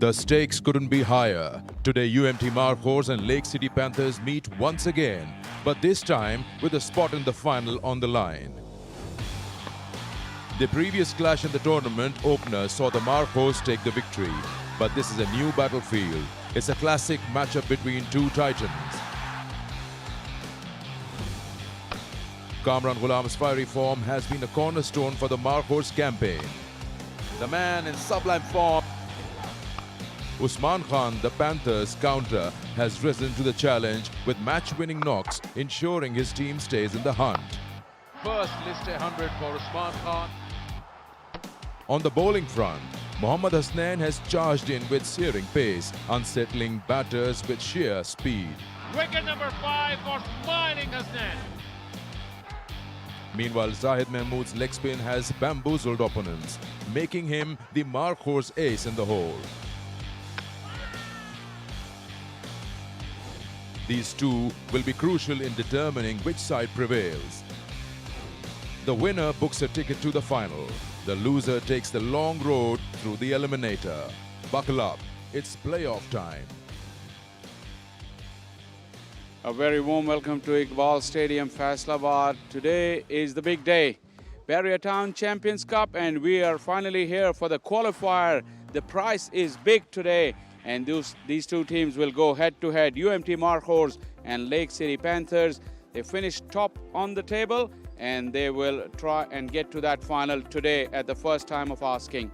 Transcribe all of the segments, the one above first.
The stakes couldn't be higher. Today, UMT Markhors and Lake City Panthers meet once again, but this time with a spot in the final on the line. The previous clash in the tournament opener saw the Markhors take the victory, but this is a new battlefield. It's a classic matchup between two titans. Kamran Ghulam's fiery form has been a cornerstone for the Markhors campaign. The man in sublime form, Usman Khan, the Panthers' counter, has risen to the challenge with match-winning knocks, ensuring his team stays in the hunt. First list 100 for Usman Khan. On the bowling front, Mohammad Hasnain has charged in with searing pace, unsettling batters with sheer speed. Wicket number 5 for smiling Hasnain. Meanwhile, Zahid Mahmood's leg spin has bamboozled opponents, making him the Markhors ace in the hole. These two will be crucial in determining which side prevails. The winner books a ticket to the final. The loser takes the long road through the eliminator. Buckle up, it's playoff time. A very warm welcome to Iqbal Stadium, Faisalabad. Today is the big day, Bahria Town Champions Cup, and we are finally here for the qualifier. The prize is big today, and these two teams will go head-to-head. UMT Markhors and Lake City Panthers. They finished top on the table, and they will try and get to that final today at the first time of asking.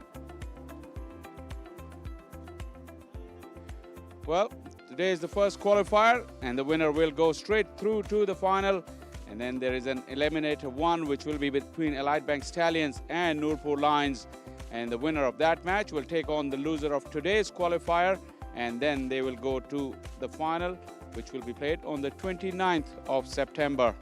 Well, today is the first qualifier, and the winner will go straight through to the final. And then there is an eliminator one, which will be between Elite Bank Stallions and Nurpur Lions. And the winner of that match will take on the loser of today's qualifier. And then they will go to the final, which will be played on the 29th of September.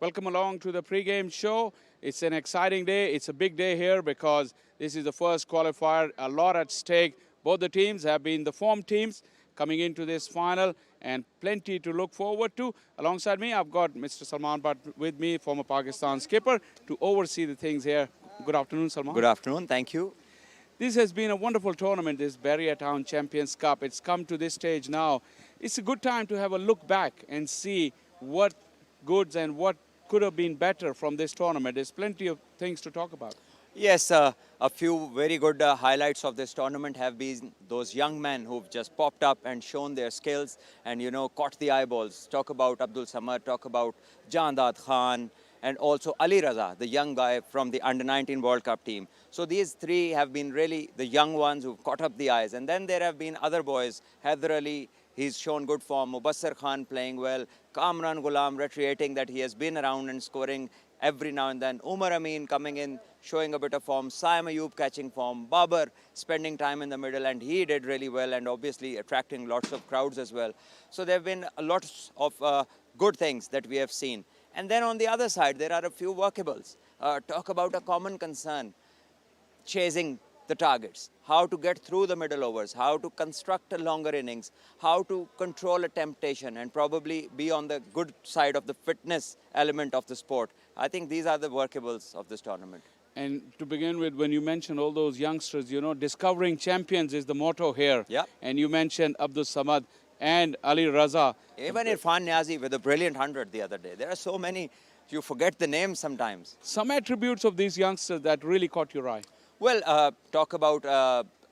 Welcome along to the pre-game show. It's an exciting day. It's a big day here because this is the first qualifier, a lot at stake. Both the teams have been the form teams coming into this final, and plenty to look forward to. Alongside me, I've got Mr. Salman Bhatt with me, former Pakistan skipper, to oversee the things here. Good afternoon, Salman. Good afternoon, thank you. This has been a wonderful tournament, this Bahria Town Champions Cup. It's come to this stage now. It's a good time to have a look back and see what goods and what could have been better from this tournament. There's plenty of things to talk about. Yes, a few very good highlights of this tournament have been those young men who've just popped up and shown their skills and, you know, caught the eyeballs. Talk about Abdul Samad, talk about Jandad Khan, and also Ali Raza, the young guy from the Under-19 World Cup team. So these three have been really the young ones who've caught up the eyes. And then there have been other boys, Haider Ali, he's shown good form, Mubassir Khan playing well, Kamran Ghulam reiterating that he has been around and scoring every now and then, Umar Amin coming in, showing a bit of form, Saim Ayub catching form, Babar spending time in the middle, and he did really well and obviously attracting lots of crowds as well. So there have been lots of good things that we have seen. And then on the other side, there are a few workables. Talk about a common concern, chasing the targets, how to get through the middle overs, how to construct a longer innings, how to control a temptation and probably be on the good side of the fitness element of the sport. I think these are the workables of this tournament. And to begin with, when you mentioned all those youngsters, you know, discovering champions is the motto here. Yeah. And you mentioned Abdul Samad and Ali Raza. Even Irfan Niazi with a brilliant 100 the other day. There are so many, you forget the names sometimes. Some attributes of these youngsters that really caught your eye. Well, talk about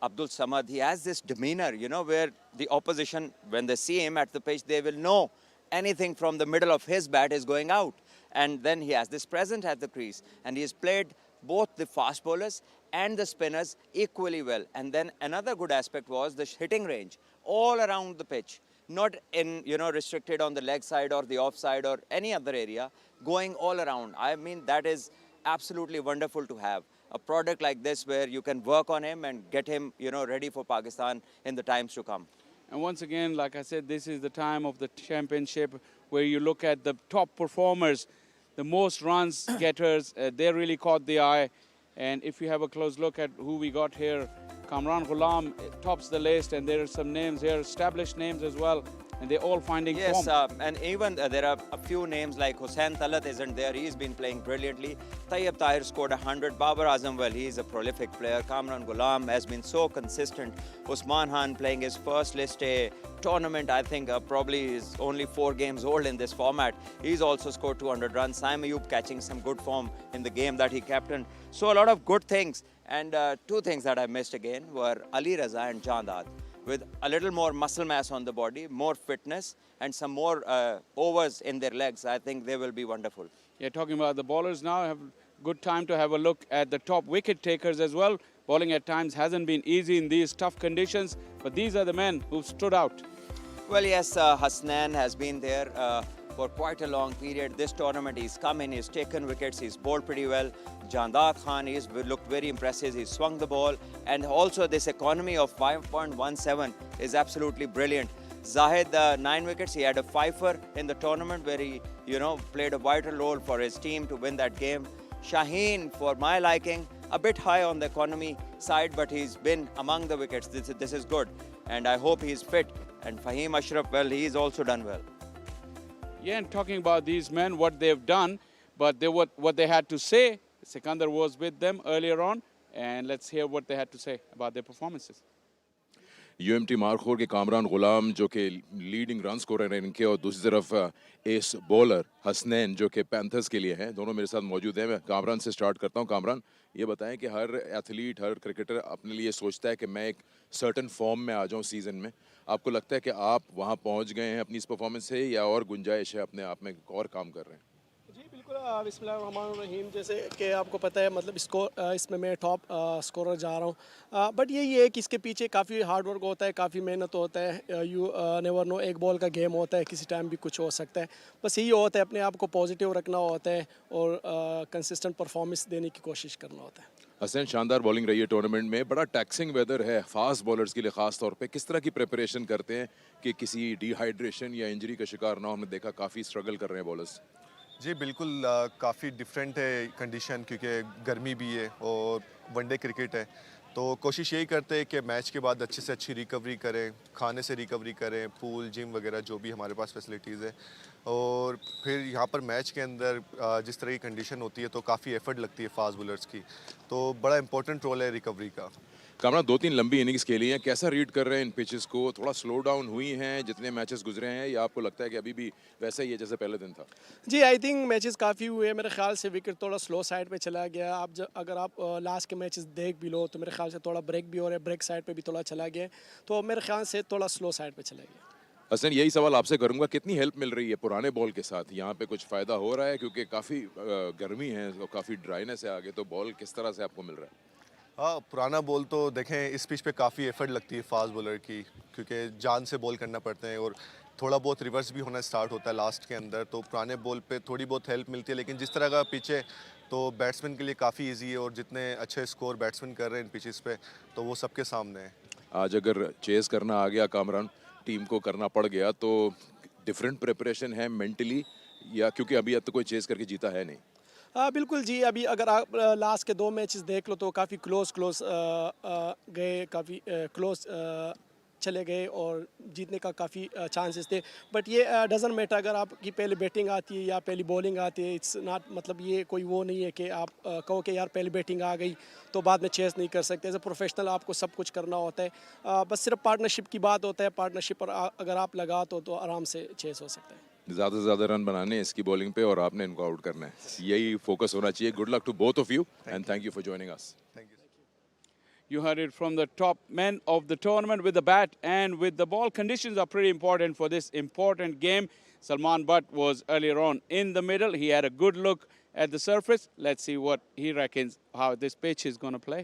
Abdul Samad. He has this demeanor, you know, where the opposition, when they see him at the pitch, they will know anything from the middle of his bat is going out. And then he has this presence at the crease. And he has played both the fast bowlers and the spinners equally well. And then another good aspect was the hitting range all around the pitch. Not in, you know, restricted on the leg side or the off side or any other area, going all around. I mean, that is absolutely wonderful to have. A product like this where you can work on him and get him, you know, ready for Pakistan in the times to come. And once again, like I said, this is the time of the championship where you look at the top performers, the most runs getters, they really caught the eye. And if you have a close look at who we got here, Kamran Ghulam tops the list, and there are some names here, established names as well. and they're all finding Yes, form. and even there are a few names like Hussain Talat isn't there. He's been playing brilliantly. Tayyib Tahir scored 100. Babar Azam, well, he's a prolific player. Kamran Ghulam has been so consistent. Usman Khan playing his first list A tournament. I think probably is only 4 games old in this format. He's also scored 200 runs. Saim Ayub catching some good form in the game that he captained. So a lot of good things. And 2 things that I missed again were Ali Raza and Jandad. With a little more muscle mass on the body, more fitness, and some more overs in their legs, I think they will be wonderful. Yeah, talking about the bowlers now, have good time to have a look at the top wicket takers as well. Bowling at times hasn't been easy in these tough conditions, but these are the men who've stood out. Well, yes, Hasnan has been there for quite a long period. This tournament, he's come in, he's taken wickets, he's bowled pretty well. Jandad Khan, he's looked very impressive. He's swung the ball, and also this economy of 5.17 is absolutely brilliant. Zahid, 9 wickets. He had a fifer in the tournament where he, played a vital role for his team to win that game. Shaheen, for my liking, a bit high on the economy side, but he's been among the wickets. This is good, and I hope he's fit. And Fahim Ashraf, well, he's also done well. Yeah, and talking about these men, what they've done, but what they had to say. Sikandar was with them earlier on, and let's hear what they had to say about their performances. UMT Markhors के कामरान गुलाम जो कि leading run scorer हैं इनके, और दूसरी तरफ S bowler Hasnain जो कि पैंथर्स के लिए हैं, दोनों मेरे साथ मौजूद हैं। मैं कामरान से स्टार्ट करता हूं। कामरान, ये बताएं कि हर एथलीट, हर क्रिकेटर अपने लिए सोचता है कि मैं एक सर्टन फॉर्म में आ जाऊं सीज़न में। आपको लगता है कि आप वहां पहुंच गए हैं अपनी इस परफॉर्मेंस से, या और गुंजाइश है अपने आप में और काम कर रहे हैं? जी बिल्कुल, बिस्मिल्लाहिर्रहमानिर्रहीम। जैसे कि आपको पता है, मतलब इसमें मैं टॉप स्कोरर जा रहा हूँ, बट यही है कि इसके पीछे काफ़ी हार्ड वर्क होता है, काफ़ी मेहनत होता है। यू नेवर नो, एक बॉल का गेम होता है, किसी टाइम भी कुछ हो सकता है। बस यही होता है, अपने आप को पॉजिटिव रखना होता है और कंसिस्टेंट परफॉर्मेंस देने की कोशिश करना होता है। हसन, शानदार बॉलिंग रही है टूर्नामेंट में। बड़ा टैक्सिंग वेदर है फास्ट बॉलर्स के लिए ख़ास तौर पे। किस तरह की प्रिपरेशन करते हैं कि किसी डिहाइड्रेशन या इंजरी का शिकार ना हो? हमने देखा काफ़ी स्ट्रगल कर रहे हैं बॉलर्स। जी बिल्कुल, काफ़ी डिफरेंट है कंडीशन, क्योंकि गर्मी भी है और वनडे क्रिकेट है। तो कोशिश यही करते हैं कि मैच के बाद अच्छे से अच्छी रिकवरी करें, खाने से रिकवरी करें, पूल जिम वगैरह जो भी हमारे पास फैसिलिटीज़ है। और फिर यहाँ पर मैच के अंदर जिस तरह की कंडीशन होती है तो काफ़ी एफर्ट लगती है फास्ट बॉलर्स की, तो बड़ा इंपॉर्टेंट रोल है रिकवरी का। कामरा, 2-3 लंबी इनिंग्स खेली हैं, कैसा रीड कर रहे हैं इन पिचेस को? थोड़ा स्लो डाउन हुई हैं जितने मैचेस गुजरे हैं, या आपको लगता है कि अभी भी वैसा ही है जैसे पहले दिन था? जी, आई थिंक मैचेस काफ़ी हुए। मेरे ख्याल से विकेट थोड़ा स्लो साइड पे चला गया। अगर आप लास्ट के मैचेस देख भी लो तो मेरे ख्याल से थोड़ा ब्रेक भी हो रहा है, ब्रेक साइड पे भी थोड़ा चला गया, तो मेरे ख्याल से थोड़ा स्लो साइड पे चला गया। हसन, यही सवाल आपसे करूंगा, कितनी हेल्प मिल रही है पुराने बॉल के साथ? यहाँ पे कुछ फ़ायदा हो रहा है क्योंकि काफ़ी गर्मी है और काफ़ी ड्राइनेस है आगे, तो बॉल किस तरह से आपको मिल रहा है? हाँ, पुराना बॉल तो देखें, इस पिच पे काफ़ी एफर्ट लगती है फास्ट बॉलर की, क्योंकि जान से बॉल करना पड़ते हैं और थोड़ा बहुत रिवर्स भी होना स्टार्ट होता है लास्ट के अंदर। तो पुराने बॉल पे थोड़ी बहुत हेल्प मिलती है, लेकिन जिस तरह का पिच है तो बैट्समैन के लिए काफ़ी ईजी है, और जितने अच्छे स्कोर बैट्समैन कर रहे हैं इन पिचेस पे तो वो सबके सामने है। आज अगर चेस करना आ गया कामरान, टीम को करना पड़ गया, तो डिफरेंट प्रिपरेशन है मेंटली, या क्योंकि अभी अब तो कोई चेस करके जीता है नहीं? बिल्कुल जी, अभी अगर आप लास्ट के 2 मैचेस देख लो तो काफ़ी क्लोज गए, काफ़ी क्लोज चले गए और जीतने का काफ़ी चांसेस थे। बट ये डजंट मैटर, अगर आपकी पहले बैटिंग आती है या पहली बॉलिंग आती है, इट्स नॉट, मतलब ये कोई वो नहीं है कि आप कहो कि यार पहले बैटिंग आ गई तो बाद में चेस नहीं कर सकते। एज ए प्रोफेशनल आपको सब कुछ करना होता है, बस सिर्फ पार्टनरशिप की बात होता है। पार्टनरशिप पर अगर आप लगा तो आराम से चेस हो सकता है। ज़्यादा से ज़्यादा रन बनाने इसकी बॉलिंग पे और आपने इनको आउट करना है, यही फोकस होना चाहिए। Good luck to both of you and thank you for joining us. Thank you. You heard it from the top men of the tournament with the bat and with the ball. Conditions are pretty important for this important game. Salman Butt was earlier on in the middle. He had a good look at the surface. Let's see what he reckons how this pitch is going to play.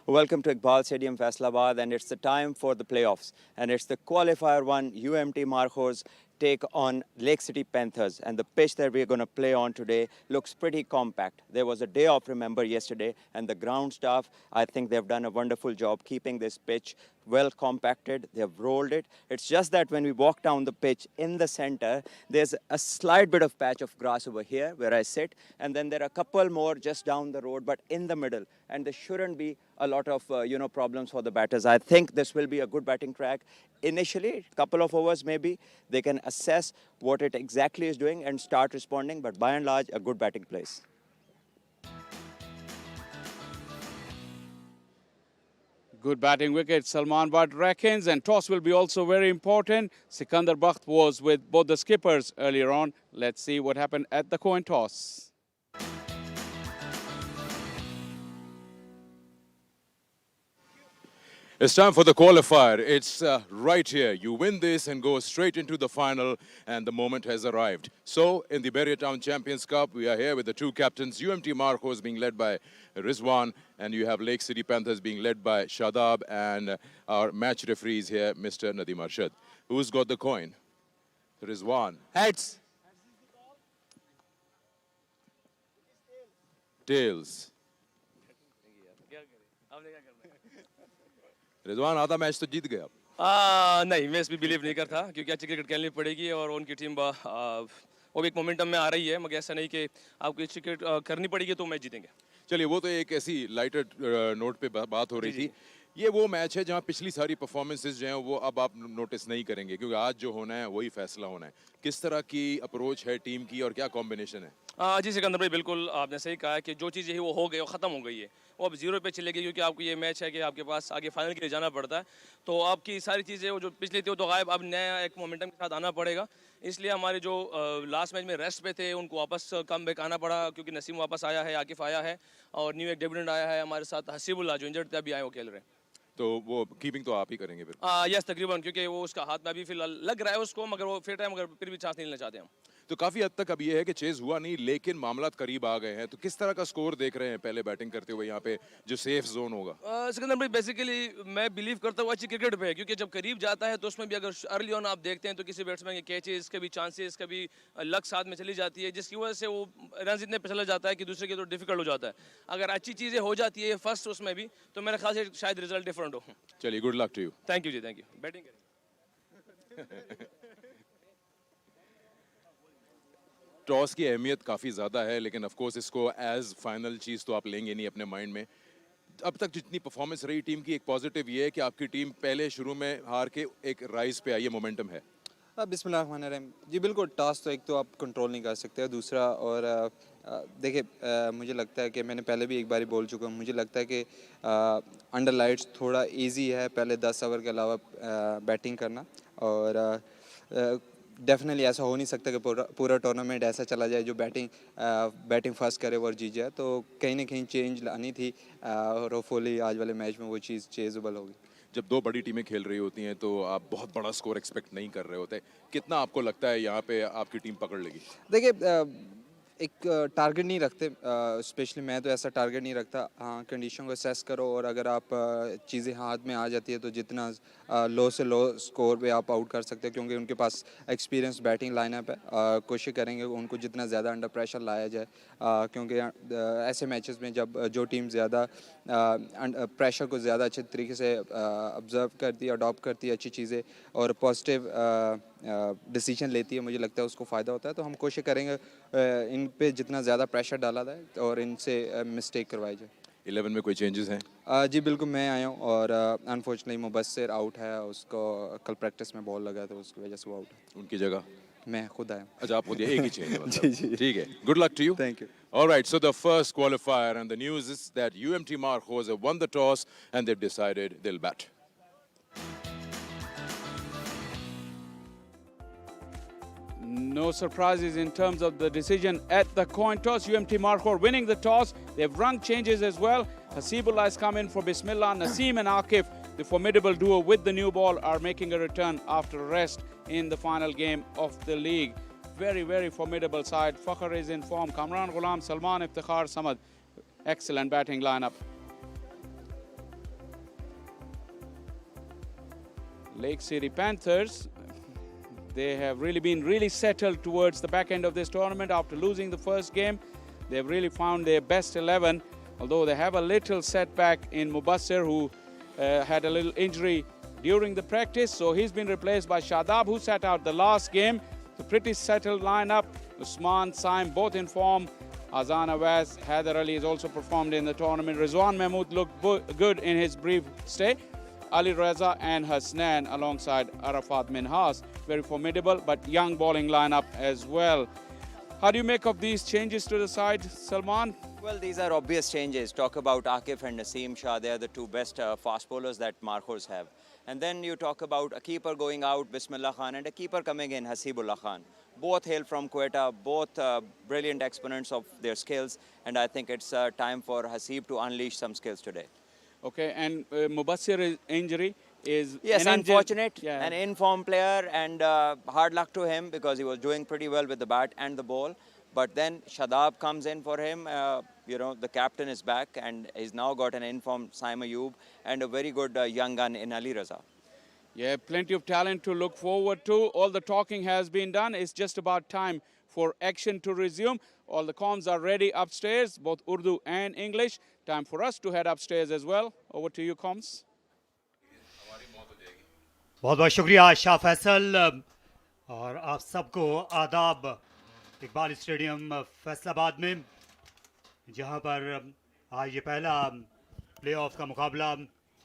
Welcome to Iqbal Stadium, Faisalabad, and it's the time for the playoffs. And it's the qualifier one. UMT Markhors take on Lake City Panthers. And the pitch that we're going to play on today looks pretty compact. There was a day off, remember, yesterday, and the ground staff, I think they've done a wonderful job keeping this pitch well compacted. They have rolled it. It's just that when we walk down the pitch in the center, there's a slight bit of patch of grass over here where I sit, and then there are a couple more just down the road, but in the middle. And there shouldn't be a lot of problems for the batters. I think this will be a good batting track. Initially, a couple of overs maybe, they can assess what it exactly is doing and start responding, but by and large, a good batting place. Good batting wicket, Salman Butt reckons, and toss will be also very important. Sikandar Bakht was with both the skippers earlier on. Let's see what happened at the coin toss. It's time for the qualifier. It's right here. You win this and go straight into the final, and the moment has arrived. So, in the Bahria Town Champions Cup, we are here with the two captains, UMT Markhors being led by Rizwan, and you have Lake City Panthers being led by Shadab, and our match referees here, Mr. Nadeem Arshad. Who's got the coin? Rizwan. Heads. Tails. Rizwan आधा match तो जीत गया। नहीं, मैं इस पर believe नहीं करता क्योंकि अच्छी क्रिकेट खेलनी पड़ेगी और उनकी टीम वो भी एक मोमेंटम में आ रही है, मगर ऐसा नहीं कि आपको अच्छी क्रिकेट करनी पड़ेगी तो मैच जीतेंगे। चलिए, वो तो एक ऐसी लाइटर नोट पे बात हो रही थी। ये वो मैच है जहां पिछली सारी परफॉर्मेंसेस जो हैं वो अब आप नोटिस नहीं करेंगे, क्योंकि आज जो होना है वही फैसला होना है। किस तरह की अप्रोच है टीम की और क्या कॉम्बिनेशन है? जी सिकंदर भाई, बिल्कुल आपने सही कहा कि जो चीज़ें वो हो गई वो ख़त्म हो गई है, वो अब जीरो पे चलेगी क्योंकि आपको ये मैच है कि आपके पास आगे फाइनल के लिए जाना पड़ता है। तो आपकी सारी चीज़ें वो जो पिछली थी वो तो गायब, अब नया एक मोमेंटम के साथ आना पड़ेगा। इसलिए हमारे जो लास्ट मैच में रेस्ट पे थे उनको वापस कम बैक आना पड़ा, क्योंकि नसीम वापस आया है, आकिफ आया है और न्यू एक डेब्यूटेंट आया है हमारे साथ, हसीबुल्लाह जो इंजर्ड थे अभी आए वो खेल रहे हैं। तो वो कीपिंग तो आप ही करेंगे फिर? यस, तकरीबन, क्योंकि वो उसका हाथ में अभी फिलहाल लग रहा है उसको, मगर वो फिट है, मगर फिर भी चांस नहीं लेना चाहते हम। तो काफी हद तक अब ये है कि चेज हुआ नहीं, लेकिन मामला करीब आ गए हैं। तो किस तरह का स्कोर देख रहे हैं पहले बैटिंग करते हुए यहाँ पे, जो सेफ जोन होगा? सिकंदर भाई, बेसिकली मैं बिलीव करता हूँ अच्छी क्रिकेट पे, क्योंकि जब करीब जाता है तो उसमें भी अगर अर्ली ऑन आप देखते हैं तो किसी बैट्समैन के कैचेस, कभी चांसेस, कभी लक साथ में चली जाती है, जिसकी वजह से वो रन इतने पे चला जाता है कि दूसरे के तो डिफिकल्ट हो जाता है। अगर अच्छी चीज़ें हो जाती है फर्स्ट उसमें भी, तो मेरे ख्याल से शायद रिजल्ट डिफरेंट हो। चलिए, good luck to you. Thank you जी, थैंक यू। बैटिंग टॉस की अहमियत काफ़ी ज़्यादा है, लेकिन ऑफ कोर्स इसको एज फाइनल चीज़ तो आप लेंगे नहीं अपने माइंड में। अब तक जितनी परफॉर्मेंस रही टीम की, एक पॉजिटिव ये है कि आपकी टीम पहले शुरू में हार के एक राइज पे आई है, मोमेंटम है। बिस्मिल्लाहिर्रहमानिर्रहीम जी, बिल्कुल। टॉस तो एक तो आप कंट्रोल नहीं कर सकते, दूसरा और देखिए मुझे लगता है कि मैंने पहले भी एक बार बोल चुका हूँ, मुझे लगता है कि अंडर लाइट्स थोड़ा इजी है पहले 10 ओवर के अलावा बैटिंग करना, और डेफिनेटली ऐसा हो नहीं सकता कि पूरा टूर्नामेंट ऐसा चला जाए जो बैटिंग फर्स्ट करे और जीत जाए। तो कहीं ना कहीं चेंज लानी थी और होपफुली आज वाले मैच में वो चीज़ चेजेबल होगी। जब दो बड़ी टीमें खेल रही होती हैं तो आप बहुत बड़ा स्कोर एक्सपेक्ट नहीं कर रहे होते, कितना आपको लगता है यहाँ पे आपकी टीम पकड़ लेगी? देखिए, एक टारगेट नहीं रखते, स्पेशली मैं तो ऐसा टारगेट नहीं रखता। हाँ, कंडीशन को असेस करो और अगर आप चीज़ें हाथ में आ जाती है तो जितना लो से लो स्कोर पे आप आउट कर सकते हैं, क्योंकि उनके पास एक्सपीरियंस बैटिंग लाइनअप है। कोशिश करेंगे उनको जितना ज़्यादा अंडर प्रेशर लाया जाए, क्योंकि ऐसे मैचेस में जब जो टीम ज़्यादा प्रेशर को ज़्यादा अच्छे तरीके से ऑब्ज़र्व करती है, अडॉप्ट करती है अच्छी चीज़ें और पॉजिटिव डिसीजन लेती है, मुझे लगता है उसको फ़ायदा होता है। तो हम कोशिश करेंगे इन पे जितना ज़्यादा प्रेशर डाला जाए और इनसे मिस्टेक करवाई जाए। 11 में कोई चेंजेस हैं? जी बिल्कुल, मैं आया हूँ और अनफॉर्चुनेटली मुबस्सिर आउट है, उसको कल प्रैक्टिस में बॉल लगा तो उसकी वजह से वो आउट है। उनकी जगह मैं खुद आया हूँ। अच्छा, आप खुद, एक ही चेंज है मतलब? जी जी, ठीक है, good luck to you. Thank you. All right, so the first qualifier and the news is that UMT Markhors have won the toss and they've decided they'll bat. No surprises in terms of the decision at the coin toss. UMT Markhor winning the toss. They've rung changes as well. Hasibullah has come in for Bismillah. Naseem and Akif, the formidable duo with the new ball, are making a return after rest in the final game of the league. Very, very formidable side. Fakhr is in form. Kamran Ghulam, Salman Iftikhar Samad. Excellent batting lineup. Lake City Panthers, they have really been settled towards the back end of this tournament after losing the first game. They've really found their best 11, although they have a little setback in Mubassir, who had a little injury during the practice, so he's been replaced by Shadab, who sat out the last game. The pretty settled lineup. Usman, Saim, both in form. Arslan Ash, Haider Ali has also performed in the tournament. Rizwan Mahmood looked good in his brief stay. Ali Reza and Hasnan alongside Arafat Minhas. Very formidable, but young bowling lineup as well. How do you make of these changes to the side, Salman? Well, these are obvious changes. Talk about Akif and Naseem Shah. They are the two best fast bowlers that Markhors have. And then you talk about a keeper going out, Bismillah Khan, and a keeper coming in, Hasibullah Khan. Both hail from Quetta, both brilliant exponents of their skills. And I think it's time for Hasib to unleash some skills today. Okay, and Mubassir's injury is... Yes, unfortunate. Yeah. An in-form player, and hard luck to him because he was doing pretty well with the bat and the ball. But then Shadab comes in for him. You know, the captain is back and he's now got an in-form Saim Ayub and a very good young gun in Ali Raza. Yeah, plenty of talent to look forward to. All the talking has been done. It's just about time for action to resume. All the comms are ready upstairs, both Urdu and English. Time for us to head upstairs as well. Over to you, comms. बहुत बहुत शुक्रिया शाह फैसल और आप सबको आदाब Iqbal stadium Faisalabad में जहां पर आज ये पहला प्लेऑफ का मुकाबला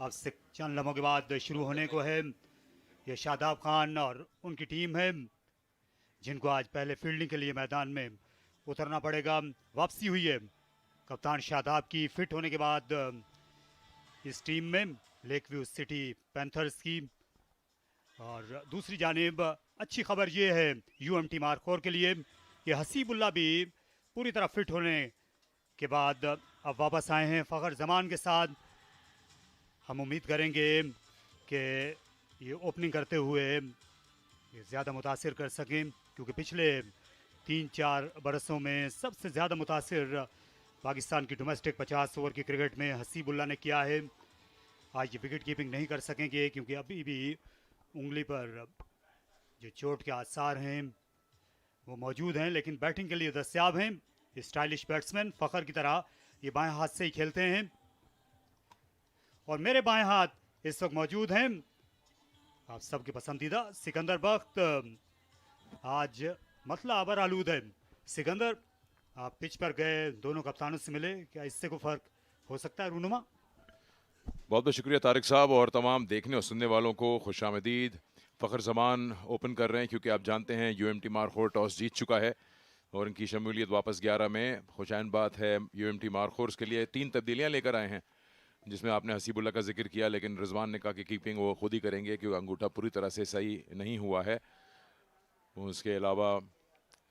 अब से चंद लम्हों के बाद शुरू होने को है। ये शादाब खान और उनकी टीम है जिनको आज पहले फील्डिंग के लिए मैदान में उतरना पड़ेगा। वापसी हुई है कप्तान शादाब की फिट होने के बाद इस टीम में लेक व्यू सिटी पैंथर्स की। और दूसरी जानिब अच्छी खबर ये है यूएमटी मार्कोर के लिए कि हसीबुल्ला भी पूरी तरह फिट होने के बाद अब वापस आए हैं फ़खर जमान के साथ। हम उम्मीद करेंगे कि ये ओपनिंग करते हुए ये ज़्यादा मुतासिर कर सकें क्योंकि पिछले 3-4 बरसों में सबसे ज़्यादा मुतासिर पाकिस्तान की डोमेस्टिक 50 ओवर की क्रिकेट में हसीबुल्ला ने किया है। आज ये विकेट कीपिंग नहीं कर सकेंगे क्योंकि अभी भी उंगली पर जो चोट के आसार हैं वो मौजूद हैं, लेकिन बैटिंग के लिए दस्तयाब हैं। स्टाइलिश बैट्समैन फ़खर की तरह ये बाएं हाथ से ही खेलते हैं और मेरे बाएं हाथ इस वक्त मौजूद हैं आप सबके पसंदीदा सिकंदर बख्त। आज मतला अबर आलूद है। सिकंदर, आप पिच पर गए, दोनों कप्तानों से मिले, क्या इससे कोई फ़र्क हो सकता है रूनुमा? बहुत बहुत शुक्रिया तारिक साहब और तमाम देखने और सुनने वालों को खुशामदीद। फ़खर जमान ओपन कर रहे हैं क्योंकि आप जानते हैं यूएमटी मार्खोर टॉस जीत चुका है और इनकी शमूलियत वापस 11 में। खुशाइन बात है यूएमटी मार्खोर्स के लिए 3 तब्दीलियां लेकर आए हैं जिसमें आपने हसीबुल्ला का जिक्र किया, लेकिन रिजवान ने कहा कि कीपिंग वो खुद ही करेंगे क्योंकि अंगूठा पूरी तरह से सही नहीं हुआ है। उसके अलावा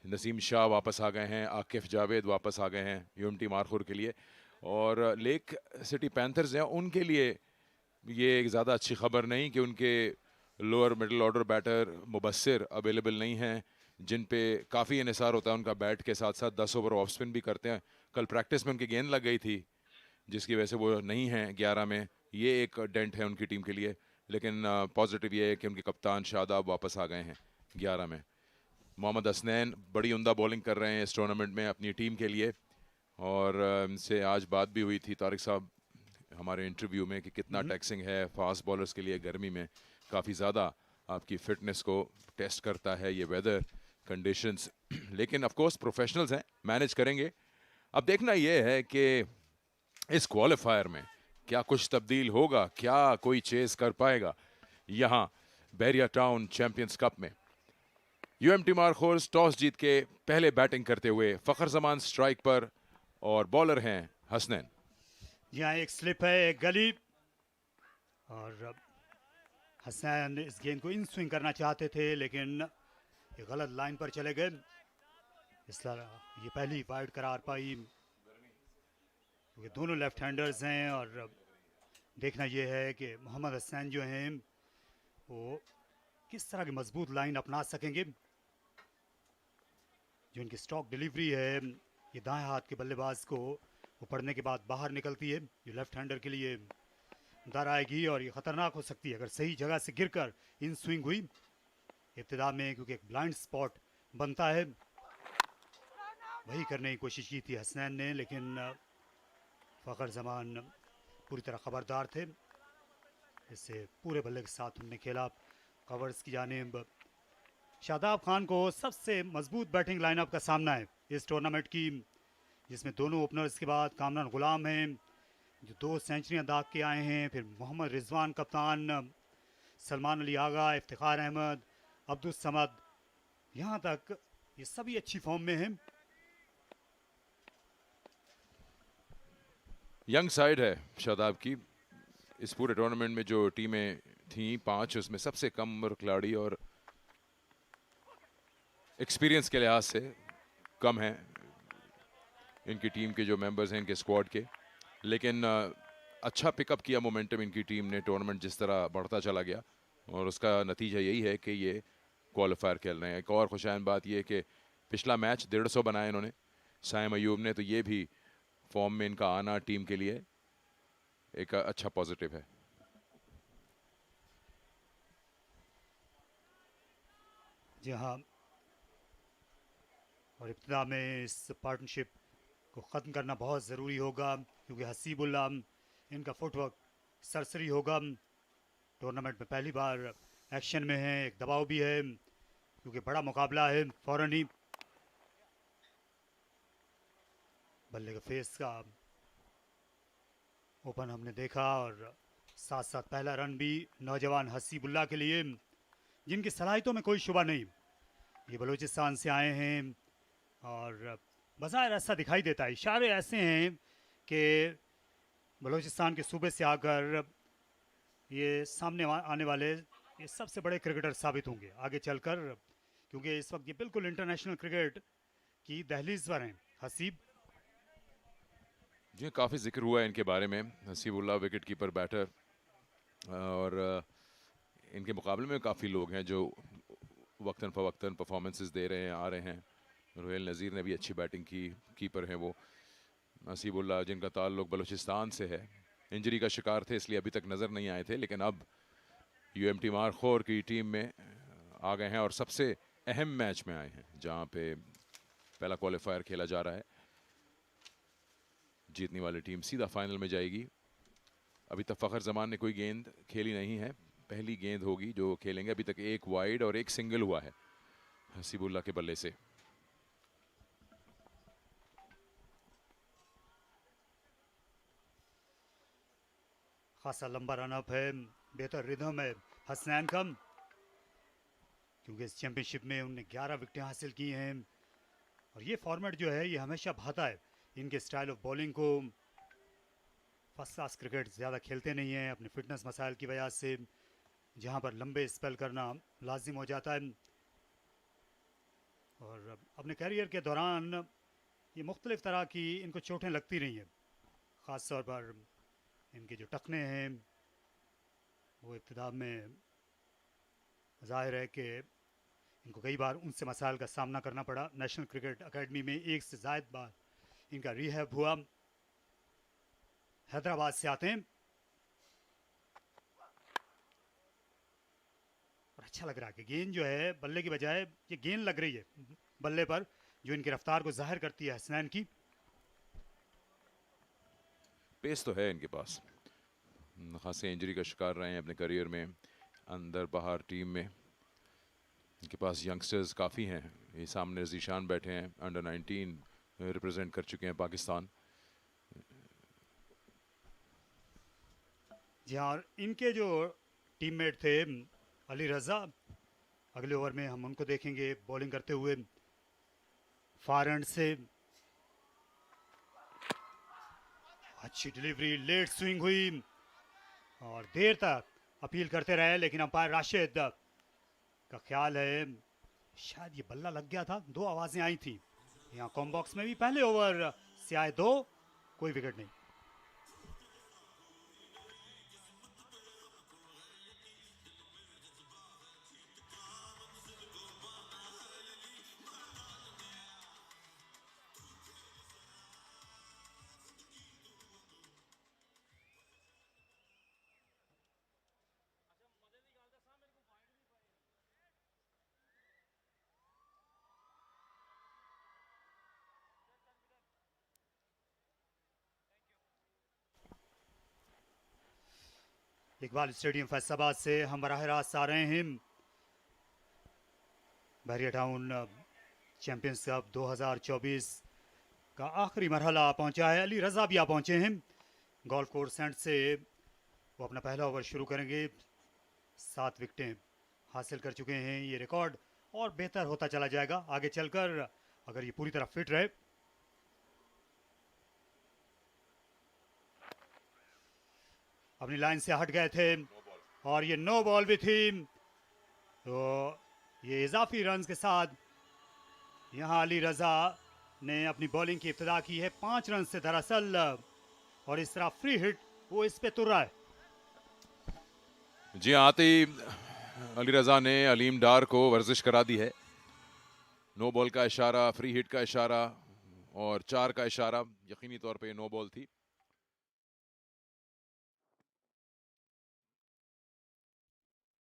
नसीम शाह वापस आ गए हैं, आकिफ जावेद वापस आ गए हैं यूएमटी मार्खोर के लिए और लेक सिटी पैंथर्स हैं उनके लिए ये एक ज़्यादा अच्छी खबर नहीं कि उनके lower middle order batter Mubassir available नहीं हैं जिन पे काफ़ी इन्हिसार होता है उनका बैट के साथ साथ 10 ओवर ऑफ स्पिन भी करते हैं। कल प्रैक्टिस में उनकी गेंद लग गई थी जिसकी वजह से वो नहीं हैं 11 में। ये एक डेंट है उनकी टीम के लिए, लेकिन पॉजिटिव ये है कि उनके कप्तान शादाब वापस आ गए हैं 11 में। मोहम्मद हसनैन बड़ी उम्दा बॉलिंग कर रहे हैं इस टूर्नामेंट में अपनी टीम के लिए और इनसे आज बात भी हुई थी तारिक साहब हमारे इंटरव्यू में कि कितना टैक्सिंग है फास्ट बॉलर्स के लिए गर्मी में, काफ़ी ज़्यादा आपकी फ़िटनेस को टेस्ट करता है ये वेदर कंडीशंस, लेकिन ऑफ कोर्स प्रोफेशनल्स हैं, मैनेज करेंगे। अब देखना ये है कि इस क्वालिफायर में क्या कुछ तब्दील होगा, क्या कोई चेस कर पाएगा। यहाँ बहरिया टाउन चैंपियंस कप में यूएमटी मार्खोर्स टॉस जीत के पहले बैटिंग करते हुए फ़खर जमान स्ट्राइक पर और बॉलर हैं हसनैन। यहाँ एक स्लिप है, एक गली और हसनैन इस गेंद को इन स्विंग करना चाहते थे लेकिन ये गलत लाइन पर चले गए, इसलिए ये पहली वाइड करार पाई क्योंकि दोनों लेफ्ट हैंडर्स हैं। और देखना ये है कि मोहम्मद हसनैन जो हैं वो किस तरह की मजबूत लाइन अपना सकेंगे। जो इनकी स्टॉक डिलीवरी है ये दाएं हाथ के बल्लेबाज को वो पड़ने के बाद बाहर निकलती है, जो लेफ्ट हैंडर के लिए दर आएगी और ये ख़तरनाक हो सकती है अगर सही जगह से गिरकर इन स्विंग हुई इब्तिदा में, क्योंकि एक ब्लाइंड स्पॉट बनता है। वही करने की कोशिश की थी हसनैन ने लेकिन फ़खर जमान पूरी तरह ख़बरदार थे। इससे पूरे बल्ले के साथ उन्होंने खेला। कवर्स की जानिब शादाब खान को सबसे मजबूत बैटिंग लाइनअप का सामना है इस टूर्नामेंट की, जिसमें दोनों ओपनर्स के बाद कामरान गुलाम हैं जो 2 सेंचुरियां दाग के आए हैं, फिर मोहम्मद रिजवान कप्तान, सलमान अली आगा, इफ्तिखार अहमद, अब्दुल समद, यहाँ तक ये सभी अच्छी फॉर्म में हैं। यंग साइड है शादाब की। इस पूरे टूर्नामेंट में जो टीमें थीं 5, उसमें सबसे कम उम्र खिलाड़ी और एक्सपीरियंस के लिहाज से कम हैं इनकी टीम के जो मेंबर्स हैं इनके स्क्वाड के। लेकिन अच्छा पिकअप किया मोमेंटम इनकी टीम ने, टूर्नामेंट जिस तरह बढ़ता चला गया, और उसका नतीजा यही है कि ये क्वालिफायर खेल रहे हैं। एक और खुशाइन बात ये है कि पिछला मैच 150 बनाया इन्होंने साइम अयूब ने, तो ये भी फॉर्म में इनका आना टीम के लिए एक अच्छा पॉजिटिव है। जी हाँ, और इब्तिदा में इस पार्टनरशिप को ख़त्म करना बहुत ज़रूरी होगा क्योंकि हसीबुल्ला इनका फुटवर्क सरसरी होगा। टूर्नामेंट में पहली बार एक्शन में है, एक दबाव भी है क्योंकि बड़ा मुकाबला है। फ़ौरन ही बल्ले का फेस का ओपन हमने देखा और साथ साथ पहला रन भी नौजवान हसीबुल्ला के लिए, जिनकी सलाहियतों में कोई शुबा नहीं। ये बलूचिस्तान से आए हैं और बज़ाहिर ऐसा दिखाई देता है, इशारे ऐसे हैं कि बलूचिस्तान के सूबे से आकर ये सामने आने वाले ये सबसे बड़े क्रिकेटर साबित होंगे आगे चलकर, क्योंकि इस वक्त ये बिल्कुल इंटरनेशनल क्रिकेट की दहलीज पर हैं हसीब। जी काफ़ी जिक्र हुआ है इनके बारे में। हसीबुल्ला विकेट कीपर बैटर, और इनके मुकाबले में काफ़ी लोग हैं जो वक्तन फ़वक्तन परफॉर्मेंसेस दे रहे हैं, आ रहे हैं। रोहेल नज़ीर ने भी अच्छी बैटिंग की, कीपर हैं वो। हसीबुल्ला जिनका ताल्लुक बलूचिस्तान से है, इंजरी का शिकार थे इसलिए अभी तक नज़र नहीं आए थे, लेकिन अब UMT मारखोर की टीम में आ गए हैं और सबसे अहम मैच में आए हैं जहाँ पे पहला क्वालिफायर खेला जा रहा है। जीतने वाली टीम सीधा फाइनल में जाएगी। अभी तक फ़खर जमान ने कोई गेंद खेली नहीं है, पहली गेंद होगी जो खेलेंगे। अभी तक एक वाइड और एक सिंगल हुआ है हसीबुल्ला के बल्ले से। खासा लंबा रनअप है, बेहतर रिदम है हसनैन का, क्योंकि इस चैंपियनशिप में उन्होंने 11 विकेटें हासिल की हैं और ये फॉर्मेट जो है ये हमेशा भाता है इनके स्टाइल ऑफ बॉलिंग को। फर्स्ट क्लास क्रिकेट ज़्यादा खेलते नहीं हैं अपने फिटनेस मसाइल की वजह से, जहाँ पर लंबे स्पेल करना लाजिम हो जाता है। और अपने करियर के दौरान ये मुख्तलिफ़ तरह की इनको चोटें लगती रही हैं, ख़ास तौर पर इनके जो टखने हैं वो इब्तिदा में ज़ाहिर है कि इनको कई बार उनसे मसाइल का सामना करना पड़ा। नेशनल क्रिकेट एकेडमी में 1 से ज़ायद बार इनका रिहैब हुआ। हैदराबाद से आते हैं और अच्छा लग रहा है कि गेंद जो है बल्ले की बजाय ये गेंद लग रही है बल्ले पर, जो इनकी रफ्तार को जाहिर करती है हसनैन की। पेस तो है इनके पास, खासे इंजरी का शिकार रहे हैं अपने करियर में, अंदर बाहर टीम में इनके पास यंगस्टर्स काफ़ी हैं। ये सामने जीशान बैठे हैं, अंडर 19 रिप्रेजेंट कर चुके हैं पाकिस्तान। जी हाँ, और इनके जो टीममेट थे अली रज़ा, अगले ओवर में हम उनको देखेंगे बॉलिंग करते हुए फार एंड से। अच्छी डिलीवरी, लेट स्विंग हुई और देर तक अपील करते रहे, लेकिन अंपायर राशिद का ख्याल है शायद ये बल्ला लग गया था। 2 आवाज़ें आई थी यहाँ कॉम बॉक्स में भी। पहले ओवर से आए 2, कोई विकेट नहीं। इकबाल स्टेडियम फैसलाबाद से हम बराह रास्त आ रहे हैं बहरिया टाउन चैंपियंस कप 2024 का आखिरी मरहला पहुंचा है। अली रज़ा भी आ पहुंचे हैं गोल्फ कोर्स सेंट से। वो अपना पहला ओवर शुरू करेंगे। 7 विकेटें हासिल कर चुके हैं। ये रिकॉर्ड और बेहतर होता चला जाएगा आगे चलकर अगर ये पूरी तरह फिट रहे। अपनी लाइन से हट गए थे और ये नो बॉल भी थी, तो ये इजाफी रन्स के साथ यहाँ अली रज़ा ने अपनी बॉलिंग की इब्तिदा की है 5 रन से दरअसल, और इस तरह फ्री हिट वो इस पे तुर रहा है। जी आते ही अली रज़ा ने अलीम डार को वर्जिश करा दी है। नो बॉल का इशारा, फ्री हिट का इशारा और 4 का इशारा। यकीनी तौर पे नो बॉल थी।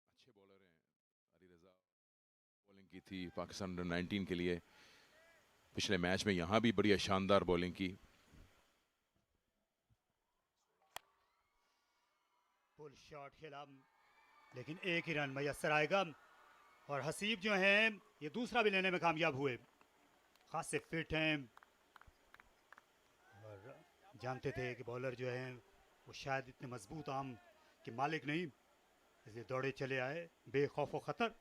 अच्छे बॉलर हैं अली रज़ा। बॉलिंग की थी पाकिस्तान अंडर 19 के लिए पिछले मैच में, यहां भी बढ़िया शानदार बॉलिंग की। फुल शॉट खेला लेकिन एक ही रन मैसर आएगा, और हसीब जो हैं ये दूसरा भी लेने में कामयाब हुए। खास से फिट हैं और जानते थे कि बॉलर जो हैं वो शायद इतने मजबूत आर्म के मालिक नहीं, इसलिए दौड़े चले आए बेखौफ खतर।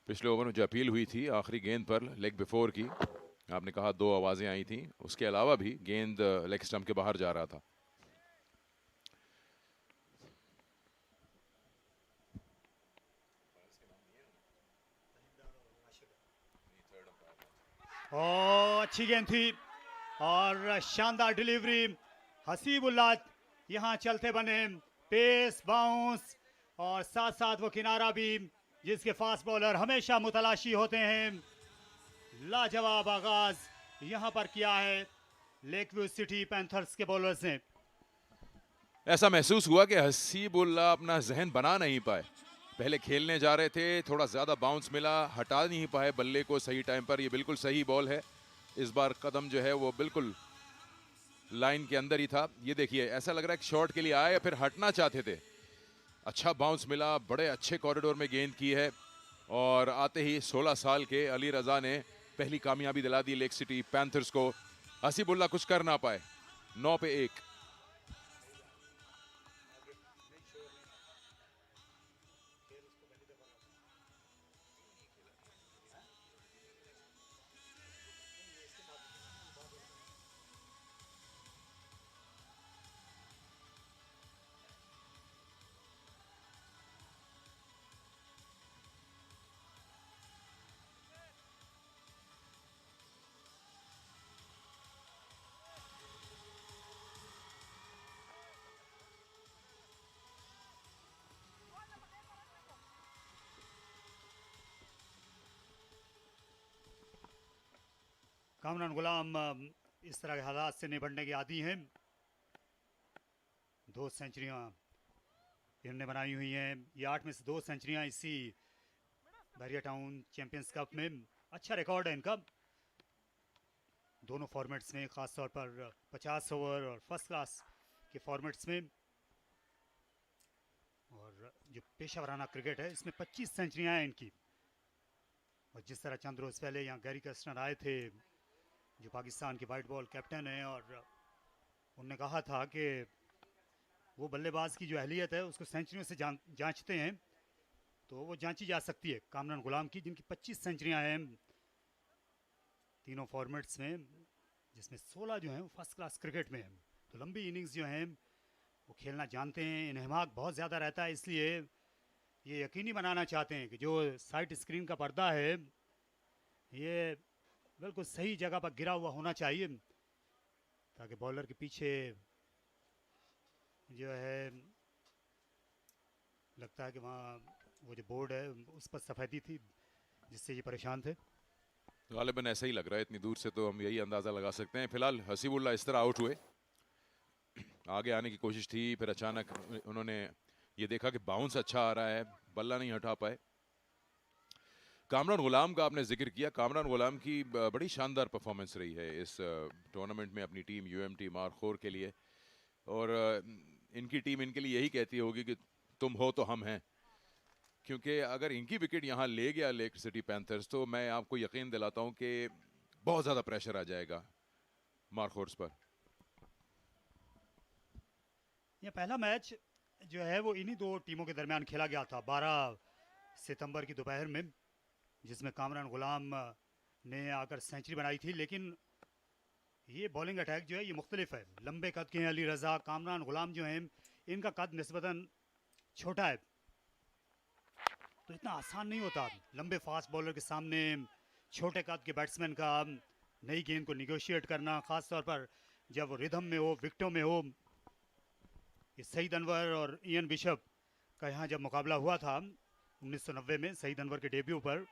पिछले ओवर में जो अपील हुई थी आखिरी गेंद पर लेग बिफोर की, आपने कहा 2 आवाजें आई थी, उसके अलावा भी गेंद लेग स्टंप के बाहर जा रहा था। अच्छी गेंद थी और शानदार डिलीवरी। हसीबुल्लाह यहाँ चलते बने, पेस बाउंस और साथ साथ वो किनारा भी जिसके फास्ट बॉलर हमेशा मुतलाशी होते हैं। लाजवाब आगाज यहाँ पर किया है लेकव्यू सिटी पैंथर्स के बॉलर्स ने। ऐसा महसूस हुआ कि हसीबुल्लाह अपना जहन बना नहीं पाए। पहले खेलने जा रहे थे, थोड़ा ज्यादा बाउंस मिला, हटा नहीं पाए बल्ले को सही टाइम पर। ये बिल्कुल सही बॉल है। इस बार कदम जो है वो बिल्कुल लाइन के अंदर ही था। ये देखिए ऐसा लग रहा है कि शॉट के लिए आए या फिर हटना चाहते थे। अच्छा बाउंस मिला, बड़े अच्छे कॉरिडोर में गेंद की है, और आते ही 16 साल के अली रज़ा ने पहली कामयाबी दिला दी लेक सिटी पैंथर्स को। हसीबुल्लाह कुछ कर ना पाए। 9 पे 1। कामरान गुलाम इस तरह के हालात से निपटने के आदी हैं। 2 सेंचुरियां इन्होंने बनाई हुई हैं। ये 8 में से 2 सेंचुरियां इसी बहरिया टाउन चैंपियंस कप में। अच्छा रिकॉर्ड है इनका दोनों फॉर्मेट्स में, खासतौर पर 50 ओवर और फर्स्ट क्लास के फॉर्मेट्स में। और जो पेशेवराना क्रिकेट है इसमें 25 सेंचुरियां हैं इनकी। और जिस तरह चंद रोज पहले यहाँ गैरी कस्टनर आए थे जो पाकिस्तान के वाइट बॉल कैप्टन हैं, और उन्होंने कहा था कि वो बल्लेबाज की जो अहलियत है उसको सेंचुरियों से जांचते हैं, तो वो जांची जा सकती है कामरान गुलाम की, जिनकी 25 सेंचुरियां हैं तीनों फॉर्मेट्स में, जिसमें 16 जो हैं वो फर्स्ट क्लास क्रिकेट में हैं। तो लंबी इनिंग्स जो हैं वो खेलना जानते हैं। इन्हमाक बहुत ज़्यादा रहता है, इसलिए ये यकीनी बनाना चाहते हैं कि जो साइड स्क्रीन का पर्दा है ये बिल्कुल सही जगह पर गिरा हुआ होना चाहिए, ताकि बॉलर के पीछे जो है लगता है कि वहाँ वो जो बोर्ड है उस पर सफ़ेदी थी जिससे ये परेशान थे। गालिबन ऐसा ही लग रहा है, इतनी दूर से तो हम यही अंदाज़ा लगा सकते हैं। फिलहाल हसीबुल्लाह इस तरह आउट हुए। आगे आने की कोशिश थी, फिर अचानक उन्होंने ये देखा कि बाउंस अच्छा आ रहा है, बल्ला नहीं हटा पाए। कामरान गुलाम का आपने जिक्र किया। कामरान गुलाम की बड़ी शानदार परफॉर्मेंस रही है इस टूर्नामेंट में अपनी टीम UMT मारखोर के लिए, और इनकी टीम इनके लिए यही कहती होगी कि तुम हो तो हम हैं, क्योंकि अगर इनकी विकेट यहाँ ले गया लेक सिटी पैंथर्स तो मैं आपको यकीन दिलाता हूँ कि बहुत ज़्यादा प्रेशर आ जाएगा मार्कोर्स पर। ये पहला मैच जो है वो इन्हीं दो टीमों के दरमियान खेला गया था 12 सितंबर की दोपहर में, जिसमें कामरान गुलाम ने आकर सेंचुरी बनाई थी। लेकिन ये बॉलिंग अटैक जो है ये मुख्तलिफ है। लंबे कद के हैं अली रज़ा, कामरान गुलाम जो हैं इनका कद निस्बतन छोटा है, तो इतना आसान नहीं होता लंबे फास्ट बॉलर के सामने छोटे कद के बैट्समैन का नई गेंद को निगोशिएट करना, ख़ास तौर पर जब वो रिदम में हो, विकेटों में हो। ये सईद अनवर और इयन बिशप का यहाँ जब मुकाबला हुआ था 1990 में सईद अनवर के डेब्यू पर,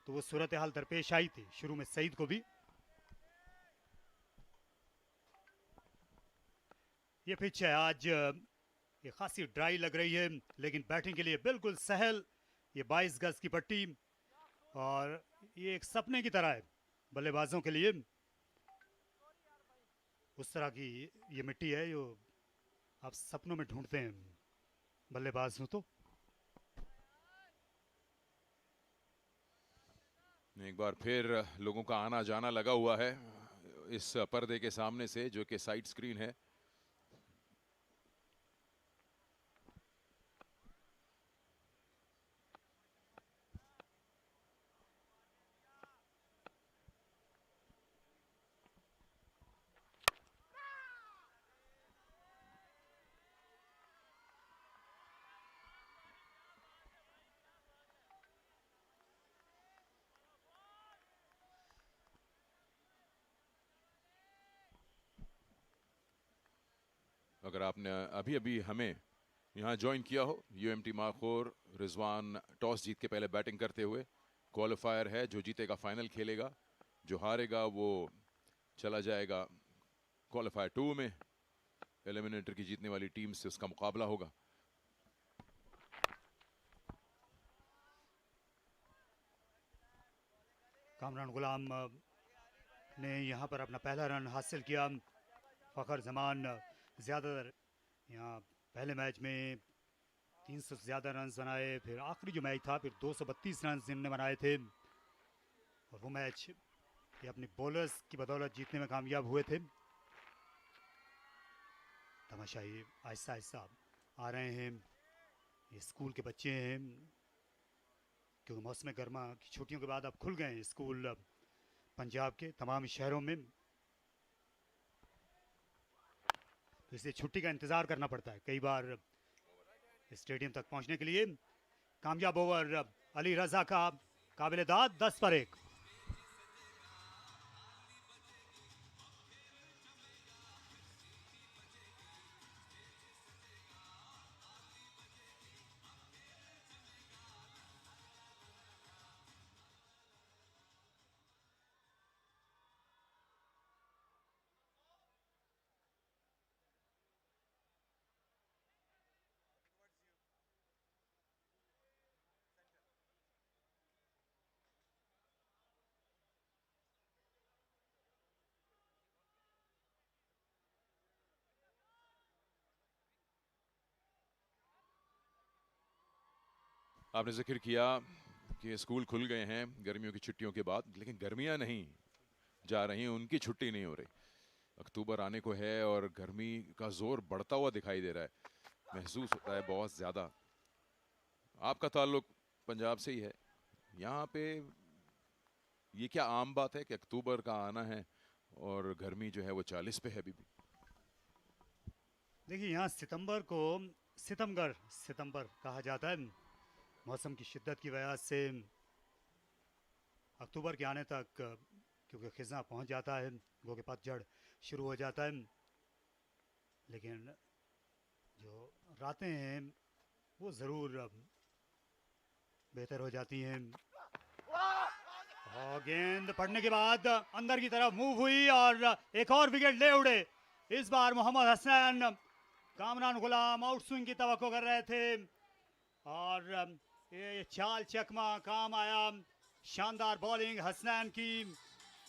तो वो सूरत हाल दरपेश आई थी शुरू में सईद को भी। ये पिच है आज ये खासी ड्राई लग रही है, लेकिन बैटिंग के लिए बिल्कुल सहल। ये 22 गज की पट्टी और ये एक सपने की तरह है बल्लेबाजों के लिए। उस तरह की ये मिट्टी है जो आप सपनों में ढूंढते हैं बल्लेबाज हो तो। एक बार फिर लोगों का आना जाना लगा हुआ है इस पर्दे के सामने से, जो कि साइड स्क्रीन है। अगर आपने अभी अभी हमें यहाँ ज्वाइन किया हो, यूएमटी माखोर रिजवान टॉस जीत के पहले बैटिंग करते हुए। क्वालिफायर है, जो जीतेगा फाइनल खेलेगा, जो हारेगा वो चला जाएगा क्वालिफायर 2 में। एलिमिनेटर की जीतने वाली टीम से उसका मुकाबला होगा। कामरान गुलाम ने यहाँ पर अपना पहला रन हासिल किया। फ़खर जमान ज़्यादातर यहाँ पहले मैच में 300 से ज़्यादा रन बनाए, फिर आखिरी जो मैच था फिर 232 रन जिनने बनाए थे, और वो मैच ये अपनी बॉलर्स की बदौलत जीतने में कामयाब हुए थे। तमाशाई आहिस्ता आहिस्ता आ रहे हैं, ये स्कूल के बच्चे हैं, क्योंकि मौसम गर्मा की छुट्टियों के बाद अब खुल गए हैं स्कूल पंजाब के तमाम शहरों में, तो इसलिए छुट्टी का इंतज़ार करना पड़ता है कई बार स्टेडियम तक पहुंचने के लिए। कामयाब ओवर अली रज़ा का, काबिल दाद 10 पर 1। आपने जिक्र किया कि स्कूल खुल गए हैं गर्मियों की छुट्टियों के बाद, लेकिन गर्मियां नहीं जा रही, उनकी छुट्टी नहीं हो रही। अक्टूबर आने को है और गर्मी का जोर बढ़ता हुआ दिखाई दे रहा है, महसूस होता है बहुत ज़्यादा। आपका ताल्लुक पंजाब से ही है, यहाँ पे ये क्या आम बात है कि अक्टूबर का आना है और गर्मी जो है वो 40 पे है अभी भी? देखिए, यहाँ सितंबर को सितंबर कहा जाता है। मौसम की शिद्दत की वजह से अक्टूबर के आने तक क्योंकि खिज़ां पहुँच जाता है, गो के पतझड़ शुरू हो जाता है, लेकिन जो रातें हैं वो ज़रूर बेहतर हो जाती हैं। और गेंद पड़ने के बाद अंदर की तरफ मूव हुई और एक और विकेट ले उड़े। इस बार मोहम्मद हसन, कामरान गुलाम आउट स्विंग की तवक्को कर रहे थे और ये चाल चकमा काम आया। शानदार बॉलिंग हसनैन की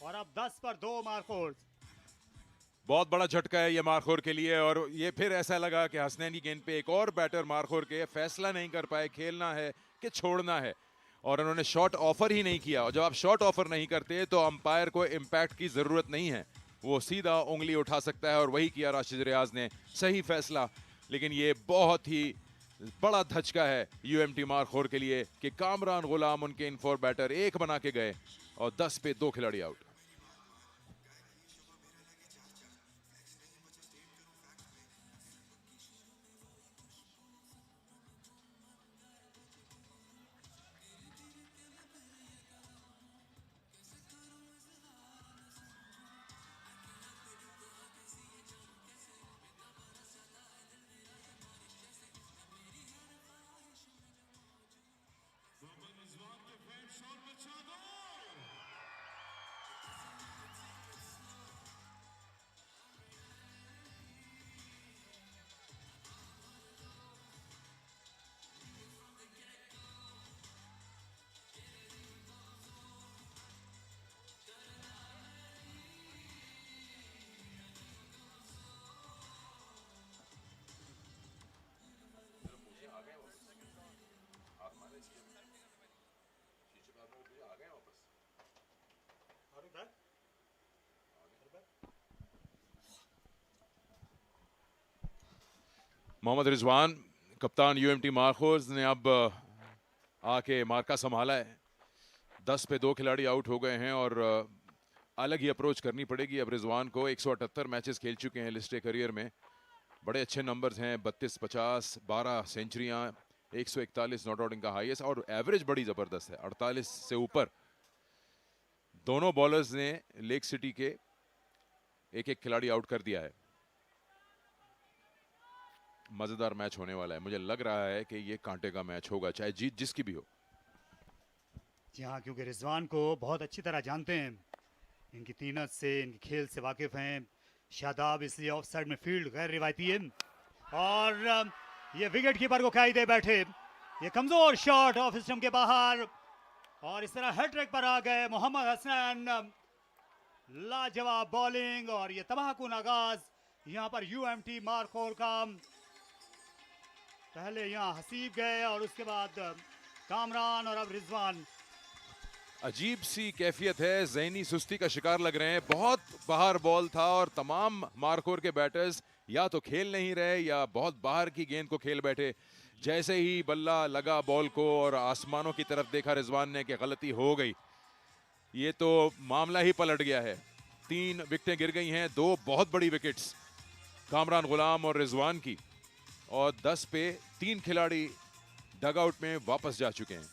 और अब 10 पर 2 मार्कोर्स। बहुत बड़ा झटका है ये मारखोर के लिए, और ये फिर ऐसा लगा कि हसनैन की गेंद पे एक और बैटर मारखोर के फैसला नहीं कर पाए, खेलना है कि छोड़ना है, और उन्होंने शॉट ऑफर ही नहीं किया। और जब आप शॉट ऑफर नहीं करते तो अंपायर को इम्पैक्ट की ज़रूरत नहीं है, वो सीधा उंगली उठा सकता है, और वही किया राशिद रियाज ने, सही फैसला। लेकिन ये बहुत ही बड़ा धचका है यूएमटी मारखोर के लिए कि कामरान गुलाम उनके इन फोर बैटर एक बना के गए और 10 पे 2 खिलाड़ी आउट। मोहम्मद रिजवान कप्तान यूएमटी मार्कोर्स ने अब आके मार्का संभाला है। 10 पे 2 खिलाड़ी आउट हो गए हैं और अलग ही अप्रोच करनी पड़ेगी अब रिजवान को। 178 मैचेस खेल चुके हैं लिस्टे करियर में, बड़े अच्छे नंबर्स हैं, 32-50, 12 सेंचुरियां, 141 नॉट आउट इनका हाईएस्ट, और एवरेज बड़ी ज़बरदस्त है 48 से ऊपर। दोनों बॉलर्स ने लेक सिटी के एक एक खिलाड़ी आउट कर दिया है। मजेदार मैच होने वाला है, मुझे लग रहा है कि ये कांटे का मैच होगा, चाहे जीत जिसकी भी हो। जी हाँ, क्योंकि रिजवान को बहुत अच्छी तरह जानते हैं, इनकी तीनत से, इनके खेल से वाकिफ हैं। शादाब इसलिए ऑफ साइड में फील्ड गैर रिवायती है, और ये विकेट कीपर को खाई दे बैठे। ये कमजोर शॉट ऑफ स्टंप के बाहर, और इस तरह हैट्रिक पर आ गए मोहम्मद हसनैन। लाजवाब बॉलिंग और ये तबाहकुन आगाज यहाँ पर यूएमटी मार्कोर का। पहले यहाँ हसीब गए और उसके बाद कामरान और अब रिजवान। अजीब सी कैफियत है, ज़हनी सुस्ती का शिकार लग रहे हैं। बहुत बाहर बॉल था और तमाम मार्कोर के बैटर्स या तो खेल नहीं रहे या बहुत बाहर की गेंद को खेल बैठे। जैसे ही बल्ला लगा बॉल को और आसमानों की तरफ देखा रिजवान ने कि गलती हो गई, ये तो मामला ही पलट गया है। 3 विकेटें गिर गई हैं, 2 बहुत बड़ी विकेट्स कामरान गुलाम और रिजवान की, और 10 पे 3 खिलाड़ी डगआउट में वापस जा चुके हैं।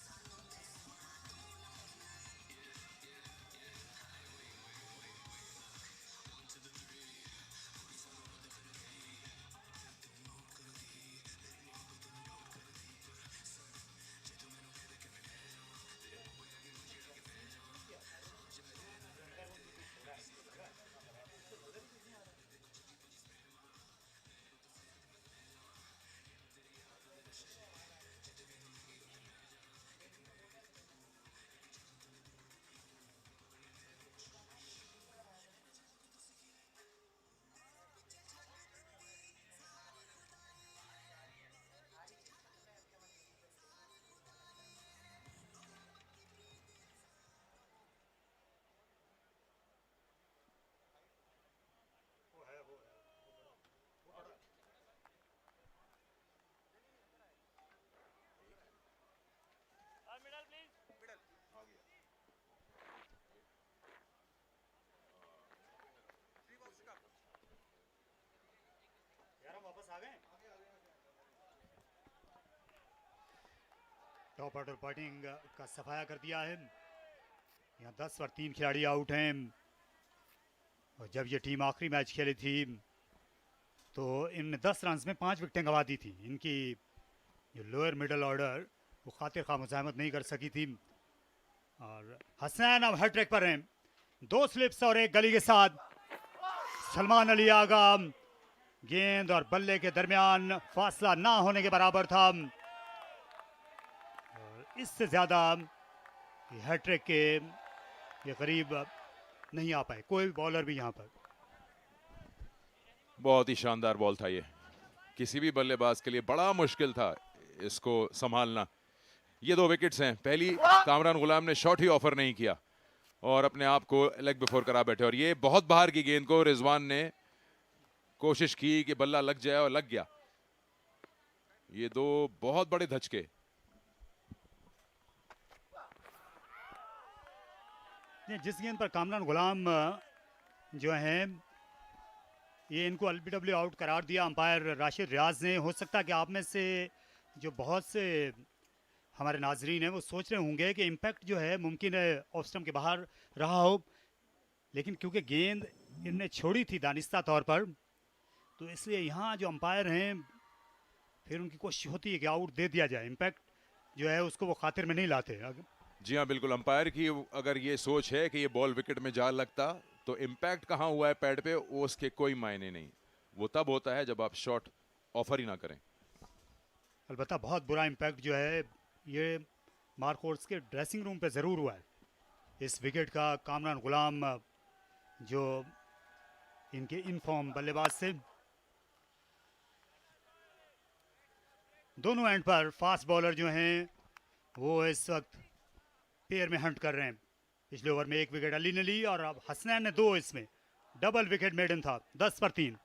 टॉप ऑर्डर बैटिंग का सफाया कर दिया है। यहाँ 10 पर 3 खिलाड़ी आउट हैं, और जब ये टीम आखिरी मैच खेली थी तो इन 10 रन में 5 विकेटें गंवा दी थी। इनकी जो लोअर मिडल ऑर्डर वो खातिर खा मुजाहमत नहीं कर सकी थी। और हसनैन अब हैट्रिक पर हैं, 2 स्लिप्स और 1 गली के साथ। सलमान अली आगा, गेंद और बल्ले के दरमियान फासला ना होने के बराबर था, और इससे ज़्यादा हैट्रिक के ये करीब नहीं आ पाए कोई भी बॉलर भी यहाँ पर। बहुत ही शानदार बॉल था ये, किसी भी बल्लेबाज के लिए बड़ा मुश्किल था इसको संभालना। ये 2 विकेट्स हैं। पहली कामरान गुलाम ने शॉट ही ऑफर नहीं किया और अपने आप को लेग बिफोर करा बैठे, और ये बहुत बाहर की गेंद को रिजवान ने कोशिश की कि बल्ला लग जाए और लग गया। ये 2 बहुत बड़े धचके। जिस गेंद पर कामरान गुलाम जो हैं ये इनको एलबीडब्ल्यू आउट करार दिया अंपायर राशिद रियाज ने। हो सकता है कि आप में से जो बहुत से हमारे नाजरीन हैं वो सोच रहे होंगे कि इम्पैक्ट जो है मुमकिन है ऑफ स्टंप के बाहर रहा हो, लेकिन क्योंकि गेंद इनने छोड़ी थी दानिस्ता तौर पर, तो इसलिए यहाँ जो अंपायर हैं फिर उनकी कोशिश होती है कि आउट दे दिया जाए। इम्पैक्ट जो है उसको वो खातिर में नहीं लाते। जी हाँ, बिल्कुल। अंपायर की अगर ये सोच है कि ये बॉल विकेट में जा लगता तो इम्पैक्ट कहाँ हुआ है पैड पे, वो उसके कोई मायने नहीं। वो तब होता है जब आप शॉट ऑफर ही ना करें। अलबत्ता बहुत बुरा इम्पैक्ट जो है ये मार्कोर्स के ड्रेसिंग रूम पे ज़रूर हुआ है इस विकेट का। कामरान गुलाम जो इनके इनफॉर्म बल्लेबाज से दोनों एंड पर फास्ट बॉलर जो हैं वो इस वक्त पेयर में हंट कर रहे हैं। पिछले ओवर में 1 विकेट अली ने ली और अब हसनैन ने 2, इसमें डबल विकेट मेडन था। 10 पर 3।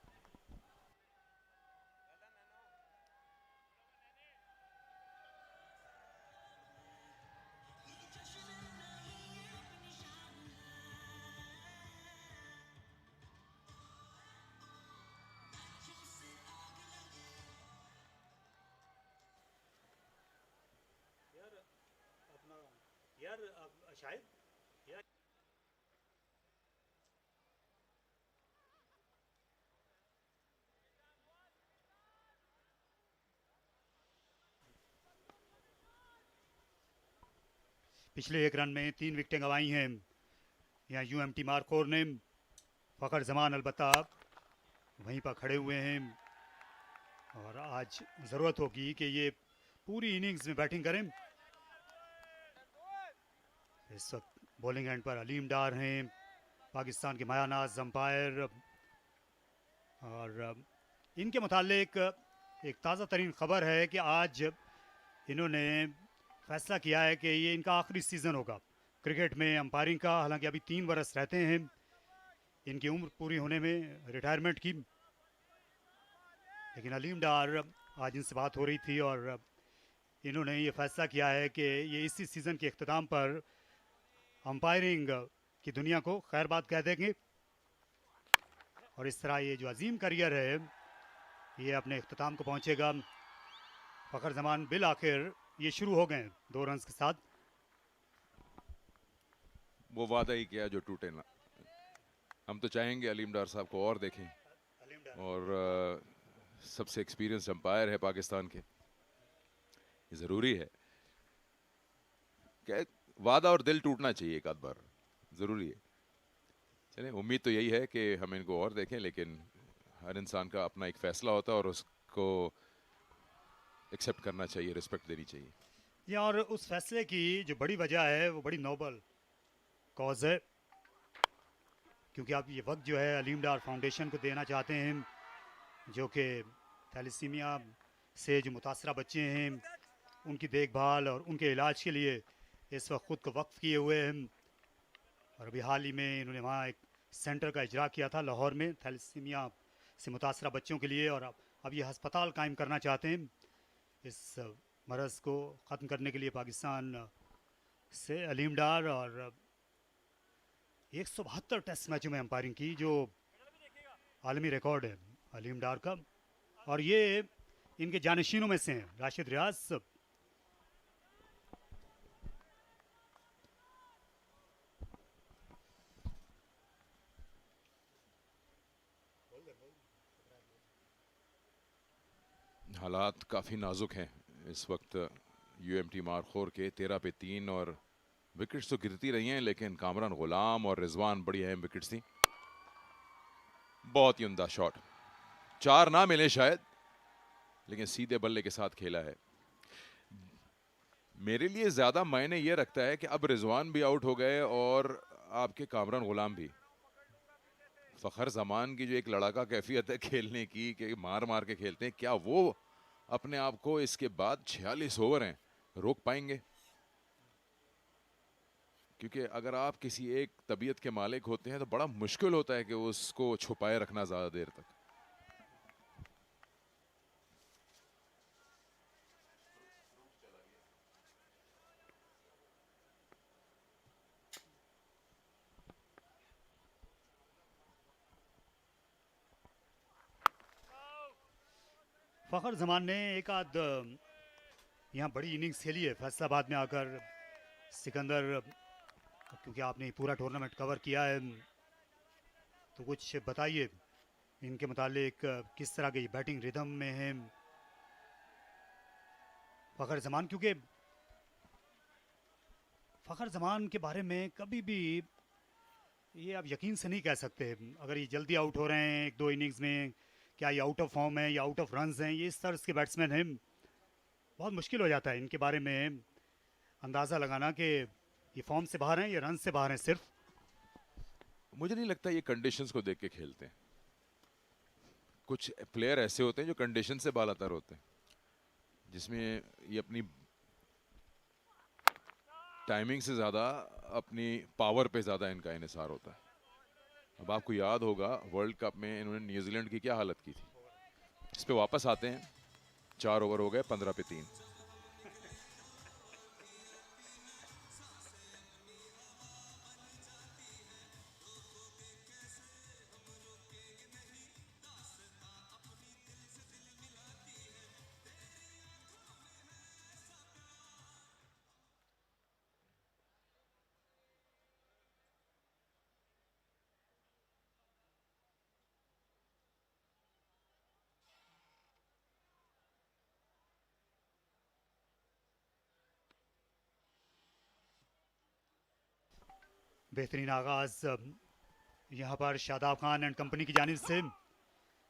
शायद पिछले 1 रन में 3 विकेटें गंवाई हैं यहाँ यूएमटी मार्कोर ने। फ़खर जमान अलबत्ता वहीं पर खड़े हुए हैं और आज ज़रूरत होगी कि ये पूरी इनिंग्स में बैटिंग करें। इस वक्त बॉलिंग एंड पर अलीम डार हैं, पाकिस्तान के मायानाज अंपायर, और इनके मुतालिक एक ताज़ा तरीन ख़बर है कि आज इन्होंने फैसला किया है कि ये इनका आखिरी सीज़न होगा क्रिकेट में अंपायरिंग का। हालांकि अभी 3 बरस रहते हैं इनकी उम्र पूरी होने में रिटायरमेंट की, लेकिन अलीम डार आज इनसे बात हो रही थी और इन्होंने ये फैसला किया है कि ये इसी सीज़न के अख्ताम पर अंपायरिंग की दुनिया को खैरबाद कह देंगे और इस तरह ये जो अजीम करियर है ये अपने अख्ताम को पहुंचेगा। फ़खर जमान बिल आखिर ये शुरू हो गए 2 रन्स के साथ। वो वादा ही किया जो टूटे ना। हम तो चाहेंगे अलीम डार साहब को और देखें, और सबसे एक्सपीरियंस अंपायर है पाकिस्तान के, ये ज़रूरी है। क्या वादा और दिल टूटना चाहिए एक आध बार, ज़रूरी है। चलिए, उम्मीद तो यही है कि हम इनको और देखें, लेकिन हर इंसान का अपना एक फ़ैसला होता है और उसको एक्सेप्ट करना चाहिए, रिस्पेक्ट देनी चाहिए। ये और उस फैसले की जो बड़ी वजह है वो बड़ी नोबल कॉज है, क्योंकि आप ये वक्त जो है अलीम डार फाउंडेशन को देना चाहते हैं, जो कि थैलेसीमिया से जो मुतासरा बच्चे हैं उनकी देखभाल और उनके इलाज के लिए इस वक्त ख़ुद को वक्फ किए हुए हैं। और अभी हाल ही में इन्होंने वहाँ एक सेंटर का इजरा किया था लाहौर में थैलेसीमिया से मुतासरा बच्चों के लिए, और अब ये हस्पताल कायम करना चाहते हैं इस मरज़ को ख़त्म करने के लिए पाकिस्तान से अलीम डार। और 172 टेस्ट मैचों में अंपायरिंग की जो आलमी रिकॉर्ड है अलीम डार का, और ये इनके जानशीनों में से हैं राशिद रियाज। हालात काफ़ी नाजुक हैं इस वक्त यूएमटी मारखोर के। 13 पे 3 और विकेट्स तो गिरती रही हैं, लेकिन कामरान गुलाम और रिजवान बड़ी अहम विकेट्स थी। बहुत ही उम्दा शॉट, 4 ना मिले शायद, लेकिन सीधे बल्ले के साथ खेला है। मेरे लिए ज़्यादा मायने ये रखता है कि अब रिजवान भी आउट हो गए और आपके कामरान गुलाम भी। फ़खर जमान की जो एक लड़ाका कैफियत है खेलने की कि मार मार के खेलते हैं, क्या वो अपने आप को इसके बाद 46 ओवर हैं रोक पाएंगे? क्योंकि अगर आप किसी एक तबीयत के मालिक होते हैं तो बड़ा मुश्किल होता है कि उसको छुपाए रखना ज़्यादा देर तक। फ़खर जमान ने एक आध यहाँ बड़ी इनिंग्स खेली है फैसलाबाद में आकर। सिकंदर, क्योंकि आपने पूरा टूर्नामेंट कवर किया है तो कुछ बताइए इनके मुतालिक, किस तरह की बैटिंग रिदम में है फ़खर जमान? क्योंकि फ़खर जमान के बारे में कभी भी ये आप यकीन से नहीं कह सकते अगर ये जल्दी आउट हो रहे हैं एक दो इनिंग्स में, क्या ये आउट ऑफ फॉर्म है या आउट ऑफ रन्स हैं। ये इस तरह के बैट्समैन हैं, बहुत मुश्किल हो जाता है इनके बारे में अंदाज़ा लगाना कि ये फॉर्म से बाहर हैं या रन से बाहर हैं सिर्फ। मुझे नहीं लगता ये कंडीशंस को देख के खेलते हैं। कुछ प्लेयर ऐसे होते हैं जो कंडीशन से बालातर होते हैं, जिसमें ये अपनी टाइमिंग से ज़्यादा अपनी पावर पे ज़्यादा इनका इन्हिसार होता है। अब आपको याद होगा वर्ल्ड कप में इन्होंने न्यूजीलैंड की क्या हालत की थी। इस पे वापस आते हैं, 4 ओवर हो गए 15 पे 3। बेहतरीन आगाज़ यहाँ पर शादाब खान एंड कंपनी की जानिब से।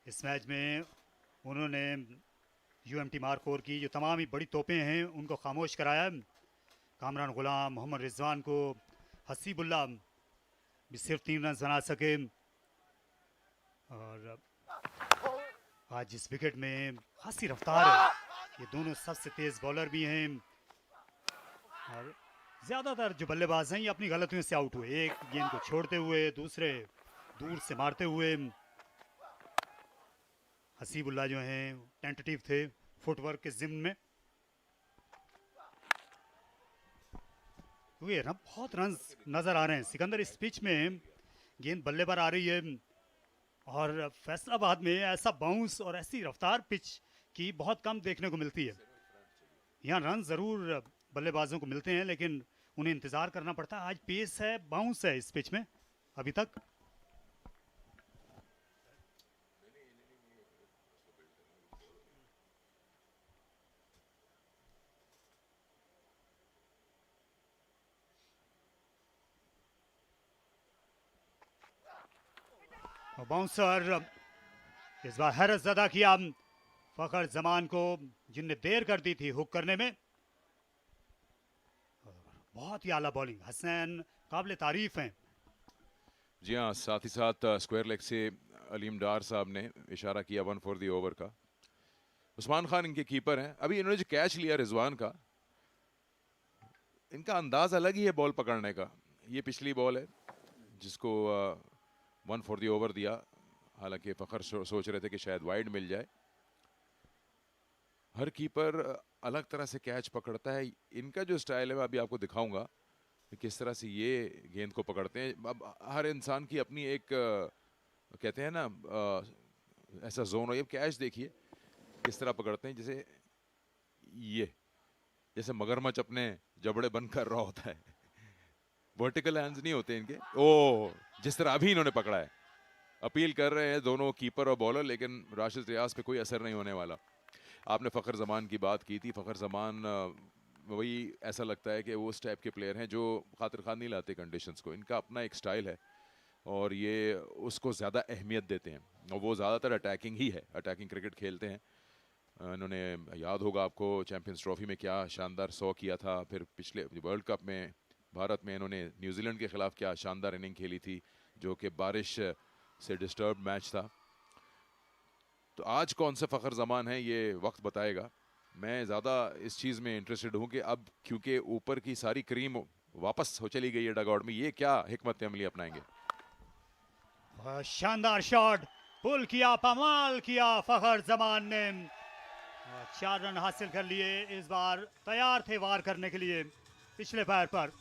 इस मैच में उन्होंने UMT मारखोर की जो तमाम ही बड़ी तोपें हैं उनको खामोश कराया। कामरान गुलाम, मोहम्मद रिजवान को हसीबुल्ला भी सिर्फ 3 रन बना सके। और आज इस विकेट में खासी रफ्तार है, ये दोनों सबसे तेज़ बॉलर भी हैं और ज़्यादातर जो बल्लेबाज हैं ये अपनी गलतियों से आउट हुए, एक गेंद को छोड़ते हुए दूसरे दूर से मारते हुए। हसीबुल्ला जो हैं टेंटेटिव थे फुटवर्क के जिम्न में, क्योंकि बहुत रन नज़र आ रहे हैं। सिकंदर, इस पिच में गेंद बल्ले पर आ रही है और फैसलाबाद में ऐसा बाउंस और ऐसी रफ्तार पिच की बहुत कम देखने को मिलती है। यहाँ रन ज़रूर बल्लेबाजों को मिलते हैं लेकिन उन्हें इंतज़ार करना पड़ता है। आज पेस है, बाउंस है इस पिच में अभी तक। और बाउंसर इस बार हैरत ज़दा किया फ़खर जमान को, जिनने देर कर दी थी हुक करने में। बहुत ही आला बॉलिंग, हसन काबिल तारीफ हैं। जी हाँ, साथ ही साथ स्क्वायर लेग से अलीम डार साहब ने इशारा किया 1 फॉर द ओवर का। उस्मान खान इनके कीपर हैं। अभी इन्होंने जो कैच लिया रिजवान का, इनका अंदाज अलग ही है बॉल पकड़ने का। ये पिछली बॉल है जिसको 1 फॉर द ओवर दिया, हालांकि फ़खर सोच रहे थे कि शायद वाइड मिल जाए। हर कीपर अलग तरह से कैच पकड़ता है। इनका जो स्टाइल है मैं अभी आपको दिखाऊंगा किस तरह से ये गेंद को पकड़ते हैं। अब हर इंसान की अपनी एक कहते हैं ना ऐसा जोन हो। ये कैच देखिए किस तरह पकड़ते हैं, जैसे ये जैसे मगरमच्छ अपने जबड़े बंद कर रहा होता है। वर्टिकल हैंड्स नहीं होते इनके। ओ, जिस तरह अभी इन्होंने पकड़ा है। अपील कर रहे हैं दोनों कीपर और बॉलर, लेकिन राशिद रियाज पे कोई असर नहीं होने वाला। आपने फ़खर ज़मान की बात की थी। फ़खर ज़मान वही ऐसा लगता है कि वो उस टाइप के प्लेयर हैं जो खातिर खान नहीं लाते कंडीशंस को। इनका अपना एक स्टाइल है और ये उसको ज़्यादा अहमियत देते हैं और वो ज़्यादातर अटैकिंग ही है, अटैकिंग क्रिकेट खेलते हैं। इन्होंने याद होगा आपको चैम्पियंस ट्रॉफी में क्या शानदार 100 किया था। फिर पिछले वर्ल्ड कप में भारत में इन्होंने न्यूजीलैंड के ख़िलाफ़ क्या शानदार इनिंग खेली थी, जो कि बारिश से डिस्टर्ब मैच था। तो आज कौन से फ़खर ज़मान है ये वक्त बताएगा। मैं ज़्यादा इस चीज़ में इंटरेस्टेड हूँ कि अब क्योंकि ऊपर की सारी क्रीम वापस हो चली गई है डगआउट में, ये क्या हिकमत अमली अपनाएंगे। शानदार शॉट, पुल किया, कमाल किया फ़खर जमान ने। 4 रन हासिल कर लिए। इस बार तैयार थे वार करने के लिए पिछले पैर पर।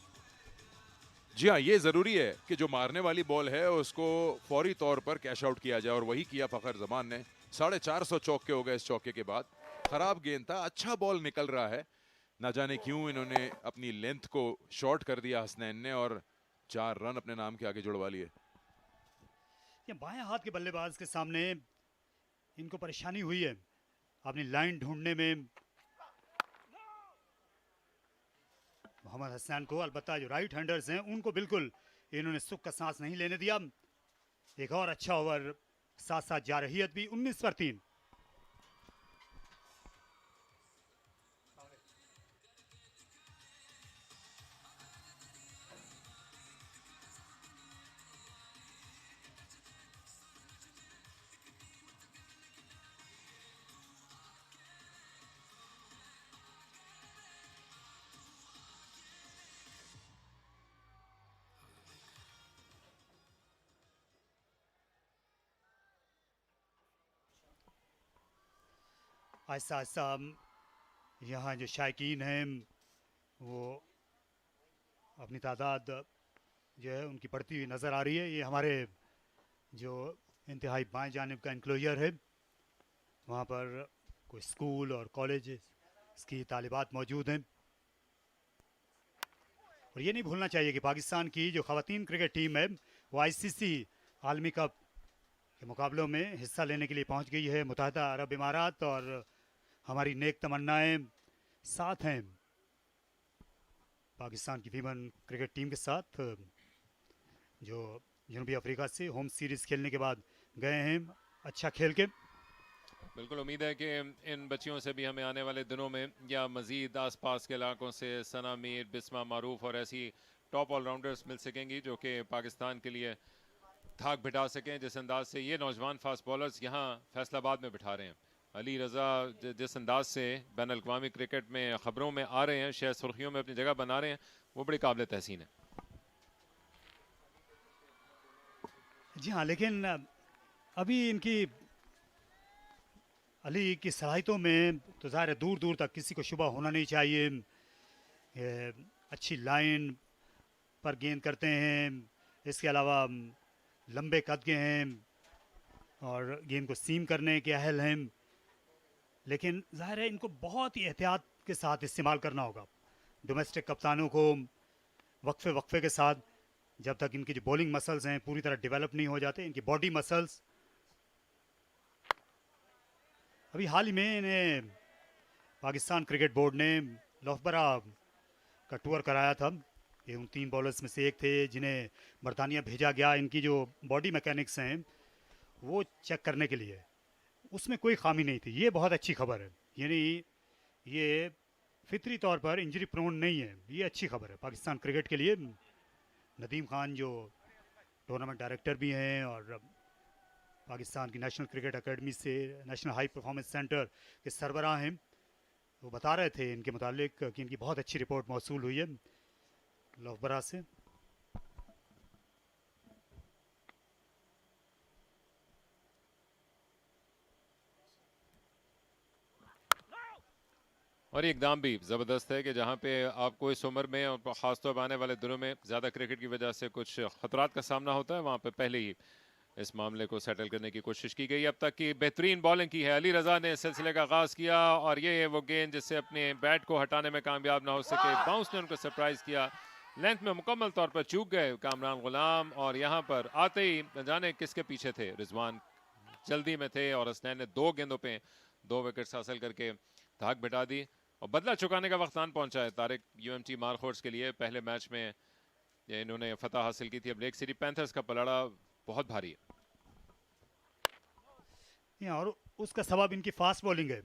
जी हाँ, ये ज़रूरी है कि जो मारने वाली बॉल है उसको फौरी तौर पर कैश आउट किया जाए, और वही किया फ़खर जमान ने। 450 चौके हो गए इस चौके के बाद। ख़राब गेंद था, अच्छा बॉल निकल रहा है। ना जाने क्यों इन्होंने अपनी लेंथ को शॉर्ट कर दिया हसनैन ने, और 4 रन अपने नाम के आगे जुड़वा लिए। ये बाएं हाथ के बल्लेबाज के सामने इनको परेशानी हुई है अपनी लाइन ढूंढने में, मोहम्मद हसनैन को। अलबत्ता जो राइट हैंडर्स हैं उनको बिल्कुल इन्होंने सुख का सांस नहीं लेने दिया। एक और अच्छा ओवर साथ साथ जा रहीयत भी। 19 पर 3। ऐसा ऐसा यहाँ जो शायकीन हैं वो अपनी तादाद जो है उनकी बढ़ती हुई नज़र आ रही है। ये हमारे जो इंतहाई बाएं जानिब का इंक्लोजर है, वहाँ पर कोई स्कूल और कॉलेज की तालिबात मौजूद हैं। और ये नहीं भूलना चाहिए कि पाकिस्तान की जो ख़वातीन क्रिकेट टीम है वो आईसीसी आलमी कप के मुकाबलों में हिस्सा लेने के लिए पहुंच गई है मुत्तहदा अरब इमारात, और हमारी नेक तमन्नाएं साथ हैं पाकिस्तान की फीमेन क्रिकेट टीम के साथ, जो जनूबी अफ्रीका से होम सीरीज़ खेलने के बाद गए हैं अच्छा खेल के। बिल्कुल उम्मीद है कि इन बच्चियों से भी हमें आने वाले दिनों में या मज़ीद आसपास के इलाकों से सना मीर, बिस्मा मारूफ और ऐसी टॉप ऑलराउंडर्स मिल सकेंगी जो कि पाकिस्तान के लिए धाक बिठा सकें, जिस अंदाज से ये नौजवान फास्ट बॉलर्स यहाँ फैसलाबाद में बिठा रहे हैं। अली रज़ा जिस अंदाज से बैन अल-अक़वामी क्रिकेट में ख़बरों में आ रहे हैं, शायद सुर्खियों में अपनी जगह बना रहे हैं, वो बड़ी काबिल तहसीन है। जी हाँ, लेकिन अभी इनकी अली की सलाहियतों में तो ज़ाहिर है दूर दूर तक किसी को शुबा होना नहीं चाहिए। अच्छी लाइन पर गेंद करते हैं, इसके अलावा लंबे कद के हैं और गेंद को सीम करने के अहल हैं, लेकिन ज़ाहिर है इनको बहुत ही एहतियात के साथ इस्तेमाल करना होगा। डोमेस्टिक कप्तानों को वक्फे वक्फे के साथ, जब तक इनकी जो बॉलिंग मसल्स हैं पूरी तरह डेवलप नहीं हो जाते, इनकी बॉडी मसल्स। अभी हाल ही में इन्हें पाकिस्तान क्रिकेट बोर्ड ने लौफबरा का टूर कराया था। ये उन 3 बॉलर्स में से एक थे जिन्हें बरतानिया भेजा गया इनकी जो बॉडी मैकेनिक्स हैं वो चेक करने के लिए। उसमें कोई खामी नहीं थी, ये बहुत अच्छी खबर है। यानी ये फितरी तौर पर इंजरी प्रोन नहीं है, ये अच्छी खबर है पाकिस्तान क्रिकेट के लिए। नदीम खान जो टूर्नामेंट डायरेक्टर भी हैं और पाकिस्तान की नेशनल क्रिकेट एकेडमी से नेशनल हाई परफॉर्मेंस सेंटर के सरबराह हैं, वो बता रहे थे इनके मुतालिक कि इनकी बहुत अच्छी रिपोर्ट मौसूल हुई है लौफबरा से। और ये इकदाम भी ज़बरदस्त है कि जहाँ पे आपको इस उम्र में और ख़ासतौर पर आने वाले दिनों में ज़्यादा क्रिकेट की वजह से कुछ ख़तरात का सामना होता है, वहाँ पे पहले ही इस मामले को सेटल करने की कोशिश की गई। अब तक की बेहतरीन बॉलिंग की है। अली रज़ा ने सिलसिले का आगाज़ किया और ये वो गेंद जिससे अपने बैट को हटाने में कामयाब ना हो सके, बाउंस ने उनको सरप्राइज़ किया, लेंथ में मुकम्मल तौर पर चूक गए कामरान गुलाम, और यहाँ पर आते ही न जाने किसके पीछे थे, रिजवान जल्दी में थे और हसनैन ने 2 गेंदों पे 2 विकेट्स हासिल करके धाक बिठा दी और बदला चुकाने का वक्त आन पहुंचा है तारिक यूएमटी मारखोर्स के लिए। पहले मैच में इन्होंने फतह हासिल की थी। अब लेग सिटी पैंथर्स का पलड़ा बहुत भारी है और उसका सबब इनकी फास्ट बॉलिंग है,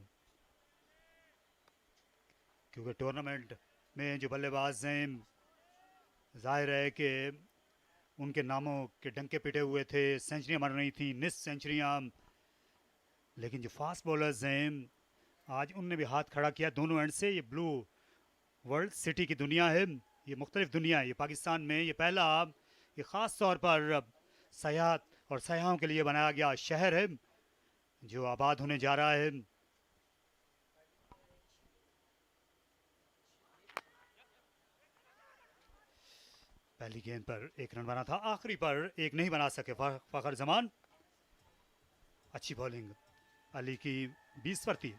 क्योंकि टूर्नामेंट में जो बल्लेबाज हैं जाहिर है कि उनके नामों के डंके पिटे हुए थे, सेंचुरियां मर रही थी, मिस सेंचुरियां। लेकिन जो फास्ट बॉलर्स हैं आज उनने भी हाथ खड़ा किया दोनों एंड से। ये ब्लू वर्ल्ड सिटी की दुनिया है, ये मुख्तलिफ दुनिया है। ये पाकिस्तान में ये पहला, ये ख़ास तौर पर सयाहत और सयाहों के लिए बनाया गया शहर है जो आबाद होने जा रहा है। पहली गेंद पर एक रन बना था, आखिरी पर एक नहीं बना सके फ़खर जमान। अच्छी बॉलिंग अली की 20 पर थी।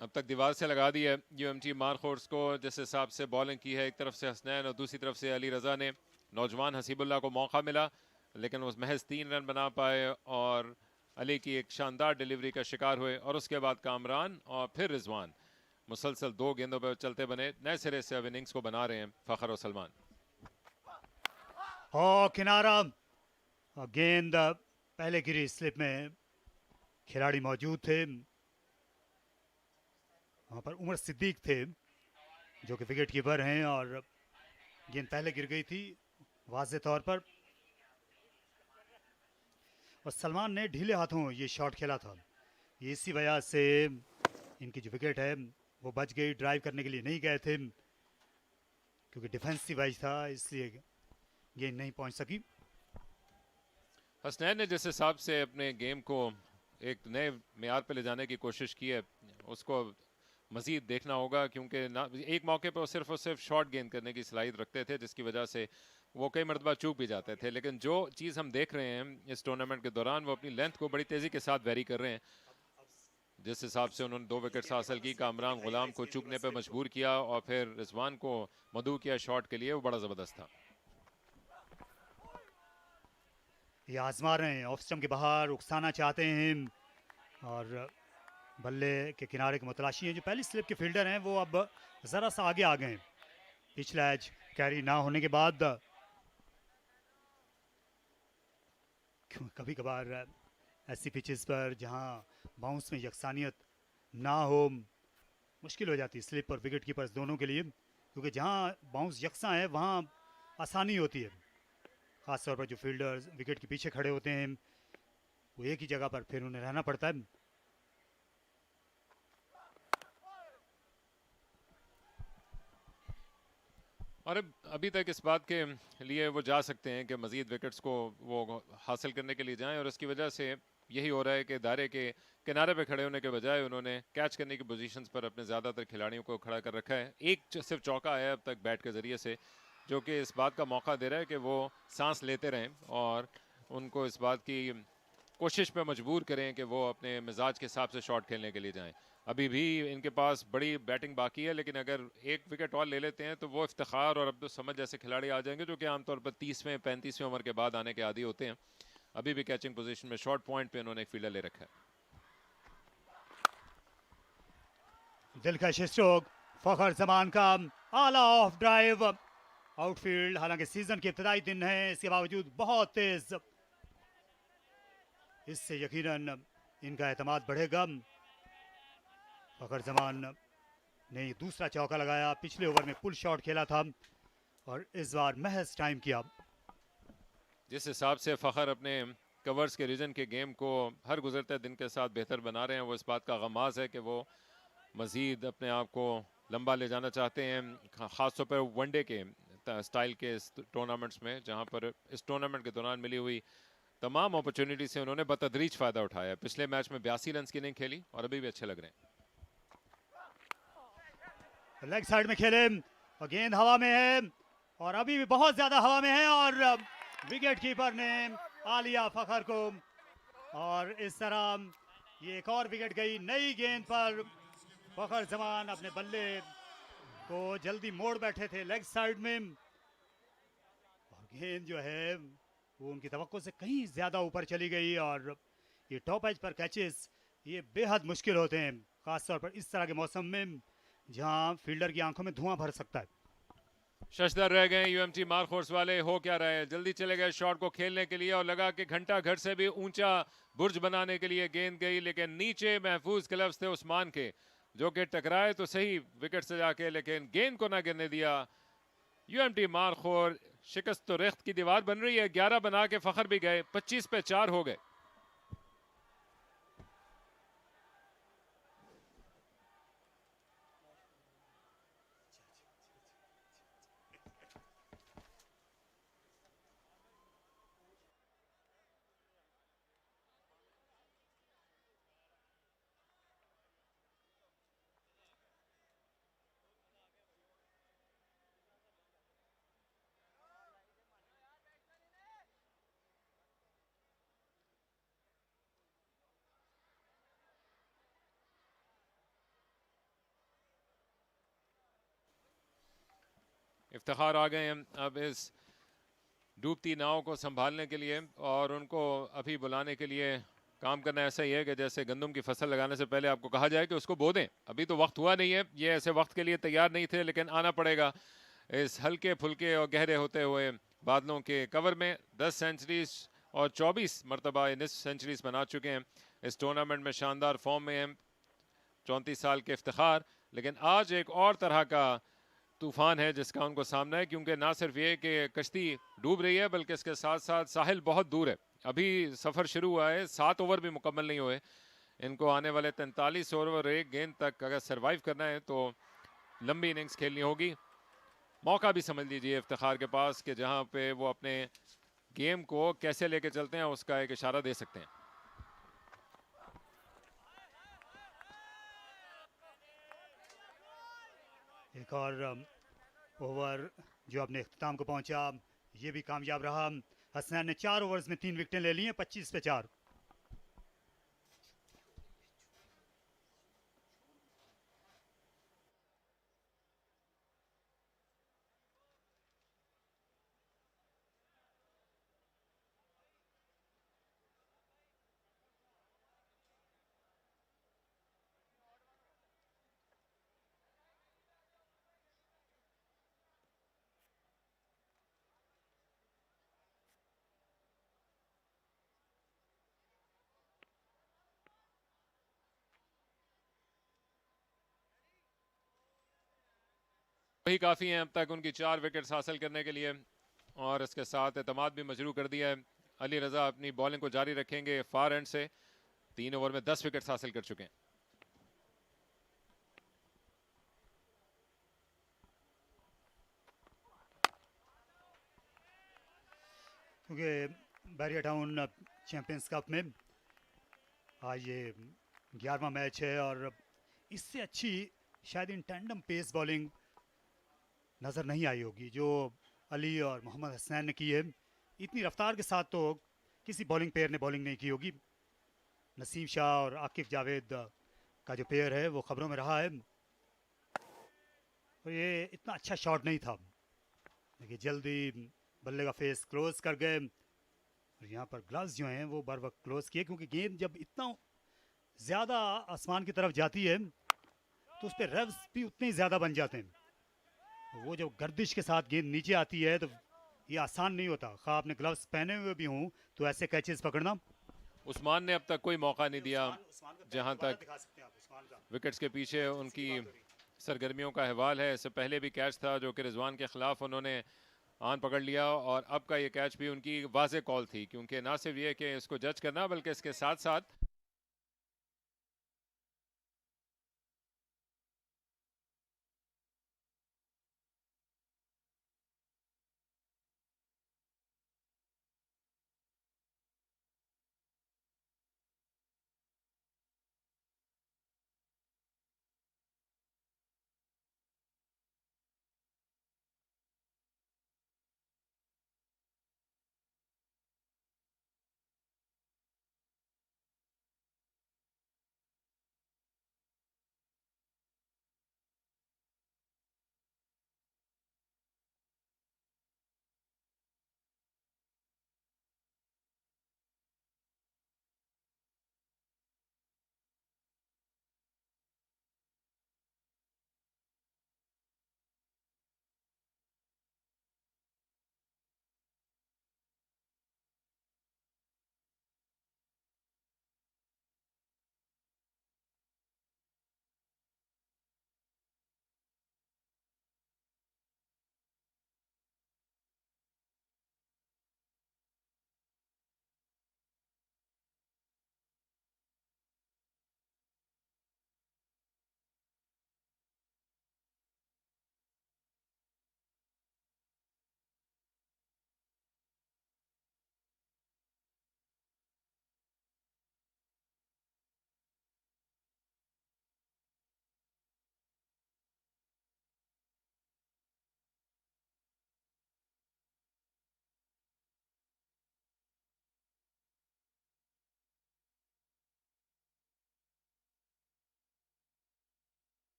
अब तक दीवार से लगा दी है यूएमटी मार्कोर्स को, जिस हिसाब से बॉलिंग की है। एक तरफ से हसनैन और दूसरी तरफ से अली रज़ा ने। नौजवान हसीबुल्लाह को मौका मिला लेकिन उस महज 3 रन बना पाए और अली की एक शानदार डिलीवरी का शिकार हुए। और उसके बाद कामरान और फिर रिजवान मुसलसल 2 गेंदों पर चलते बने। नए सिरे से अब इनिंग्स को बना रहे हैं फ़खर और सलमान। किनारा, गेंद पहले गिरी, स्लिप में खिलाड़ी मौजूद थे। वहाँ पर उमर सिद्दीक थे जो कि विकेट कीपर हैं और गेंद पहले गिर गई थी वाज़े तौर पर। और सलमान ने ढीले हाथों ये शॉट खेला था, ये इसी वजह से इनकी जो विकेट है वो बच गई। ड्राइव करने के लिए नहीं गए थे क्योंकि डिफेंसिव वाइज था, इसलिए गेंद नहीं पहुंच सकी। हसनैन ने जिस हिसाब से अपने गेम को एक नए मेयार पे ले जाने की कोशिश की है, उसको मज़ीद देखना होगा क्योंकि ना एक मौके पर वो सिर्फ शॉट गेंद करने की सलाहियत रखते थे जिसकी वजह से वो कई मरतबा चूक भी जाते थे। लेकिन जो चीज़ हम देख रहे हैं इस टूर्नामेंट के दौरान, वो अपनी लेंथ को बड़ी तेज़ी के साथ वेरी कर रहे हैं। जिस हिसाब से उन्होंने 2 विकेट्स हासिल की, कामरान गुलाम को चूकने पर मजबूर किया और फिर रिजवान को मदऊ किया शॉट के लिए, वो बड़ा ज़बरदस्त था। ये आजमा रहे हैं, ऑफ स्टंप के बाहर उकसाना चाहते हैं और बल्ले के किनारे के मुतलाशी हैं। जो पहली स्लिप के फील्डर हैं वो अब ज़रा सा आगे आ गए हैं पिछला एज कैरी ना होने के बाद। कभी कभार ऐसी पिचेस पर जहां बाउंस में यकसानियत ना हो मुश्किल हो जाती है स्लिप और विकेट कीपर्स दोनों के लिए, क्योंकि जहां बाउंस यकसा है वहां आसानी होती है। ख़ासतौर पर जो फील्डर्स विकेट के पीछे खड़े होते हैं वो एक ही जगह पर फिर उन्हें रहना पड़ता है। और अभी तक इस बात के लिए वो जा सकते हैं कि मज़ीद विकेट्स को वो हासिल करने के लिए जाएं और उसकी वजह से यही हो रहा है कि दायरे के किनारे पे खड़े होने के बजाय उन्होंने कैच करने की पोजीशंस पर अपने ज़्यादातर खिलाड़ियों को खड़ा कर रखा है। एक सिर्फ चौका आया अब तक बैट के ज़रिए से, जो कि इस बात का मौका दे रहा है कि वो सांस लेते रहें और उनको इस बात की कोशिश पे मजबूर करें कि वो अपने मिजाज के हिसाब से शॉट खेलने के लिए जाएं। अभी भी इनके पास बड़ी बैटिंग बाकी है, लेकिन अगर एक विकेट और ले लेते हैं तो वो इफ्तिखार और अब्दुल समद जैसे खिलाड़ी आ जाएंगे जो कि आमतौर पर 30वें 35वें ओवर के बाद आने के आदी होते हैं। अभी भी कैचिंग पोजीशन में शॉर्ट पॉइंट पे उन्होंने एक फील्डर ले रखा है। दिलकश स्ट्रोक फखर जमान का, आला ऑफ ड्राइव आउटफील्ड। हालांकि सीजन के इब्तदाई दिन है, इसके बावजूद बहुत तेज, इससे यकीनन इनका एतमाद बढ़ेगा। फखर जमान ने दूसरा चौका लगाया, पिछले ओवर में पुल शॉट खेला था और इस बार महज टाइम किया। जिस हिसाब से फ़खर अपने कवर्स के रीजन के गेम को हर गुजरते दिन के साथ बेहतर बना रहे हैं, वो इस बात का गमाज है कि वो मज़ीद अपने आप को लंबा ले जाना चाहते हैं, ख़ासतौर पर वनडे के स्टाइल के टूर्नामेंट्स में, जहां पर इस टूर्नामेंट के दौरान मिली हुई तमाम अपॉर्चुनिटी से उन्होंने बतदरीज फ़ायदा उठाया। पिछले मैच में 82 रन की इनिंग खेली और अभी भी अच्छे लग रहे हैं। लेग साइड में खेले और गेंद हवा में है और अभी भी बहुत ज़्यादा हवा में है और विकेट कीपर ने आ लिया फखर को और इस तरह ये एक और विकेट गई। नई गेंद पर फखर जमान अपने बल्ले को जल्दी मोड़ बैठे थे लेग साइड में और गेंद जो है वो उनकी तवक्को से कहीं ज़्यादा ऊपर चली गई। और ये टॉप एज पर कैचेस ये बेहद मुश्किल होते हैं, ख़ासतौर पर इस तरह के मौसम में जहां फील्डर की आंखों में धुआं भर सकता है। शशदर रह गए यूएमटी मार्कोर्स वाले, हो क्या रहे हैं, जल्दी चले गए शॉट को खेलने के लिए और लगा कि घंटा घर से भी ऊंचा बुर्ज बनाने के लिए गेंद गई, लेकिन नीचे महफूज ग्लव्स थे उस्मान के, जो कि टकराए तो सही विकेट से जाके, लेकिन गेंद को ना गिरने दिया। यूएमटी मार्कोर शिकस्त तो रेख्त की दीवार बन रही है, 11 बना के फखर भी गए, 25 पे 4 हो गए। इफ्तिखार आ गए हैं अब इस डूबती नाव को संभालने के लिए, और उनको अभी बुलाने के लिए काम करना ऐसा ही है कि जैसे गंदम की फसल लगाने से पहले आपको कहा जाए कि उसको बो दें। अभी तो वक्त हुआ नहीं है, ये ऐसे वक्त के लिए तैयार नहीं थे, लेकिन आना पड़ेगा इस हल्के फुल्के और गहरे होते हुए बादलों के कवर में। 10 सेंचुरीज और 24 मरतबा इनिस सेंचुरीज बना चुके हैं, इस टूर्नामेंट में शानदार फॉर्म में हैं 34 साल के इफ्तिखार। लेकिन आज एक और तरह का तूफान है जिसका उनको सामना है, क्योंकि ना सिर्फ ये कि कश्ती डूब रही है, बल्कि इसके साथ साथ साहिल बहुत दूर है। अभी सफ़र शुरू हुआ है, 7 ओवर भी मुकम्मल नहीं हुए। इनको आने वाले 43 ओवर और एक गेंद तक अगर सरवाइव करना है तो लंबी इनिंग्स खेलनी होगी। मौका भी समझ लीजिए इफ्तिखार के पास कि जहां पे वो अपने गेम को कैसे लेके चलते हैं उसका एक इशारा दे सकते हैं। एक और ओवर जो अपने इख्तिताम को पहुंचा, ये भी कामयाब रहा। हसनैन ने 4 ओवर्स में 3 विकेटें ले ली हैं, 25 पे 4। वही काफ़ी हैं अब तक उनकी 4 विकेट्स हासिल करने के लिए, और इसके साथ एतमाद भी मजरू कर दिया है। अली रजा अपनी बॉलिंग को जारी रखेंगे फार एंड से, 3 ओवर में 10 विकेट्स हासिल कर चुके हैं। क्योंकि बैरिया टाउन चैंपियंस कप में आज ये 11वां मैच है, और इससे अच्छी शायद इन टैंडम पेस बॉलिंग नज़र नहीं आई होगी जो अली और मोहम्मद हसनैन ने की है। इतनी रफ्तार के साथ तो किसी बॉलिंग पेयर ने बॉलिंग नहीं की होगी। नसीम शाह और आकिफ जावेद का जो पेयर है वो खबरों में रहा है, और ये इतना अच्छा शॉट नहीं था। देखिए जल्दी बल्ले का फेस क्लोज कर गए, और यहाँ पर ग्लव्स जो हैं वो बर वक्त क्लोज किए, क्योंकि गेंद जब इतना ज़्यादा आसमान की तरफ जाती है तो उस पर रेव्स भी उतने ही ज़्यादा बन जाते हैं। वो जो गर्दिश के साथ गेंद नीचे आती है तो ये आसान नहीं होता, खा आपने ग्लव्स पहने हुए भी हों तो ऐसे कैचेस पकड़ना। उस्मान ने अब तक कोई मौका नहीं दिया, जहां तक विकेट्स के पीछे उनकी सरगर्मियों का अहवाल है। इससे पहले भी कैच था जो कि रिजवान के खिलाफ उन्होंने आन पकड़ लिया, और अब का ये कैच भी उनकी वाज़े कॉल थी, क्योंकि ना सिर्फ ये कि इसको जज करना बल्कि इसके साथ साथ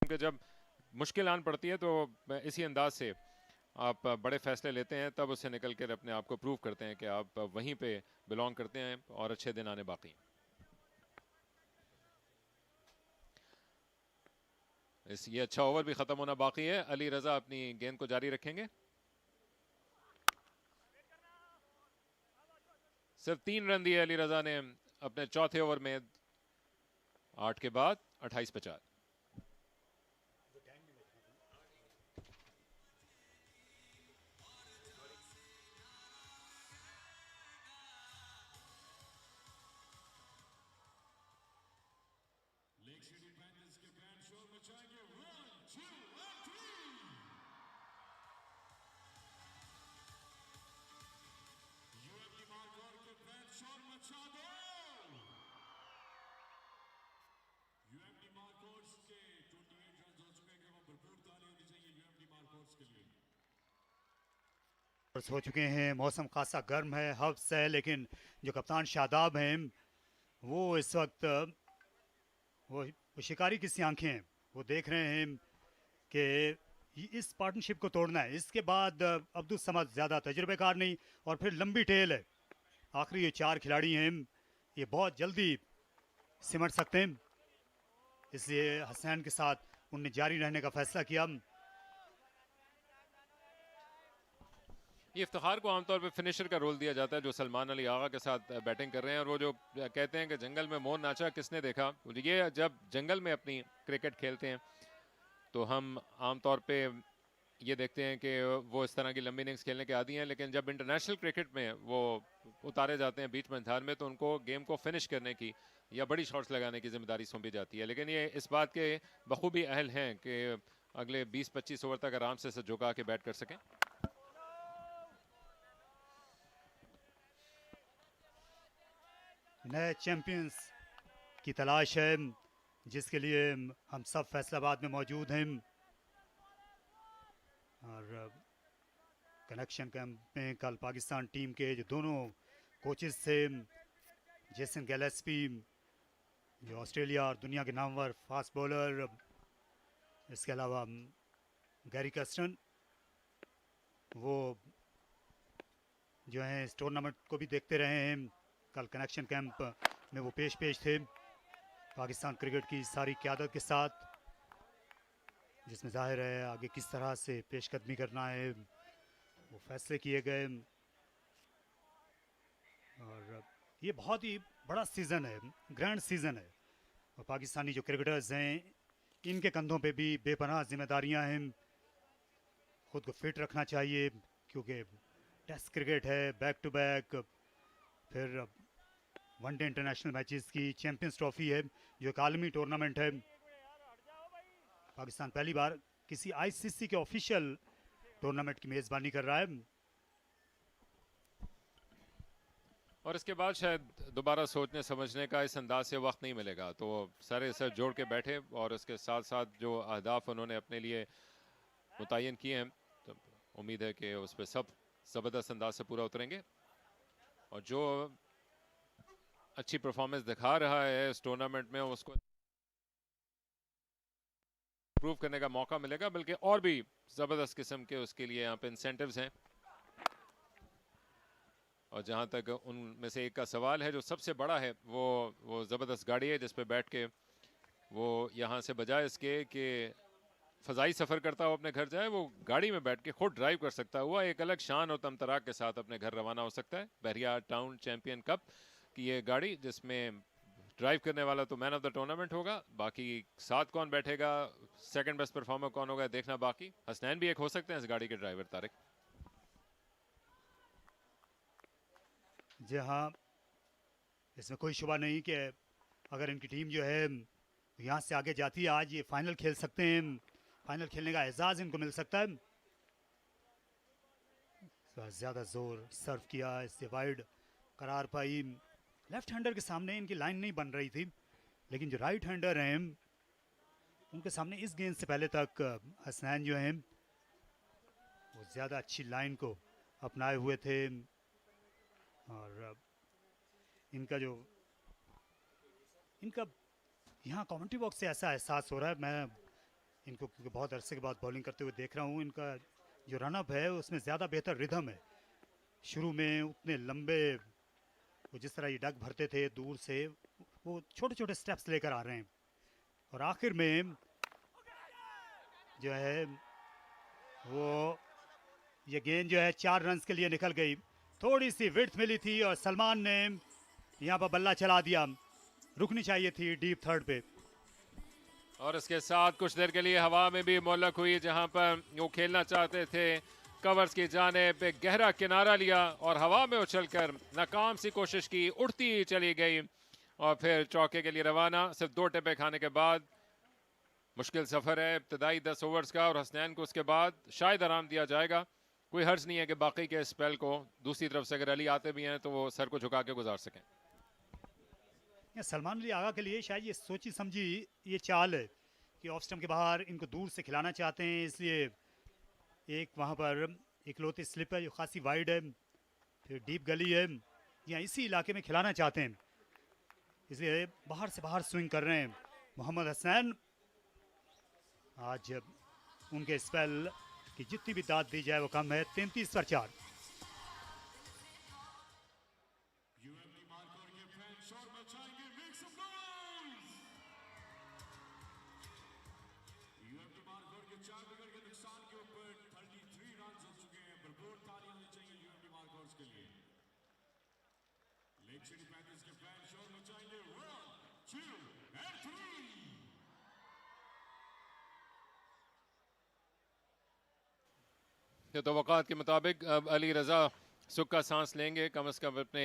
कि जब मुश्किल आन पड़ती है तो इसी अंदाज से आप बड़े फैसले लेते हैं, तब उससे निकल कर अपने आप को प्रूव करते हैं कि आप वहीं पे बिलोंग करते हैं और अच्छे दिन आने बाकी हैं। ये अच्छा ओवर भी खत्म होना बाकी है। अली रजा अपनी गेंद को जारी रखेंगे। सिर्फ 3 रन दिए अली रजा ने अपने चौथे ओवर में, 8 के बाद 28 पे 4। UMT Markhors के 28 रन हो चुके हैं, भरपूर ताली होनी चाहिए UMT Markhors के लिए। हो चुके हैं, मौसम खासा गर्म है, हफ्स है, लेकिन जो कप्तान शादाब हैं वो इस वक्त वो शिकारी की सी आंखें हैं, वो देख रहे हैं कि इस पार्टनरशिप को तोड़ना है। इसके बाद अब्दुल समद ज़्यादा तजुर्बेकार नहीं, और फिर लंबी टेल है। आखिरी ये 4 खिलाड़ी हैं, ये बहुत जल्दी सिमट सकते हैं, इसलिए हसनैन के साथ उनने जारी रहने का फैसला किया। ये इफ्तिखार को आमतौर पे फिनिशर का रोल दिया जाता है, जो सलमान अली आगा के साथ बैटिंग कर रहे हैं। और वो जो कहते हैं कि जंगल में मोर नाचा किसने देखा, ये जब जंगल में अपनी क्रिकेट खेलते हैं तो हम आमतौर पे ये देखते हैं कि वो इस तरह की लंबी इनिंग्स खेलने के आदी हैं, लेकिन जब इंटरनेशनल क्रिकेट में वो उतारे जाते हैं बीच मैदान में तो उनको गेम को फिनिश करने की या बड़ी शॉट्स लगाने की जिम्मेदारी सौंपी जाती है। लेकिन ये इस बात के बखूबी अहल हैं कि अगले 20-25 ओवर तक आराम से झुका के बैट कर सकें। नए चैंपियंस की तलाश है, जिसके लिए हम सब फैसलाबाद में मौजूद हैं। और कनेक्शन कैंप में कल पाकिस्तान टीम के जो दोनों कोचेस थे, जेसन गैलेस्पी जो ऑस्ट्रेलिया और दुनिया के नामवर फास्ट बॉलर, इसके अलावा गैरी कस्टन, वो जो हैं इस टूर्नामेंट को भी देखते रहे हैं। कल कनेक्शन कैंप में वो पेश थे पाकिस्तान क्रिकेट की सारी क़यादत के साथ, जिसमें जाहिर है आगे किस तरह से पेशकदमी करना है वो फैसले किए गए। और ये बहुत ही बड़ा सीज़न है, ग्रैंड सीज़न है, और पाकिस्तानी जो क्रिकेटर्स हैं इनके कंधों पे भी बेपनाह जिम्मेदारियां हैं। ख़ुद को फिट रखना चाहिए, क्योंकि टेस्ट क्रिकेट है, बैक टू बैक, फिर वनडे इंटरनेशनल मैचेस की चैंपियंस ट्रॉफी है जो एक आलमी टूर्नामेंट है। पाकिस्तान पहली बार किसी आईसीसी के ऑफिशियल टूर्नामेंट की मेज़बानी कर रहा है, और इसके बाद शायद दोबारा सोचने समझने का इस अंदाज से वक्त नहीं मिलेगा। तो सारे सर जोड़ के बैठे और उसके साथ साथ जो अहदाफ उन्होंने अपने लिए मुतय्यन किए हैं, तो उम्मीद है कि उस पर सब ज़बरदस्त अंदाज से पूरा उतरेंगे। और जो अच्छी परफॉर्मेंस दिखा रहा है इस टूर्नामेंट में, उसको प्रूव करने का मौका मिलेगा, बल्कि और भी ज़बरदस्त किस्म के उसके लिए यहाँ पे इंसेंटिव्स हैं। और जहाँ तक उनमें से एक का सवाल है, जो सबसे बड़ा है वो ज़बरदस्त गाड़ी है जिस पे बैठ के वो यहाँ से बजाय इसके कि फ़ज़ाई सफ़र करता हो अपने घर जाए, वो गाड़ी में बैठ के खुद ड्राइव कर सकता हुआ एक अलग शान और तमतराक के साथ अपने घर रवाना हो सकता है। बहरिया टाउन चैंपियन कप की ये गाड़ी, जिसमें ड्राइव करने वाला तो मैन ऑफ द टूर्नामेंट होगा, बाकी साथ कौन बैठेगा, सेकंड बेस्ट परफॉर्मर कौन होगा देखना बाकी। हसनैन भी एक हो सकते हैं इस गाड़ी के ड्राइवर। तारिक जी हाँ, इसमें कोई शुबा नहीं कि अगर इनकी टीम जो है यहाँ से आगे जाती है, आज ये फाइनल खेल सकते हैं, फाइनल खेलने का एजाज़ इनको मिल सकता है। ज़्यादा ज़ोर सर्व किया, इससे वाइड करार पाई। लेफ्ट हैंडर के सामने इनकी लाइन नहीं बन रही थी, लेकिन जो राइट हैंडर हैं उनके सामने इस गेंद से पहले तक हसनैन जो हैं वो ज़्यादा अच्छी लाइन को अपनाए हुए थे। और इनका यहाँ कमेंट्री बॉक्स से ऐसा एहसास हो रहा है, मैं इनको क्योंकि बहुत अरसे के बाद बॉलिंग करते हुए देख रहा हूँ, इनका जो रनअप है उसमें ज़्यादा बेहतर रिदम है। शुरू में उतने लंबे, वो जिस तरह ये डग भरते थे दूर से, वो छोटे छोटे स्टेप्स लेकर आ रहे हैं और आखिर में जो है वो ये गेंद जो है 4 रन्स के लिए निकल गई। थोड़ी सी विड्थ मिली थी और सलमान ने यहाँ पर बल्ला चला दिया, रुकनी चाहिए थी डीप थर्ड पे। और इसके साथ कुछ देर के लिए हवा में भी मोलक हुई, जहां पर वो खेलना चाहते थे कवर्स की जानिब पे, गहरा किनारा लिया और हवा में उछलकर नाकाम सी कोशिश की, उड़ती चली गई और फिर चौके के लिए रवाना। सिर्फ 2 टिप्पे खाने के बाद मुश्किल सफ़र है इब्तदाई 10 ओवर्स का, और हसनैन को उसके बाद शायद आराम दिया जाएगा। कोई हर्ज नहीं है कि बाकी के स्पेल को दूसरी तरफ से अगर अली आते भी हैं तो वो सर को झुका के गुजार सकें। सलमान अली आगा के लिए शायद ये सोची समझी ये चाल है कि ऑफ स्टंप के बाहर इनको दूर से खिलाना चाहते हैं, इसलिए एक वहाँ पर एक लोती स्लिप है जो खासी वाइड है, फिर डीप गली है, या इसी इलाके में खिलाना चाहते हैं, इसलिए बाहर से बाहर स्विंग कर रहे हैं मोहम्मद हसनैन। आज उनके स्पेल की जितनी भी दाद दी जाए वो कम है। 33 पर 4। UMT Markhors के फैन शोर मचाएंगे, make some noise! UMT Markhors के 4 विकेट के नुकसान के ऊपर 33 रन हो चुके हैं। भरपूर तालियां होनी चाहिए UMT Markhors के लिए। लेग सिटी पैंथर्स के फैन शोर मचाएंगे, 1, 2 and 3! तो तवक्कात के मुताबिक अब अली रज़ा सुख का सांस लेंगे, कम अज़ कम अपने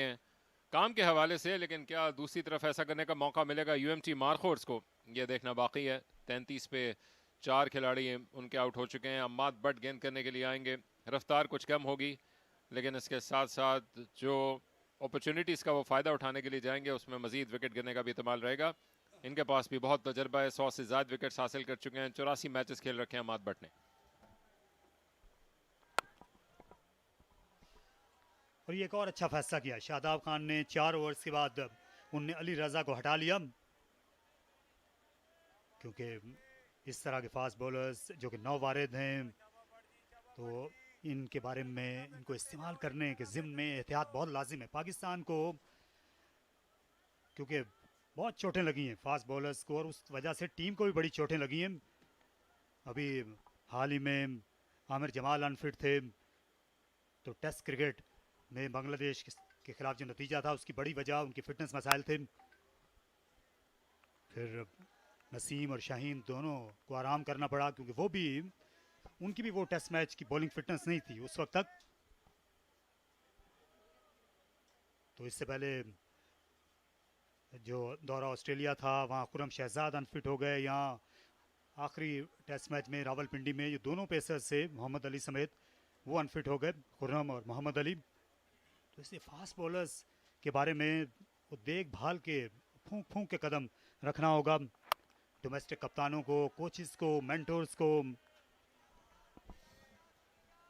काम के हवाले से, लेकिन क्या दूसरी तरफ ऐसा करने का मौका मिलेगा यूएमटी मार्खोर्स को, ये देखना बाकी है। 33 पे 4 खिलाड़ी उनके आउट हो चुके हैं। अम्माद बट गेंद करने के लिए आएंगे, रफ्तार कुछ कम होगी, लेकिन इसके साथ साथ जो अपॉर्चुनिटीज़ का वो फ़ायदा उठाने के लिए जाएंगे उसमें मज़ीद विकेट गिरने का भी इस्तेमाल रहेगा। इनके पास भी बहुत तजर्बा है, 100 से ज़्यादा विकेट्स हासिल कर चुके हैं, 84 मैचेस खेल रखे हैं अम्माद बट ने। और ये एक और अच्छा फैसला किया शादाब खान ने, 4 ओवर्स के बाद उनने अली रज़ा को हटा लिया, क्योंकि इस तरह के फास्ट बॉलर्स जो कि नौवारिद हैं तो इनके बारे में इनको इस्तेमाल करने के ज़िम्न में एहतियात बहुत लाजिम है। पाकिस्तान को क्योंकि बहुत चोटें लगी हैं फास्ट बॉलर्स को, और उस वजह से टीम को भी बड़ी चोटें लगी हैं। अभी हाल ही में आमिर जमाल अनफिट थे, तो टेस्ट क्रिकेट में बांग्लादेश के खिलाफ जो नतीजा था उसकी बड़ी वजह उनकी फ़िटनेस मसाइल थे। फिर नसीम और शाहीन दोनों को आराम करना पड़ा, क्योंकि वो भी उनकी भी वो टेस्ट मैच की बॉलिंग फिटनेस नहीं थी उस वक्त तक। तो इससे पहले जो दौरा ऑस्ट्रेलिया था वहाँ खुर्रम शहजाद अनफिट हो गए। यहाँ आखिरी टेस्ट मैच में रावलपिंडी में ये दोनों पेसर्स से मोहम्मद अली समेत वो अनफिट हो गए, खुर्रम और मोहम्मद अली। तो इसलिए फास्ट बॉलर्स के बारे में वो देखभाल के फूंक फूंक के कदम रखना होगा, डोमेस्टिक कप्तानों को, कोचेस को, मेंटोर्स को।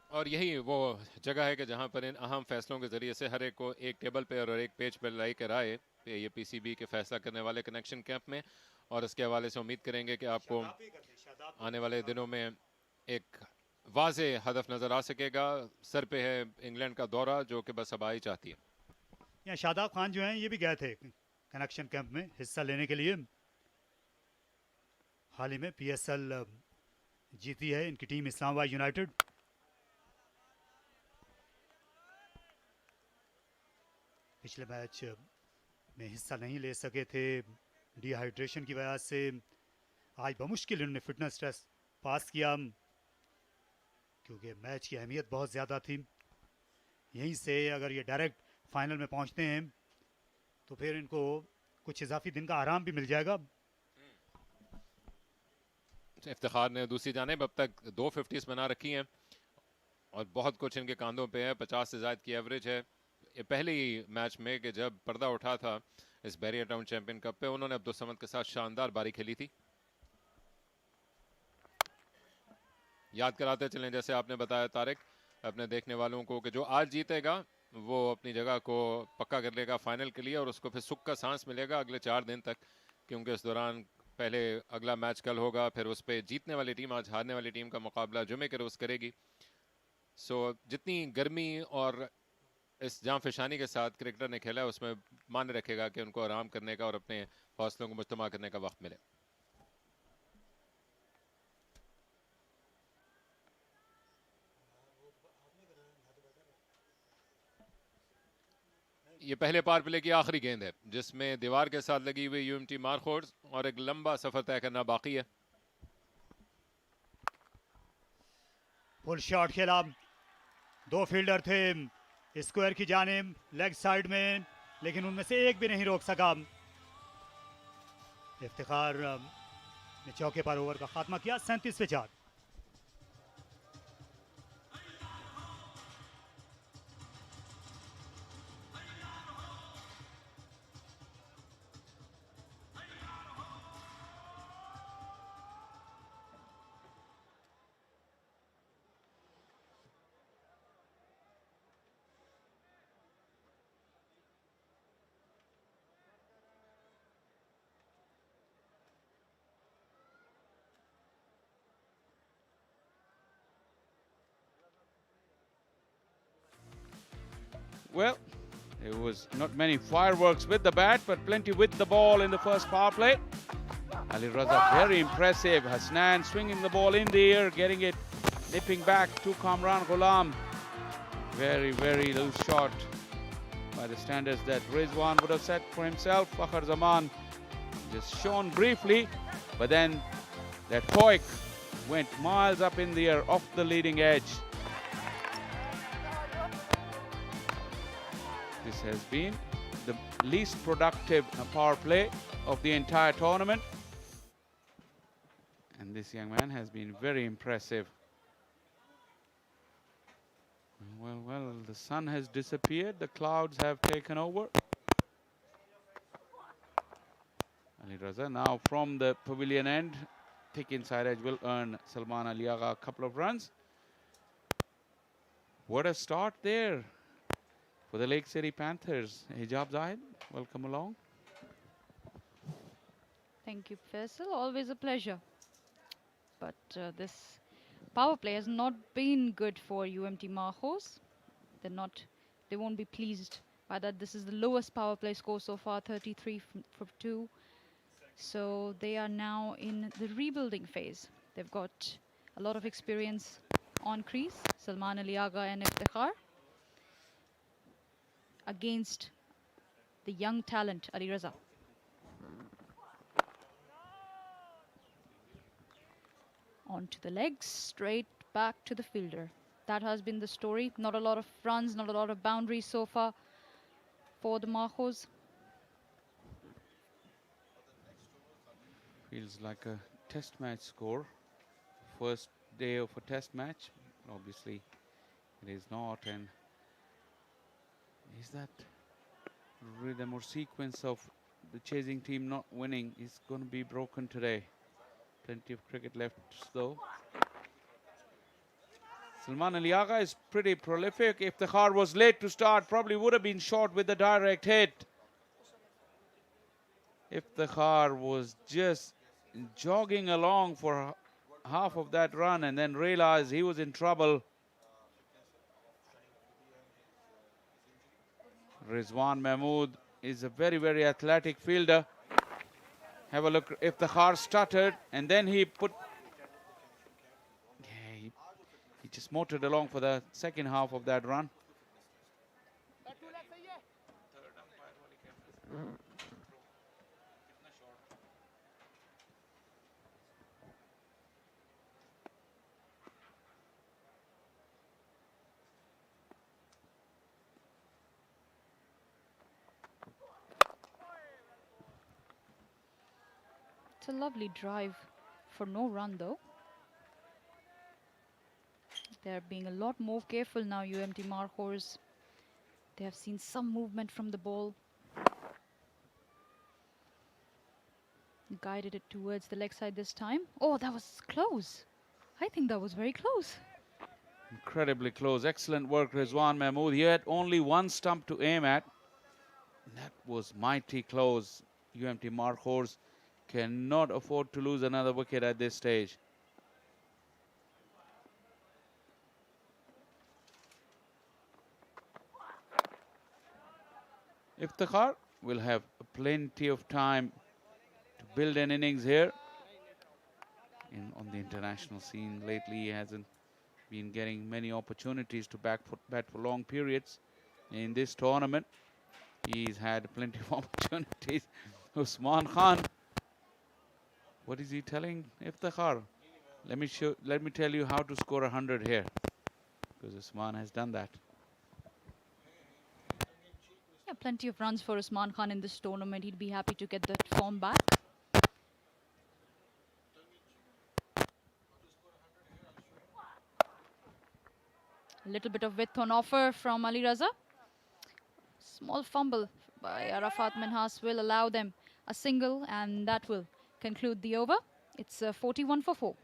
और यही वो जगह है कि जहां पर इन अहम फैसलों के ज़रिए से हर एक को एक टेबल पे और एक पेज पर लाई कर आए ये पीसीबी के फैसला करने वाले कनेक्शन कैंप में। और इसके हवाले से उम्मीद करेंगे कि आपको आने वाले दिनों में एक वाज़े हदफ नज़र आ सकेगा। सर पे है इंग्लैंड का दौरा जो कि बस अब आ ही चाहती है। यहाँ शादाब खान जो हैं ये भी गए थे कनेक्शन कैंप में हिस्सा लेने के लिए। हाल ही में पीएसएल जीती है इनकी टीम इस्लामाबाद यूनाइटेड। पिछले मैच में हिस्सा नहीं ले सके थे डिहाइड्रेशन की वजह से। आज बमुश्किल इन्होंने फिटनेस टेस्ट पास किया, क्योंकि मैच की अहमियत बहुत ज़्यादा थी। यहीं से अगर ये डायरेक्ट फाइनल में पहुंचते हैं तो फिर इनको कुछ इजाफी दिन का आराम भी मिल जाएगा। इफ्तिखार ने दूसरी जानिब अब तक 2 50s बना रखी हैं और बहुत कुछ इनके कांधों पे है। 50 से ज़्यादा की एवरेज है। ये पहले ही मैच में कि जब पर्दा उठा था इस बैरिया टाउन चैंपियन कप पे, उन्होंने अब्दुल समद के साथ शानदार बारी खेली थी। याद कराते चलें, जैसे आपने बताया तारिक अपने देखने वालों को, कि जो आज जीतेगा वो अपनी जगह को पक्का कर लेगा फाइनल के लिए, और उसको फिर सुख का सांस मिलेगा अगले 4 दिन तक, क्योंकि इस दौरान पहले अगला मैच कल होगा, फिर उस पे जीतने वाली टीम आज हारने वाली टीम का मुकाबला जुमे के रोज करेगी। सो जितनी गर्मी और इस जान फिशानी के साथ क्रिकेटर ने खेला है, उसमें मान्य रखेगा कि उनको आराम करने का और अपने हौसलों को मुजतमा करने का वक्त मिले। ये पहले पावर प्ले की आखिरी गेंद है जिसमें दीवार के साथ लगी हुई यूएमटी मार्कोर्स और एक लंबा सफर तय करना बाकी है। फुल शॉट खेला, दो फील्डर थे स्क्वायर की जानिब लेग साइड में, लेकिन उनमें से एक भी नहीं रोक सका। इफ्तिखार ने चौके पर ओवर का खात्मा किया। 37 पे 4। Well, there was not many fireworks with the bat, but plenty with the ball in the first power play. Ali Raza, very impressive. Hasnan swinging the ball in the air, getting it, nipping back to Kamran Ghulam. Very, very loose shot by the standards that Rizwan would have set for himself. Fakhar Zaman just shone briefly, but then that hoik went miles up in the air off the leading edge. This has been the least productive power play of the entire tournament. And this young man has been very impressive. Well, the sun has disappeared. The clouds have taken over. Ali Raza now from the pavilion end. Thick inside edge will earn Salman Ali Agha a couple of runs. What a start there for the Lake City Panthers. Hijab Zahid, welcome along. Thank you, Faisal. Always a pleasure. But this power play has not been good for UMT Markhors. They won't be pleased by that. This is the lowest power play score so far, 33 from 2. So they are now in the rebuilding phase. They've got a lot of experience on crease, Salman Ali Agha and Iftikhar, against the young talent, Ali Raza. Onto the legs, straight back to the fielder. That has been the story. Not a lot of runs, not a lot of boundaries so far for the Markhors. Feels like a test match score. First day of a test match. Obviously, it is not. And is that rhythm or sequence of the chasing team not winning is going to be broken today? Plenty of cricket left, though. Salman Ali Agha is pretty prolific. If Iftikhar was late to start, probably would have been short with the direct hit. Iftikhar was just jogging along for half of that run and then realized he was in trouble. Rizwan Mahmood is a very, very athletic fielder. Have a look. Iftikhar stuttered and then he put... Yeah, he just motored along for the second half of that run. It's a lovely drive for no run, though. They're being a lot more careful now, UMT Markhors. They have seen some movement from the ball. Guided it towards the leg side this time. Oh, that was close. I think that was very close. Incredibly close. Excellent work, Rizwan Mahmood. He had only one stump to aim at. That was mighty close. UMT Markhors Cannot afford to lose another wicket at this stage. Iftikhar will have plenty of time to build an innings here. On the international scene lately, he hasn't been getting many opportunities to bat for long periods. In this tournament, he's had plenty of opportunities. Usman Khan, what is he telling Iftikhar? Let me tell you how to score 100 here, because Usman has done that. Yeah, plenty of runs for Usman Khan in this tournament. He'd be happy to get that form back. A little bit of width on offer from Ali Raza. Small fumble by Arafat Minhas will allow them a single, and that will conclude the over. It's 41 for 4.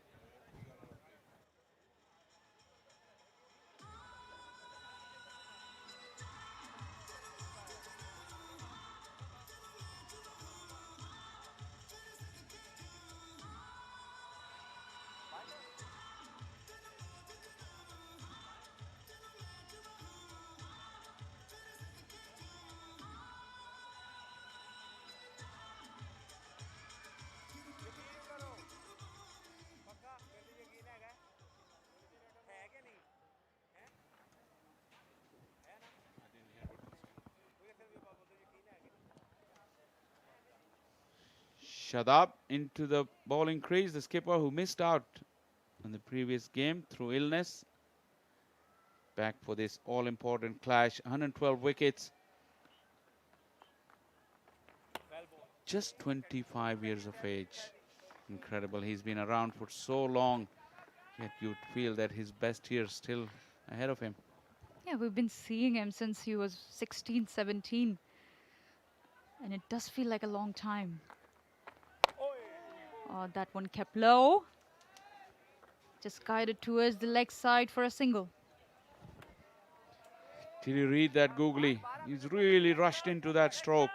Shadab into the bowling crease, the skipper who missed out in the previous game through illness. Back for this all-important clash. 112 wickets. Just 25 years of age. Incredible. He's been around for so long, yet you'd feel that his best years still ahead of him. Yeah, we've been seeing him since he was 16, 17. And it does feel like a long time. That one kept low. Just guided towards the leg side for a single. Did you read that googly? He's really rushed into that stroke.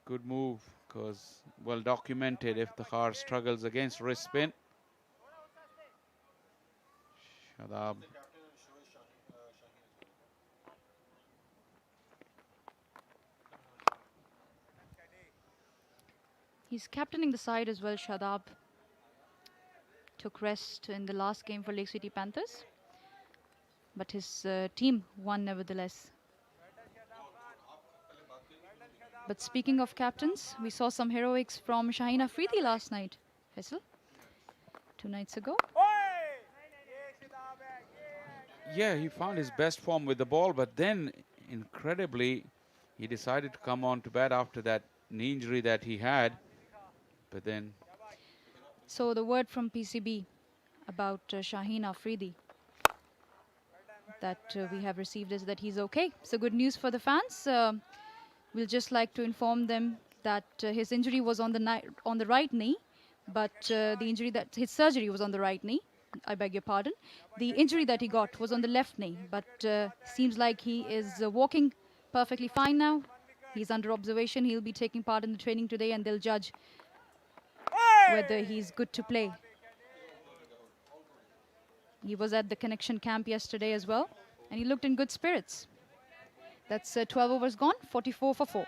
Good move, because well documented if the car struggles against wrist spin. Shadab. He's captaining the side as well, Shadab. Took rest in the last game for Lake City Panthers. But his team won nevertheless. But speaking of captains, we saw some heroics from Shaheen Afridi last night. Faisal, 2 nights ago. Yeah, he found his best form with the ball, but then, incredibly, he decided to come on to bat after that knee injury that he had. But then... So the word from PCB about Shaheen Afridi that we have received is that he's okay. So good news for the fans. We'll just like to inform them that his injury was on the right knee, but his surgery was on the right knee. I beg your pardon. The injury that he got was on the left knee, but seems like he is walking perfectly fine now. He's under observation. He'll be taking part in the training today, and they'll judge whether he's good to play. He was at the connection camp yesterday as well, and he looked in good spirits. That's 12 overs gone, 44 for 4.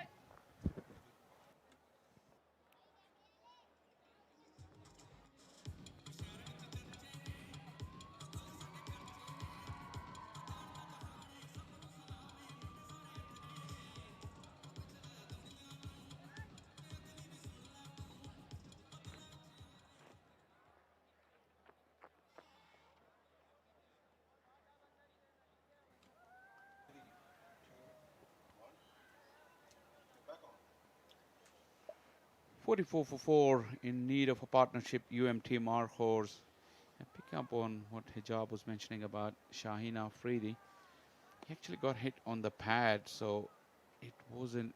.44 for 4, in need of a partnership, UMT Markhors. And pick up on what Hijab was mentioning about Shaheen Afridi. He actually got hit on the pad, so it wasn't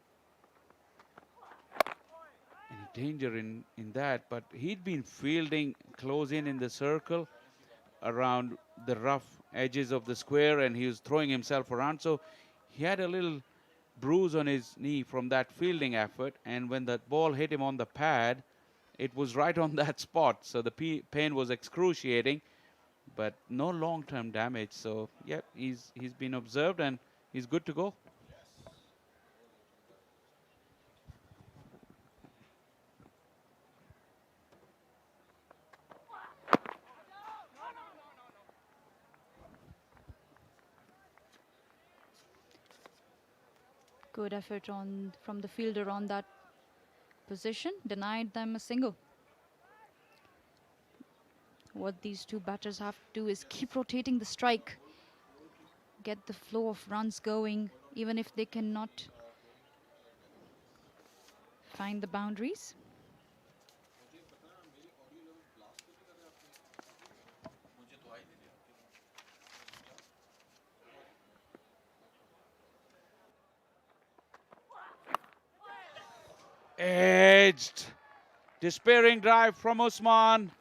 any danger in that. But he'd been fielding close in the circle around the rough edges of the square, and he was throwing himself around. So he had a little bruise on his knee from that fielding effort, and when that ball hit him on the pad, it was right on that spot. So the pain was excruciating, but no long-term damage. So yeah, he's been observed and he's good to go. Good effort from the fielder on that position. Denied them a single. What these two batters have to do is keep rotating the strike. Get the flow of runs going, even if they cannot find the boundaries. Edged. Despairing drive from Usman.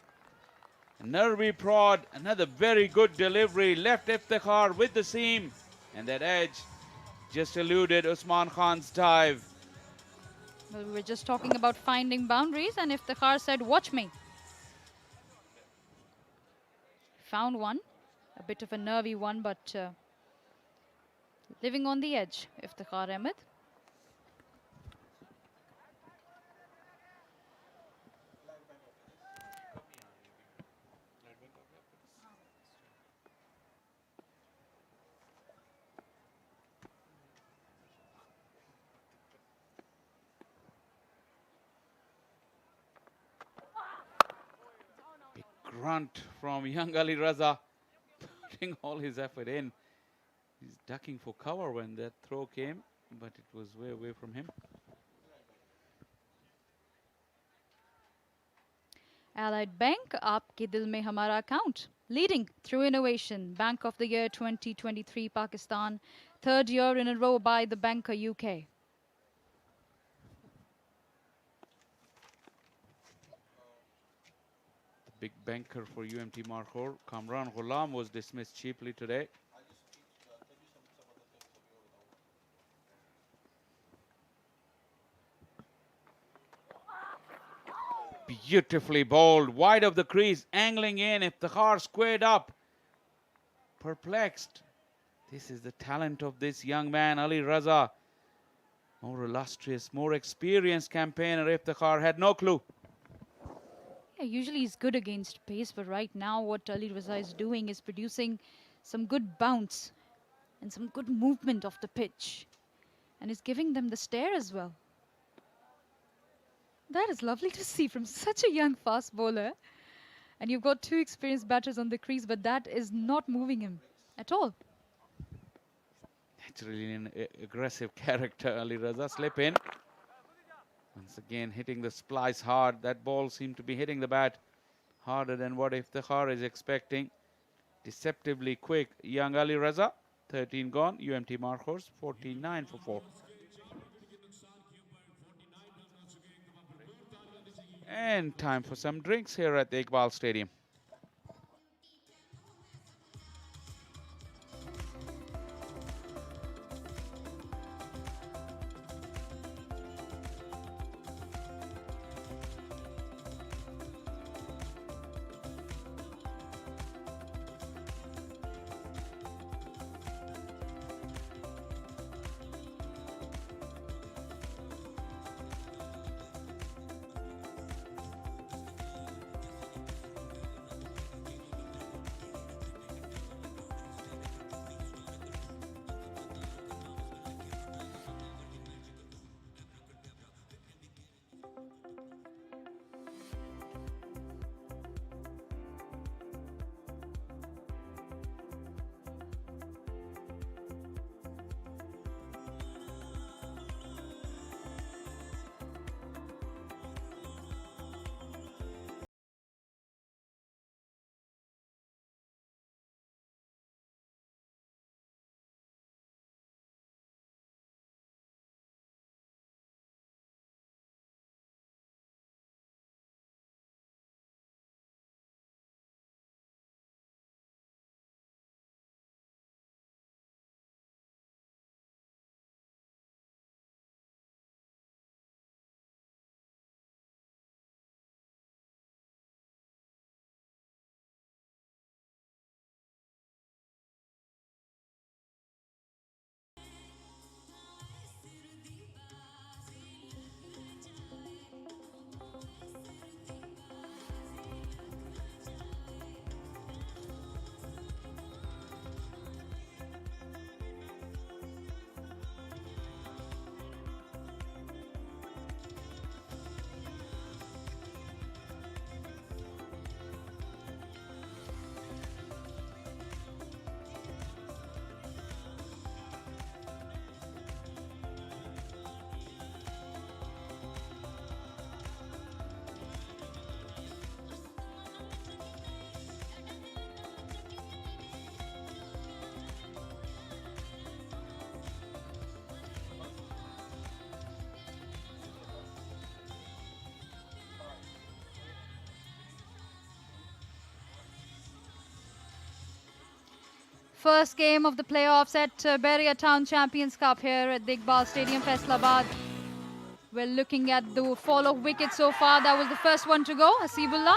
Nervy prod. Another very good delivery. Left Iftikhar with the seam. And that edge just eluded Usman Khan's dive. Well, we were just talking about finding boundaries, and Iftikhar said, "Watch me." Found one. A bit of a nervy one, but living on the edge, Iftikhar Ahmed. Grunt from young Ali Raza, putting all his effort in. He's ducking for cover when that throw came, but it was way away from him. Allied Bank, Aapke Dil Mein Hamara account. Leading through innovation. Bank of the Year 2023 Pakistan. Third year in a row by the Banker UK. Big banker for UMT Markhors, Kamran Ghulam, was dismissed cheaply today. Beautifully bowled, wide of the crease, angling in. Iftikhar squared up, perplexed. This is the talent of this young man, Ali Raza. More illustrious, more experienced campaigner. Iftikhar had no clue. Yeah, usually he's good against pace, but right now what Ali Raza is doing is producing some good bounce and some good movement of the pitch. And is giving them the stare as well. That is lovely to see from such a young fast bowler. And you've got two experienced batters on the crease, but that is not moving him at all. Naturally an aggressive character, Ali Raza. Slip in. Once again hitting the splice hard. That ball seemed to be hitting the bat harder than what Iftikhar is expecting. Deceptively quick, young Ali Raza. 13 gone. UMT Markhors 49 for 4. And time for some drinks here at the Iqbal Stadium. First game of the playoffs at Bahria Town Champions Cup here at the Iqbal Stadium, Faisalabad. We're looking at the fall of wicket so far. That was the first one to go, Hasibullah.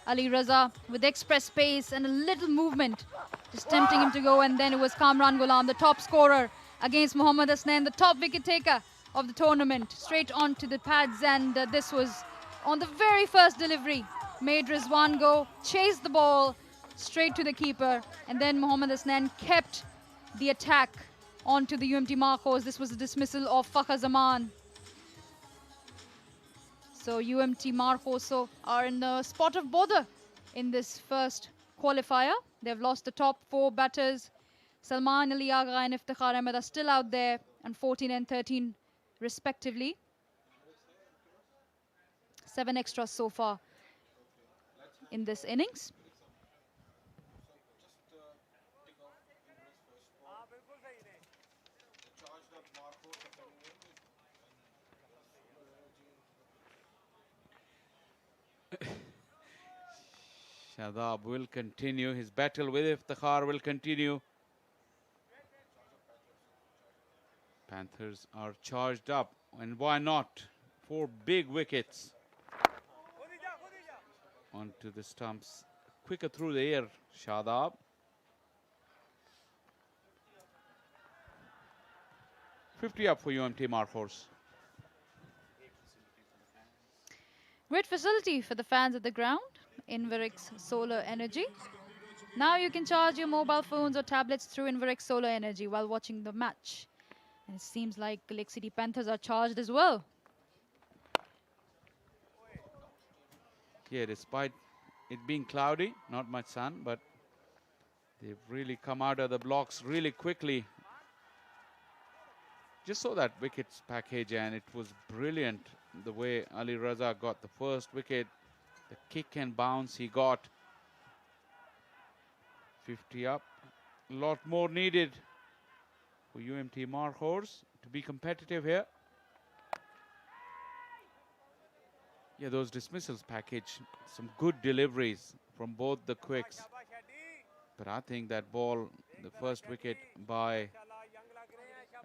Ali Raza with express pace and a little movement, just tempting him to go, and then it was Kamran Ghulam, the top scorer, against Mohammad Hasnain, the top wicket taker of the tournament, straight onto the pads, and this was on the very first delivery. Made Rizwan go, chased the ball straight to the keeper, and then Mohammad Hasnain kept the attack onto the UMT Markhors. This was a dismissal of Fakhr Zaman. So UMT Markhors are in the spot of bother in this first qualifier. They've lost the top 4 batters. Salman Ali Agha and Iftikhar Ahmed are still out there, and 14 and 13 respectively. 7 extras so far in this innings. Shadab will continue. His battle with Iftikhar will continue. Panthers are charged up, and why not? 4 big wickets onto the stumps. Quicker through the air, Shadab. $50 up for UMT Markhors. Great facility for the fans at the ground. Inverix Solar Energy. Now you can charge your mobile phones or tablets through Inverix Solar Energy while watching the match. And it seems like Lake City Panthers are charged as well. Yeah, despite it being cloudy, not much sun, but they've really come out of the blocks really quickly. Just saw that wickets package, and it was brilliant the way Ali Raza got the first wicket, the kick and bounce he got. 50 up. A lot more needed for UMT Markhors to be competitive here. Yeah, those dismissals package, some good deliveries from both the quicks. But I think that ball, the first wicket by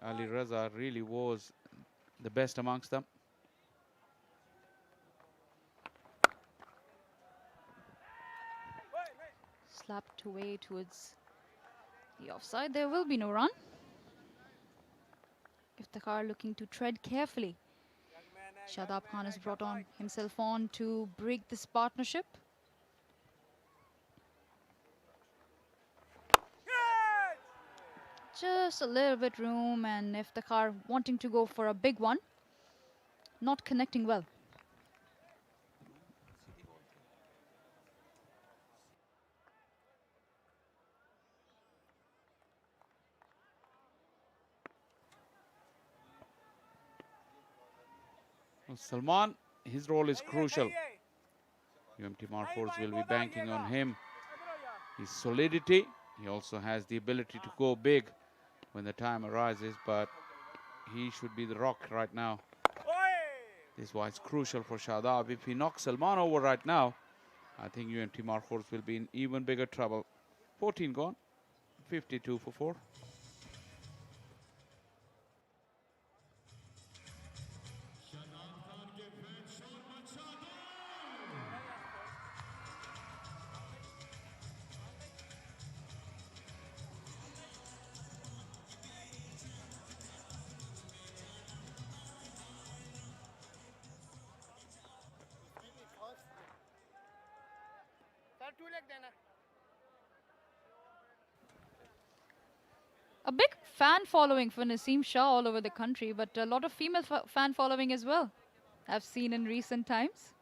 Ali Raza, really was the best amongst them. Slapped away towards the offside. There will be no run. Iftikhar looking to tread carefully. Shadab Khan has brought on himself on to break this partnership. Just a little bit room, and Iftikhar wanting to go for a big one. Not connecting well. Salman, his role is crucial. UMT Markhors will be banking on him. His solidity. He also has the ability to go big when the time arises, but he should be the rock right now. This is why it's crucial for Shadab. If he knocks Salman over right now, I think UMT Markhors will be in even bigger trouble. 14 gone, 52 for 4. A big fan following for Naseem Shah all over the country, but a lot of female fan following as well, I've seen in recent times.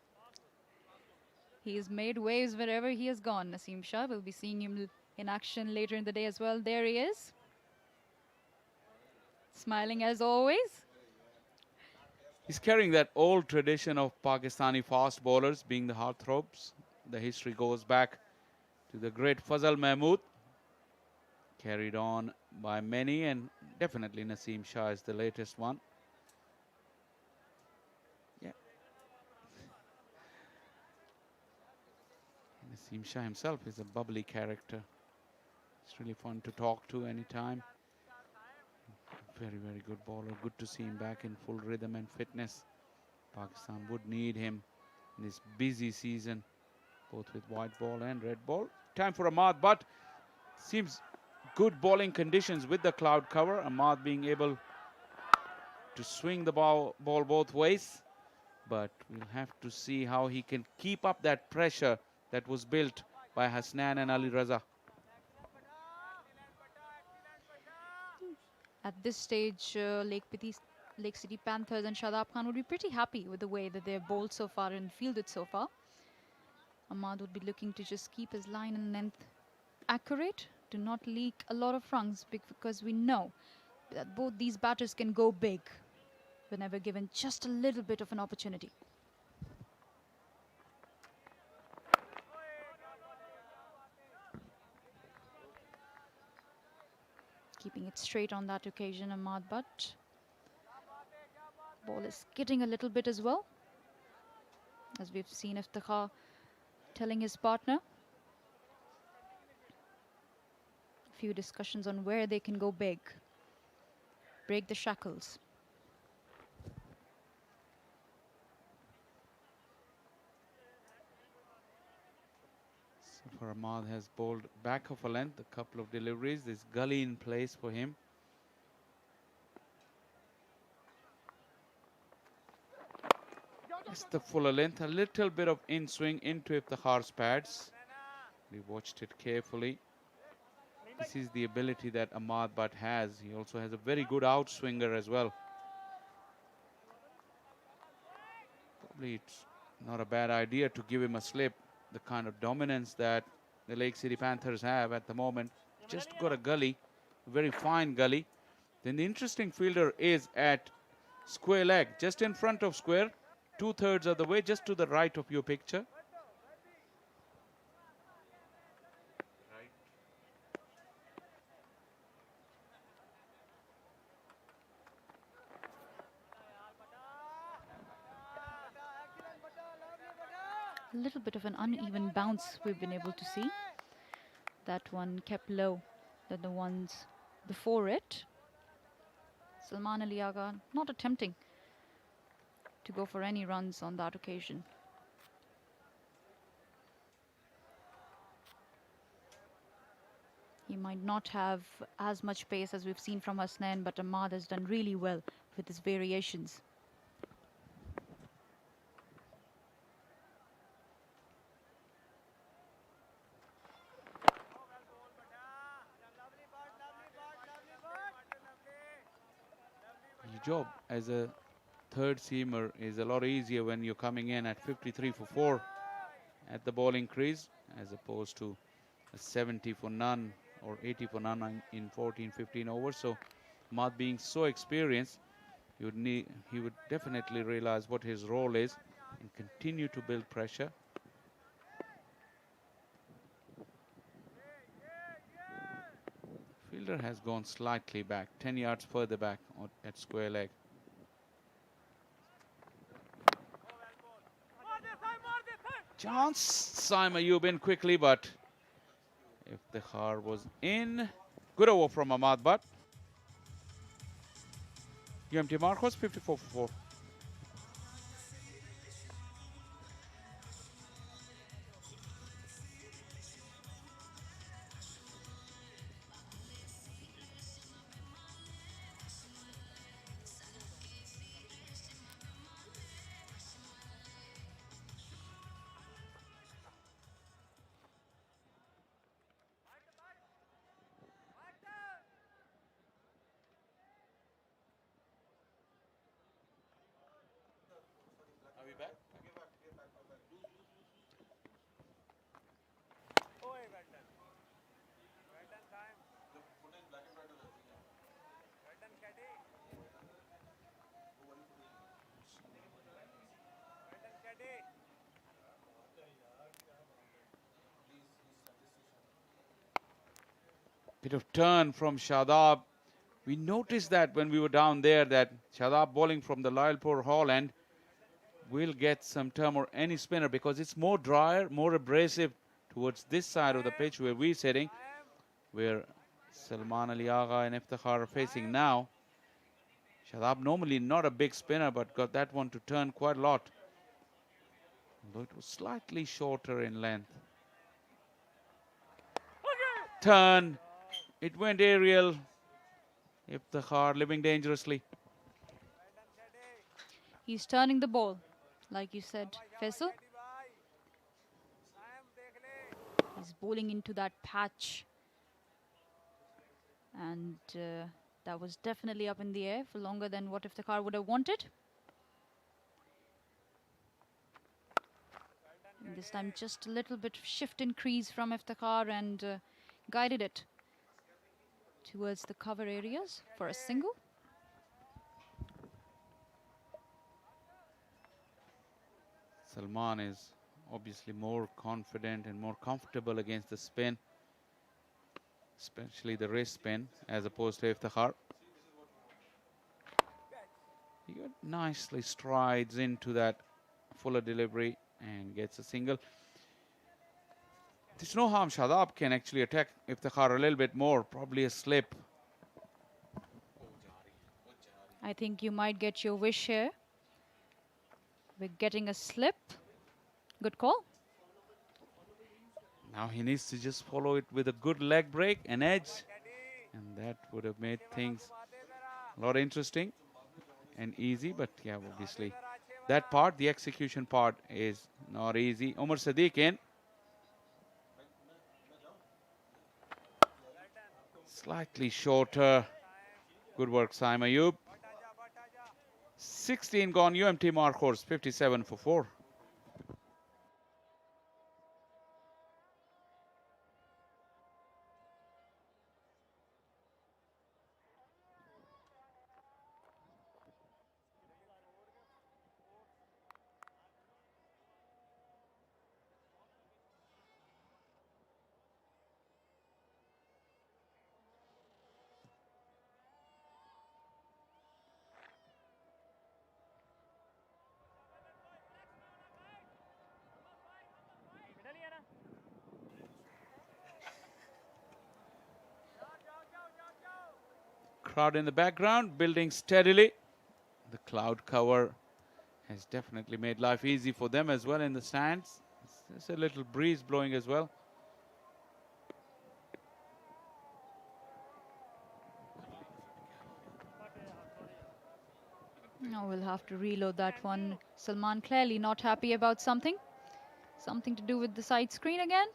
He's made waves wherever he has gone, Naseem Shah. We'll be seeing him in action later in the day as well. There he is. Smiling as always. He's carrying that old tradition of Pakistani fast bowlers being the heartthrobs. The history goes back to the great Fazal Mahmood. Carried on by many, and definitely Naseem Shah is the latest one. Yeah. Naseem Shah himself is a bubbly character. It's really fun to talk to anytime. Very, very good bowler. Good to see him back in full rhythm and fitness. Pakistan would need him in this busy season, both with white ball and red ball. Time for Ahmad, but seems good bowling conditions with the cloud cover. Ahmad being able to swing the ball both ways, but we'll have to see how he can keep up that pressure that was built by Hasnan and Ali Raza. At this stage, Lake City Panthers and Shadab Khan would be pretty happy with the way that they've bowled so far and fielded so far. Ahmad would be looking to just keep his line and length accurate, to not leak a lot of runs, because we know that both these batters can go big whenever given just a little bit of an opportunity. Keeping it straight on that occasion, Ahmad, but ball is skidding a little bit as well, as we've seen Iftikhar telling his partner. A few discussions on where they can go big, break the shackles. So Ahmad has bowled back of a length, a couple of deliveries. There's gully in place for him. Just the fuller length, a little bit of in swing into Iftikhar's pads. We watched it carefully. This is the ability that Ahmad Butt has. He also has a very good outswinger as well. Probably it's not a bad idea to give him a slip. The kind of dominance that the Lake City Panthers have at the moment. Just got a gully, a very fine gully. Then the interesting fielder is at square leg, just in front of square, 2/3 of the way, just to the right of your picture. A little bit of an uneven bounce we've been able to see. That one kept low than the ones before it. Salman Ali Agha not attempting to go for any runs on that occasion. He might not have as much pace as we've seen from Hasnan, but Ahmad has done really well with his variations. Your job as a third seamer is a lot easier when you're coming in at 53 for 4 at the bowling crease, as opposed to a 70 for none or 80 for none in 14-15 overs. So Ahmad being so experienced, he would definitely realize what his role is and continue to build pressure. Fielder has gone slightly back, 10 yards further back at square leg. Chance, Saim Ayub in quickly, but Iftikhar was in. Good over from Ahmad Butt. UMT Markhors 54 for 4. Bit of turn from Shadab. We noticed that when we were down there that Shadab bowling from the Lyalpur Hall end will get some turn or any spinner, because it's more drier, more abrasive towards this side of the pitch where we're sitting. where Salman Ali Agha and Iftikhar are facing now. Shadab normally not a big spinner, but got that one to turn quite a lot. Although it was slightly shorter in length. Turn. It went aerial. Iftikhar living dangerously. He's turning the ball, like you said, Faisal. He's bowling into that patch. And that was definitely up in the air for longer than what Iftikhar would have wanted. And this time just a little bit shift in crease from Iftikhar and guided it towards the cover areas for a single. Salman is obviously more confident and more comfortable against the spin, especially the wrist spin, as opposed to Iftikhar. He nicely strides into that fuller delivery and gets a single. There's no harm. Shadab can actually attack Iftikhar a little bit more, probably a slip. I think you might get your wish here. We're getting a slip. Good call. Now he needs to just follow it with a good leg break, an edge, and that would have made things a lot interesting and easy. But yeah, obviously that part, the execution part, is not easy. Umar Sadiq in. Slightly shorter. Good work, Saim Ayub. 16 gone. UMT Markhors 57 for 4. Crowd in the background building steadily. The cloud cover has definitely made life easy for them as well in the stands. There's a little breeze blowing as well. Now we'll have to reload that one. Salman clearly not happy about something. Something to do with the side screen again.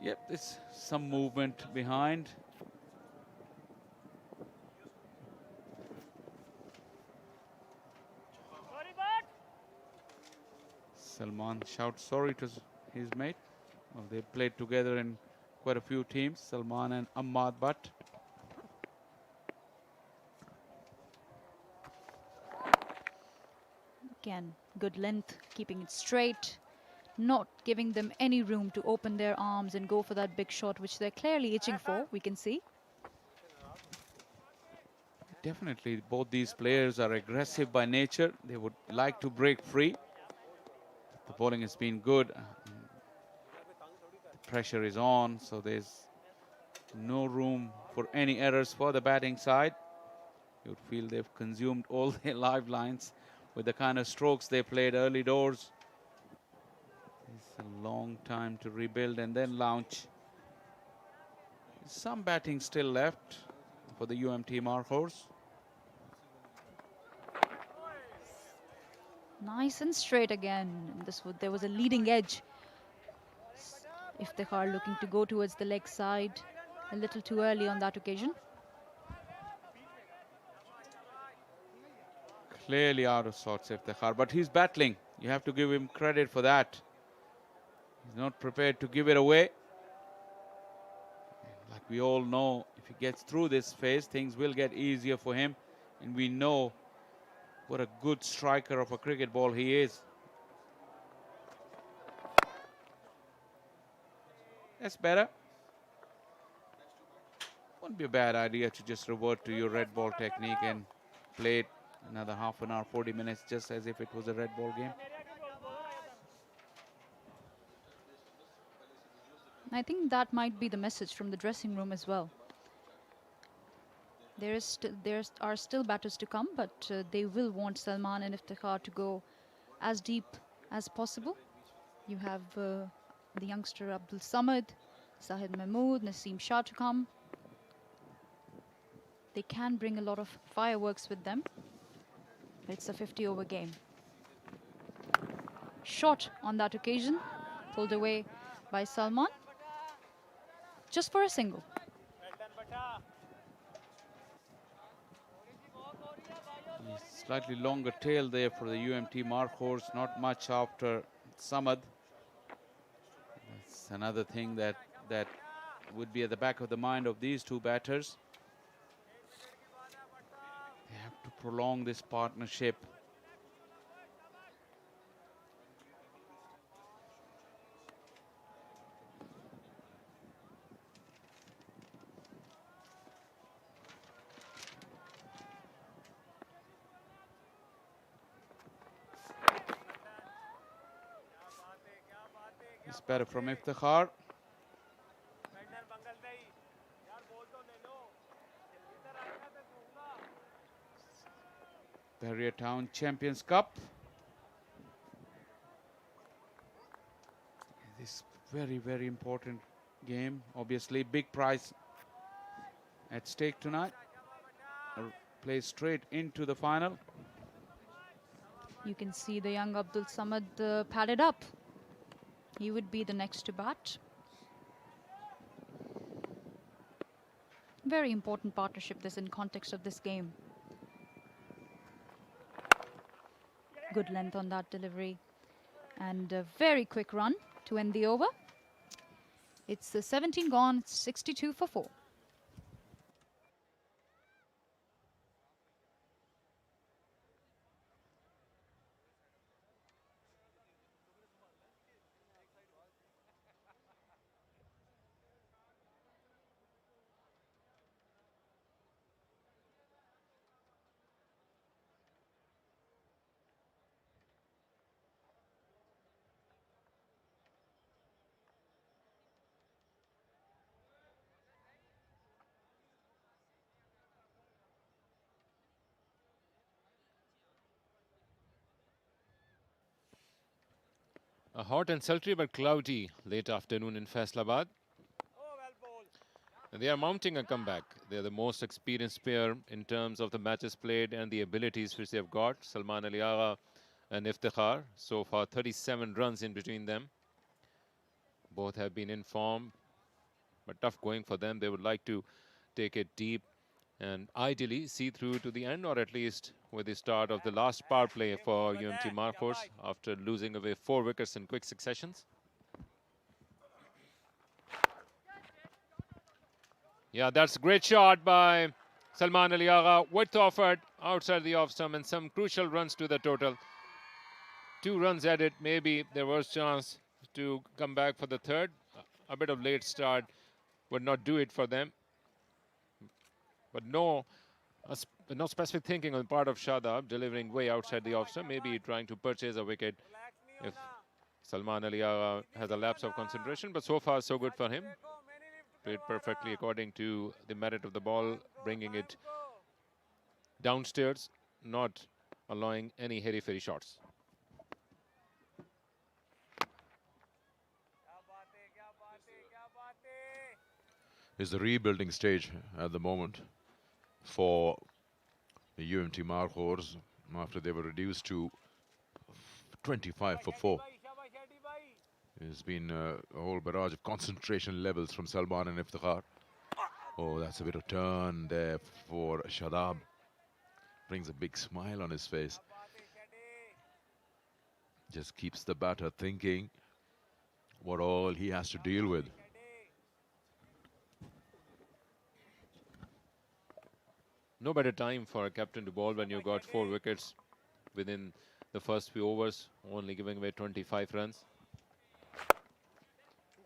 Yep, there's some movement behind. Salman shouts sorry to his mate. Well, they played together in quite a few teams, Salman and Ahmad Butt. Again, good length, keeping it straight, not giving them any room to open their arms and go for that big shot, which they're clearly itching for, we can see. Definitely, both these players are aggressive by nature. They would like to break free. The bowling has been good. The pressure is on, so there's no room for any errors for the batting side. You'd feel they've consumed all their lifelines with the kind of strokes they played early doors. It's a long time to rebuild and then launch. Some batting still left for the UMT Markhors. Nice and straight again. There was a leading edge. Iftikhar looking to go towards the leg side a little too early on that occasion. Clearly out of sorts, Iftikhar, but he's battling. You have to give him credit for that. He's not prepared to give it away. Like we all know, if he gets through this phase, things will get easier for him. And we know what a good striker of a cricket ball he is. That's better. Wouldn't be a bad idea to just revert to your red ball technique and play it another half an hour, 40 minutes, just as if it was a red ball game. I think that might be the message from the dressing room as well. There are still batters to come, but they will want Salman and Iftikhar to go as deep as possible. You have the youngster Abdul Samad, Sahid Mahmood, Naseem Shah to come. They can bring a lot of fireworks with them. It's a 50-over game. Shot on that occasion, pulled away by Salman, just for a single. Slightly longer tail there for the UMT Markhors, not much after Samad. That's another thing that would be at the back of the mind of these two batters. They have to prolong this partnership. It's better from Iftikhar. Bahria Town Champions Cup. This very, very important game. Obviously, big prize at stake tonight. Play straight into the final. You can see the young Abdul Samad padded up. He would be the next to bat. Very important partnership this in context of this game. Good length on that delivery. And a very quick run to end the over. It's 17 gone, 62 for 4. A hot and sultry but cloudy late afternoon in Faisalabad. And they are mounting a comeback. They are the most experienced pair in terms of the matches played and the abilities which they have got. Salman Ali Agha and Iftikhar. So far 37 runs in between them. Both have been in form, but tough going for them. They would like to take it deep and ideally see through to the end, or at least with the start of the last power play for UMT Markhors after losing away 4 wickets in quick successions. Yeah, that's a great shot by Salman Ali Agha. Width offered outside the off stump and some crucial runs to the total. 2 runs added. Maybe there was chance to come back for the third. A bit of late start would not do it for them. But no specific thinking on the part of Shadab, delivering way outside the off stump, maybe trying to purchase a wicket if Salman Ali Agha has a lapse of concentration. But so far, so good for him. Played perfectly according to the merit of the ball, bringing it downstairs, not allowing any hairy-fairy shots. Is the rebuilding stage at the moment for the UMT Markhors after they were reduced to 25 for 4. There's been a whole barrage of concentration levels from Salman and Iftikhar. Oh, that's a bit of turn there for Shadab. Brings a big smile on his face. Just keeps the batter thinking what all he has to deal with. No better time for a captain to bowl when you got 4 wickets within the first few overs, only giving away 25 runs.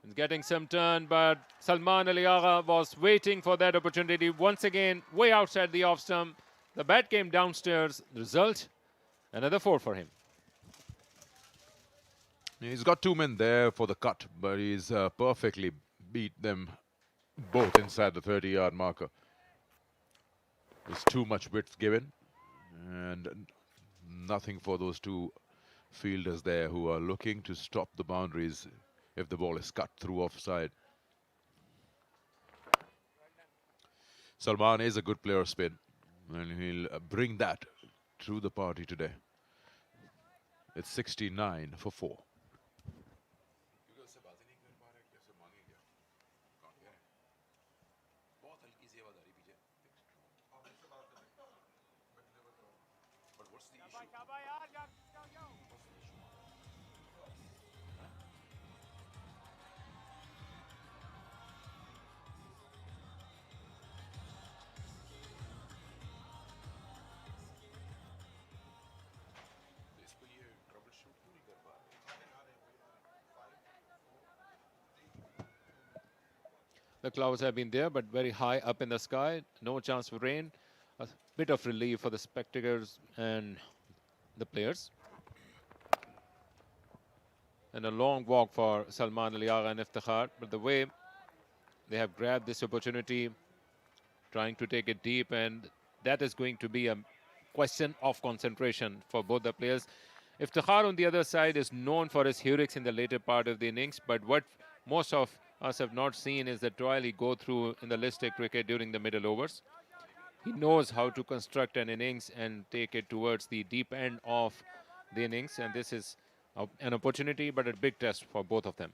He's getting some turn, but Salman Ali Agha was waiting for that opportunity. Once again, way outside the off stump. The bat came downstairs. The result, another 4 for him. He's got 2 men there for the cut, but he's perfectly beat them both inside the 30-yard marker. There's too much width given and nothing for those two fielders there who are looking to stop the boundaries if the ball is cut through offside. Salman is a good player of spin and he'll bring that to the party today. It's 69 for 4. The clouds have been there, but very high up in the sky. No chance for rain. A bit of relief for the spectators and the players. And a long walk for Salman Ali Agha and Iftikhar. But the way they have grabbed this opportunity, trying to take it deep, and that is going to be a question of concentration for both the players. Iftikhar on the other side is known for his heroics in the later part of the innings, but what most of us have not seen is the toil he go through in the listed cricket during the middle overs. He knows how to construct an innings and take it towards the deep end of the innings, and this is an opportunity but a big test for both of them.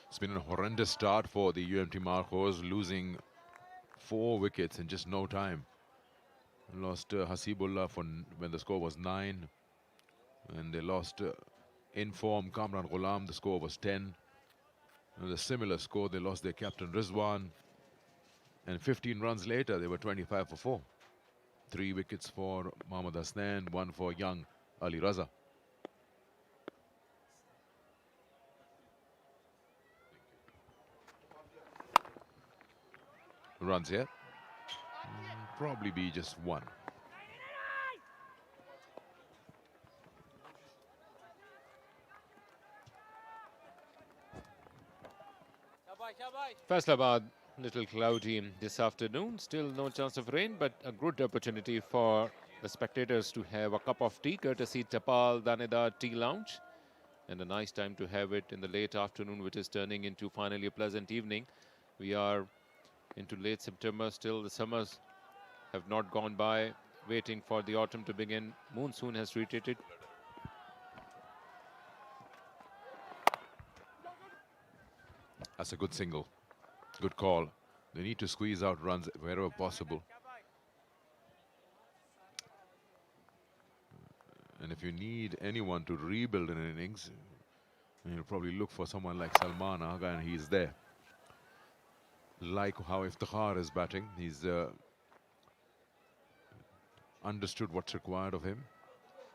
It's been a horrendous start for the UMT Markhors, losing 4 wickets in just no time. Lost Hasibullah when the score was 9, and they lost in form Kamran Ghulam, the score was 10. And a similar score, they lost their captain Rizwan, and 15 runs later they were 25 for 4. 3 wickets for Mohammad Hasnain, 1 for young Ali Raza. Runs here. Probably be just 1. Faisalabad, little cloudy this afternoon. Still no chance of rain, but a good opportunity for the spectators to have a cup of tea, courtesy Tapal Daneda Tea Lounge. And a nice time to have it in the late afternoon, which is turning into finally a pleasant evening. We are into late September, still the summers have not gone by, waiting for the autumn to begin. Monsoon has retreated. That's a good single. Good call. They need to squeeze out runs wherever possible. And if you need anyone to rebuild an innings, you'll probably look for someone like Salman Agha, and he's there. Like how Iftikhar is batting, he's understood what's required of him,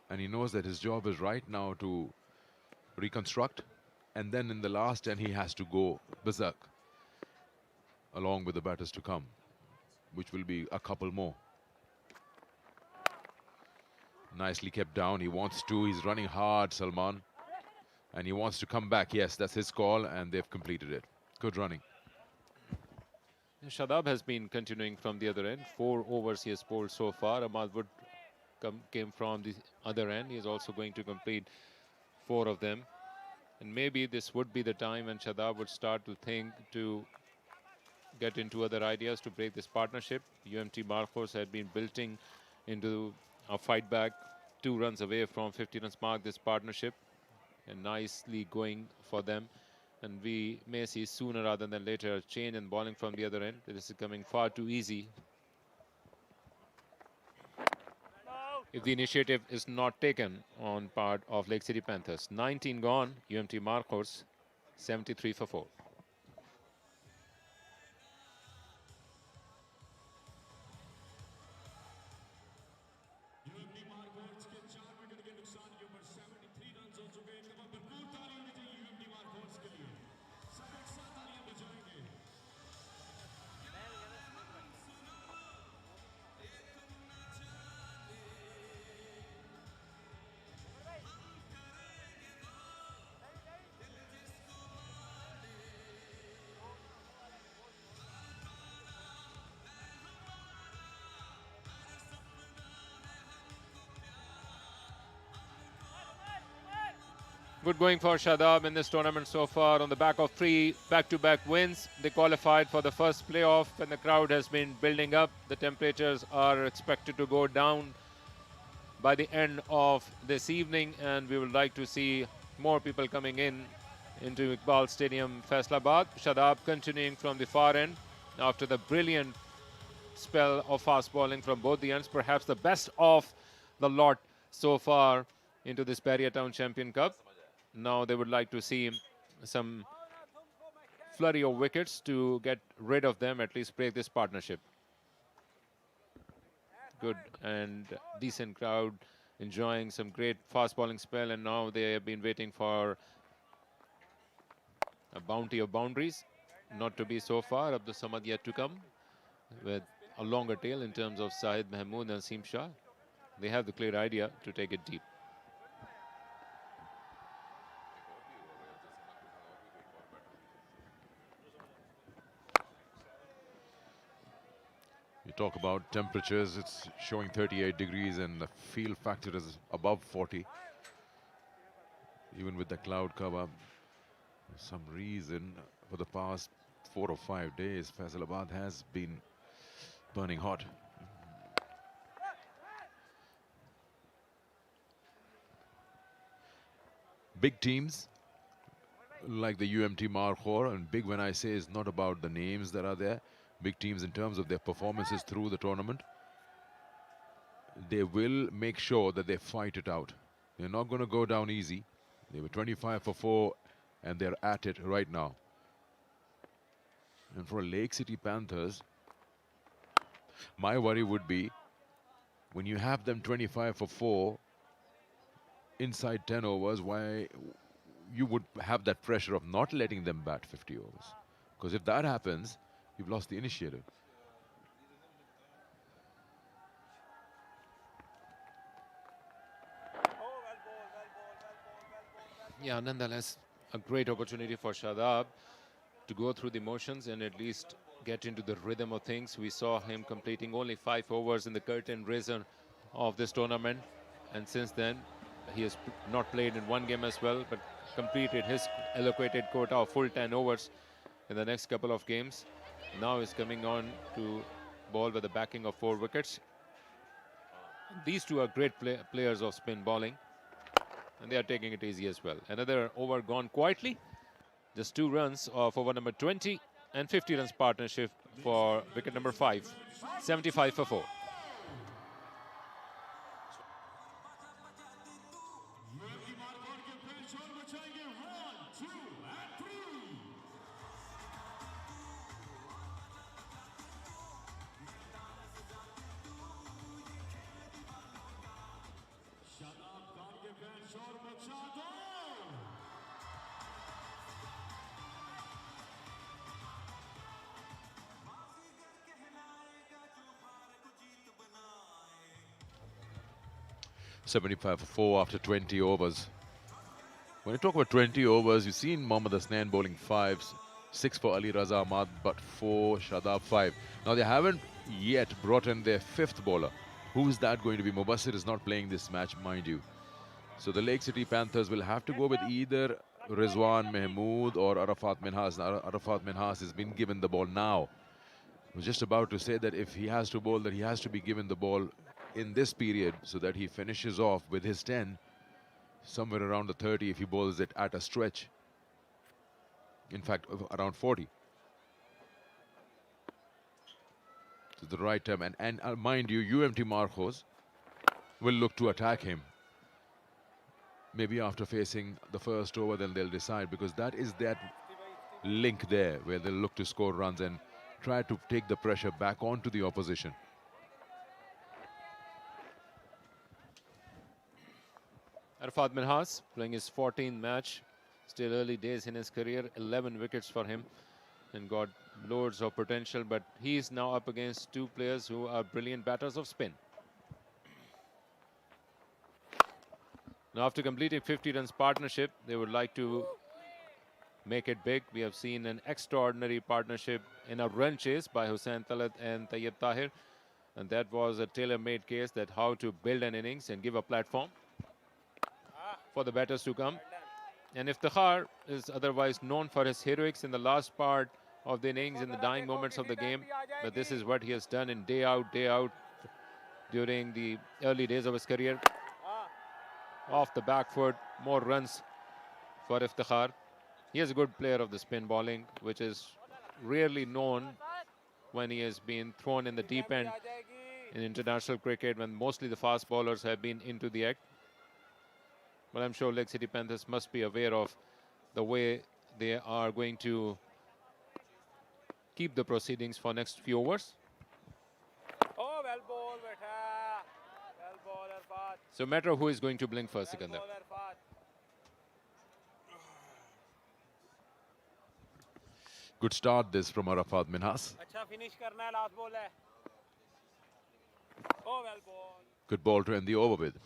and he knows that his job is right now to reconstruct, and then in the last end he has to go berserk along with the batters to come, which will be a couple more. Nicely kept down. He wants to. He's running hard, Salman, and he wants to come back. Yes, that's his call, and they've completed it. Good running. Shadab has been continuing from the other end. 4 overs he has bowled so far. Ahmad Wood came from the other end. He is also going to complete 4 of them. And maybe this would be the time when Shadab would start to think to get into other ideas to break this partnership. UMT Markhors had been building into a fight back, 2 runs away from 50 runs mark, this partnership, and nicely going for them. And we may see sooner rather than later a change in bowling from the other end. This is becoming far too easy if the initiative is not taken on part of Lake City Panthers. 19 gone, UMT Markhors 73 for 4. UMT Markhors के 4 wicket के नुकसान के ऊपर 73 run हो चुके हैं। तमाम भरपूर ताली होनी चाहिए UMT Markhors के लिए। सब एक साथ तालियां बजाएंगे। Good going for Shadab in this tournament so far. On the back of 3 back-to-back wins, they qualified for the first playoff, and the crowd has been building up. The temperatures are expected to go down by the end of this evening, and we would like to see more people coming into Iqbal Stadium, Faisalabad. Shadab continuing from the far end after the brilliant spell of fast bowling from both the ends, perhaps the best of the lot so far into this Bahria Town Champion Cup. Now they would like to see some flurry of wickets to get rid of them, at least break this partnership. Good and decent crowd enjoying some great fast bowling spell, and now they have been waiting for a bounty of boundaries. Not to be so far. Abdul Samad yet to come with a longer tail in terms of Sahid Mahmood and Asim Shah. They have the clear idea to take it deep. You talk about temperatures, it's showing 38 degrees and the feel factor is above 40. Even with the cloud cover, for some reason, for the past 4 or 5 days, Faisalabad has been burning hot. Big teams like the UMT Markhors, and big when I say is not about the names that are there, big teams in terms of their performances through the tournament, they will make sure that they fight it out. They're not going to go down easy. They were 25 for 4 and they're at it right now. And for Lake City Panthers, my worry would be when you have them 25 for 4 inside 10 overs, why you would have that pressure of not letting them bat 50 overs. Because if that happens, you've lost the initiative. Yeah, nonetheless, a great opportunity for Shadab to go through the motions and at least get into the rhythm of things. We saw him completing only 5 overs in the curtain raiser of this tournament, and since then he has not played in one game as well, but completed his allocated quota of full 10 overs in the next couple of games. Now he's coming on to bowl with the backing of 4 wickets. These two are great players of spin bowling, and they are taking it easy as well. Another over gone quietly. Just 2 runs of over number 20 and 50 runs partnership for wicket number 5. 75 for 4. $75 for 4 after 20 overs. When you talk about 20 overs, you've seen Mohammad Hasnain bowling 5s, 6 for Ali Raza Ahmad, but 4, Shadab 5. Now they haven't yet brought in their 5th bowler. Who is that going to be? Mubassir is not playing this match, mind you. So the Lake City Panthers will have to go with either Rizwan Mahmood or Arafat Minhas. Now, Arafat Minhas has been given the ball now. I was just about to say that if he has to bowl, that he has to be given the ball in this period so that he finishes off with his 10 somewhere around the 30 if he bowls it at a stretch. In fact, around 40. To the right time, and mind you, UMT Markhors will look to attack him. Maybe after facing the first over, then they'll decide, because that is that link there where they'll look to score runs and try to take the pressure back onto the opposition. Arafat Minhas playing his 14th match. Still early days in his career. 11 wickets for him and got loads of potential, but he is now up against 2 players who are brilliant batters of spin. Now after completing 50 runs partnership, they would like to make it big. We have seen an extraordinary partnership in a run chase by Hussain Talat and Tayyib Tahir, and that was a tailor-made case that how to build an innings and give a platform for the batters to come. And Iftikhar is otherwise known for his heroics in the last part of the innings, in the dying moments of the game. But this is what he has done in day out during the early days of his career. Off the back foot, more runs for Iftikhar. He is a good player of the spin bowling, which is rarely known when he has been thrown in the deep end in international cricket, when mostly the fast bowlers have been into the act. But I'm sure Lake City Panthers must be aware of the way they are going to keep the proceedings for next few overs. Oh, well bowled, beta. Well bowled, Arfat. So matter who is going to blink first, Sikandar. Good start this from Arafat Minhas. अच्छा finish करना है, last ball है. Oh, well bowled. Good ball to end the over with.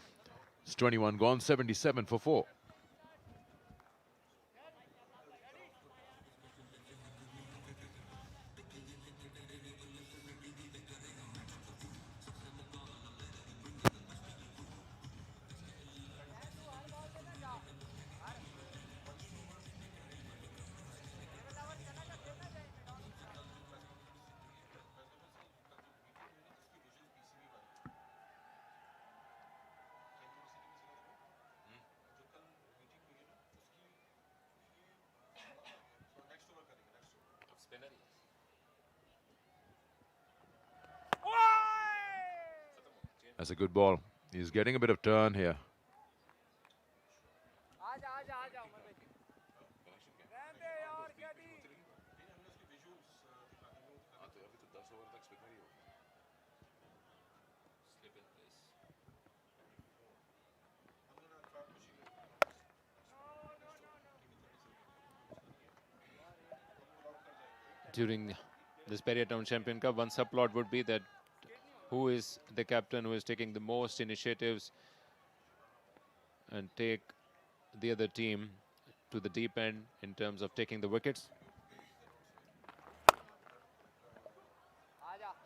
It's 21 gone, 77 for 4. That's a good ball. He's getting a bit of turn here. During this Bahria Town Champion Cup, one subplot would be that who is the captain who is taking the most initiatives and take the other team to the deep end in terms of taking the wickets.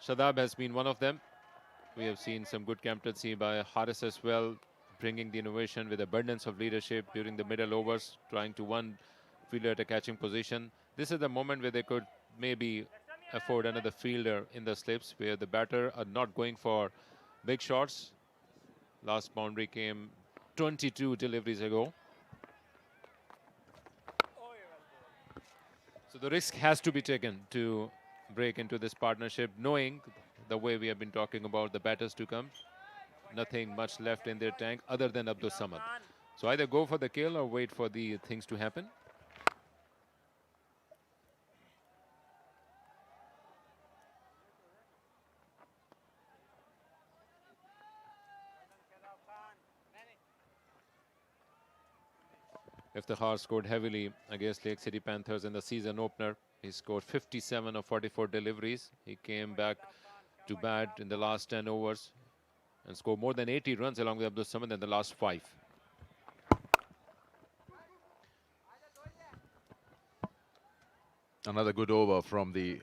Shadab has been one of them. We have seen some good captaincy by Haris as well, bringing the innovation with abundance of leadership during the middle overs, trying to one fielder at a catching position. This is the moment where they could maybe afford another fielder in the slips, where the batter are not going for big shots. Last boundary came 22 deliveries ago. So the risk has to be taken to break into this partnership, knowing the way we have been talking about the batters to come. Nothing much left in their tank other than Abdul Samad. So either go for the kill or wait for the things to happen. Iftikhar scored heavily against Lake City Panthers in the season opener. He scored 57 of 44 deliveries. He came back to bat in the last 10 overs and scored more than 80 runs along with Abdul Samad in the last 5. Another good over from the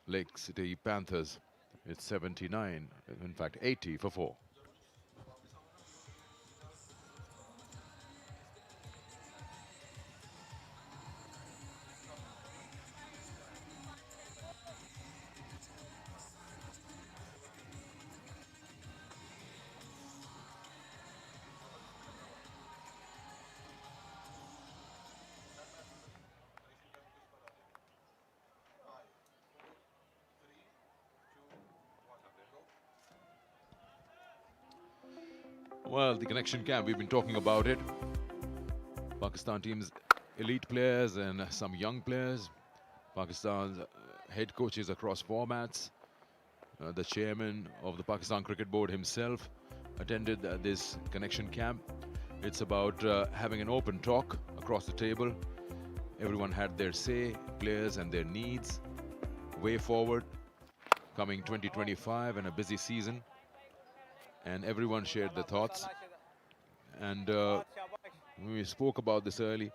Lake City Panthers. It's 79, in fact 80 for 4. Well, the connection camp, we've been talking about it. Pakistan team's elite players and some young players. Pakistan's head coaches across formats. The chairman of the Pakistan Cricket Board himself attended this connection camp. It's about having an open talk across the table. Everyone had their say, players and their needs, way forward, coming 2025 and a busy season. And everyone shared their thoughts. And we spoke about this early,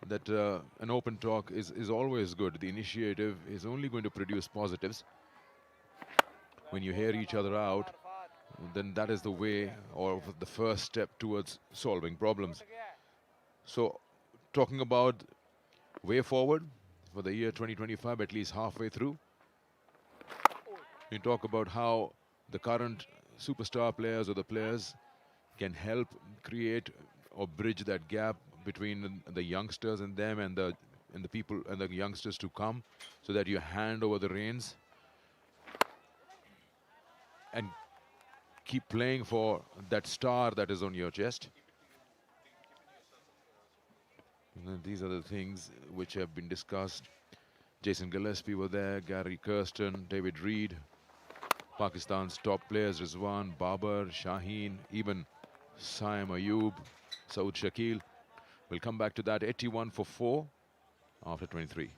that an open talk is always good. The initiative is only going to produce positives. When you hear each other out, then that is the way or the first step towards solving problems. So talking about way forward for the year 2025, at least halfway through. We talk about how the current superstar players or the players can help create or bridge that gap between the youngsters and them and the people and the youngsters to come, so that you hand over the reins and keep playing for that star that is on your chest. And then these are the things which have been discussed. Jason Gillespie were there, Gary Kirsten, David Reed, Pakistan's top players, Rizwan, Babar, Shaheen, even Saim Ayub, Saud Shakil. We'll come back to that. 81 for 4 after 23.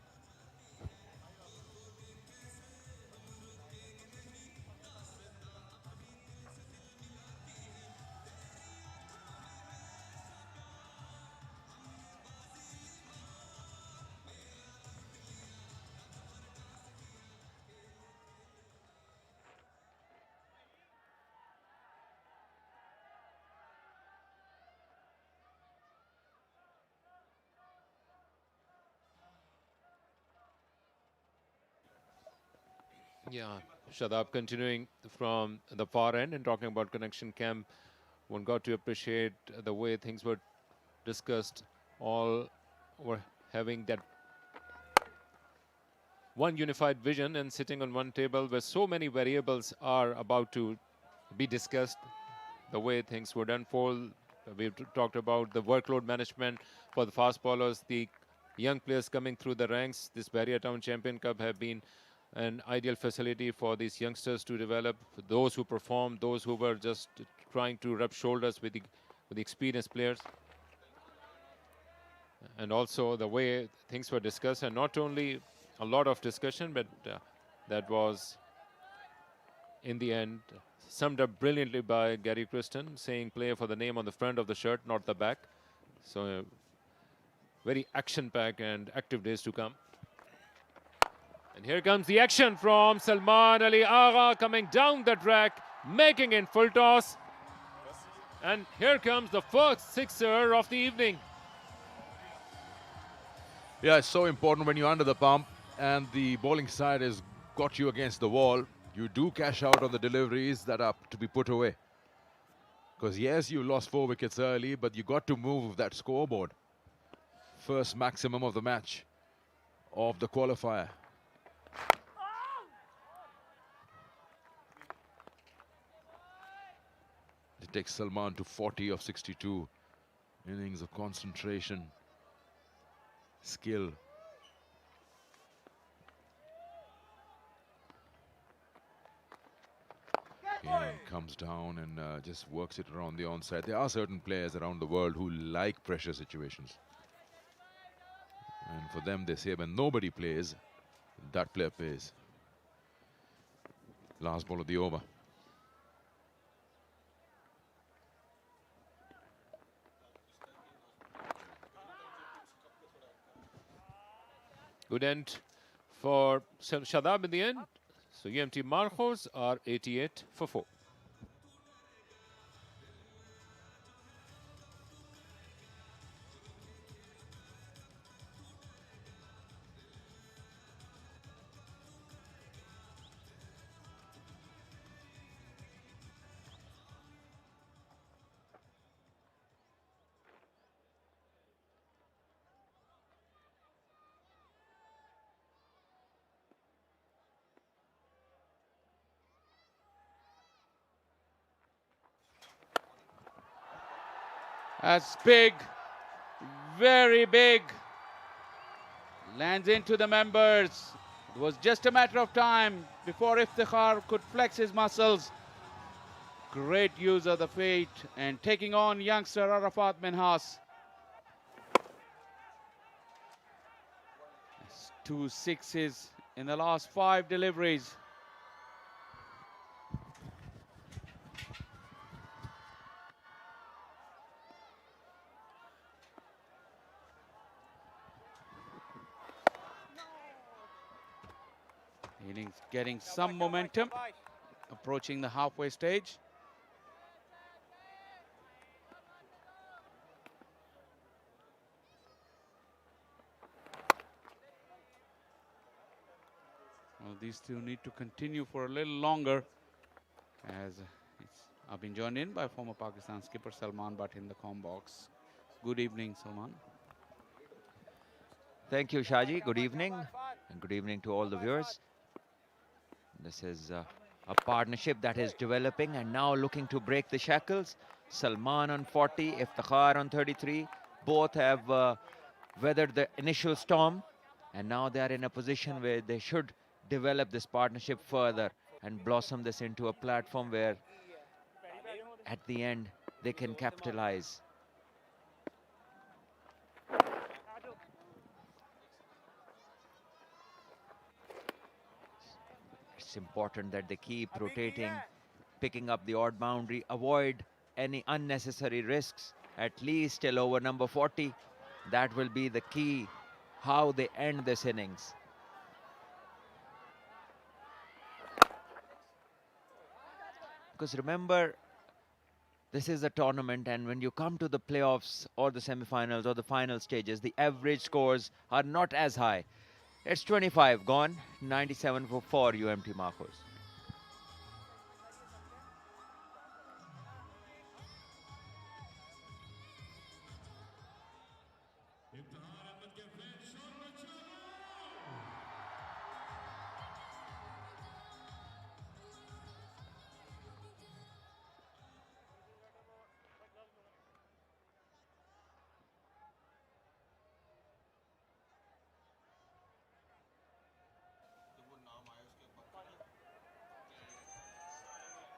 Yeah, Shadab continuing from the far end and talking about Connection Camp. One got to appreciate the way things were discussed. All were having that one unified vision and sitting on one table where so many variables are about to be discussed. The way things would unfold. We've talked about the workload management for the fast bowlers, the young players coming through the ranks. This Bahria Town Champion Cup have been an ideal facility for these youngsters to develop, those who perform, those who were just trying to rub shoulders with the experienced players. And also the way things were discussed, and not only a lot of discussion, but that was in the end summed up brilliantly by Gary Kristen, saying play for the name on the front of the shirt, not the back. So very action-packed and active days to come. And here comes the action from Salman Ali Agha coming down the track, making in full toss. And here comes the first sixer of the evening. Yeah, it's so important when you're under the pump and the bowling side has got you against the wall. You do cash out on the deliveries that are to be put away. Because yes, you lost 4 wickets early, but you got to move that scoreboard. First maximum of the match, of the qualifier. It takes Salman to 40 of 62. Innings of concentration, skill. And comes down and just works it around the onside. There are certain players around the world who like pressure situations. And for them, they say when nobody plays, that player plays. Last ball of the over. Good end for Shadab in the end. So UMT Markhors are 88 for 4. That's big, very big. Lands into the members. It was just a matter of time before Iftikhar could flex his muscles. Great use of the feet and taking on youngster Arafat Minhas. 2 sixes in the last 5 deliveries. Innings getting some momentum, approaching the halfway stage. These two need to continue for a little longer, as I've been joined in by former Pakistan skipper Salman Bhatt in the comm box. Good evening, Salman. Thank you, Shaji. Good evening, and good evening to all the viewers. This is a partnership that is developing and now looking to break the shackles. Salman on 40, Iftikhar on 33. Both have weathered the initial storm, and now they are in a position where they should develop this partnership further and blossom this into a platform where at the end they can capitalize. It's important that they keep rotating, picking up the odd boundary, avoid any unnecessary risks, at least till over number 40. That will be the key, how they end this innings. Because remember, this is a tournament, and when you come to the playoffs or the semi-finals or the final stages, the average scores are not as high. It's 25 gone, 97 for UMT Markhors.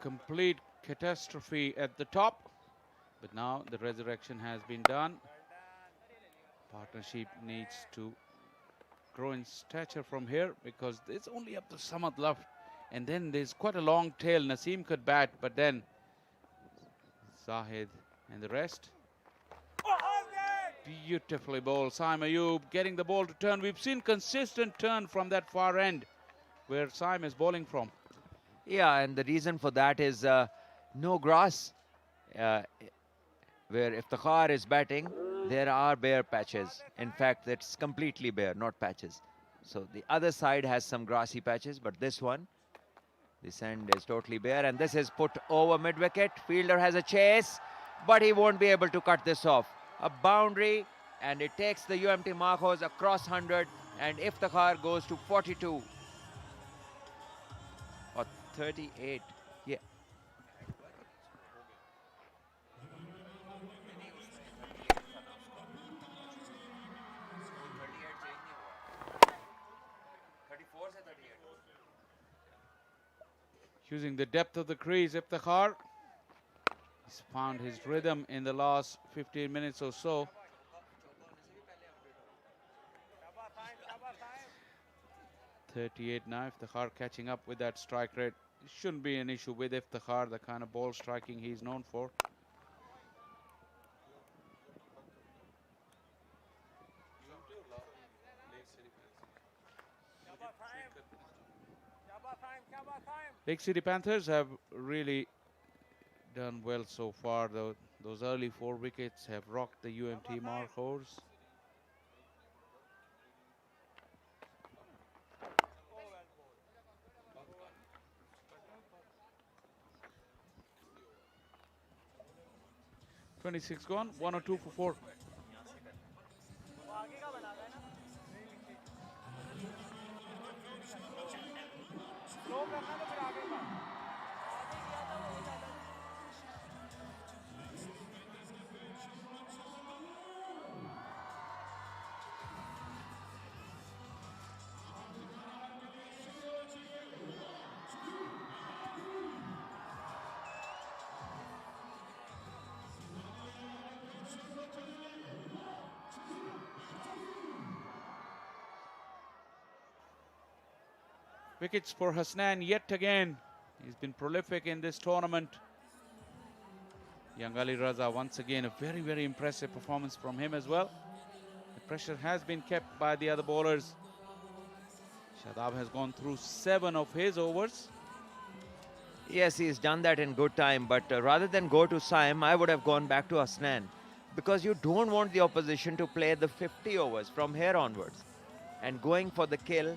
Complete catastrophe at the top, but now the resurrection has been done. Partnership needs to grow in stature from here, because it's only up to Samad left, and then there's quite a long tail. Naseem could bat, but then Zahid and the rest. Beautifully bowled. Saim Ayub getting the ball to turn. We've seen consistent turn from that far end where Saim is bowling from. Yeah, and the reason for that is no grass. Where Iftikhar is batting, there are bare patches. In fact, it's completely bare, not patches. So the other side has some grassy patches, but this one, this end is totally bare, and this is put over mid-wicket. Fielder has a chase, but he won't be able to cut this off. A boundary, and it takes the UMT Markhors across 100, and Iftikhar goes to 42. Or 38, yeah. Using the depth of the crease, Iftikhar. He's found his rhythm in the last 15 minutes or so. .38 now. Iftikhar catching up with that strike rate. It shouldn't be an issue with Iftikhar, the kind of ball striking he's known for. Lake City Panthers have really done well so far, though. Those early 4 wickets have rocked the UMT Markhors. .26 gone, 1 or 2 for 4. Wickets for Hasnan yet again. He's been prolific in this tournament. Young Ali Raza, once again, a very, very impressive performance from him as well. The pressure has been kept by the other bowlers. Shadab has gone through 7 of his overs. Yes, he's done that in good time, but rather than go to Saim, I would have gone back to Hasnan, because you don't want the opposition to play the 50 overs from here onwards. And going for the kill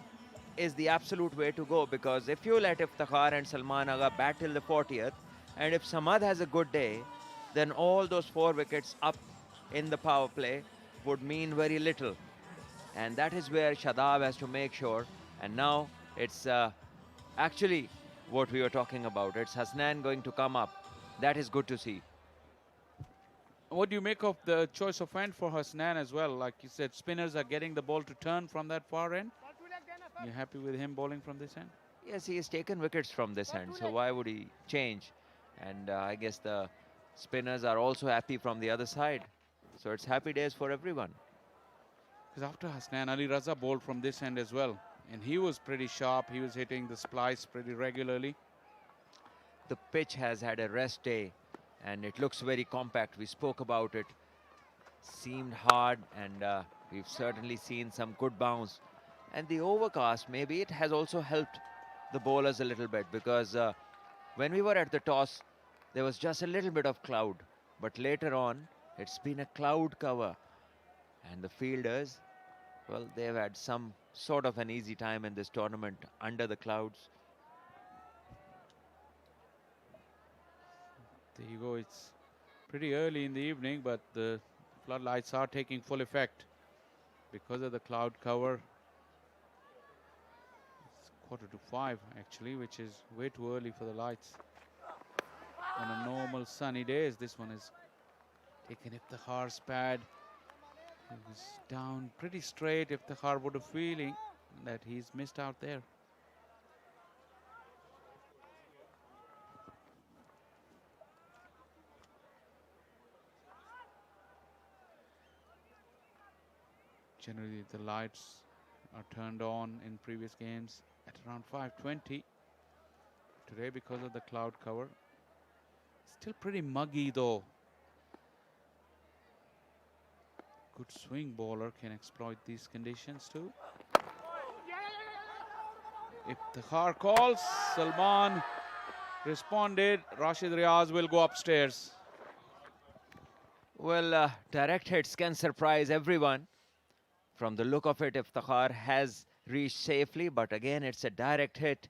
is the absolute way to go, because if you let Iftikhar and Salman Agha bat till the 40th, and if Samad has a good day, then all those 4 wickets up in the power play would mean very little. And that is where Shadab has to make sure. And now it's actually what we were talking about. It's Hasnan going to come up. That is good to see. What do you make of the choice of end for Hasnan as well? Like you said, spinners are getting the ball to turn from that far end. You're happy with him bowling from this end? Yes, he has taken wickets from this end, so why would he change? And I guess the spinners are also happy from the other side. So it's happy days for everyone. Because after Hasnan, Ali Raza bowled from this end as well. And he was pretty sharp. He was hitting the splice pretty regularly. The pitch has had a rest day and it looks very compact. We spoke about it. Seemed hard, and we've certainly seen some good bounce. And the overcast, maybe it has also helped the bowlers a little bit, because when we were at the toss, there was just a little bit of cloud. But later on, it's been a cloud cover. And the fielders, well, they've had some sort of an easy time in this tournament under the clouds. There you go. It's pretty early in the evening, but the floodlights are taking full effect because of the cloud cover. It's 4:45 actually, which is way too early for the lights. On a normal sunny day, as this one is taken Iftikhar's pad. It was down pretty straight. Iftikhar would have feeling that he's missed out there. Generally, the lights are turned on in previous games at around 5:20. Today, because of the cloud cover, still pretty muggy though. Good swing bowler can exploit these conditions too. Iftikhar calls. Salman responded. Rashid Riaz will go upstairs. Well, direct hits can surprise everyone. From the look of it, Iftikhar has reached safely, but again, it's a direct hit.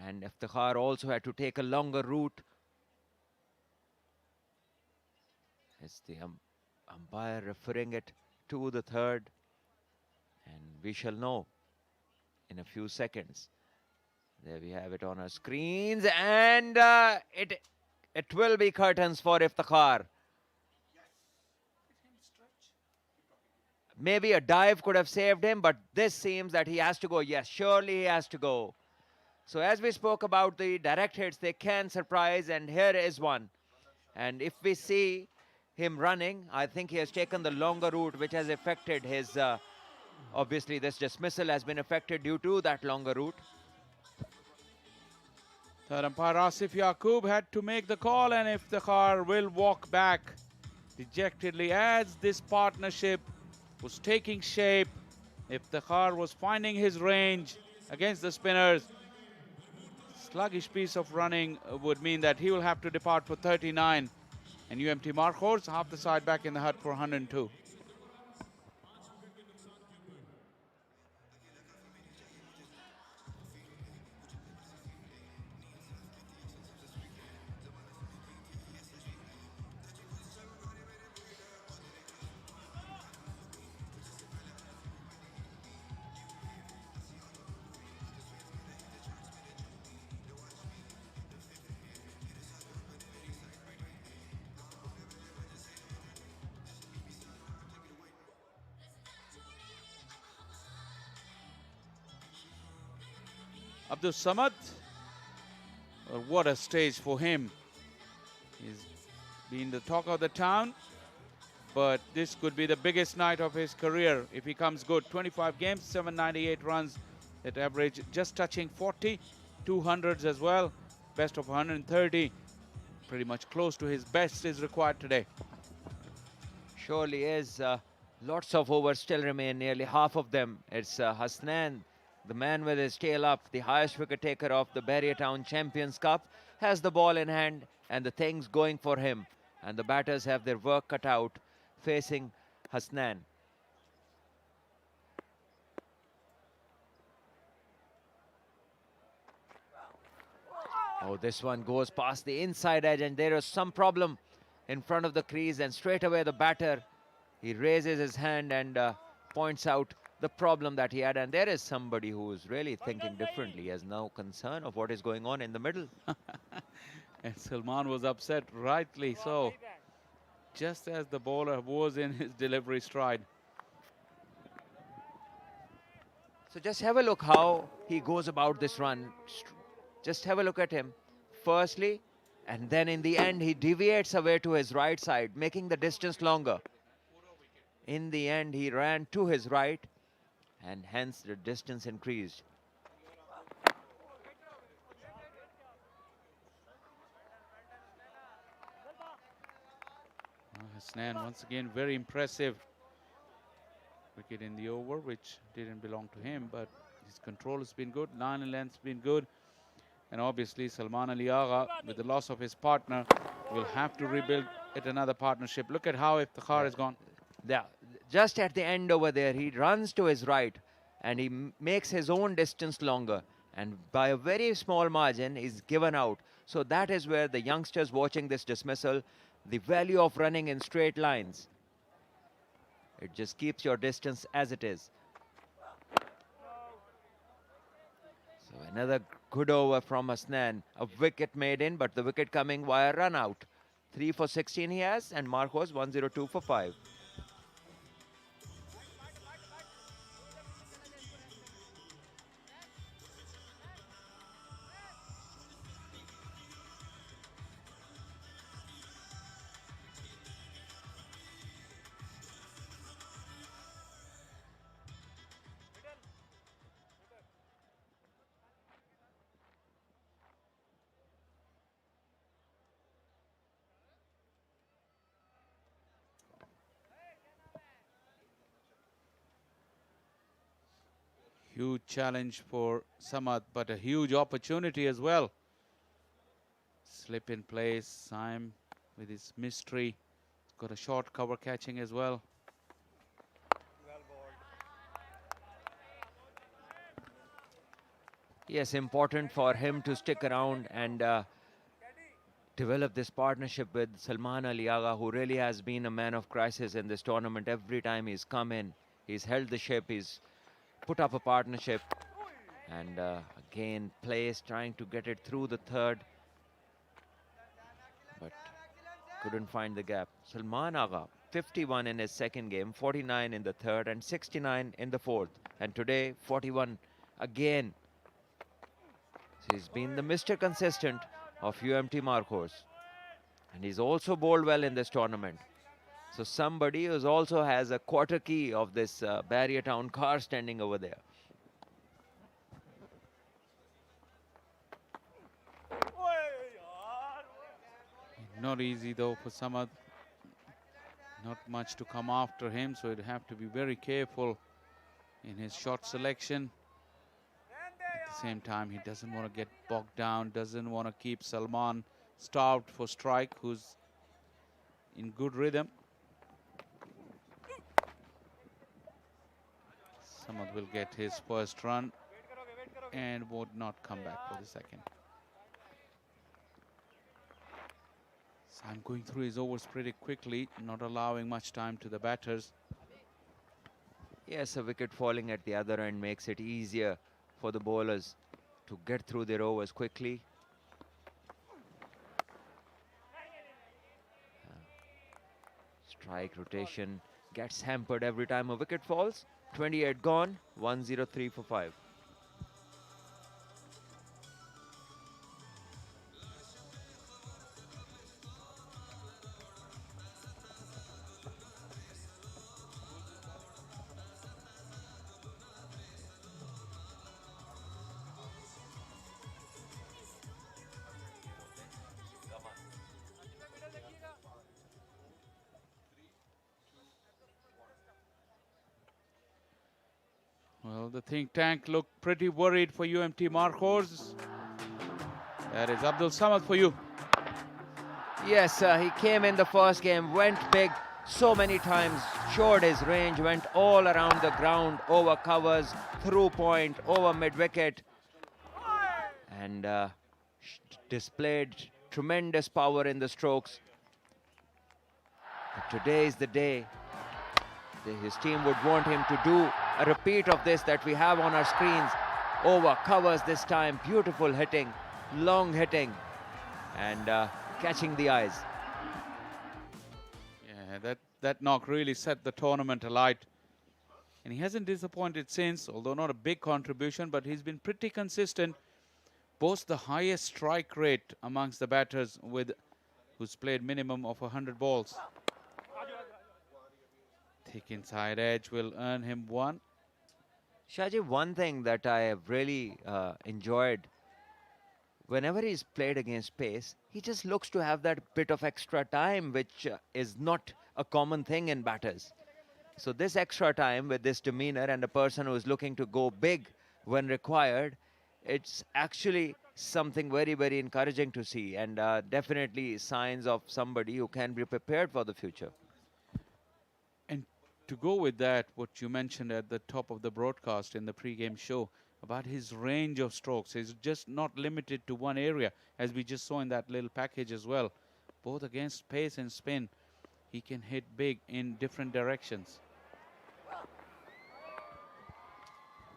And Iftikhar also had to take a longer route. It's the umpire referring it to the third. And we shall know in a few seconds. There we have it on our screens. And it will be curtains for Iftikhar. Maybe a dive could have saved him, but this seems that he has to go. Yes, surely he has to go. So as we spoke about the direct hits, they can surprise, and here is one. And if we see him running, I think he has taken the longer route, which has affected his, obviously this dismissal has been affected due to that longer route. Third umpire Asif Yaqub had to make the call, and Iftikhar will walk back dejectedly as this partnership was taking shape. Iftikhar was finding his range against the spinners. Sluggish piece of running would mean that he will have to depart for 39. And UMT Markhors half the side back in the hut for 102. Abdul Samad, what a stage for him. He's been the talk of the town, but this could be the biggest night of his career if he comes good. 25 games, 798 runs at average, just touching 40, 200s as well, best of 130. Pretty much close to his best is required today. Surely is. Lots of overs still remain, nearly half of them. It's Hasnan, the man with his tail up, the highest wicket taker of the Bahria Town Champions Cup, has the ball in hand and the things going for him. And the batters have their work cut out facing Hasnan. Oh, this one goes past the inside edge, and there is some problem in front of the crease, and straight away the batter, he raises his hand and points out the problem that he had. And there is somebody who is really thinking differently. He has no concern of what is going on in the middle. And Salman was upset, rightly so, just as the bowler was in his delivery stride. So just have a look how he goes about this run. Just have a look at him. Firstly, and then in the end, he deviates away to his right side, making the distance longer. In the end, he ran to his right, and hence the distance increased. Hasnan once again very impressive. Wicket in the over, which didn't belong to him, but his control has been good, line and length's been good. And obviously Salman Ali Agha, with the loss of his partner, will have to rebuild at another partnership. Look at how Iftikhar has gone. Yeah, just at the end over there, he runs to his right and he makes his own distance longer. And by a very small margin, he's given out. So that is where the youngsters watching this dismissal, the value of running in straight lines. It just keeps your distance as it is. So another good over from Hasnan. A wicket made in, but the wicket coming via run out. 3 for 16 he has, and Markhors 102 for 5. Huge challenge for Samad, but a huge opportunity as well. Slip in place, Saim with his mystery. He's got a short cover catching as well. Yes, important for him to stick around and develop this partnership with Salman Ali Agha, who really has been a man of crisis in this tournament. Every time he's come in, he's held the ship, he's put up a partnership, and again Place trying to get it through the third, but couldn't find the gap. Salman Agha 51 in his second game, 49 in the third, and 69 in the fourth, and today 41 again. So he's been the Mr. Consistent of UMT Markhors, and he's also bowled well in this tournament. So somebody who also has a quarter key of this Bahria Town car standing over there. Not easy though for Samad. Not much to come after him, so he'd have to be very careful in his shot selection. At the same time, he doesn't want to get bogged down, doesn't want to keep Salman starved for strike, who's in good rhythm. Samad will get his first run and would not come back for the second. So I'm going through his overs pretty quickly, not allowing much time to the batters. Yes, a wicket falling at the other end makes it easier for the bowlers to get through their overs quickly. Strike rotation gets hampered every time a wicket falls. 28 gone, 103 for 5. Well, the think tank looked pretty worried for UMT Markhors. That is Abdul Samad for you. Yes, he came in the first game, went big so many times, showed his range, went all around the ground, over covers, through point, over mid-wicket, and displayed tremendous power in the strokes. But today is the day his team would want him to do a repeat of this that we have on our screens. Over covers this time, beautiful hitting, long hitting, and catching the eyes. Yeah, that knock really set the tournament alight. And he hasn't disappointed since, although not a big contribution, but he's been pretty consistent. Boasts the highest strike rate amongst the batters who's played minimum of 100 balls. Thick inside edge will earn him one. Shaji, one thing that I have really enjoyed, whenever he's played against pace, he just looks to have that bit of extra time, which is not a common thing in batters. So this extra time with this demeanor and a person who is looking to go big when required, it's actually something very, very encouraging to see, and definitely signs of somebody who can be prepared for the future. And to go with that, what you mentioned at the top of the broadcast in the pre-game show about his range of strokes, he's just not limited to one area, as we just saw in that little package as well. Both against pace and spin, he can hit big in different directions.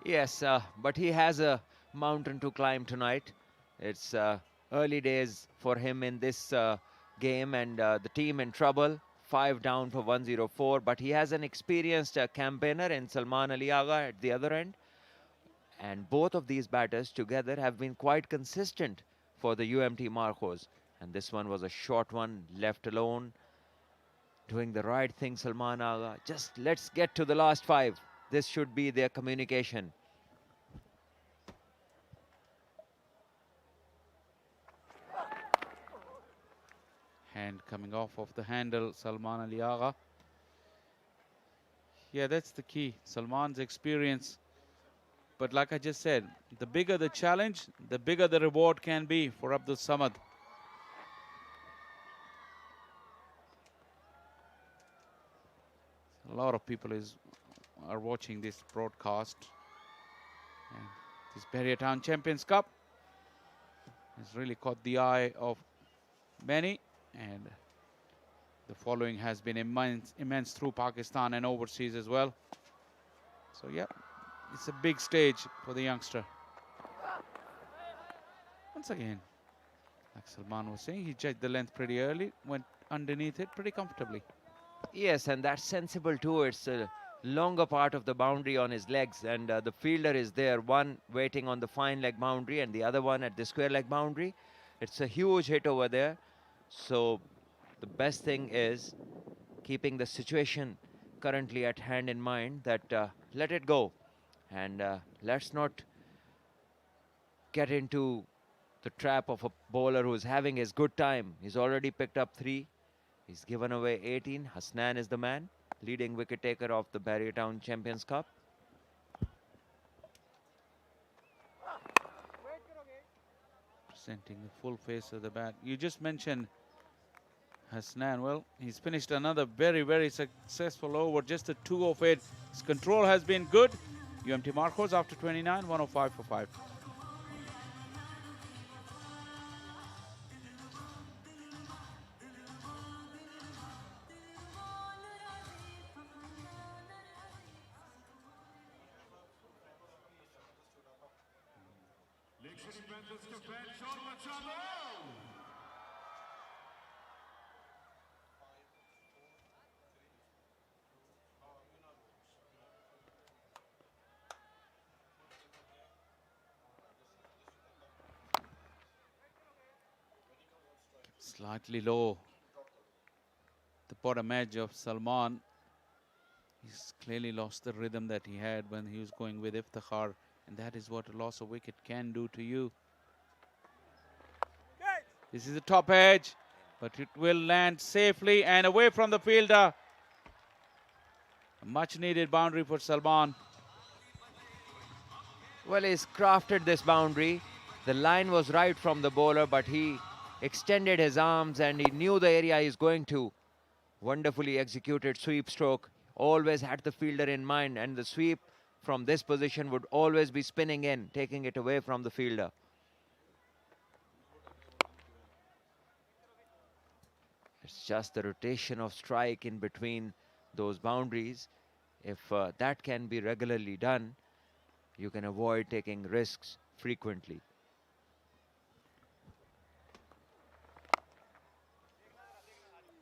Yes, but he has a mountain to climb tonight. It's early days for him in this game, and the team in trouble. 5 down for 104, but he has an experienced campaigner in Salman Ali Agha at the other end. And both of these batters together have been quite consistent for the UMT Markhors. And this one was a short one, left alone. Doing the right thing, Salman Agha. Just let's get to the last 5. This should be their communication. Hand coming off of the handle, Salman Ali Agha. Yeah, that's the key. Salman's experience. But like I just said, the bigger the challenge, the bigger the reward can be for Abdul Samad. A lot of people are watching this broadcast. And this Bahria Town Champions Cup has really caught the eye of many. And the following has been immense through Pakistan and overseas as well. So, yeah, it's a big stage for the youngster. Once again, like Salman was saying, he judged the length pretty early, went underneath it pretty comfortably. Yes, and that's sensible too. It's a longer part of the boundary on his legs, and the fielder is there, one waiting on the fine leg boundary and the other one at the square leg boundary. It's a huge hit over there. So the best thing is keeping the situation currently at hand in mind, that let it go, and let's not get into the trap of a bowler who's having his good time. He's already picked up 3. He's given away 18. Hasnan is the man, leading wicket taker of the Bahria Town Champions Cup. Presenting the full face of the bat. You just mentioned Hasnan. Well, he's finished another very, very successful over. Just a 2 of 8. His control has been good. UMT Markhors after 29, 105 for 5. Slightly low. The bottom edge of Salman. He's clearly lost the rhythm that he had when he was going with Iftikhar. And that is what a loss of wicket can do to you. This is the top edge, but it will land safely and away from the fielder. A much needed boundary for Salman. Well, he's crafted this boundary. The line was right from the bowler, but he extended his arms and he knew the area he's going to. Wonderfully executed sweep stroke. Always had the fielder in mind, and the sweep from this position would always be spinning in, taking it away from the fielder. It's just the rotation of strike in between those boundaries. If that can be regularly done, you can avoid taking risks frequently.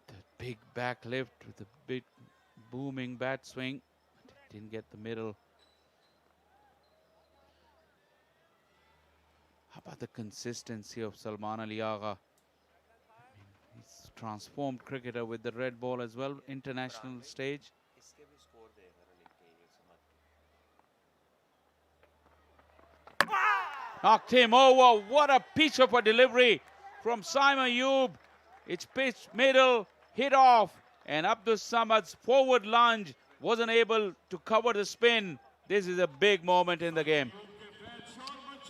The big back lift with a big booming bat swing. Didn't get the middle. How about the consistency of Salman Ali Agha? He's transformed cricketer with the red ball as well, international stage. Knocked him over. What a piece of a delivery from Simon Ayub. It's pitched middle, hit off, and Abdul Samad's forward lunge wasn't able to cover the spin. This is a big moment in the game.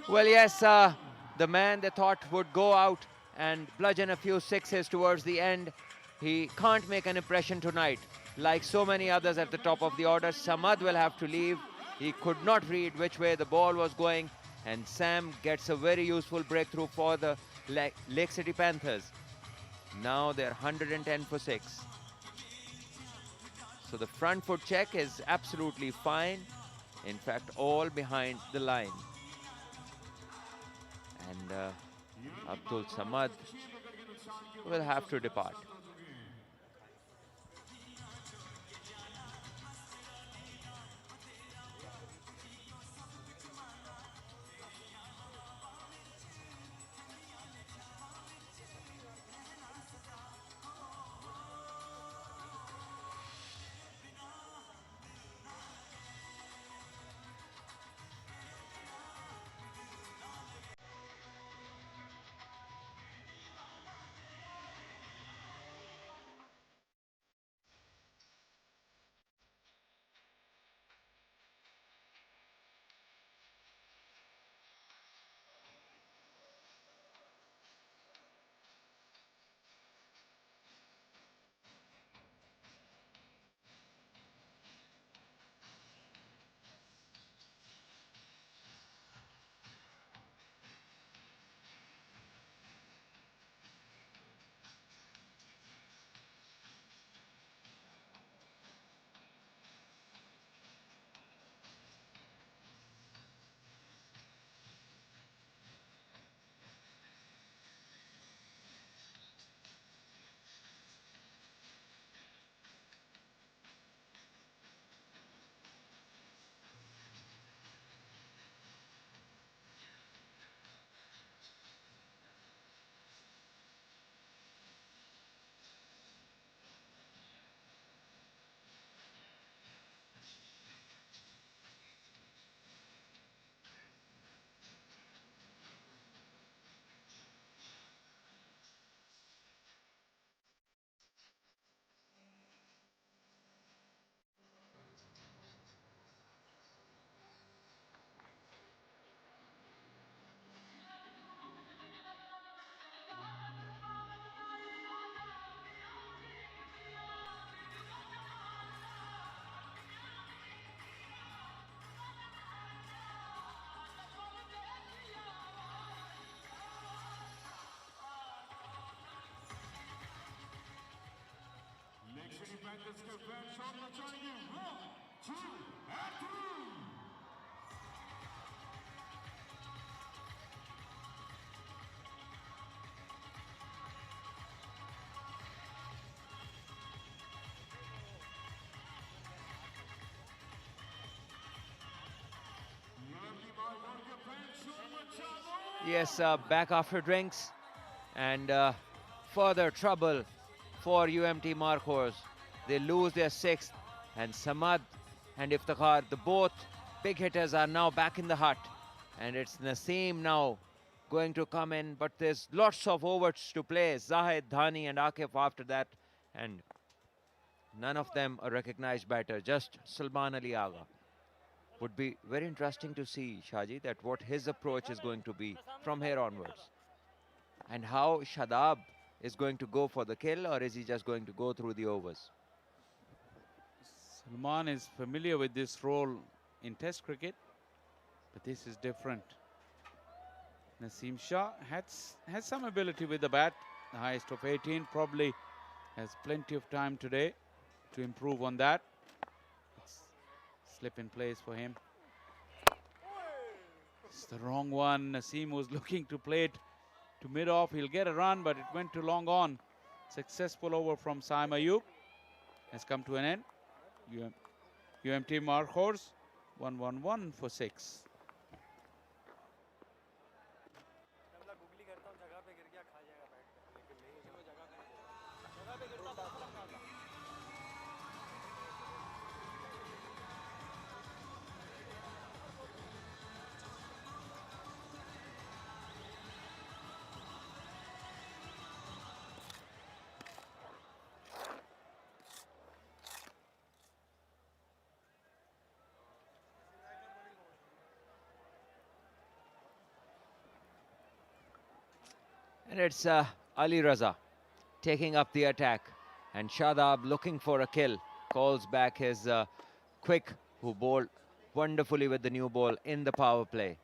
Well, yes, the man they thought would go out and bludgeon a few sixes towards the end, he can't make an impression tonight. Like so many others at the top of the order, Samad will have to leave. He could not read which way the ball was going, and Sam gets a very useful breakthrough for the Lake City Panthers. Now they're 110 for 6. So the front foot check is absolutely fine. In fact, all behind the line. And Abdul Samad will have to depart. Yes, back after drinks, and further trouble for UMT Markhors. They lose their 6th, and Samad and Iftikhar, the both big hitters, are now back in the hut. And it's Naseem now going to come in, but there's lots of overs to play. Zahid, Dhani and Akif after that, and none of them a recognized batter, just Salman Ali Agha. Would be very interesting to see, Shaji, that what his approach is going to be from here onwards. And how Shadab is going to go for the kill, or is he just going to go through the overs? Salman is familiar with this role in Test cricket, but this is different. Naseem Shah has some ability with the bat, the highest of 18, probably Has plenty of time today to improve on that. Slip in place for him. It's the wrong one. Naseem was looking to play it to mid-off. He'll get a run, but it went too long on. Successful over from Saim Ayub has come to an end. UMT Markhors 1-1-1 for 6. And it's Ali Raza taking up the attack. And Shadab looking for a kill. Calls back his Quick, who bowled wonderfully with the new ball in the power play.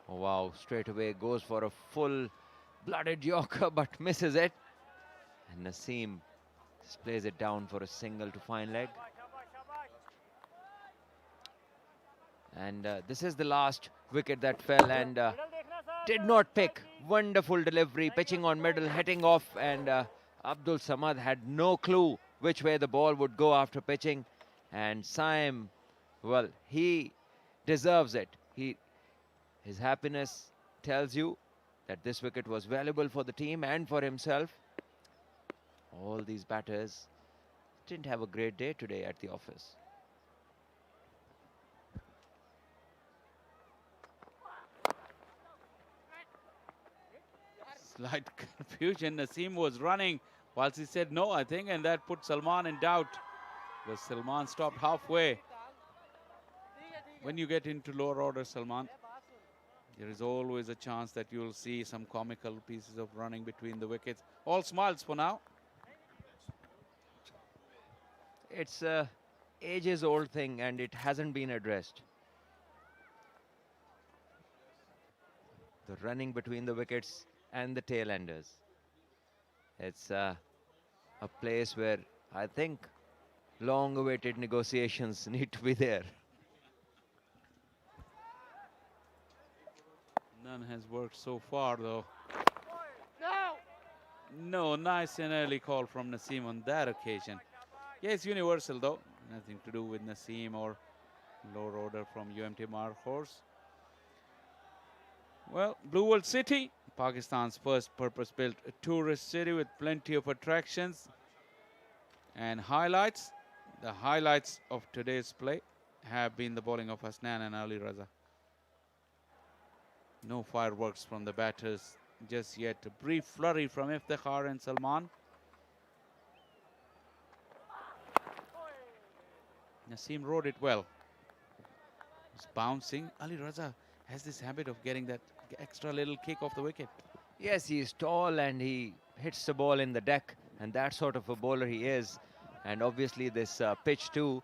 Oh, wow, straight away goes for a full-blooded Yorker, but misses it. And Naseem just plays it down for a single to fine leg. And this is the last wicket that fell and did not pick. Wonderful delivery, pitching on middle, hitting off, and Abdul Samad had no clue which way the ball would go after pitching. And Saim, well, he deserves it. His happiness tells you that this wicket was valuable for the team and for himself. All these batters didn't have a great day today at the office. Slight confusion. Naseem was running whilst he said no, I think, and that put Salman in doubt. But Salman stopped halfway. When you get into lower order, Salman, there is always a chance that you'll see some comical pieces of running between the wickets. All smiles for now. It's a ages-old thing and it hasn't been addressed. The running between the wickets and the tail enders. It's a place where I think long-awaited negotiations need to be there. None has worked so far, though. No, nice and early call from Naseem on that occasion. Yeah, it's universal, though. Nothing to do with Naseem or lower order from UMT Markhors. Well, Blue World City, Pakistan's first purpose-built tourist city with plenty of attractions and highlights. The highlights of today's play have been the bowling of Arslan and Ali Raza. No fireworks from the batters just yet. A brief flurry from Iftikhar and Salman. Naseem rode it well. It's bouncing. Ali Raza has this habit of getting that extra little kick off the wicket. Yes, he's tall and he hits the ball in the deck, and that sort of a bowler he is. And obviously this pitch too,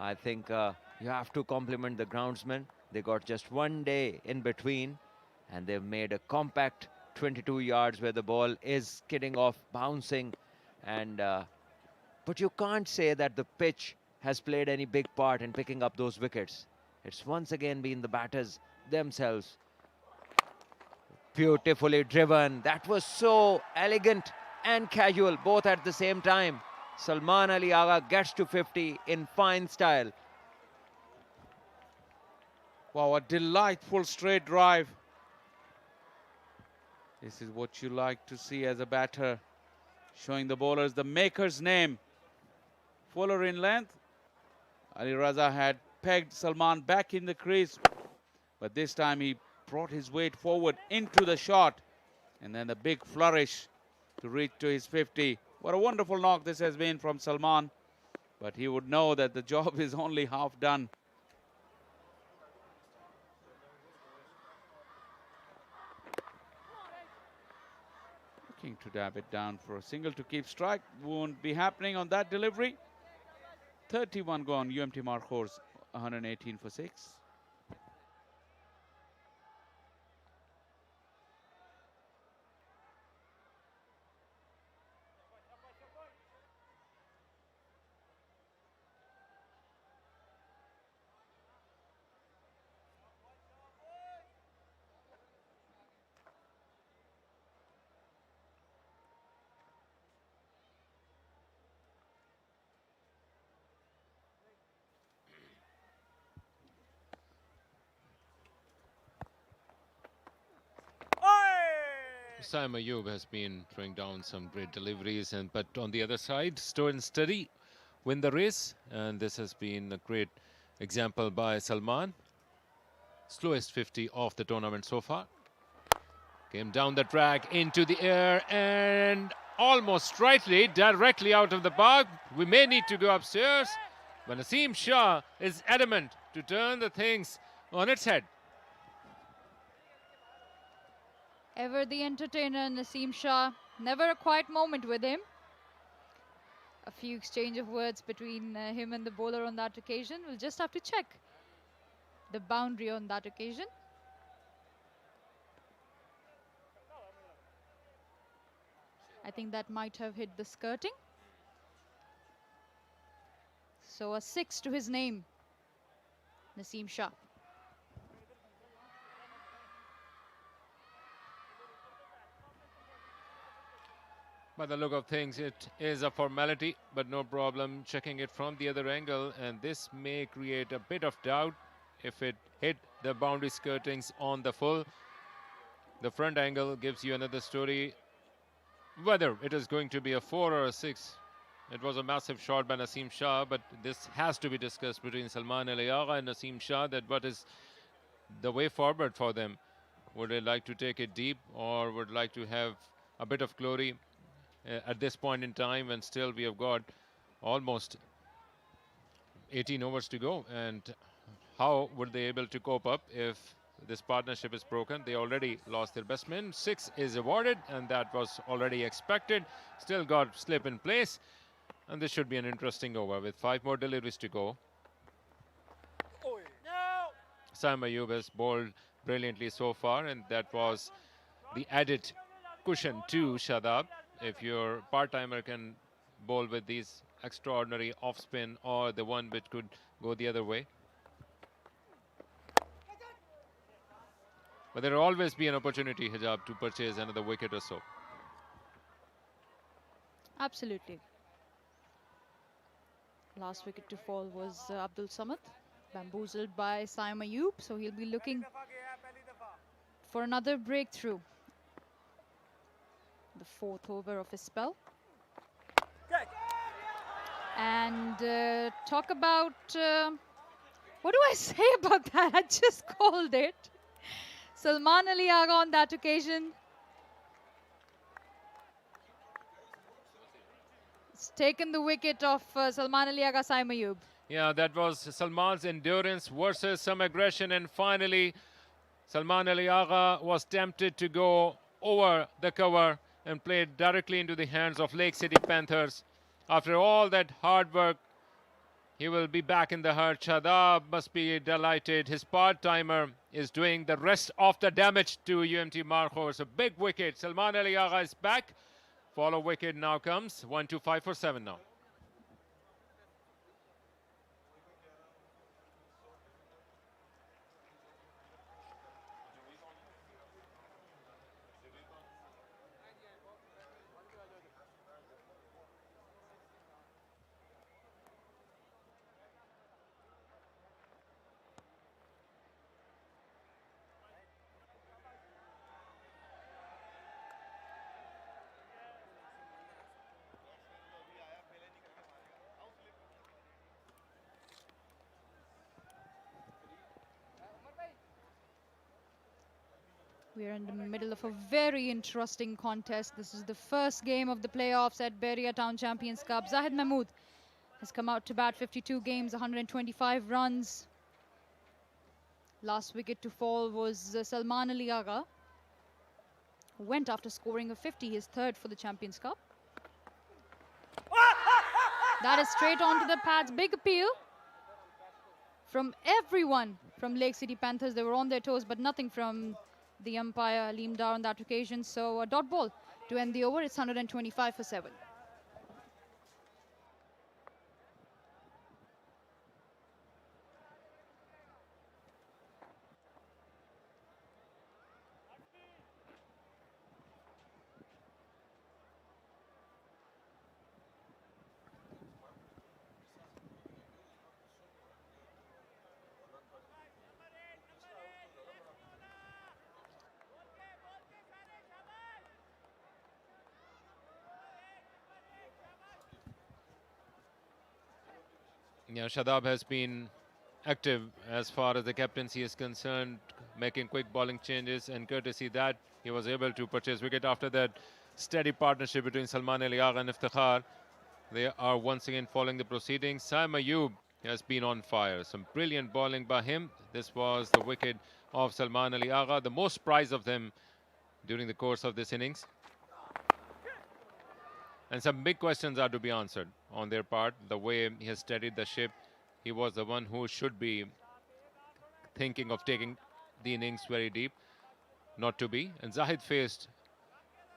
I think you have to compliment the groundsmen. They got just one day in between and they've made a compact 22 yards where the ball is skidding off, bouncing, and but you can't say that the pitch has played any big part in picking up those wickets. It's once again been the batters themselves. Beautifully driven. That was so elegant and casual, both at the same time. Salman Ali Agha gets to 50 in fine style. Wow, a delightful straight drive. This is what you like to see as a batter. Showing the bowlers the maker's name. Fuller in length. Ali Raza had pegged Salman back in the crease, but this time he brought his weight forward into the shot, and then a big flourish to reach to his 50. What a wonderful knock this has been from Salman, but he would know that the job is only half done. Looking to dab it down for a single to keep strike. Won't be happening on that delivery. 31 gone. UMT Markhors 118 for 6. Sam Ayub has been throwing down some great deliveries, but on the other side, slow and steady, win the race. And this has been a great example by Salman. Slowest 50 of the tournament so far. Came down the track into the air and almost rightly, directly out of the park. We may need to go upstairs, but Naseem Shah is adamant to turn the things on its head. Ever the entertainer, Naseem Shah. Never a quiet moment with him. A few exchange of words between him and the bowler on that occasion. We'll just have to check the boundary on that occasion. I think that might have hit the skirting. So a 6 to his name, Naseem Shah. By the look of things, it is a formality, but no problem checking it from the other angle. And this may create a bit of doubt if it hit the boundary skirtings on the full. The front angle gives you another story. Whether it is going to be a 4 or a 6, it was a massive shot by Naseem Shah, but this has to be discussed between Salman Ali Agha and Naseem Shah, that what is the way forward for them. Would they like to take it deep, or would like to have a bit of glory at this point in time, and still we have got almost 18 overs to go? And how would they able to cope up if this partnership is broken? They already lost their best man. 6 is awarded, and that was already expected. Still got slip in place, and this should be an interesting over with 5 more deliveries to go. Sam Ayub has bowled brilliantly so far, and that was the added cushion to Shadab. If your part-timer can bowl with these extraordinary off-spin, or the one which could go the other way. But there will always be an opportunity, Hijab, to purchase another wicket or so. Absolutely. Last wicket to fall was Abdul Samad, bamboozled by Saim Ayub, so he'll be looking for another breakthrough. The 4th over of his spell. And talk about, what do I say about that? I just called it. Salman Ali Agha on that occasion. It's taken the wicket of Salman Ali Agha Saim Ayub. Yeah, that was Salman's endurance versus some aggression, and finally Salman Ali Agha was tempted to go over the cover and played directly into the hands of Lake City Panthers. After all that hard work, he will be back in the herd. Shadab must be delighted. His part-timer is doing the rest of the damage to UMT Markhors. A big wicket. Salman Ali Agha is back. Follow wicket now comes. 1-2-5 for 7 now. We are in the middle of a very interesting contest. This is the first game of the playoffs at Bahria Town Champions Cup. Zahid Mahmood has come out to bat 52 games, 125 runs. Last wicket to fall was Salman Ali Agha, who went after scoring a 50, his 3rd for the Champions Cup. That is straight onto the pads. Big appeal from everyone from Lake City Panthers. They were on their toes, but nothing from the umpire, Aleem Dar, on that occasion. So a dot ball to end the over. It's 125 for 7. Yeah, Shadab has been active as far as the captaincy is concerned, making quick bowling changes, and courtesy that he was able to purchase wicket after that steady partnership between Salman Ali Agha and Iftikhar. They are once again following the proceedings. Saim Ayub has been on fire. Some brilliant bowling by him. This was the wicket of Salman Ali Agha, the most prize of them during the course of this innings. And some big questions are to be answered on their part. The way he has steadied the ship, he was the one who should be thinking of taking the innings very deep. Not to be. And Zahid faced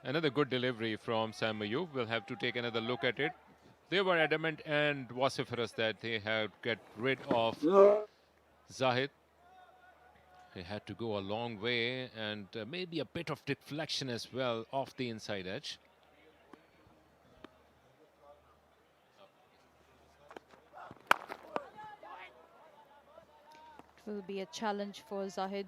another good delivery from Sam Ayub. We'll have to take another look at it. They were adamant and vociferous that they had to get rid of Zahid. He had to go a long way and maybe a bit of deflection as well off the inside edge. It will be a challenge for Zahid.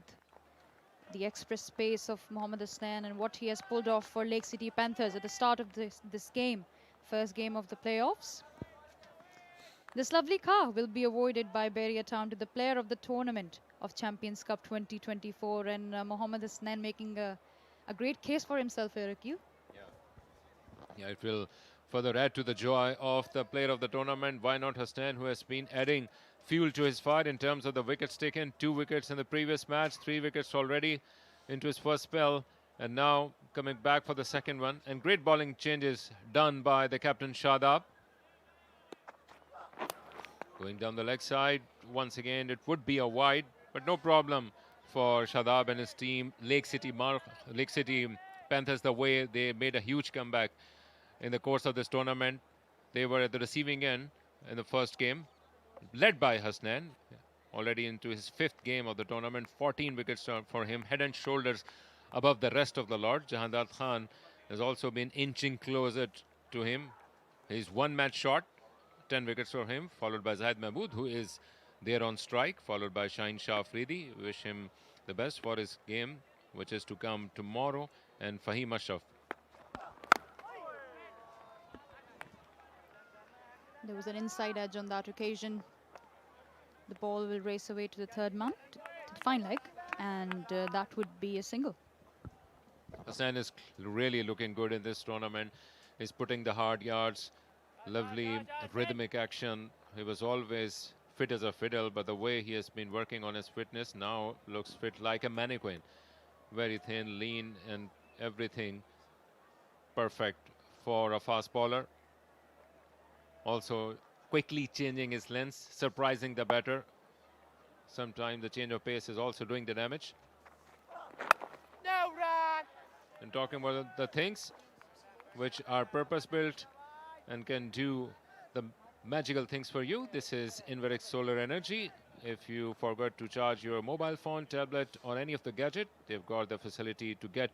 The express pace of Mohammad Hasnain and what he has pulled off for Lake City Panthers at the start of this game, first game of the playoffs. This lovely car will be awarded by Bahria Town to the player of the tournament of Champions Cup 2024, and Mohammad Hasnain making a great case for himself here, Akil. Yeah, it will further add to the joy of the player of the tournament. Why not Hasnain, who has been adding fuel to his fire in terms of the wickets taken. 2 wickets in the previous match, 3 wickets already into his first spell, and now coming back for the second one. And great bowling changes done by the captain Shadab. Going down the leg side, once again it would be a wide, but no problem for Shadab and his team. Lake City Panthers, the way they made a huge comeback in the course of this tournament. They were at the receiving end in the first game, led by Hasnain, already into his 5th game of the tournament. 14 wickets for him, head and shoulders above the rest of the lot. Jahandar Khan has also been inching closer to him. He's 1 match short, 10 wickets for him, followed by Zahid Mahmood, who is there on strike, followed by Shaheen Shah Afridi. Wish him the best for his game, which is to come tomorrow, and Fahim Ashraf. There was an inside edge on that occasion. The ball will race away to the third man, to the fine leg, and that would be a single. Hasnain is really looking good in this tournament. He's putting the hard yards, lovely rhythmic action. He was always fit as a fiddle, but the way he has been working on his fitness now looks fit like a mannequin. Very thin, lean, and everything perfect for a fast bowler. Also quickly changing his lengths, surprising the batter. Sometimes the change of pace is also doing the damage. No run! And talking about the things which are purpose-built and can do the magical things for you, this is Inverex Solar Energy. If you forgot to charge your mobile phone, tablet, or any of the gadget, they've got the facility to get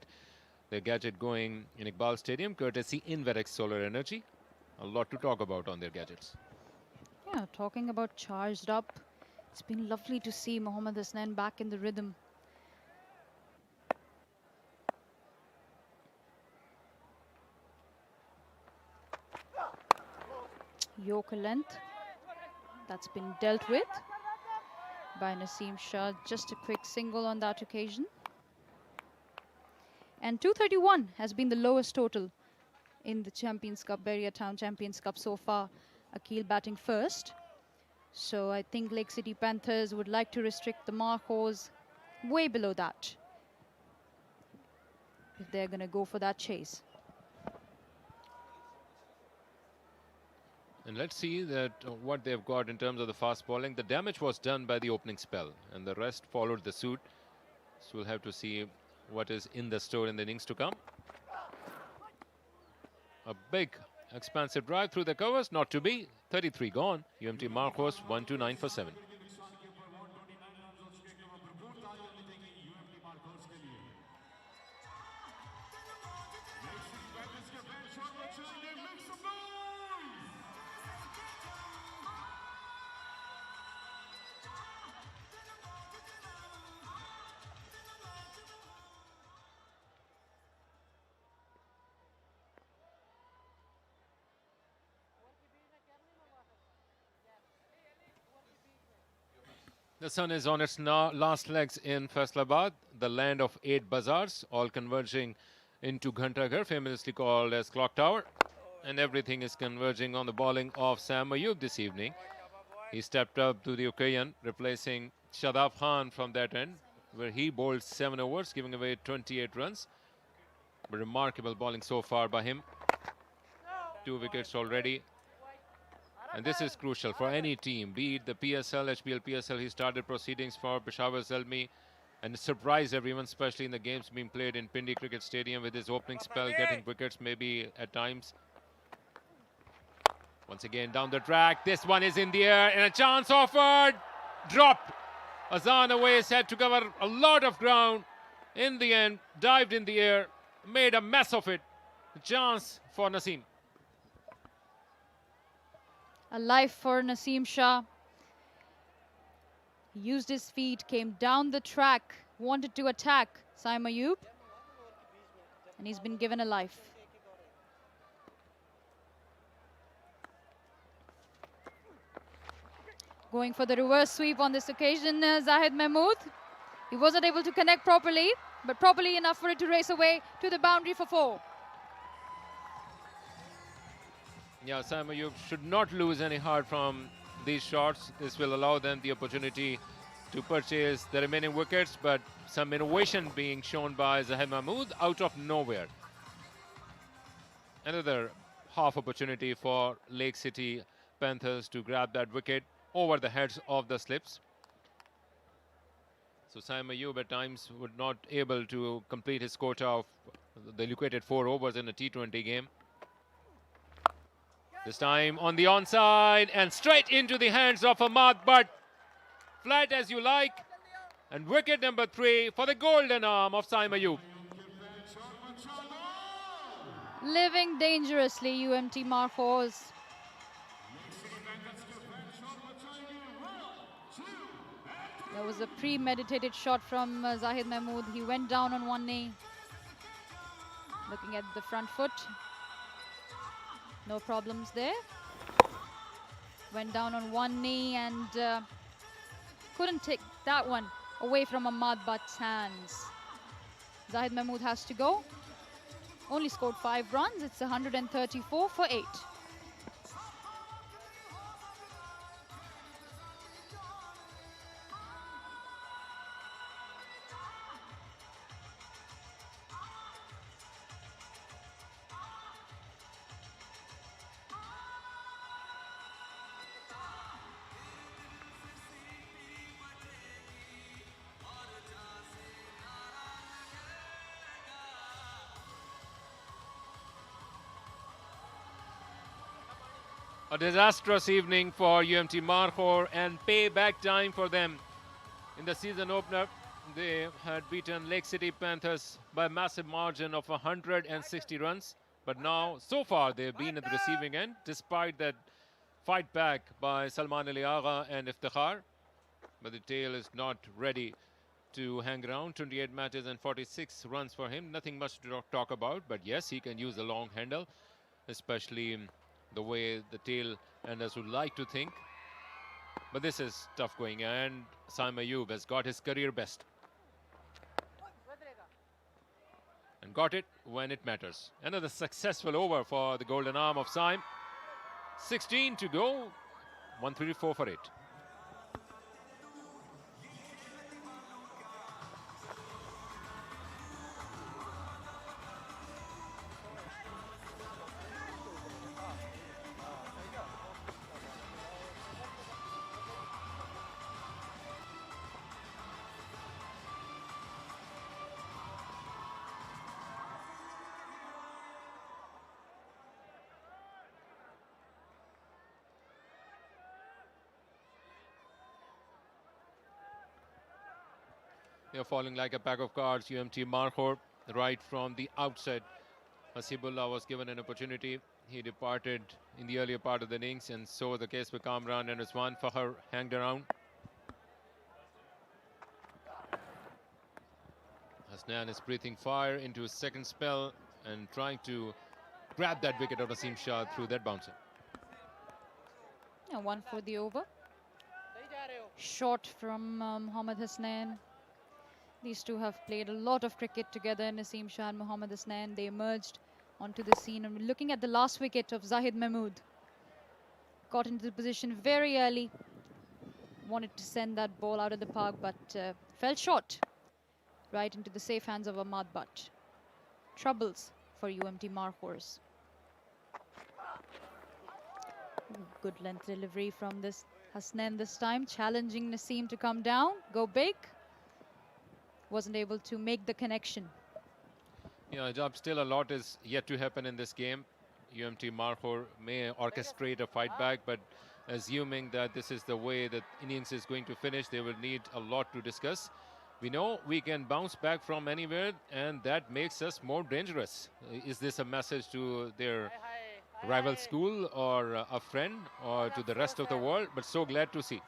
the gadget going in Iqbal Stadium, courtesy Inverex Solar Energy. A lot to talk about on their gadgets. Yeah, talking about charged up, it's been lovely to see Mohammad Hasnain back in the rhythm. Yorker length, that's been dealt with by Naseem Shah. Just a quick single on that occasion. And 231 has been the lowest total in the Champions Cup, Bahria Town Champions Cup so far. Akil batting first. So I think Lake City Panthers would like to restrict the Markhors way below that, if they're going to go for that chase. And let's see that what they've got in terms of the fast bowling. The damage was done by the opening spell, and the rest followed the suit. So we'll have to see what is in the store in the innings to come. A big expansive drive through the covers, not to be. 33 gone. UMT Markhors 129 for 7. The sun is on its last legs in Faisalabad, the land of 8 bazaars, all converging into Ghantaghar, famously called as Clock Tower. And everything is converging on the bowling of Sam Ayub this evening. He stepped up to the occasion, replacing Shadab Khan from that end, where he bowled 7 overs, giving away 28 runs. But remarkable bowling so far by him. 2 wickets already. And this is crucial for any team, be it the PSL, HBL, PSL. He started proceedings for Peshawar Zalmi and surprised everyone, especially in the games being played in Pindi Cricket Stadium with his opening spell, getting wickets maybe at times. Once again down the track, this one is in the air and a chance offered, dropped. Azan Awais had to cover a lot of ground. In the end, dived in the air, made a mess of it. Chance for Naseem. A life for Naseem Shah. He used his feet, came down the track, wanted to attack Saim Ayub, and he's been given a life. Going for the reverse sweep on this occasion, Zahid Mahmood. He wasn't able to connect properly, but properly enough for it to race away to the boundary for 4. Yeah, Saim Ayub should not lose any heart from these shots. This will allow them the opportunity to purchase the remaining wickets, but some innovation being shown by Zahid Mahmood out of nowhere. Another half opportunity for Lake City Panthers to grab that wicket over the heads of the slips. So Saim Ayub at times would not able to complete his quota of the equated 4 overs in a T20 game. This time on the onside and straight into the hands of Ahmad, but flat as you like. And wicket number 3 for the golden arm of Saim Ayub. Living dangerously, UMT Markhors. There was a premeditated shot from Zahid Mahmood. He went down on one knee, looking at the front foot. No problems there. Went down on one knee and couldn't take that one away from Ahmad Butt's hands. Zahid Mahmood has to go. Only scored 5 runs. It's 134 for 8. A disastrous evening for UMT Markhor and payback time for them. In the season opener, they had beaten Lake City Panthers by a massive margin of 160 runs. But now, so far, they've been at the receiving end, despite that fight back by Salman Ali Agha and Iftikhar. But the tail is not ready to hang around. 28 matches and 46 runs for him. Nothing much to talk about, but yes, he can use the long handle, especially the way the tail enders would like to think. But this is tough going, and Saim Ayub has got his career best. And got it when it matters. Another successful over for the golden arm of Saim. 16 to go, 134 for 8. They're falling like a pack of cards. UMT Markhor right from the outset. Hasibullah was given an opportunity. He departed in the earlier part of the innings, and so the case with Kamran and Usman Fakhar hanged around. Hasnan is breathing fire into his second spell and trying to grab that wicket of Naseem Shah through that bouncer. And 1 for the over. short from Mohammad Hasnain. These two have played a lot of cricket together, Naseem Shah and Mohammad Hasnain. They emerged onto the scene, and looking at the last wicket of Zahid Mahmood. Got into the position very early. Wanted to send that ball out of the park, but fell short. Right into the safe hands of Ahmad Butt. Troubles for UMT Markhors. Good length delivery from this Hasnain this time, challenging Naseem to come down, go big. Wasn't able to make the connection. Yeah, Job, still a lot is yet to happen in this game. UMT Markhor may orchestrate a fight back, but assuming that this is the way that innings is going to finish, they will need a lot to discuss. We know we can bounce back from anywhere, and that makes us more dangerous. Is this a message to their rival school or a friend or to the rest of the world? But so glad to see.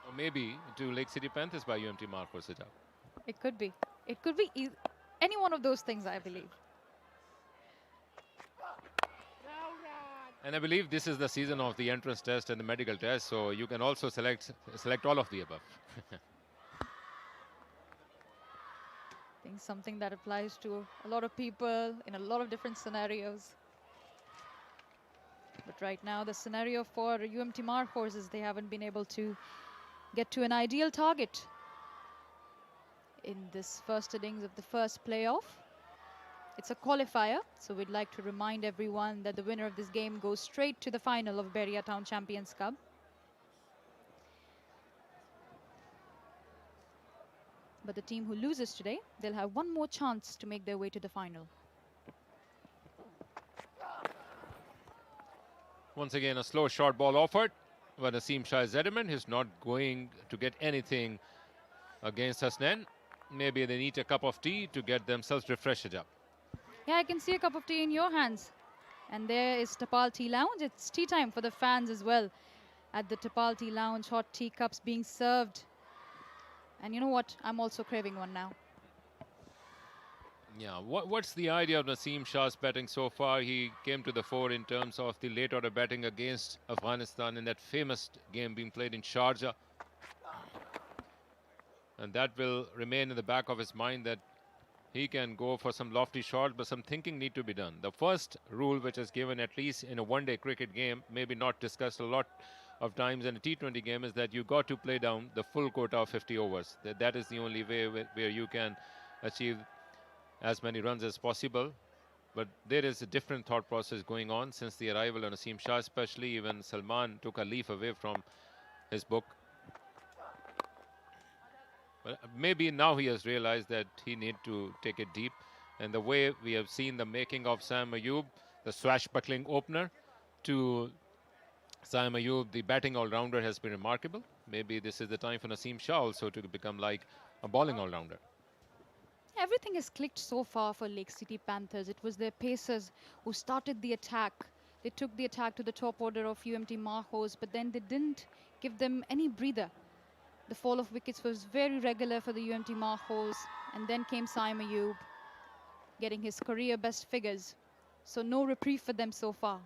Or maybe to Lake City Panthers by UMT Markhor, Sajab. It could be. It could be any one of those things, I believe. And I believe this is the season of the entrance test and the medical test, so you can also select all of the above. I think something that applies to a lot of people in a lot of different scenarios. But right now, the scenario for UMT Markhors is they haven't been able to get to an ideal target in this first innings of the first playoff. It's a qualifier, so we'd like to remind everyone that the winner of this game goes straight to the final of Bahria Town Champions Cup. But the team who loses today, they'll have one more chance to make their way to the final. Once again, a slow short ball offered. But Naseem Shah is adamant he's not going to get anything against Hasnain. Maybe they need a cup of tea to get themselves refreshed up. Yeah, I can see a cup of tea in your hands. And there is Tapal Tea Lounge. It's tea time for the fans as well. At the Tapal Tea Lounge, hot tea cups being served. And you know what? I'm also craving one now. Yeah, what's the idea of Naseem Shah's batting so far? He came to the fore in terms of the late order batting against Afghanistan in that famous game being played in Sharjah. And that will remain in the back of his mind, that he can go for some lofty shots, but some thinking need to be done. The first rule which is given, at least in a one-day cricket game, maybe not discussed a lot of times in a T20 game, is that you got to play down the full quota of 50 overs. That is the only way where you can achieve as many runs as possible. But there is a different thought process going on since the arrival of Naseem Shah, especially. Even Salman took a leaf away from his book. But maybe now he has realized that he need to take it deep. And the way we have seen the making of Sam Ayub, the swashbuckling opener, to Sam Ayub, the batting all-rounder, has been remarkable. Maybe this is the time for Naseem Shah also to become like a bowling all-rounder. Everything has clicked so far for Lake City Panthers. It was their pacers who started the attack. They took the attack to the top order of UMT Markhors, but then they didn't give them any breather. The fall of wickets was very regular for the UMT Markhors, and then came Saim Ayub, getting his career best figures. So no reprieve for them so far.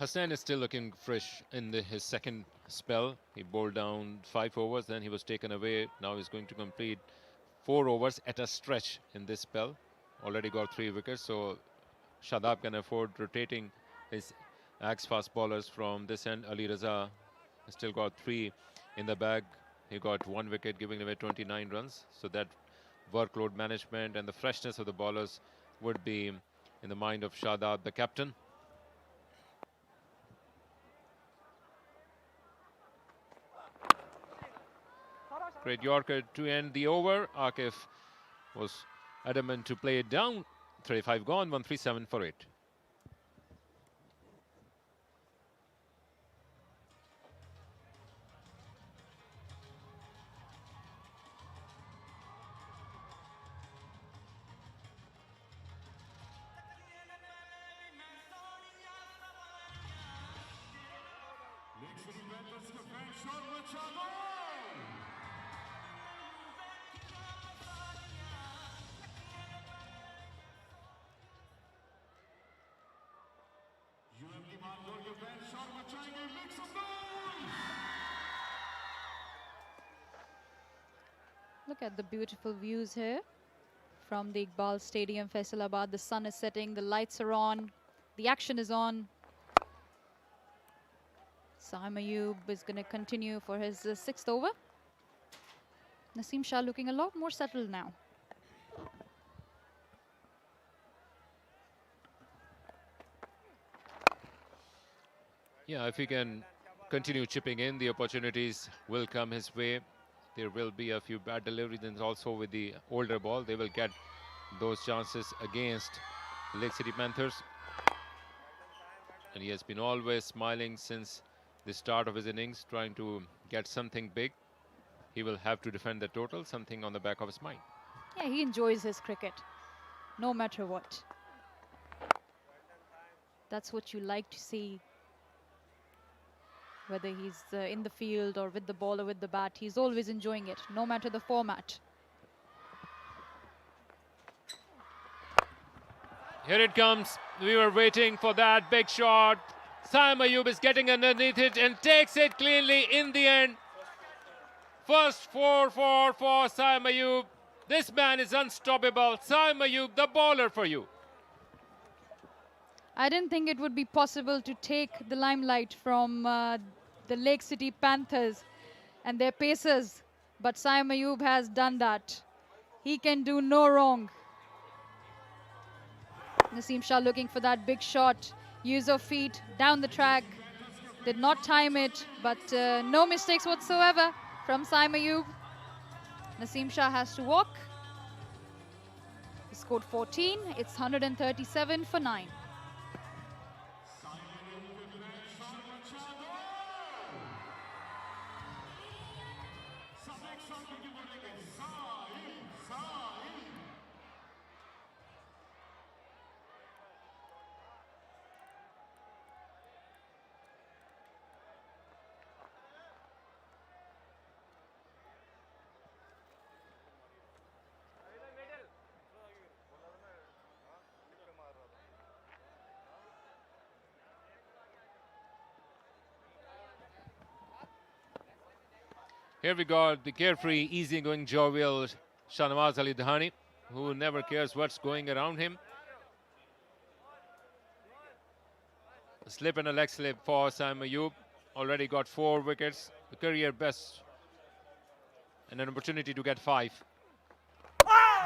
Hasnain is still looking fresh in his second spell. He bowled down 5 overs, then he was taken away. Now he's going to complete 4 overs at a stretch in this spell. Already got 3 wickets, so Shadab can afford rotating his axe-fast bowlers from this end. Ali Raza still got 3 in the bag. He got 1 wicket, giving away 29 runs. So that workload management and the freshness of the bowlers would be in the mind of Shadab, the captain. Great Yorker to end the over. Akif was adamant to play it down. 35 gone, 137 for 8. Look at the beautiful views here from the Iqbal Stadium, Faisalabad. The sun is setting, the lights are on, the action is on. Saim Ayub is going to continue for his sixth over. Naseem Shah looking a lot more settled now. Yeah, if he can continue chipping in, the opportunities will come his way. There will be a few bad deliveries, and also with the older ball, they will get those chances against Lake City Panthers. And he has been always smiling since the start of his innings, trying to get something big. He will have to defend the total, something on the back of his mind. Yeah, he enjoys his cricket, no matter what. That's what you like to see. Whether he's in the field or with the ball or with the bat, he's always enjoying it, no matter the format. Here it comes. We were waiting for that big shot. Saim Ayub is getting underneath it and takes it cleanly in the end. First 4-4 for Saim Ayub. This man is unstoppable. Saim Ayub, the bowler for you. I didn't think it would be possible to take the limelight from the Lake City Panthers and their pacers, but Saim Ayub has done that. He can do no wrong. Naseem Shah looking for that big shot. Use of feet down the track. Did not time it, but no mistakes whatsoever from Saim Ayub. Naseem Shah has to walk. He scored 14. It's 137 for 9. Here we got the carefree, easygoing, jovial Shahnawaz Ali Dhani, who never cares what's going around him. A slip and a leg slip for Saim Ayub. Already got 4 wickets, the career best, and an opportunity to get 5.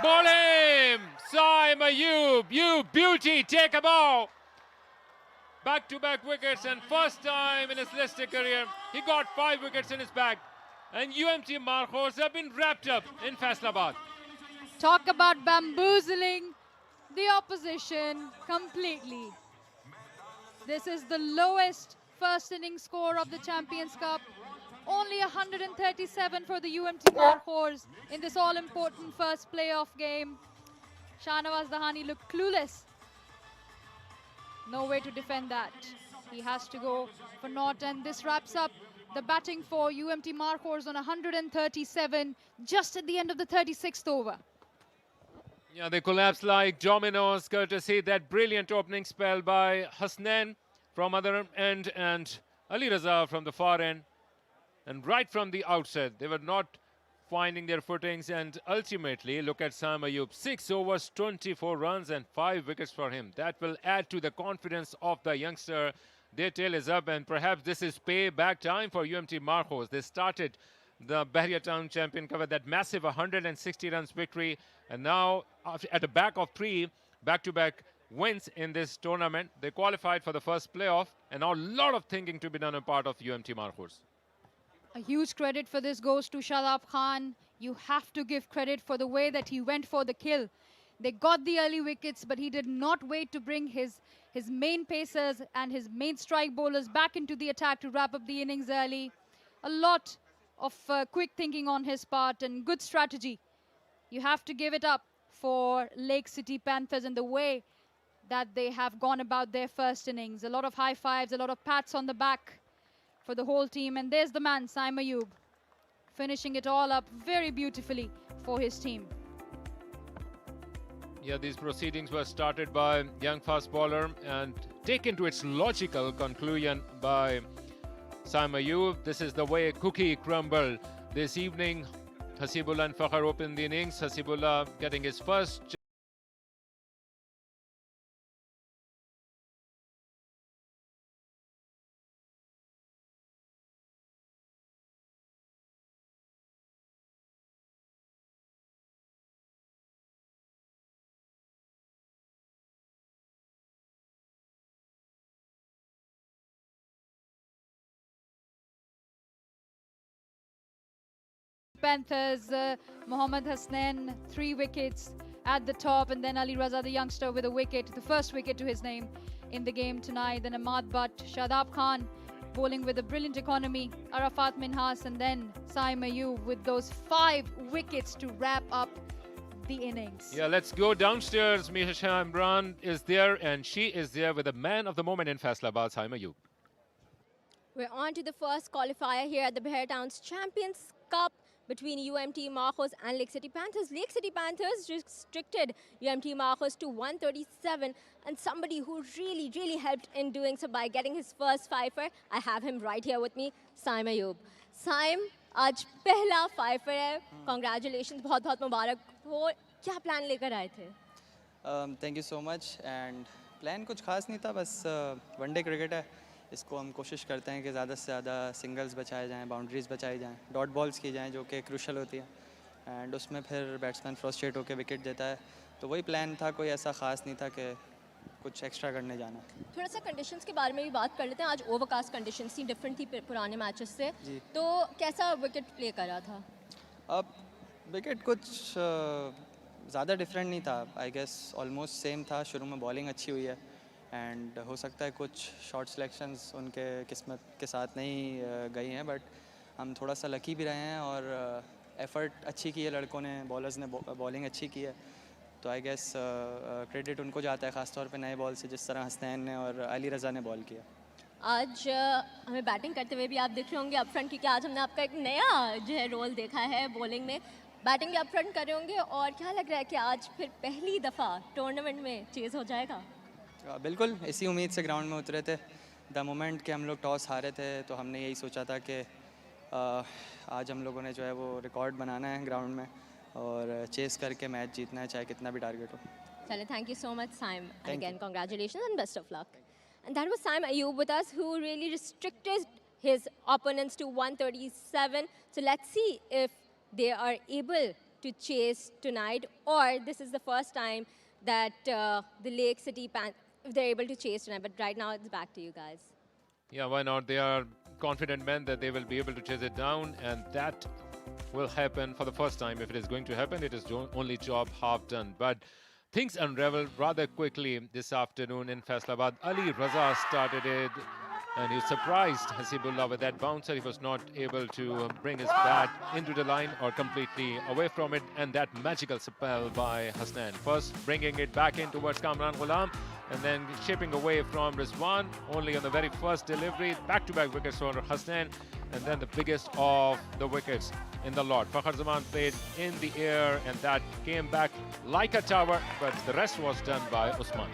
Ball him! Saim Ayub, you beauty, take a ball! Back-to-back wickets, and first time in his listed career, he got 5 wickets in his bag. And UMT Markhors have been wrapped up in Faisalabad. Talk about bamboozling the opposition completely. This is the lowest first inning score of the Champions Cup. Only 137 for the UMT Markhors in this all-important first playoff game. Shahnawaz Dhani looked clueless. No way to defend that. He has to go for naught, and this wraps up the batting for UMT Markhors on 137, just at the end of the 36th over. Yeah, they collapsed like dominoes, courtesy that brilliant opening spell by Hasnain from other end and Ali Raza from the far end. And right from the outset, they were not finding their footings, and ultimately, look at Saim Ayub, 6 overs, 24 runs and 5 wickets for him. That will add to the confidence of the youngster. Their tail is up, and perhaps this is payback time for UMT Markhors. They started the Bahria Town Champion Cup with that massive 160 runs victory, and now at the back of 3 back-to-back wins in this tournament, they qualified for the first playoff, and now a lot of thinking to be done on part of UMT Markhors. A huge credit for this goes to Shadab Khan. You have to give credit for the way that he went for the kill. They got the early wickets, but he did not wait to bring his main pacers and his main strike bowlers back into the attack to wrap up the innings early. A lot of quick thinking on his part and good strategy. You have to give it up for Lake City Panthers and the way that they have gone about their first innings. A lot of high fives, a lot of pats on the back for the whole team. And there's the man, Saim Ayub, finishing it all up very beautifully for his team. Yeah, these proceedings were started by young fast bowler and taken to its logical conclusion by Saim Ayub. This is the way cookie crumbled this evening. Hasibullah and Fakhar open the innings. Hasibullah getting his first. Panthers, Mohammad Hasnain, 3 wickets at the top, and then Ali Raza, the youngster, with a wicket, the first wicket to his name in the game tonight. Then Ahmad Butt, Shadab Khan bowling with a brilliant economy, Arafat Minhas, and then Saim Ayub with those 5 wickets to wrap up the innings. Yeah, let's go downstairs. Misha Imran is there, and she is there with the man of the moment in Faisalabad, Saim Ayub. We're on to the first qualifier here at the Bahria Towns Champions Cup between UMT Markhors and Lake City Panthers. Lake City Panthers restricted UMT Markhors to 137, and somebody who really helped in doing so by getting his first fifer. I have him right here with me, Saim Ayub. Saim, आज पहला fifer है. Congratulations, बहुत मुबारक हो. क्या plan लेकर आए थे? Thank you so much. And plan कुछ खास नहीं था, बस वनडे क्रिकेट है. इसको हम कोशिश करते हैं कि ज़्यादा से ज़्यादा सिंगल्स बचाए जाएँ, बाउंड्रीज बचाई जाएँ, डॉट बॉल्स की जाएँ जो कि क्रूशल होती है, एंड उसमें फिर बैट्समैन फ्रस्ट्रेट होकर विकेट देता है. तो वही प्लान था, कोई ऐसा ख़ास नहीं था कि कुछ एक्स्ट्रा करने जाना. थोड़ा सा कंडीशंस के बारे में भी बात कर लेते हैं. आज ओवरकास्ट कंडीशंस थी, डिफरेंट थी पुराने मैचेस से. तो कैसा विकेट प्ले करा था? अब विकेट कुछ ज़्यादा डिफरेंट नहीं था. आई गेस ऑलमोस्ट सेम था. शुरू में बॉलिंग अच्छी हुई है, एंड हो सकता है कुछ शॉर्ट सिलेक्शंस उनके किस्मत के साथ नहीं गई हैं, बट हम थोड़ा सा लकी भी रहे हैं और एफ़र्ट अच्छी की है लड़कों ने, बॉलर्स ने बॉलिंग अच्छी की है. तो आई गेस क्रेडिट उनको जाता है, ख़ासतौर पे नए बॉल से, जिस तरह हसनैन ने और अली रज़ा ने बॉल किया. आज हमें बैटिंग करते हुए भी आप देख रहे होंगे अप फ्रंट, क्योंकि आज हमने आपका एक नया जो है रोल देखा है बॉलिंग में. बैटिंग भी अप फ्रंट कर रहे होंगे, और क्या लग रहा है कि आज फिर पहली दफ़ा टूर्नामेंट में चेज़ हो जाएगा? बिल्कुल इसी उम्मीद से ग्राउंड में उतरे थे. द मोमेंट कि हम लोग टॉस हारे थे, तो हमने यही सोचा था कि आज हम लोगों ने जो है वो रिकॉर्ड बनाना है ग्राउंड में और चेस करके मैच जीतना है, चाहे कितना भी टारगेट हो. चलिए, thank you so much Saim. And again, congratulations and best of luck. And that was Saim Ayub with us, who really restricted his opponents to 137. So let's see if they are able to chase tonight, or this is the first time that the Lake City Panthers, if they're able to chase tonight. But right now, it's back to you guys. Yeah, why not? They are confident men that they will be able to chase it down, and that will happen for the first time. If it is going to happen, it is only job half done. But things unraveled rather quickly this afternoon in Faisalabad. Ali Raza started it, and he surprised Hasibullah with that bouncer. He was not able to bring his bat into the line or completely away from it, and that magical spell by Hasnain. First bringing it back in towards Kamran Ghulam, and then shipping away from Rizwan. Only on the very first delivery, back-to-back wickets for Hasnain, and then the biggest of the wickets in the lot. Fakhar Zaman played in the air, and that came back like a tower, but the rest was done by Usman.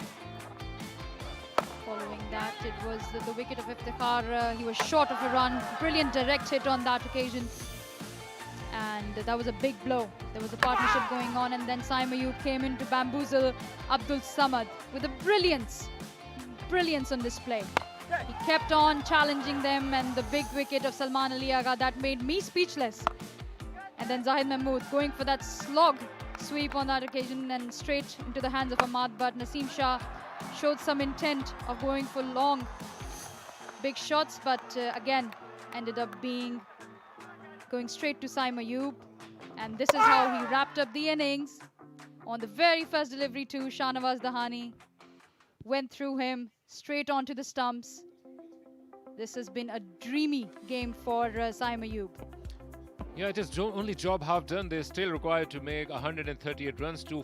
Following that, it was the wicket of Iftikhar. He was short of a run. Brilliant direct hit on that occasion. And that was a big blow. There was a partnership going on, and then Saim Ayub came in to bamboozle Abdul Samad with a brilliance on display. He kept on challenging them, and the big wicket of Salman Ali Agha, that made me speechless. And then Zahid Mahmood going for that slog sweep on that occasion, and straight into the hands of Ahmad Butt. Naseem Shah showed some intent of going for long, big shots, but again ended up going straight to Saim Ayub. And this is how he wrapped up the innings. On the very first delivery to Shahnawaz Dahani, went through him straight onto the stumps. This has been a dreamy game for Saim Ayub. Yeah, it is only job half done. They're still required to make 138 runs to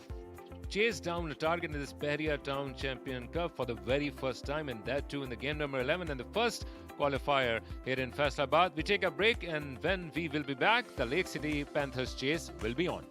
chase down a target in this Bahria Town Champion Cup for the very first time, and that too in the game number 11 and the first qualifier here in Faisalabad. We take a break, and when we will be back, the Lake City Panthers chase will be on.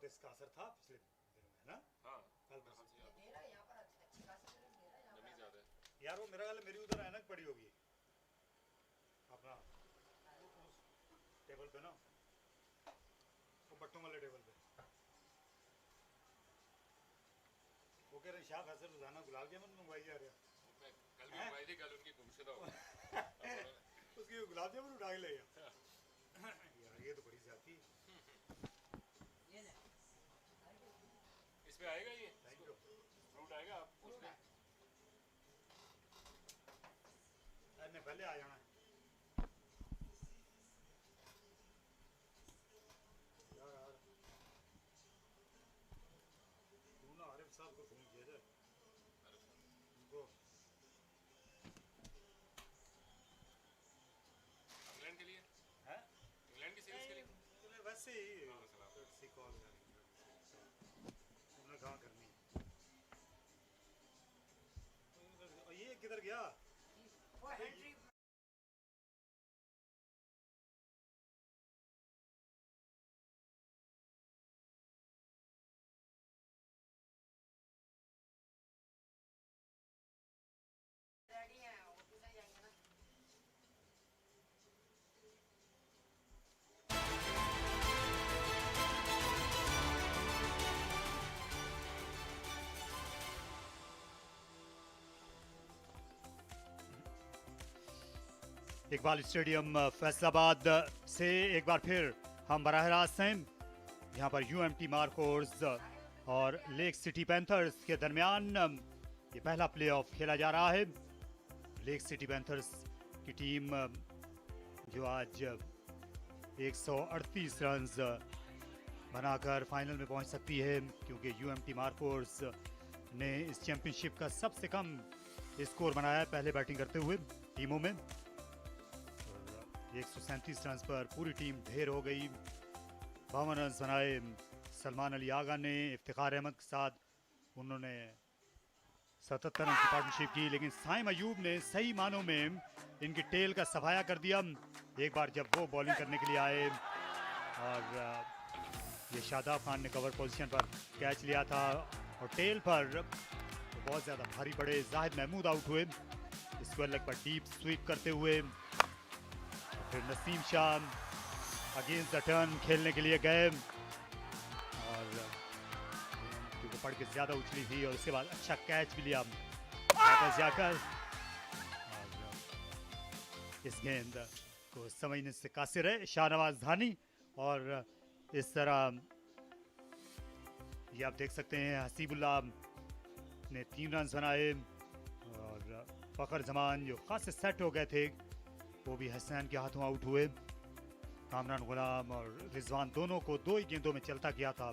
इसका असर था पिछले दिनों में, है ना? हाँ, कल यार वो मेरा ख्याल मेरी उधर ऐनक पड़ी होगी अपना उस टेबल पे ना, वो बट्टों वाले टेबल पे। वो कह रहे शाह फैसल रोजाना गुलाब जामुन मंगवाई जा रहे हैं। कल भी मंगवाई थी, कल उनकी गुमशुदा हो उसकी गुलाब जामुन उठा के ले गया। यार ये तो बड़ी ज्यादती। इसमें आएगा ये, थैंक यू। फ्रूट आएगा आप उसमें। अरे पहले आ जाना यार, तू ना आरिफ साहब को फोन किया जाए उनको। इंग्लैंड के लिए हैं? इंग्लैंड की सीरीज के लिए वैसे ही कॉल उन्होंने कहा करनी। ये किधर गया? इकबाल स्टेडियम फैसलाबाद से एक बार फिर हम बराह रास्त हैं। यहाँ पर UMT मार्कोर्स और लेक सिटी पैंथर्स के दरमियान ये पहला प्लेऑफ खेला जा रहा है। लेक सिटी पैंथर्स की टीम जो आज 138 रन्स बनाकर फाइनल में पहुंच सकती है, क्योंकि UMT मार्कोर्स ने इस चैंपियनशिप का सबसे कम स्कोर बनाया पहले बैटिंग करते हुए टीमों में। 137 रन पर पूरी टीम ढेर हो गई। 52 रन बनाए सलमान अली आगा ने इफ्तिखार अहमद के साथ, उन्होंने 77 रन की पार्टनरशिप की, लेकिन साइम अयूब ने सही मानों में इनकी टेल का सफाया कर दिया एक बार जब वो बॉलिंग करने के लिए आए। और ये शादाब खान ने कवर पोजीशन पर कैच लिया था और टेल पर तो बहुत ज़्यादा भारी पड़े। जाहिद महमूद आउट हुए स्क्वायर लेग पर डीप स्वीप करते हुए। फिर Naseem Shah against the turn खेलने के लिए गए और क्योंकि पड़ के ज़्यादा उछली थी और उसके बाद अच्छा कैच भी लिया वापस जाकर। और इस गेंद को समझने से कासिर है शाहनवाज धानी। और इस तरह ये आप देख सकते हैं हसीबुल्लाह ने 3 रन बनाए और फ़खर जमान जो खासे सेट हो गए थे वो भी हसनैन के हाथों आउट हुए। कामरान गुलाम और रिजवान दोनों को 2 ही गेंदों में चलता किया था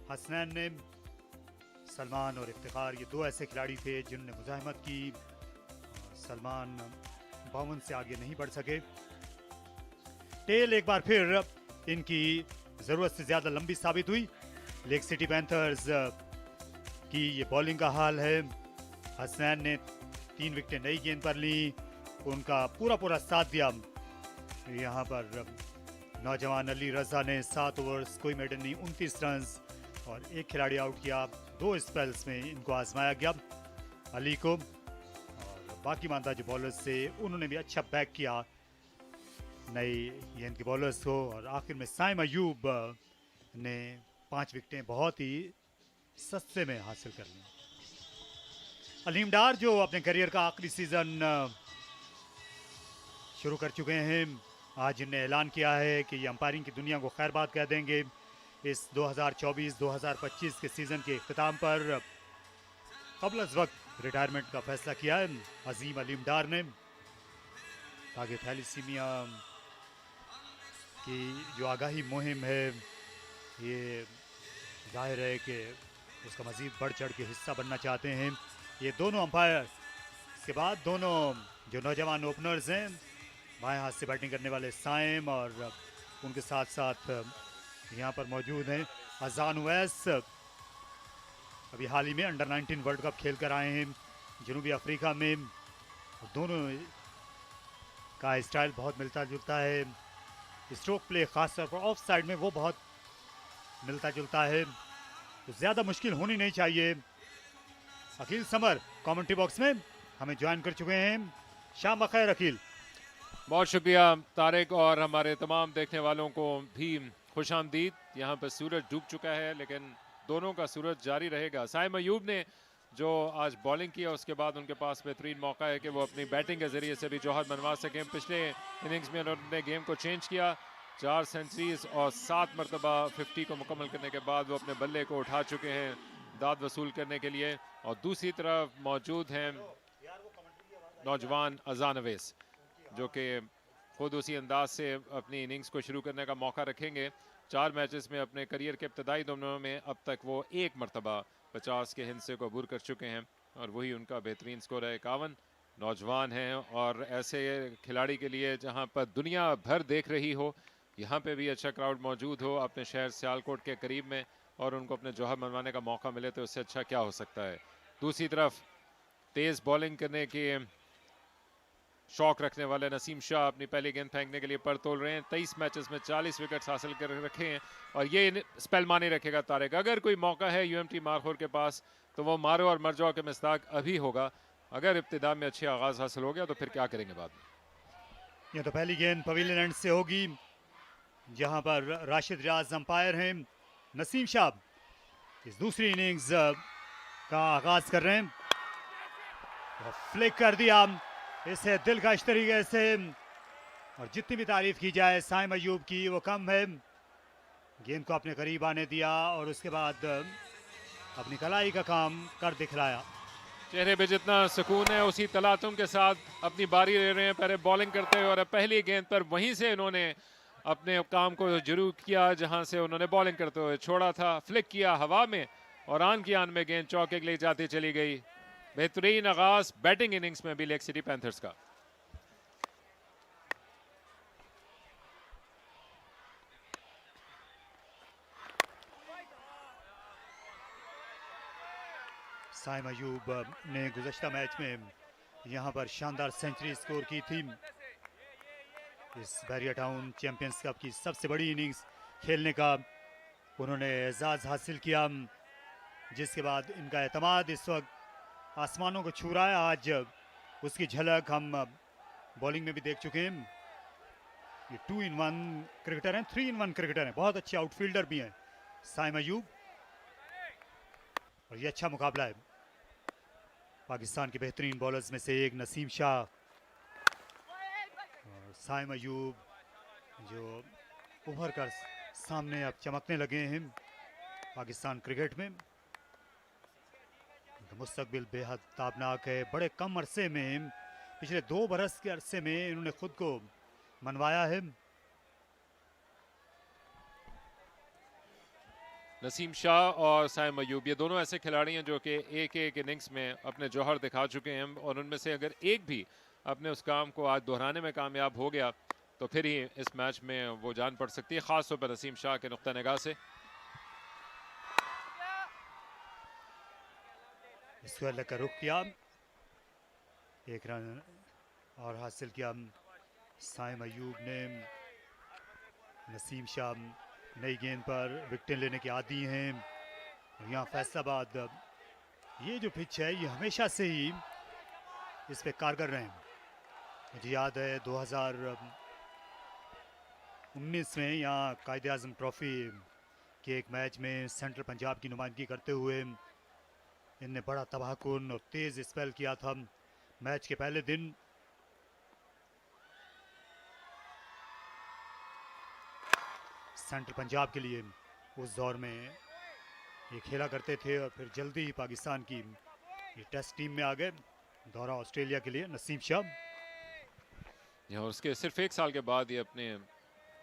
हसनैन ने। सलमान और इफ्तिखार ये 2 ऐसे खिलाड़ी थे जिन्होंने मुजाहिमत की। सलमान 52 से आगे नहीं बढ़ सके। टेल एक बार फिर इनकी ज़रूरत से ज़्यादा लंबी साबित हुई। लेक सिटी पैंथर्स की ये बॉलिंग का हाल है। हसनैन ने 3 विकेटें नई गेंद पर ली, उनका पूरा साथ दिया। यहाँ पर नौजवान अली रजा ने 7 ओवर्स कोई मेडन नहीं 29 रन और 1 खिलाड़ी आउट किया। 2 स्पेल्स में इनको आजमाया गया अली को और बाकी मानदार जो बॉलर्स थे उन्होंने भी अच्छा बैक किया नई गेंद के बॉलर्स को। और आखिर में साइम अयूब ने 5 विकेटें बहुत ही सस्ते में हासिल कर ली। अलीम डार जो अपने करियर का आखिरी सीज़न शुरू कर चुके हैं, आज इन्हें ऐलान किया है कि ये अंपायरिंग की दुनिया को खैरबाद कह देंगे। इस 2024-2025 के सीज़न के इख्तिताम पर क़ब्ल अज़ वक्त रिटायरमेंट का फैसला किया है अजीम अलीम डार ने, ताकि थैलीसीमिया की जो आगाही मुहिम है ये जाहिर है कि उसका मज़ीद बढ़ चढ़ के हिस्सा बनना चाहते हैं। ये दोनों अंपायर के बाद दोनों जो नौजवान ओपनर्स हैं, बाएं हाथ से बैटिंग करने वाले साइम और उनके साथ साथ यहाँ पर मौजूद हैं अज़ान उवैस, अभी हाल ही में अंडर 19 वर्ल्ड कप खेल कर आए हैं जनूबी अफ्रीका में। दोनों का स्टाइल बहुत मिलता जुलता है। स्ट्रोक प्ले ख़ास तौर पर ऑफ साइड में वो बहुत मिलता जुलता है तो ज़्यादा मुश्किल होनी नहीं चाहिए। अकील समर कमेंट्री बॉक्स में हमें ज्वाइन कर चुके हैं। शाम बखैर अकील। बहुत शुक्रिया तारिक और हमारे तमाम देखने वालों को भी खुश आमदीद। यहाँ पर सूरज डूब चुका है लेकिन दोनों का सूरज जारी रहेगा। साइम अयूब ने जो आज बॉलिंग किया उसके बाद उनके पास बेहतरीन मौका है कि वो अपनी बैटिंग के ज़रिए से भी जौहर मनवा सकें। पिछले इनिंग्स में उन्होंने गेम को चेंज किया, 4 सेंचुरीज और 7 मरतबा 50 को मुकम्मल करने के बाद वो अपने बल्ले को उठा चुके हैं दाद वसूल करने के लिए। और दूसरी तरफ मौजूद हैं नौजवान अजान अवैस जो कि खुद उसी अंदाज से अपनी इनिंग्स को शुरू करने का मौका रखेंगे। 4 मैचेस में अपने करियर के इब्तदाई दोनों में अब तक वो 1 मरतबा 50 के हिस्से को अबूर कर चुके हैं और वही उनका बेहतरीन स्कोर है। 51 नौजवान हैं और ऐसे खिलाड़ी के लिए जहां पर दुनिया भर देख रही हो, यहाँ पे भी अच्छा क्राउड मौजूद हो अपने शहर सियालकोट के करीब में और उनको अपने जौहर मनवाने का मौका मिले तो उससे अच्छा क्या हो सकता है। दूसरी तरफ तेज़ बॉलिंग करने के शौक रखने वाले नसीम शाह अपनी पहली गेंद फेंकने के लिए पर तोल रहे हैं। 23 मैचेस में 40 विकेट्स हासिल कर रखे हैं और ये स्पेल मानी रखेगा तारिक। अगर कोई मौका है यूएमटी मारखोर के पास तो वो मारो और मर जाओ के मिस्ताक अभी होगा। अगर इब्तिदा में अच्छी आगाज हासिल हो गया तो फिर क्या करेंगे बाद में। ये तो पहली गेंद पवेलियन एंड से होगी जहां पर राशिद रियाज अंपायर हैं। नसीम शाह इस दूसरी इनिंग्स का आगाज कर रहे हैं। फ्लिक कर दिया इसे दिलकश तरीके से और जितनी भी तारीफ की जाए साइम अयूब की वो कम है। गेंद को अपने करीब आने दिया और उसके बाद अपनी कलाई का काम कर दिखलाया। चेहरे पे जितना सुकून है उसी तलातुम के साथ अपनी बारी ले रहे हैं पहले बॉलिंग करते हुए और पहली गेंद पर वहीं से इन्होंने अपने काम को जरूर किया जहां से उन्होंने बॉलिंग करते हुए छोड़ा था। फ्लिक किया हवा में और आन की आन में गेंद चौके के लिए जाती चली गई। बेहतरीन आगाज बैटिंग इनिंग्स में भी लेक सिटी पैंथर्स का। साइम अयूब ने गुज़श्ता मैच में यहां पर शानदार सेंचुरी स्कोर की थी। इस बहरिया टाउन चैंपियंस कप की सबसे बड़ी इनिंग्स खेलने का उन्होंने एजाज़ हासिल किया जिसके बाद इनका एतमाद इस वक्त आसमानों को छू रहा है। आज उसकी झलक हम बॉलिंग में भी देख चुके हैं। ये 2 in 1 क्रिकेटर हैं, 3 in 1 क्रिकेटर हैं, बहुत अच्छे आउटफील्डर भी हैं साइम अयूब। और ये अच्छा मुकाबला है पाकिस्तान के बेहतरीन बॉलर्स में से एक नसीम शाह और साइम अयूब जो उभर कर सामने अब चमकने लगे हैं पाकिस्तान क्रिकेट में। मुस्तकबिल बेहद ताबनाक है। बड़े कम अरसे में पिछले 2 बरस के अरसे में इन्होंने खुद को मनवाया है। नसीम शाह और साइम अयूब ये दोनों ऐसे खिलाड़ी हैं जो कि एक इनिंग्स में अपने जौहर दिखा चुके हैं और उनमें से अगर एक भी अपने उस काम को आज दोहराने में कामयाब हो गया तो फिर ही इस मैच में वो जान पड़ सकती है, ख़ास तौर पर नसीम शाह के नुक्ता निगाह से। स्क्वायर लेग का रुख किया, 1 रन और हासिल किया साइम अयूब ने। नसीम शाह नई गेंद पर विकेटें लेने के आदी हैं। यहाँ फैसलाबाद ये जो पिच है ये हमेशा से ही इस पे कारगर रहे हैं। मुझे याद है 2019 में यहाँ कायदे आज़म ट्रॉफी के एक मैच में सेंट्रल पंजाब की नुमाइंदगी करते हुए इनने बड़ा तबाहकुन और तेज़ स्पेल किया था मैच के पहले दिन। सेंट्रल पंजाब के लिए उस दौर में ये खेला करते थे और फिर जल्दी ही पाकिस्तान की ये टेस्ट टीम में आ गए दौरा ऑस्ट्रेलिया के लिए। नसीम शाह और उसके सिर्फ 1 साल के बाद ये अपने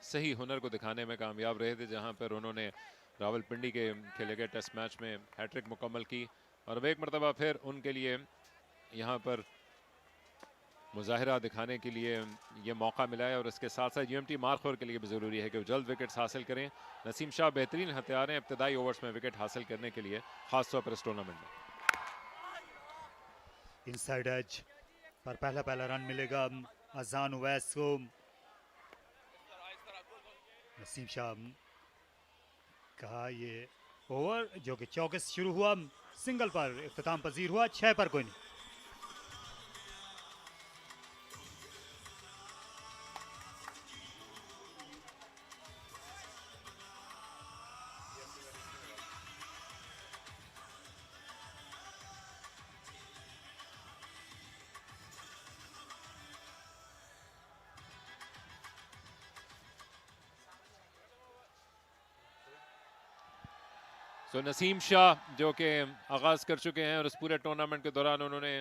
सही हुनर को दिखाने में कामयाब रहे थे जहां पर उन्होंने रावलपिंडी के खेले गए टेस्ट मैच में हैट्रिक मुकम्मल की और अब एक मरतबा फिर उनके लिए यहाँ पर मुजाहिरा दिखाने के लिए ये मौका मिला है और इसके साथ साथ यूएमटी मारखोर के लिए भी ज़रूरी है कि वो जल्द विकेट्स हासिल करें। नसीम शाह बेहतरीन हथियार हैं इब्तदाई ओवर्स में विकेट हासिल करने के लिए, खासतौर पर इस टूर्नामेंट में। इनसाइड एज पर पहला रन मिलेगा अजान उवैस को। नसीम शाह का ये ओवर जो कि चौकस शुरू हुआ, सिंगल पर इख्तिताम पजीर हुआ, 6 पर कोई नहीं। सो नसीम शाह जो कि आगाज़ कर चुके हैं और इस पूरे टूर्नामेंट के दौरान उन्होंने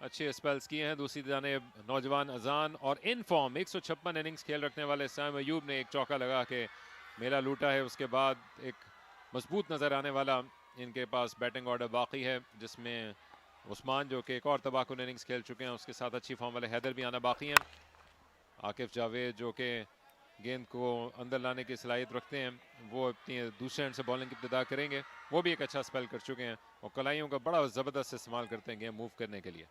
अच्छे स्पेल्स किए हैं। दूसरी जानिब नौजवान अजान और इन फॉर्म 156 इनिंग्स खेल रखने वाले साइम अयूब ने एक चौका लगा के मेला लूटा है। उसके बाद एक मजबूत नज़र आने वाला इनके पास बैटिंग ऑर्डर बाकी है, जिसमें उस्मान जो कि एक और तबाहकुन इनिंग्स खेल चुके हैं, उसके साथ अच्छी फॉर्म वाले हैदर भी आना बाकी हैं। आकिफ जावेद जो कि गेंद को अंदर लाने की सलाहियत रखते हैं, वो अपनी दूसरे एंड से बॉलिंग की इब्तिदा करेंगे। वो भी एक अच्छा स्पेल कर चुके हैं और कलाइयों का बड़ा ज़बरदस्त इस्तेमाल करते हैं गेम मूव करने के लिए।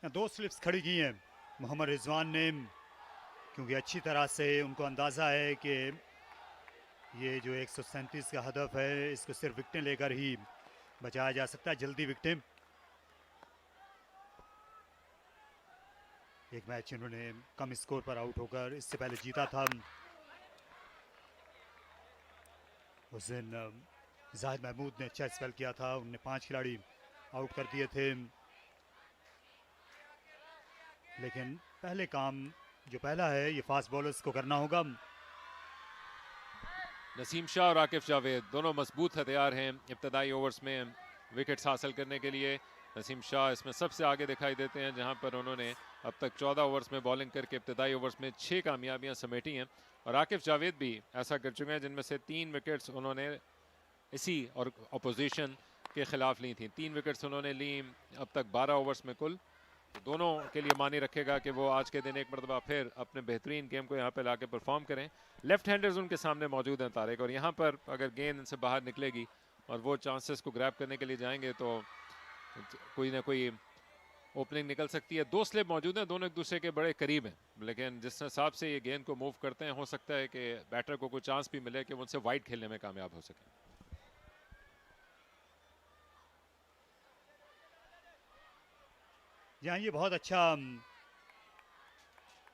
2 स्लिप्स खड़ी की हैं मोहम्मद रिजवान ने, क्योंकि अच्छी तरह से उनको अंदाज़ा है कि ये जो 137 का हदफ है इसको सिर्फ विकटें लेकर ही बचाया जा सकता है, जल्दी विकटें। एक मैच इन्होंने कम स्कोर पर आउट होकर इससे पहले जीता था। उस दिन जाहिद महमूद ने अच्छा स्पेल किया था, उन्होंने 5 खिलाड़ी आउट कर दिए थे। लेकिन पहले काम जो पहला है ये फास्ट बॉलर्स को करना होगा। नसीम शाह और आकिफ जावेद दोनों मजबूत हथियार हैं इब्तदाई ओवर्स में विकेट्स हासिल करने के लिए। नसीम शाह इसमें सबसे आगे दिखाई देते हैं, जहां पर उन्होंने अब तक 14 ओवर्स में बॉलिंग करके इब्तदाई ओवर्स में 6 कामयाबियां समेटी हैं। और आकिफ जावेद भी ऐसा कर चुके हैं, जिनमें से 3 विकेट्स उन्होंने इसी और अपोजिशन के खिलाफ ली थी। 3 विकेट्स उन्होंने ली अब तक 12 ओवर्स में कुल। दोनों के लिए मानी रखेगा कि वो आज के दिन एक मरतबा फिर अपने बेहतरीन गेम को यहाँ पे लाके परफॉर्म करें। लेफ्ट हैंडर्स उनके सामने मौजूद हैं तारिक, और यहाँ पर अगर गेंद इनसे बाहर निकलेगी और वो चांसेस को ग्रैब करने के लिए जाएंगे तो कोई ना कोई ओपनिंग निकल सकती है। 2 स्लिप मौजूद हैं, दोनों एक दूसरे के बड़े करीब हैं, लेकिन जिस हिसाब से ये गेंद को मूव करते हैं हो सकता है कि बैटर को कोई चांस भी मिले कि वो उनसे वाइड खेलने में कामयाब हो सके। यहाँ ये बहुत अच्छा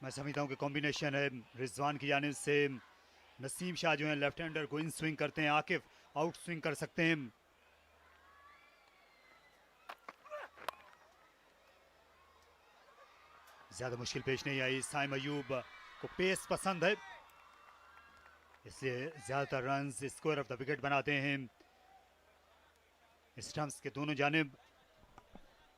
मैं समझता हूँ कि कॉम्बिनेशन है रिजवान की जानिब से। नसीम शाह जो है लेफ्ट हैंडर को इन स्विंग करते हैं, आकिफ आउट स्विंग कर सकते हैं। ज्यादा मुश्किल पेश नहीं आई। साइम अयूब को पेस पसंद है, इसलिए ज्यादातर runs score of the wicket बनाते हैं स्टंप्स के दोनों जानिब।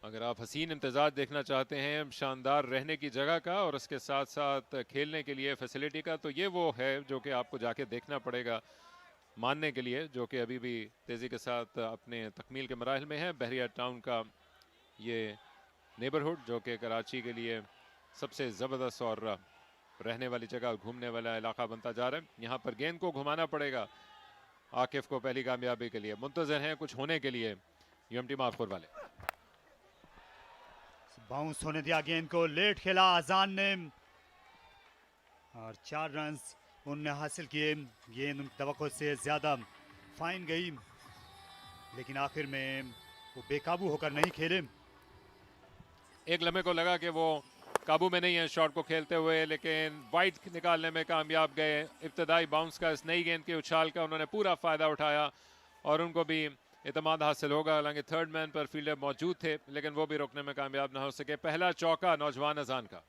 अगर आप हसीन इम्तजाज देखना चाहते हैं शानदार रहने की जगह का और उसके साथ साथ खेलने के लिए फैसिलिटी का, तो ये वो है जो कि आपको जाके देखना पड़ेगा मानने के लिए, जो कि अभी भी तेज़ी के साथ अपने तकमील के मराहल में है। बहरिया टाउन का ये नेबरहुड जो कि कराची के लिए सबसे ज़बरदस्त और रहने वाली जगह, घूमने वाला इलाका बनता जा रहा है। यहाँ पर गेंद को घुमाना पड़ेगा आकिफ को पहली कामयाबी के लिए। मुंतज़र हैं कुछ होने के लिए यूएमटी मारखोर वाले। बाउंस होने दिया गेंद को, लेट खेला अजान ने और 4 रन्स उनने हासिल किए। गेंद उनकी तवक्को से ज़्यादा फाइन गई, लेकिन आखिर में वो बेकाबू होकर नहीं खेले। एक लम्हे को लगा कि वो काबू में नहीं है शॉट को खेलते हुए, लेकिन वाइड निकालने में कामयाब गए। इब्तदाई बाउंस का इस नई गेंद के उछाल का उन्होंने पूरा फ़ायदा उठाया और उनको भी इतमाद हासिल होगा। हालांकि थर्ड मैन पर फील्डर मौजूद थे, लेकिन वो भी रोकने में कामयाब ना हो सके। पहला चौका नौजवान अजान का।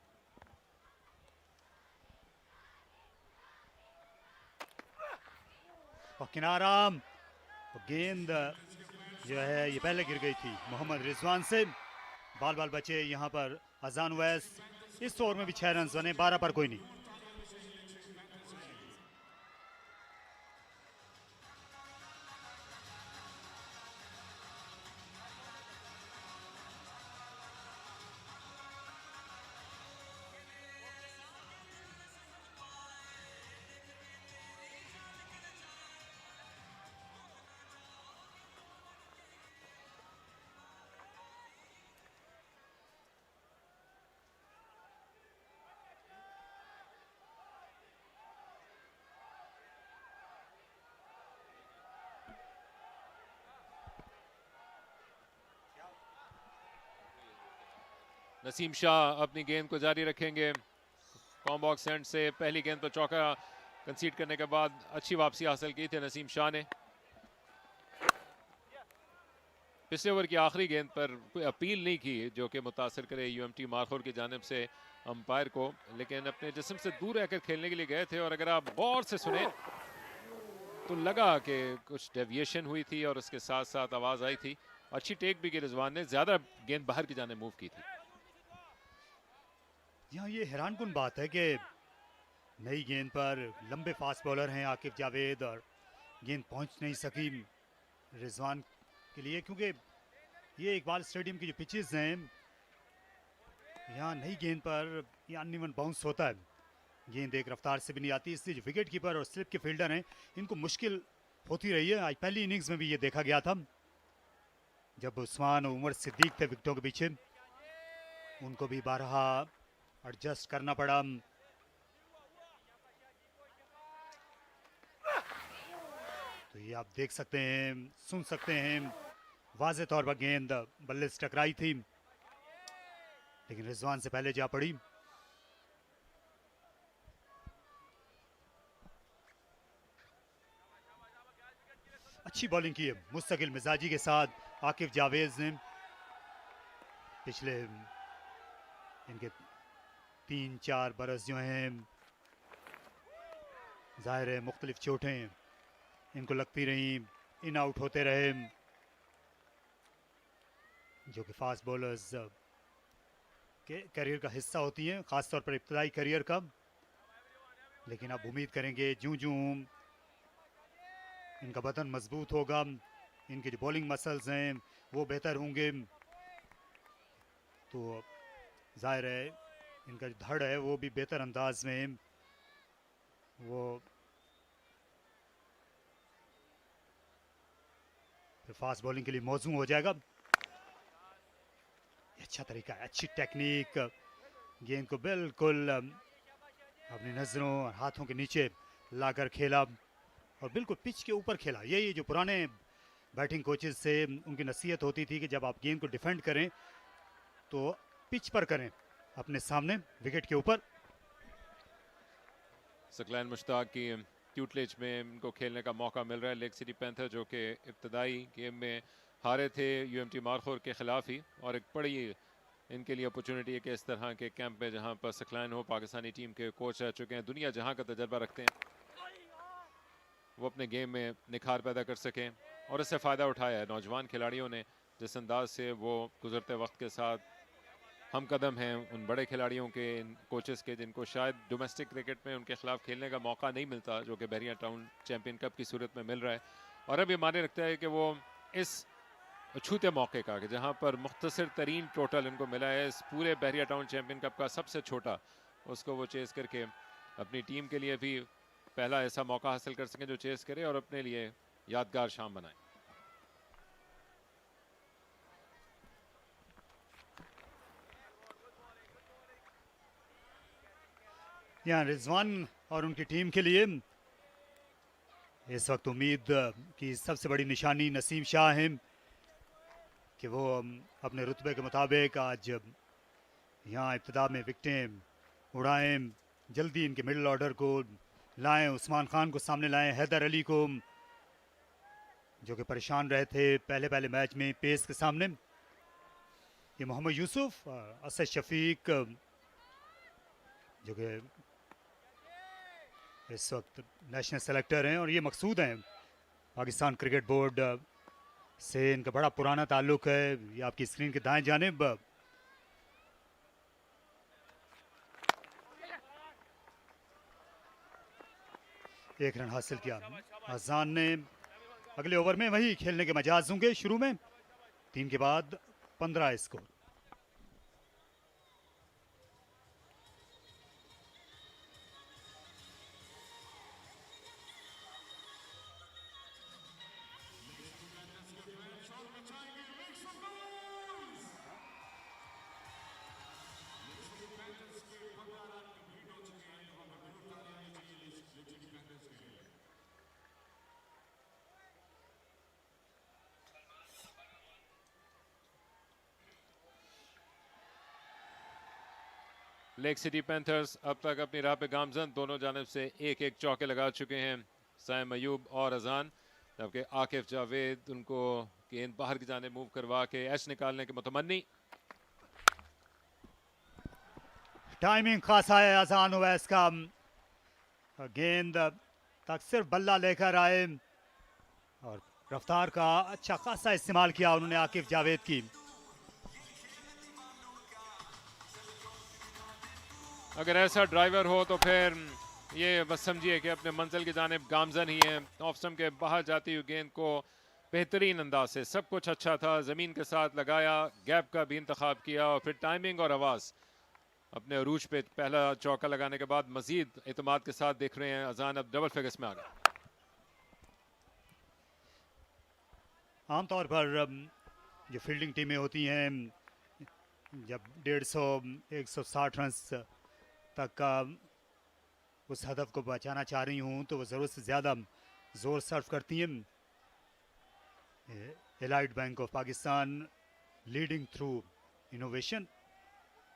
और किनारा गेंद जो है ये पहले गिर गई थी मोहम्मद रिजवान से। बाल बाल बचे यहाँ पर अजान वैस। इस ओवर में भी 6 रन बने, 12 पर कोई नहीं। नसीम शाह अपनी गेंद को जारी रखेंगे। कॉम्बॉक्स एंड से पहली गेंद पर चौका कंसीड करने के बाद अच्छी वापसी हासिल की थी नसीम शाह ने। पिछले ओवर की आखिरी गेंद पर कोई अपील नहीं की जो कि मुतासर करे यूएमटी मारखोर की जानिब से अंपायर को, लेकिन अपने जिस्म से दूर रहकर खेलने के लिए गए थे। और अगर आप गौर से सुने तो लगा कि कुछ डेविएशन हुई थी और उसके साथ साथ आवाज़ आई थी। अच्छी टेक भी की रिजवान ने, ज़्यादा गेंद बाहर की जाने मूव की थी। यहाँ ये हैरानकुन बात है कि नई गेंद पर लंबे फास्ट बॉलर हैं आकिब जावेद और गेंद पहुंच नहीं सकी रिजवान के लिए, क्योंकि ये इकबाल स्टेडियम की जो पिचेस हैं यहाँ नई गेंद पर ये अनइवन बाउंस होता है, गेंद एक रफ्तार से भी नहीं आती, इसलिए जो विकेट कीपर और स्लिप के फील्डर हैं इनको मुश्किल होती रही है। आज पहली इनिंग्स में भी ये देखा गया था जब उस्मान और उमर सिद्दीक थे विकेटों के पीछे, उनको भी बारहा एडजस्ट करना पड़ा। तो ये आप देख सकते हैं, सुन सकते हैं, वाज़े तौर पर गेंद बल्ले से टकराई थी लेकिन रिजवान से पहले जा पड़ी। अच्छी बॉलिंग की है मुस्तकिल मिजाजी के साथ आकिब जावेद ने। पिछले इनके 3-4 बरस जो हैं जाहिर है मुख्तलिफ चोटें इनको लगती रही, इन आउट होते रहे, जो कि फास्ट बॉलर्स के करियर का हिस्सा होती हैं, ख़ासतौर पर इब्तदाई करियर का। लेकिन अब उम्मीद करेंगे जूं जूं इनका बदन मजबूत होगा, इनके जो बॉलिंग मसल्स हैं वो बेहतर होंगे, तो जाहिर है इनका जो धड़ है वो भी बेहतर अंदाज में वो फिर फास्ट बॉलिंग के लिए मौजूद हो जाएगा। अच्छा तरीका है, अच्छी टेक्निक, गेंद को बिल्कुल अपनी नज़रों और हाथों के नीचे लाकर खेला और बिल्कुल पिच के ऊपर खेला। यही जो पुराने बैटिंग कोचेस से उनकी नसीहत होती थी कि जब आप गेंद को डिफेंड करें तो पिच पर करें, अपने सामने विकेट के ऊपर। सकलैन मुश्ताक की ट्यूटलेज में इनको खेलने का मौका मिल रहा है। लेक सिटी पैंथर जो कि इब्तदाई गेम में हारे थे यूएमटी मारखोर के खिलाफ ही, और एक बड़ी इनके लिए अपॉर्चुनिटी है कि इस तरह के कैंप में जहां पर सकलैन हो, पाकिस्तानी टीम के कोच रह चुके हैं, दुनिया जहां का तजर्बा रखते हैं, वो अपने गेम में निखार पैदा कर सकें। और इससे फ़ायदा उठाया है नौजवान खिलाड़ियों ने, जिस अंदाज से वो गुजरते वक्त के साथ हम कदम हैं उन बड़े खिलाड़ियों के, इन कोचेस के, जिनको शायद डोमेस्टिक क्रिकेट में उनके खिलाफ खेलने का मौका नहीं मिलता, जो कि बहरिया टाउन चैम्पियन कप की सूरत में मिल रहा है। और अब ये माने रखता है कि वो इस अछूते मौके का, कि जहां पर मुख्तसर तरीन टोटल इनको मिला है इस पूरे बहरिया टाउन चैम्पियन कप का सबसे छोटा, उसको वो चेस करके अपनी टीम के लिए भी पहला ऐसा मौका हासिल कर सकें जो चेस करे और अपने लिए यादगार शाम बनाए। यहाँ रिजवान और उनकी टीम के लिए इस वक्त उम्मीद की सबसे बड़ी निशानी नसीम शाह है कि वो अपने रुतबे के मुताबिक आज यहाँ इब्तिदा में विकेटें उड़ाएं, जल्दी इनके मिडिल ऑर्डर को लाएं, उस्मान खान को सामने लाएं, हैदर अली को जो कि परेशान रहे थे पहले मैच में पेस के सामने, ये मोहम्मद यूसुफ, असद शफीक जो कि इस वक्त नेशनल सेलेक्टर हैं, और ये मकसूद हैं पाकिस्तान क्रिकेट बोर्ड से, इनका बड़ा पुराना ताल्लुक है। ये आपकी स्क्रीन के दाएं जानिब एक रन हासिल किया आज़ान ने। अगले ओवर में वही खेलने के मजाज होंगे, शुरू में 3 के बाद 15 स्कोर। लेक सिटी पैंथर्स अब तक अपनी राह पे गामजन, दोनों जानिब से एक एक चौके लगा चुके हैं साइम अयूब और अजान, जबकि आकिफ जावेद उनको गेंद बाहर की जाने मूव करवा के एच निकालने के मुतमन्नी। टाइमिंग खासा है अजान ओवैस का, गेंद तक सिर्फ बल्ला लेकर आए और रफ्तार का अच्छा खासा इस्तेमाल किया उन्होंने आकिफ जावेद की। अगर ऐसा ड्राइवर हो तो फिर ये बस समझिए कि अपने मंजिल की जानिब गामजन ही है। ऑफ स्टंप के बाहर जाती हुई गेंद को बेहतरीन अंदाज से, सब कुछ अच्छा था, ज़मीन के साथ लगाया, गैप का भी इंतखाब किया और फिर टाइमिंग और आवाज़ अपने अरूज पे पहला चौका लगाने के बाद मजीद एतमाद के साथ देख रहे हैं अजान अब डबल फिगर्स में आ गए। आमतौर पर जो फील्डिंग टीमें होती हैं जब 150-160 रन तक का उस हदफ को बचाना चाह रही हूँ तो वो ज़रूरत से ज़्यादा ज़ोर सर्व करती हैं। Allied bank of Pakistan leading through innovation,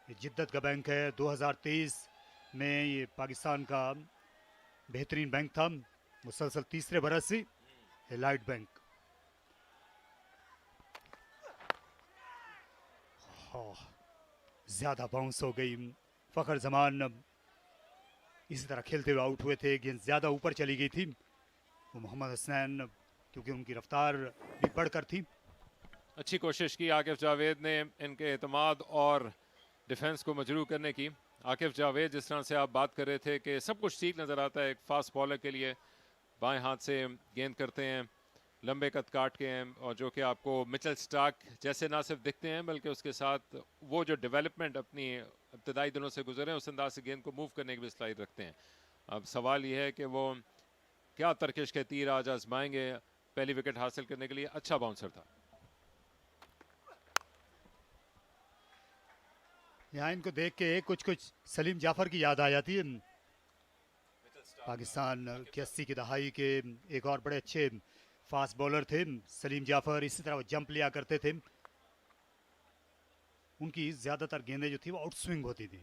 ये जिद्दत का बैंक है। 2023 में ये पाकिस्तान का बेहतरीन बैंक था, मुसलसल तीसरे बरस से एलाइड बैंक। ज़्यादा बाउंस हो गई, फ़खर जमान इसी तरह खेलते हुए आउट हुए थे, गेंद ज़्यादा ऊपर चली गई थी। वो मोहम्मद हसनैन क्योंकि उनकी रफ्तार भी बढ़कर थी। अच्छी कोशिश की आकिफ जावेद ने इनके एतमाद और डिफेंस को मजरू करने की। आकिफ जावेद जिस तरह से आप बात कर रहे थे कि सब कुछ ठीक नज़र आता है एक फास्ट बॉलर के लिए, बाएं हाथ से गेंद करते हैं, लंबे कद काट के हैं और जो कि आपको मिचेल स्टार्क जैसे ना सिर्फ दिखते हैं बल्कि उसके साथ वो जो डेवलपमेंट अपनी इब्तदाई दिनों से गुजरे हैं उस अंदाज से गेंद को मूव करने की भी सलाहियत रखते हैं। अब सवाल ये है कि वो क्या तरकिश के तीर आज आजमाएंगे पहली विकेट हासिल करने के लिए। अच्छा बाउंसर था। यहाँ इनको देख के कुछ सलीम जाफर की याद आ जाती है। पाकिस्तान की 80 की दहाई के एक और बड़े अच्छे फास्ट बॉलर थे सलीम जाफर, इसी तरह वो जंप लिया करते थे। उनकी ज़्यादातर गेंदें जो थी वो आउट स्विंग होती थी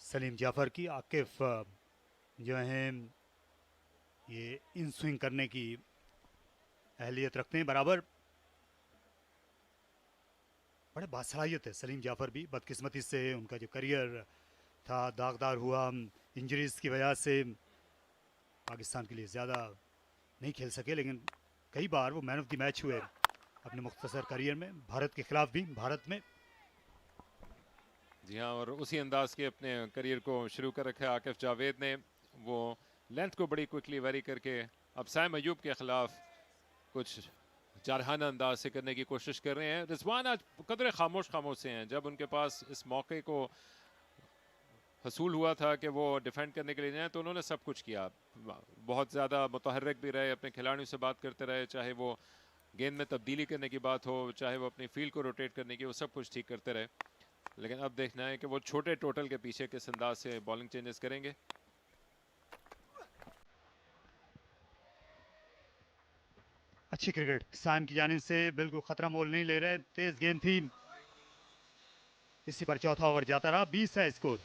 सलीम जाफर की। आकिफ जो हैं ये इन स्विंग करने की अहलियत रखते हैं बराबर। बड़े बासलाहियत है सलीम जाफर भी, बदकिस्मती से उनका जो करियर था दागदार हुआ इंजरीज की वजह से, पाकिस्तान के लिए ज़्यादा नहीं खेल सके, लेकिन कई बार वो मैन ऑफ द मैच हुए अपने मुख्तसर करियर में, भारत के खिलाफ भी भारत में। जी हाँ, और उसी अंदाज के अपने करियर को शुरू कर रखा है आकिफ जावेद ने। वो लेंथ को बड़ी क्विकली वेरी करके अब साइम अयूब के खिलाफ कुछ जारहाना अंदाज से करने की कोशिश कर रहे हैं। रिजवान आज कदरे खामोश से हैं। जब उनके पास इस मौके को हसूल हुआ था कि वो डिफेंड करने के लिए जाएं तो उन्होंने सब कुछ किया, बहुत ज़्यादा मुतहर्रिक भी रहे, अपने खिलाड़ियों से बात करते रहे, चाहे वो गेंद में तब्दीली करने की बात हो, चाहे वो अपनी फील्ड को रोटेट करने की, वो सब कुछ ठीक करते रहे। लेकिन अब देखना है कि वो छोटे टोटल के पीछे किस अंदाज से बॉलिंग चेंजेस करेंगे। अच्छी क्रिकेट साइम की जानिब से, बिल्कुल खतरा मोल नहीं ले रहे, तेज गेंद थी। इसी पर चौथा ओवर जाता रहा, 20 है स्कोर।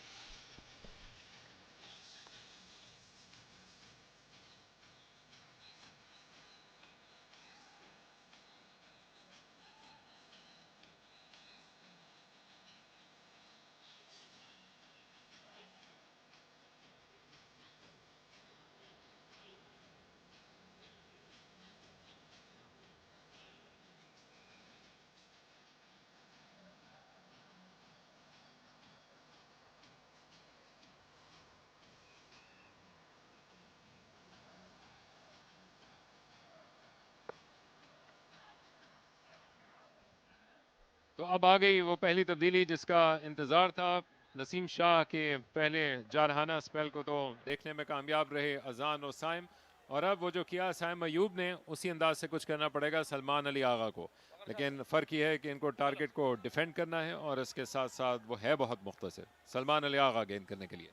तो अब आ गई वो पहली तब्दीली जिसका इंतज़ार था। नसीम शाह के पहले जारहाना स्पेल को तो देखने में कामयाब रहे अजान और साइम, और अब वो जो किया साइम अयूब ने उसी अंदाज से कुछ करना पड़ेगा सलमान अली आगा को। लेकिन फ़र्क ये है कि इनको टारगेट को डिफेंड करना है और इसके साथ साथ वो है बहुत मुख्तसर। सलमान अली आगा गेंद करने के लिए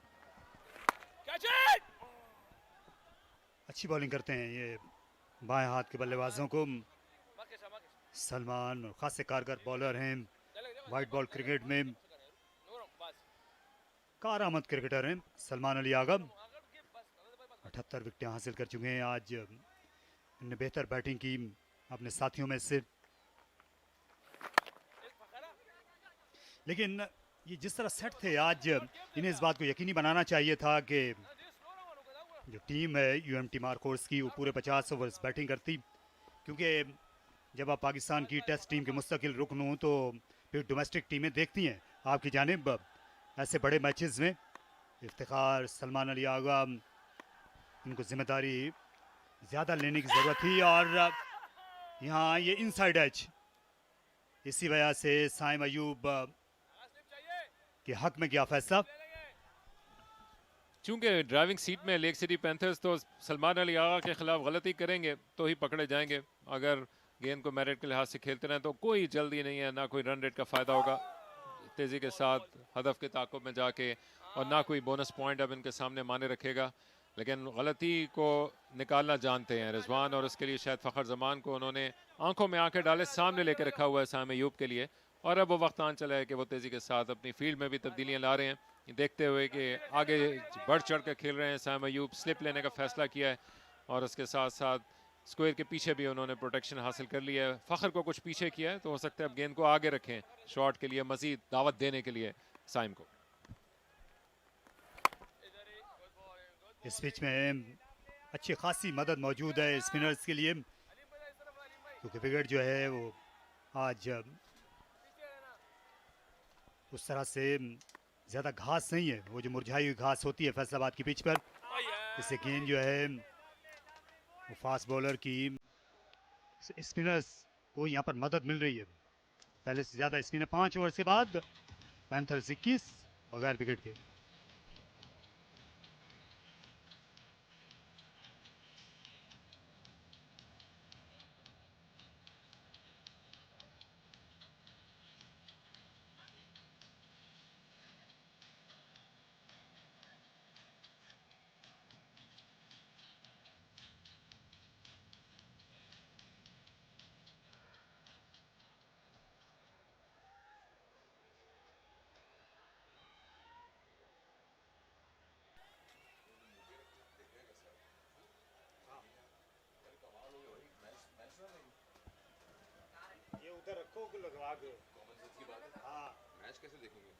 अच्छी बॉलिंग करते हैं ये बाएं हाथ के बल्लेबाजों को सलमान, खासे कारगर बॉलर हैं वाइट बॉल क्रिकेट में। कारामद क्रिकेटर हैं सलमान अली आगा। 78 विकेटें हासिल कर चुके हैं आज। इन्होंने बेहतर बैटिंग की अपने साथियों में से, लेकिन ये जिस तरह सेट थे आज, इन्हें इस बात को यकीनी बनाना चाहिए था कि जो टीम है यूएमटी मार्कोर्स की वो पूरे 50 ओवर्स बैटिंग करती, क्योंकि जब आप पाकिस्तान की टेस्ट टीम के मुस्तकिल रुकन हों तो फिर डोमेस्टिक टीमें देखती हैं आपकी जानिब ऐसे बड़े मैचेस में। इफ्तिखार, सलमान अली आगा, इनको जिम्मेदारी ज़्यादा लेने की ज़रूरत थी और यहाँ ये इनसाइड एज, इसी वजह से साइम अयूब के हक में किया फैसला। चूंकि ड्राइविंग सीट में लेक सिटी पैंथर्स, तो सलमान अली आगा के खिलाफ गलती करेंगे तो ही पकड़े जाएंगे। अगर गेंद को मेरिट के लिहाज से खेलते रहें तो कोई जल्दी नहीं है, ना कोई रन रेट का फ़ायदा होगा तेज़ी के साथ हदफ के ताक़ुब में जाके, और ना कोई बोनस पॉइंट अब इनके सामने माने रखेगा। लेकिन गलती को निकालना जानते हैं रिजवान, और उसके लिए शायद फ़खर जमान को उन्होंने आंखों में आंखें डाले सामने लेकर रखा हुआ है साइम अयूब के लिए। और अब वो वक्त आन चला है कि वो तेज़ी के साथ अपनी फील्ड में भी तब्दीलियाँ ला रहे हैं, देखते हुए कि आगे बढ़ चढ़ कर खेल रहे हैं। साइम अयूब स्लिप लेने का फ़ैसला किया है और उसके साथ साथ स्क्वायर के पीछे भी उन्होंने प्रोटेक्शन हासिल कर लिया है। फ़खर को कुछ पीछे किया है, तो हो सकता है अब गेंद को आगे रखें शॉट के लिए, मज़ीद दावत देने के लिए साइम को। इस पिच में अच्छी खासी मदद मौजूद है स्पिनर्स के लिए, क्योंकि विकेट जो है वो आज उस तरह से ज़्यादा घास नहीं है, वो जो मुरझाई हुई घास होती है फैसलाबाद की पिच पर। इससे गेंद जो है वो फास्ट बॉलर की, स्पिनर्स को यहाँ पर मदद मिल रही है पहले से ज़्यादा। स्पिनर 5 ओवर के बाद पैंथर्स 21 बगैर विकेट के। ये उधर रखो लगवा दो। हाँ, मैच कैसे देखोगे?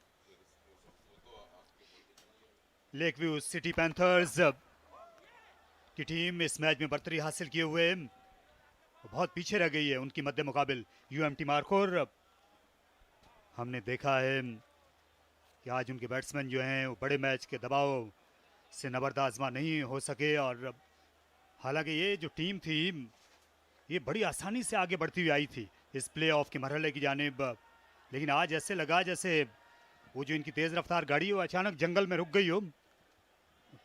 लेक व्यू सिटी पैंथर्स की टीम इस मैच में बर्तरी हासिल किए हुए बहुत पीछे रह गई है उनकी मध्य मुकाबिल यूएमटी मार्कोर। हमने देखा है कि आज उनके बैट्समैन जो हैं वो बड़े मैच के दबाव से नबरदाज़मा नहीं हो सके, और हालांकि ये जो टीम थी ये बड़ी आसानी से आगे बढ़ती हुई आई थी इस प्ले ऑफ के मरहले की जानिब, लेकिन आज ऐसे लगा जैसे वो जो इनकी तेज़ रफ्तार गाड़ी वो अचानक जंगल में रुक गई हो।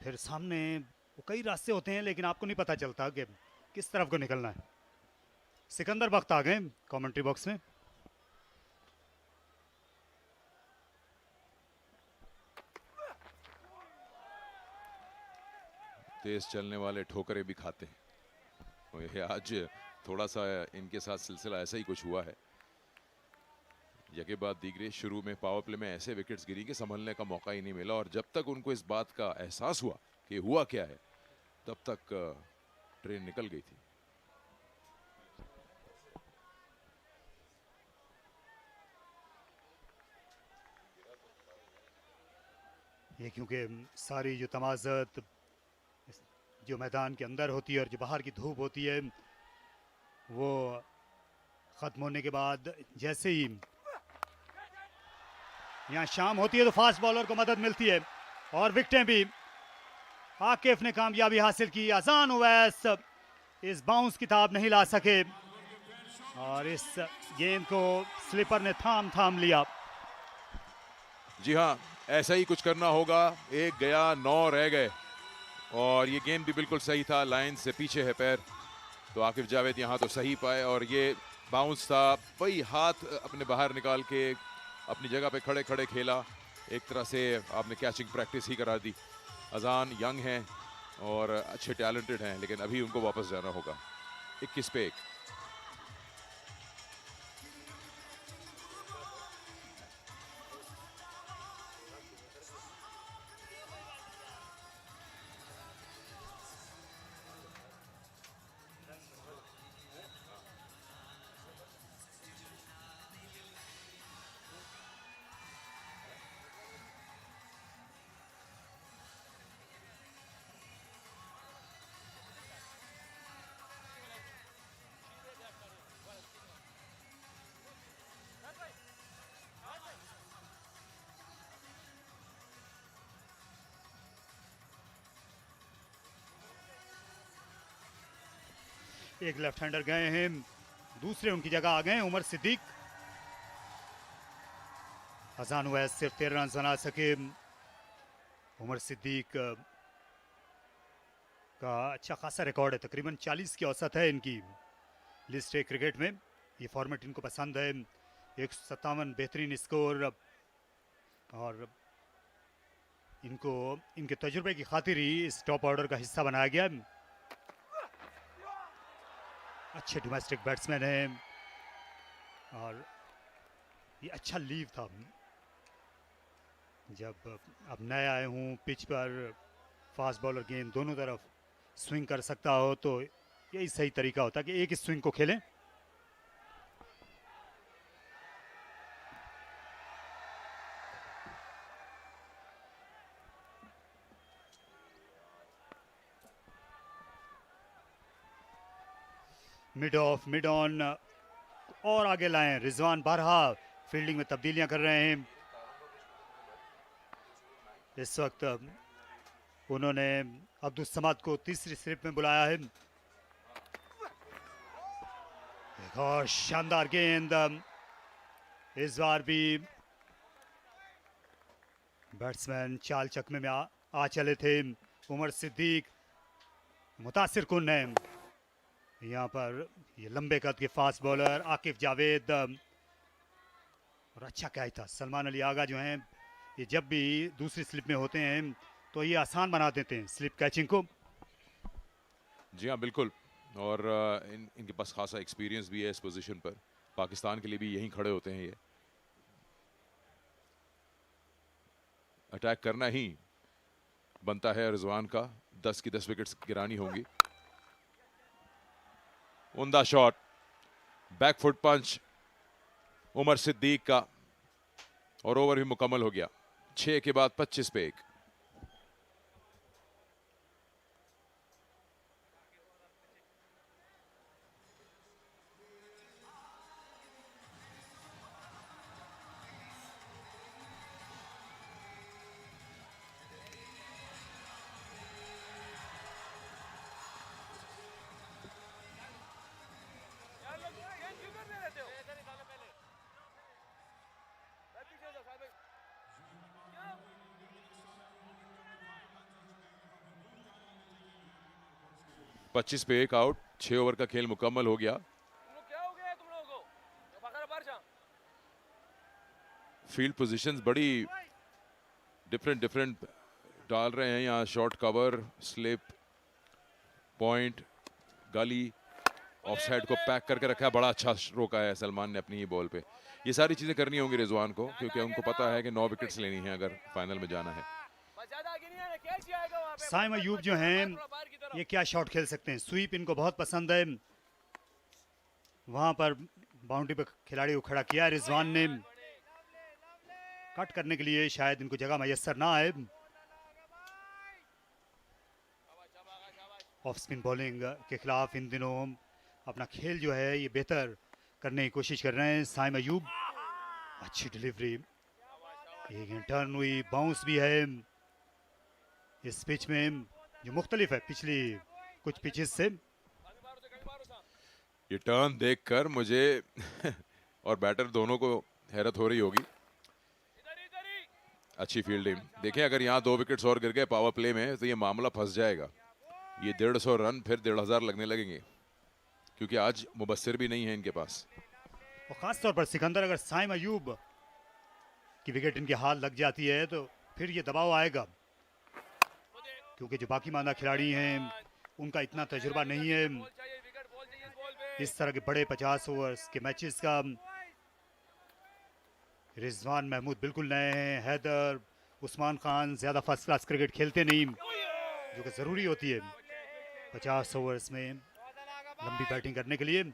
फिर सामने वो कई रास्ते होते हैं लेकिन आपको नहीं पता चलता कि किस तरफ को निकलना है। सिकंदर वक्त आ गए कमेंट्री बॉक्स में। तेज चलने वाले ठोकरें भी खाते हैं, और ये आज थोड़ा सा इनके साथ सिलसिला ऐसा ही कुछ हुआ है। यके बाद दीगरे शुरू में पावर प्ले में ऐसे विकेट्स गिरी कि संभलने का मौका ही नहीं मिला, और जब तक उनको इस बात का एहसास हुआ कि हुआ क्या है तब तक ट्रेन निकल गई थी। ये क्योंकि सारी जो तमाज़त जो मैदान के अंदर होती है और जो बाहर की धूप होती है वो ख़त्म होने के बाद जैसे ही यहाँ शाम होती है तो फास्ट बॉलर को मदद मिलती है और विकेटें भी। आकिफ ने कामयाबी हासिल की। अज़ान उवैस इस बाउंस की ताब नहीं ला सके और इस गेंद को स्लिपर ने थाम लिया। जी हाँ, ऐसा ही कुछ करना होगा। एक गया, 9 रह गए, और ये गेंद भी बिल्कुल सही था, लाइन से पीछे है पैर, तो आकिफ जावेद यहाँ तो सही पाए, और ये बाउंस था, वही हाथ अपने बाहर निकाल के अपनी जगह पे खड़े खड़े खेला। एक तरह से आपने कैचिंग प्रैक्टिस ही करा दी। अजान यंग हैं और अच्छे टैलेंटेड हैं, लेकिन अभी उनको वापस जाना होगा। 21 पे 1। एक लेफ्ट हैंडर गए हैं, दूसरे उनकी जगह आ गए उमर सिद्दीक। अजान हुआ है, सिर्फ 13 रन बना सके उमर सिद्दीक का अच्छा खासा रिकॉर्ड है, तकरीबन 40 की औसत है इनकी लिस्ट है क्रिकेट में। ये फॉर्मेट इनको पसंद है, 157 बेहतरीन स्कोर, और इनको इनके तजुर्बे की खातिर ही इस टॉप ऑर्डर का हिस्सा बनाया गया। अच्छे डोमेस्टिक बैट्समैन हैं और ये अच्छा लीव था। जब अब नए आए हूँ पिच पर, फास्ट बॉलर गेंद दोनों तरफ स्विंग कर सकता हो तो यही सही तरीका होता है कि एक स्विंग को खेलें। मिड ऑफ, मिड ऑन और आगे लाएं। रिजवान बारहा फील्डिंग में तब्दीलियां कर रहे हैं। इस वक्त उन्होंने अब्दुल समाद को तीसरी स्लिप में बुलाया है। एक और शानदार गेंद, इस बार भी बैट्समैन चाल चकमे में आ चले थे। उमर सिद्दीक मुतासिर कुन है यहाँ पर, ये लंबे कद के फास्ट बॉलर आकिफ जावेद, और अच्छा कैच था। सलमान अली आगा जो हैं ये जब भी दूसरी स्लिप में होते हैं तो ये आसान बना देते हैं स्लिप कैचिंग को। जी हाँ बिल्कुल, और इनके पास खासा एक्सपीरियंस भी है इस पोजीशन पर। पाकिस्तान के लिए भी यहीं खड़े होते हैं ये। अटैक करना ही बनता है रिजवान का, 10 की 10 विकेट्स गिरानी होंगी। उम्दा शॉट, बैक फुट पंच उमर सिद्दीक का, और ओवर भी मुकम्मल हो गया। 6 के बाद 25 पे 1। पच्चीस पे 1 आउट, 6 ओवर का खेल मुकम्मल हो गया। फील्ड पोजीशंस बड़ी डिफरेंट डाल रहे हैं यहाँ। शॉर्ट कवर, स्लिप, पॉइंट, गली, ऑफसाइड को पैक करके रखा है। बड़ा अच्छा रोका है सलमान ने अपनी ही बॉल पे। ये सारी चीजें करनी होंगी रिजवान को, क्योंकि उनको पता है कि 9 विकेट्स लेनी है अगर फाइनल में जाना है। साइम अयूब जो हैं ये क्या शॉट खेल सकते हैं। स्वीप इनको बहुत पसंद है। वहां पर बाउंड्री पे खिलाड़ी को खड़ा किया रिजवान ने। कट करने के लिए शायद इनको जगह मैसर ना आए। ऑफ स्पिन बॉलिंग के खिलाफ इन दिनों अपना खेल जो है ये बेहतर करने की कोशिश कर रहे हैं साइम अयूब। अच्छी डिलीवरी, एक टर्न हुई, बाउंस भी है इस पिच में जो मुख्तलिफ है पिछली कुछ पिचेस से। ये टर्न देखकर मुझे और बैटर दोनों को हैरत हो रही होगी। अच्छी फील्डिंग देखें, अगर यहाँ 2 विकेट्स और गिर गए पावर प्ले में तो ये मामला फंस जाएगा। ये 150 रन फिर 1500 लगने लगेंगे, क्योंकि आज मुबस्सिर भी नहीं है इनके पास। और खास तौर पर सिकंदर, अगर साइम अयूब की विकेट इनके हाथ लग जाती है तो फिर ये दबाव आएगा, क्योंकि जो बाकी माना खिलाड़ी हैं उनका इतना तजुर्बा नहीं है इस तरह के बड़े 50 ओवर्स के मैचेस का। रिजवान महमूद बिल्कुल नए हैं। हैदर, उस्मान खान ज़्यादा फर्स्ट क्लास क्रिकेट खेलते नहीं, जो कि ज़रूरी होती है 50 ओवर्स में लंबी बैटिंग करने के लिए।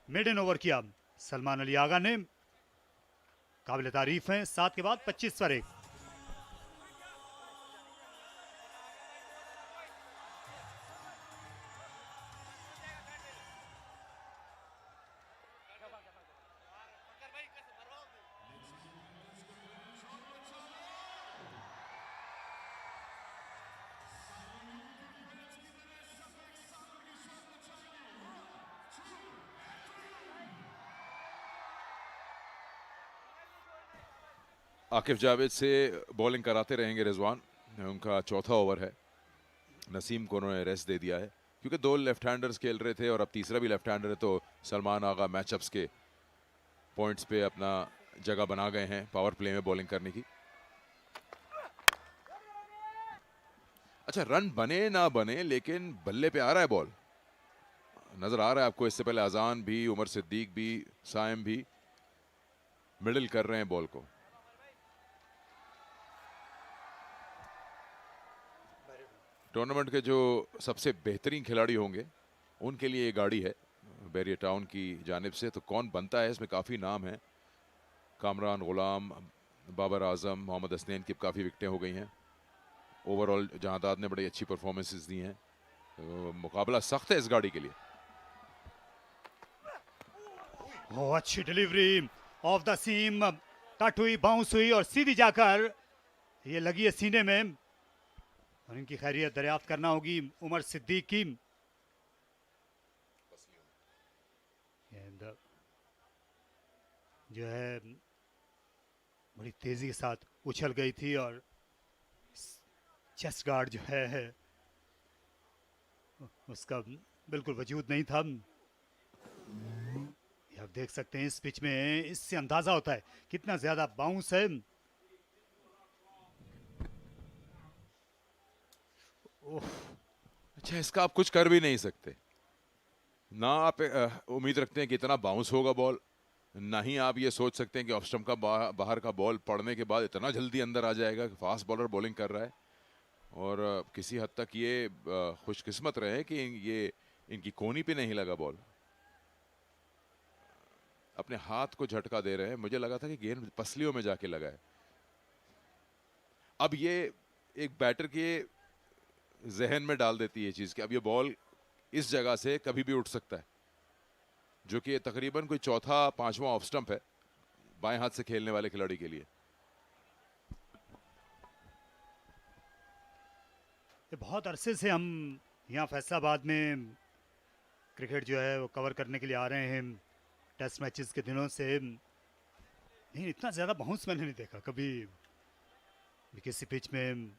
मिड इन ओवर किया सलमान अली आगा ने, काबिल तारीफ हैं। 7 के बाद 25 पर 1। आकिफ जावेद से बॉलिंग कराते रहेंगे रिजवान। उनका चौथा ओवर है। नसीम को उन्होंने रेस्ट दे दिया है क्योंकि दो लेफ्ट हैंडर्स खेल रहे थे और अब तीसरा भी लेफ्ट हैंडर है, तो सलमान आगा मैचअप्स के पॉइंट्स पे अपना जगह बना गए हैं पावर प्ले में बॉलिंग करने की। अच्छा, रन बने ना बने लेकिन बल्ले पे आ रहा है बॉल, नजर आ रहा है आपको। इससे पहले अजान भी, उमर सिद्दीक भी, साइम भी मिडिल कर रहे हैं बॉल को। टूर्नामेंट के जो सबसे बेहतरीन खिलाड़ी होंगे उनके लिए ये गाड़ी है बैरिया टाउन की जानिब से। तो कौन बनता है, इसमें काफ़ी नाम हैं। कामरान गुलाम, बाबर आजम, मोहम्मद हसनैन की काफ़ी विकेटें हो गई हैं। ओवरऑल जहादाद ने बड़ी अच्छी परफॉर्मेंसेस दी हैं। तो मुकाबला सख्त है इस गाड़ी के लिए। अच्छी delivery off the seam, cut हुई, बाउंस हुई और सीधी जाकर ये लगी है सीने में। और इनकी खैरियत दरियाफ्त करना होगी उमर सिद्दीक की। जो है बड़ी तेजी के साथ उछल गई थी और चेस्ट गार्ड जो है उसका बिल्कुल वजूद नहीं था। आप देख सकते हैं इस पिच में, इससे अंदाजा होता है कितना ज्यादा बाउंस है। अच्छा, इसका आप कुछ कर भी नहीं सकते ना। आप उम्मीद रखते हैं कि इतना बाउंस होगा बॉल, ना ही आप ये सोच सकते हैं कि ऑफ स्टंप का बाहर का बॉल पड़ने के बाद इतना जल्दी अंदर आ जाएगा। फास्ट बॉलर बॉलिंग कर रहा है और किसी हद तक ये खुशकिस्मत रहे कि ये इनकी कोनी पे नहीं लगा बॉल, अपने हाथ को झटका दे रहे हैं। मुझे लगा था कि गेंद पसलियों में जाके लगा है। अब ये एक बैटर के जहन में डाल देती है चीज कि अब ये बॉल इस जगह से कभी भी उठ सकता है, जो कि तकरीबन कोई चौथा पांचवा ऑफ स्टंप है बाएं हाथ से खेलने वाले खिलाड़ी के लिए। बहुत अरसे से हम यहाँ फैसलाबाद में क्रिकेट जो है वो कवर करने के लिए आ रहे हैं, टेस्ट मैचेस के दिनों से। नहीं, इतना ज़्यादा बाउंस मैंने नहीं देखा कभी किसी पिच में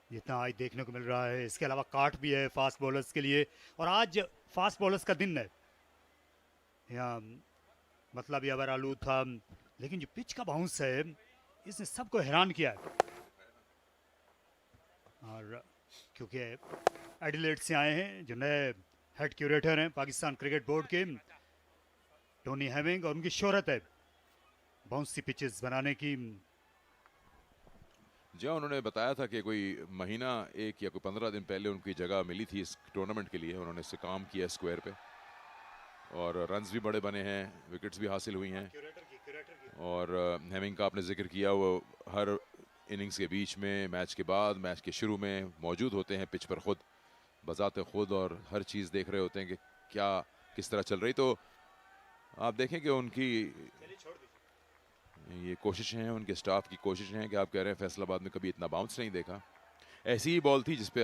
जितना आज देखने को मिल रहा है। इसके अलावा काट भी है फास्ट बॉलर्स के लिए और आज फास्ट बॉलर्स का दिन है। यहाँ मतलब ये अबर आलू था, लेकिन जो पिच का बाउंस है इसने सबको हैरान किया है। और क्योंकि एडिलेड से आए हैं जो नए हेड क्यूरेटर हैं पाकिस्तान क्रिकेट बोर्ड के, टोनी हेमिंग, और उनकी शोहरत है बाउंसी पिचेस बनाने की। जो उन्होंने बताया था कि कोई महीना एक या कोई 15 दिन पहले उनकी जगह मिली थी इस टूर्नामेंट के लिए। उन्होंने इससे काम किया स्क्वायर पे और रन्स भी बड़े बने हैं, विकेट्स भी हासिल हुई हैं। और हेमिंग का आपने जिक्र किया, वो हर इनिंग्स के बीच में, मैच के बाद, मैच के शुरू में मौजूद होते हैं पिच पर खुद बजाते खुद और हर चीज़ देख रहे होते हैं कि क्या किस तरह चल रही। तो आप देखें कि उनकी ये कोशिशें हैं, उनके स्टाफ की कोशिशें हैं कि आप कह रहे हैं फैसलाबाद में कभी इतना बाउंस नहीं देखा। ऐसी ही बॉल थी जिसपे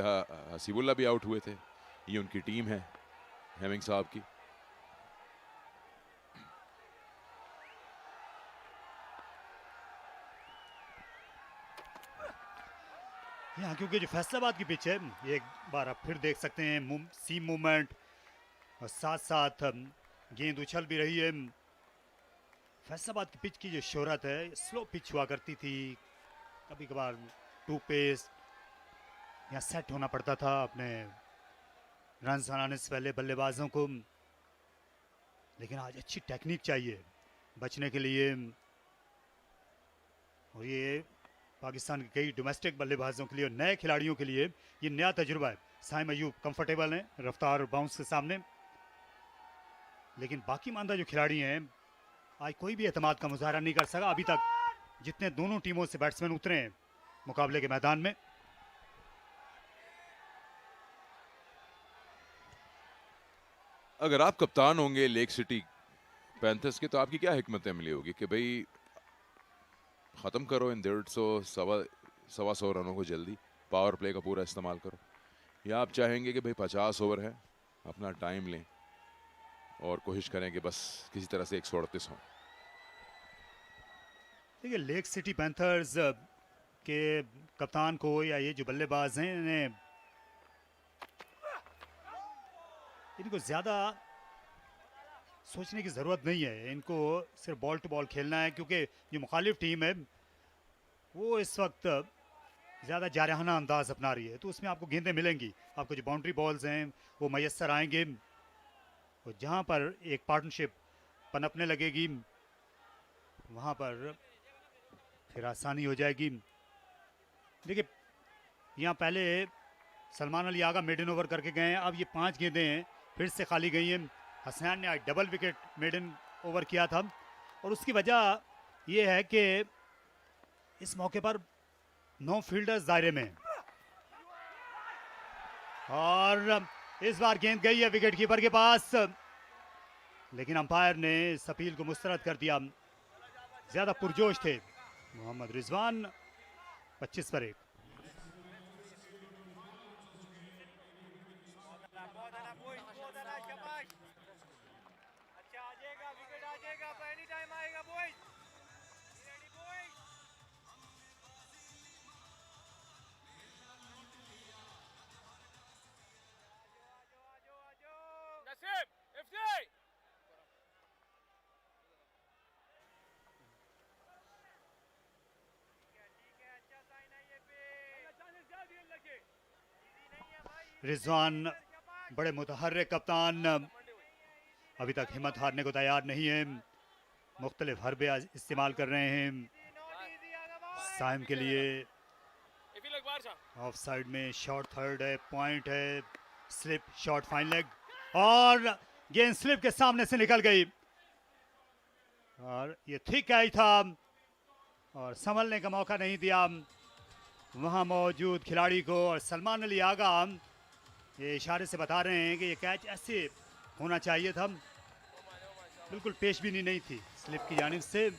हसीबुल्ला भी आउट हुए थे। ये उनकी टीम है हेमिंग साहब की। यहाँ क्योंकि जो फैसलाबाद की पिच है, ये एक बार आप फिर देख सकते हैं सीम मूवमेंट और साथ साथ गेंद उछल भी रही है। फैसलाबाद की पिच की जो शोहरत है, स्लो पिच हुआ करती थी, कभी कभार टू पेस यहाँ सेट होना पड़ता था अपने रन बनाने से पहले बल्लेबाजों को। लेकिन आज अच्छी टेक्निक चाहिए बचने के लिए और ये पाकिस्तान के कई डोमेस्टिक बल्लेबाजों के लिए और नए खिलाड़ियों के लिए ये नया तजुर्बा है। साइम अयूब कंफर्टेबल हैं रफ्तार और बाउंस के सामने, लेकिन बाकी मानदा जो खिलाड़ी हैं आज कोई भी एतमाद का मुजाहरा नहीं कर सका अभी तक, जितने दोनों टीमों से बैट्समैन उतरे हैं मुकाबले के मैदान में। अगर आप कप्तान होंगे लेक सिटी पैंथर्स के तो आपकी क्या हिकमत अमली होगी कि भाई ख़त्म करो इन 150 सवा सौ रनों को जल्दी, पावर प्ले का पूरा इस्तेमाल करो, या आप चाहेंगे कि भाई 50 ओवर है, अपना टाइम लें और कोशिश करें कि बस किसी तरह से 138 हों। देखिए लेक सिटी पैंथर्स के कप्तान को या ये जो बल्लेबाज हैं इनको ज़्यादा सोचने की ज़रूरत नहीं है, इनको सिर्फ बॉल टू बॉल खेलना है, क्योंकि जो मुखालिफ टीम है वो इस वक्त ज़्यादा जारहाना अंदाज अपना रही है, तो उसमें आपको गेंदें मिलेंगी, आपको जो बाउंड्री बॉल्स हैं वो मैसर आएंगे, और जहाँ पर एक पार्टनरशिप पनपने लगेगी वहाँ पर फिर आसानी हो जाएगी। देखिए यहाँ पहले सलमान अली आगा मेडन ओवर करके गए हैं, अब ये 5 गेंदें हैं फिर से खाली गई हैं। हसनैन ने आज डबल विकेट मेडन ओवर किया था, और उसकी वजह ये है कि इस मौके पर 9 फील्डर्स दायरे में हैं, और इस बार गेंद गई है विकेट कीपर के पास, लेकिन अंपायर ने इस अपील को मुस्तरद कर दिया। ज़्यादा पुरजोश थे मोहम्मद रिजवान। 25 पर 1। रिजवान बड़े मुतहर्रिक कप्तान अभी तक हिम्मत हारने को तैयार नहीं है, मुख्तलिफ हरबे इस्तेमाल कर रहे हैं साइम के लिए। ऑफ साइड में शॉर्ट थर्ड है, पॉइंट है, स्लिप शॉर्ट फाइन लेग, और गेंद स्लिप के सामने से निकल गई, और ये ठीक आई था और संभलने का मौका नहीं दिया वहां मौजूद खिलाड़ी को। और सलमान अली आगा ये इशारे से बता रहे हैं कि ये कैच ऐसे होना चाहिए था, बिल्कुल पेशबीनी नहीं थी स्लिप की जानिब से।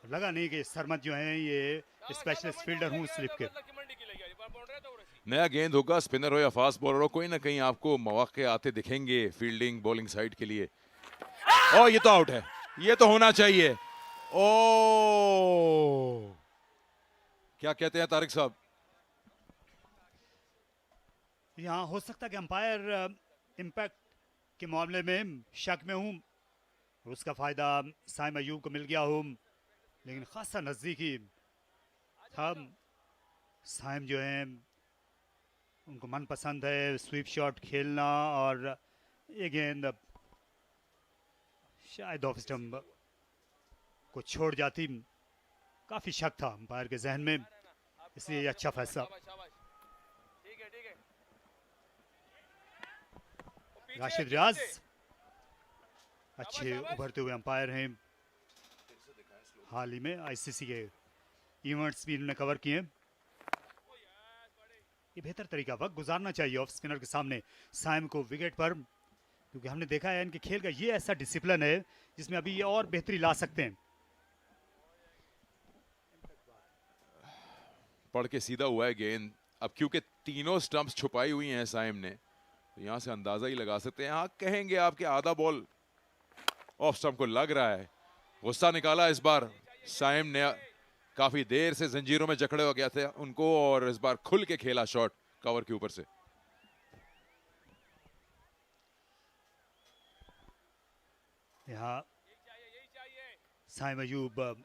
लगा नहीं कि सरमत जो हैं ये स्पेशलिस्ट फील्डर हूँ स्लिप के। नया गेंद होगा, स्पिनर हो या फास्ट बॉलर हो, कोई ना कहीं आपको मौके आते दिखेंगे फील्डिंग बॉलिंग साइड के लिए। और ये तो आउट है, ये तो होना चाहिए। ओ क्या कहते हैं तारिक साहब? यहाँ हो सकता है कि अंपायर इम्पैक्ट के मामले में शक में हूँ, उसका फ़ायदा साइम अयूब को मिल गया हो, लेकिन खासा नज़दीकी था। साइम जो है उनको मनपसंद है स्वीप शॉट खेलना, और ये गेंद शायद ऑफ स्टंप को छोड़ जाती, काफ़ी शक था अंपायर के जहन में, इसलिए ये अच्छा फैसला। राशिद रियाज अच्छे उभरते हुए अंपायर हैं, हाल ही में आईसीसी के इवेंट्स भी इन्होंने कवर किए। ये बेहतर तरीका वक्त गुजारना चाहिए ऑफ स्पिनर के सामने साइम को विकेट पर, क्योंकि हमने देखा है इनके खेल का ये ऐसा डिसिप्लिन है जिसमें अभी ये और बेहतरी ला सकते हैं। पढ़ के सीधा हुआ है गेंद, अब क्योंकि तीनों स्टंप्स छुपाई हुई हैं साइम ने, तो यहां से अंदाजा ही लगा सकते हैं। हाँ कहेंगे आपके आधा बॉल ऑफ स्टंप को लग रहा है। गुस्सा निकाला इस बार साइम ने, काफी देर से जंजीरों में जकड़े हो गया थे उनको, और इस बार खुल के खेला शॉट कवर के ऊपर से। यहाँ साइम अयूब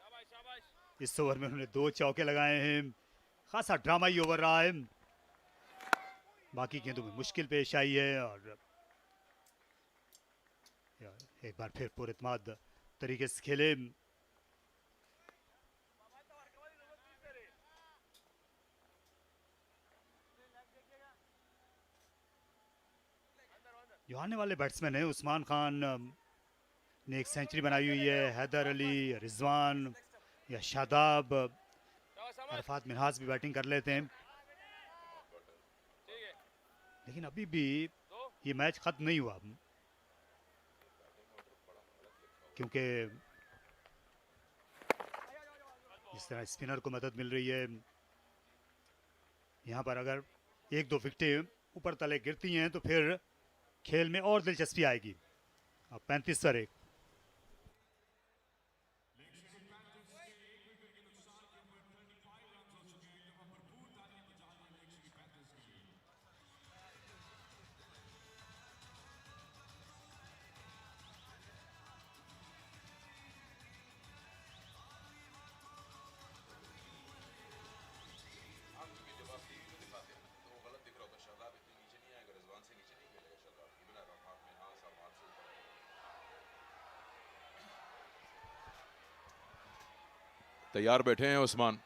इस ओवर में उन्होंने 2 चौके लगाए हैं, खासा ड्रामाई ओवर रहा है, बाकी गेंदों में मुश्किल पेश आई है, और एक बार फिर पुरइत्माद तरीके से खेले। जो आने वाले बैट्समैन हैं उस्मान खान ने एक सेंचुरी बनाई हुई है, हैदर अली, रिजवान या शादाब, अरफात मिनहाज भी बैटिंग कर लेते हैं, लेकिन अभी भी ये मैच खत्म नहीं हुआ, क्योंकि जिस तरह स्पिनर को मदद मिल रही है, यहाँ पर अगर 1-2 विकेटें ऊपर तले गिरती हैं तो फिर खेल में और दिलचस्पी आएगी। अब 35 पर 1। तैयार बैठे हैं उस्मान।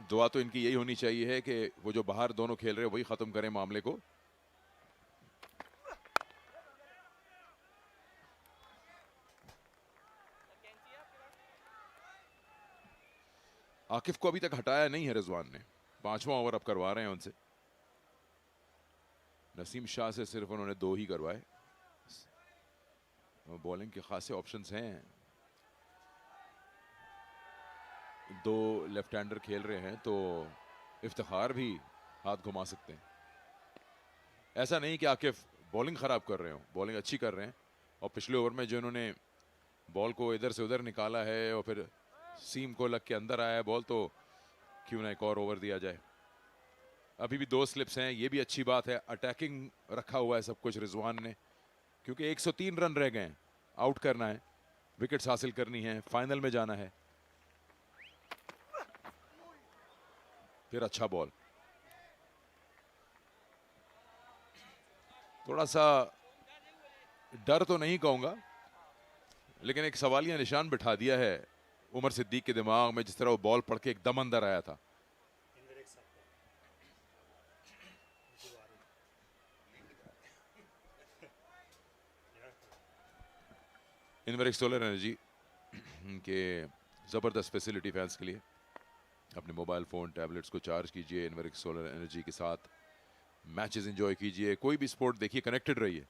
दुआ तो इनकी यही होनी चाहिए है कि वो जो बाहर दोनों खेल रहे हैं वही खत्म करें मामले को। आकिफ को अभी तक हटाया नहीं है रिजवान ने। 5वां ओवर अब करवा रहे हैं उनसे। नसीम शाह से सिर्फ उन्होंने 2 ही करवाए। बॉलिंग के खासे ऑप्शंस हैं। 2 लेफ्ट हैंडर खेल रहे हैं तो इफ्तिखार भी हाथ घुमा सकते हैं। ऐसा नहीं कि आकिफ बॉलिंग खराब कर रहे हो, बॉलिंग अच्छी कर रहे हैं। और पिछले ओवर में जो इन्होंने बॉल को इधर से उधर निकाला है और फिर सीम को लग के अंदर आया है बॉल, तो क्यों ना एक और ओवर दिया जाए। अभी भी 2 स्लिप्स हैं, ये भी अच्छी बात है। अटैकिंग रखा हुआ है सब कुछ रिजवान ने, क्योंकि 103 रन रह गए हैं। आउट करना है, विकेट्स हासिल करनी है, फाइनल में जाना है। फिर अच्छा बॉल, थोड़ा सा डर तो नहीं कहूंगा, लेकिन एक सवालिया निशान बिठा दिया है उमर सिद्दीक के दिमाग में, जिस तरह वो बॉल पड़ के एकदम अंदर आया था। इनवेरिक सोलर एनर्जी के ज़बरदस्त फैसिलिटी फैंस के लिए। अपने मोबाइल फ़ोन टैबलेट्स को चार्ज कीजिए इनवेरिक सोलर एनर्जी के साथ। मैचेस एंजॉय कीजिए, कोई भी स्पोर्ट देखिए, कनेक्टेड रहिए।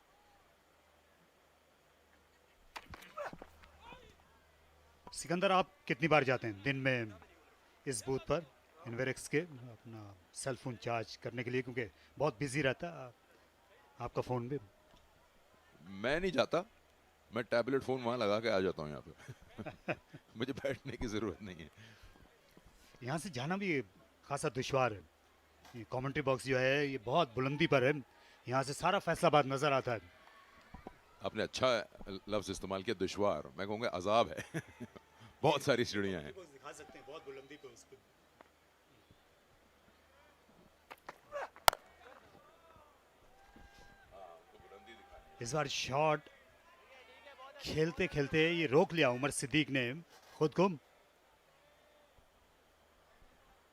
सिकंदर, आप कितनी बार जाते हैं दिन में इस बूथ पर इनवेरिक्स के अपना सेल फोन चार्ज करने के लिए, क्योंकि बहुत बिजी रहता है आपका फ़ोन भी? मैं नहीं जाता, मैं टैबलेट फ़ोन वहाँ लगा के आ जाता हूँ यहाँ पे। मुझे बैठने की ज़रूरत नहीं है। यहाँ से जाना भी खासा दुश्वार है। ये कमेंट्री बॉक्स जो है ये बहुत बुलंदी पर है, यहाँ से सारा फैसलाबाद नज़र आता है। आपने अच्छा लफ्ज़ इस्तेमाल किया, दुश्वार। मैं कहूँगा अजाब है। बहुत सारी सीढ़ियाँ हैं। दिखा सकते हैं बहुत बुलंदी पर उसको। इस बार शॉट खेलते खेलते ये रोक लिया उमर सिद्दीक ने खुद को।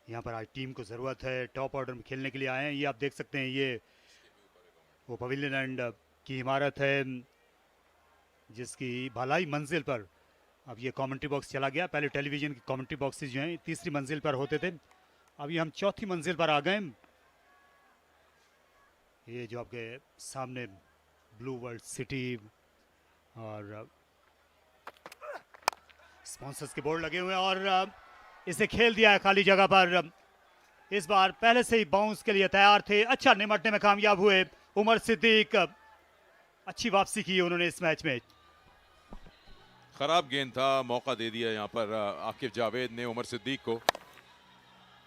यहाँ पर आज टीम को ज़रूरत है, टॉप ऑर्डर में खेलने के लिए आए हैं। ये आप देख सकते हैं, ये वो पवेलियन एंड की इमारत है जिसकी भलाई मंजिल पर अब ये कमेंट्री बॉक्स चला गया। पहले टेलीविज़न की कमेंट्री बॉक्सेस जो हैं 3री मंजिल पर होते थे, अभी हम 4थी मंजिल पर आ गए। ये जो आपके सामने ब्लू वर्ल्ड सिटी और स्पॉन्सर्स के बोर्ड लगे हुए हैं, और इसे खेल दिया है खाली जगह पर। इस बार पहले से ही बाउंस के लिए तैयार थे, अच्छा निमटने में कामयाब हुए उमर सिद्दीक। अच्छी वापसी की उन्होंने इस मैच में। खराब गेंद था, मौका दे दिया यहाँ पर आकिफ जावेद ने उमर सिद्दीक को।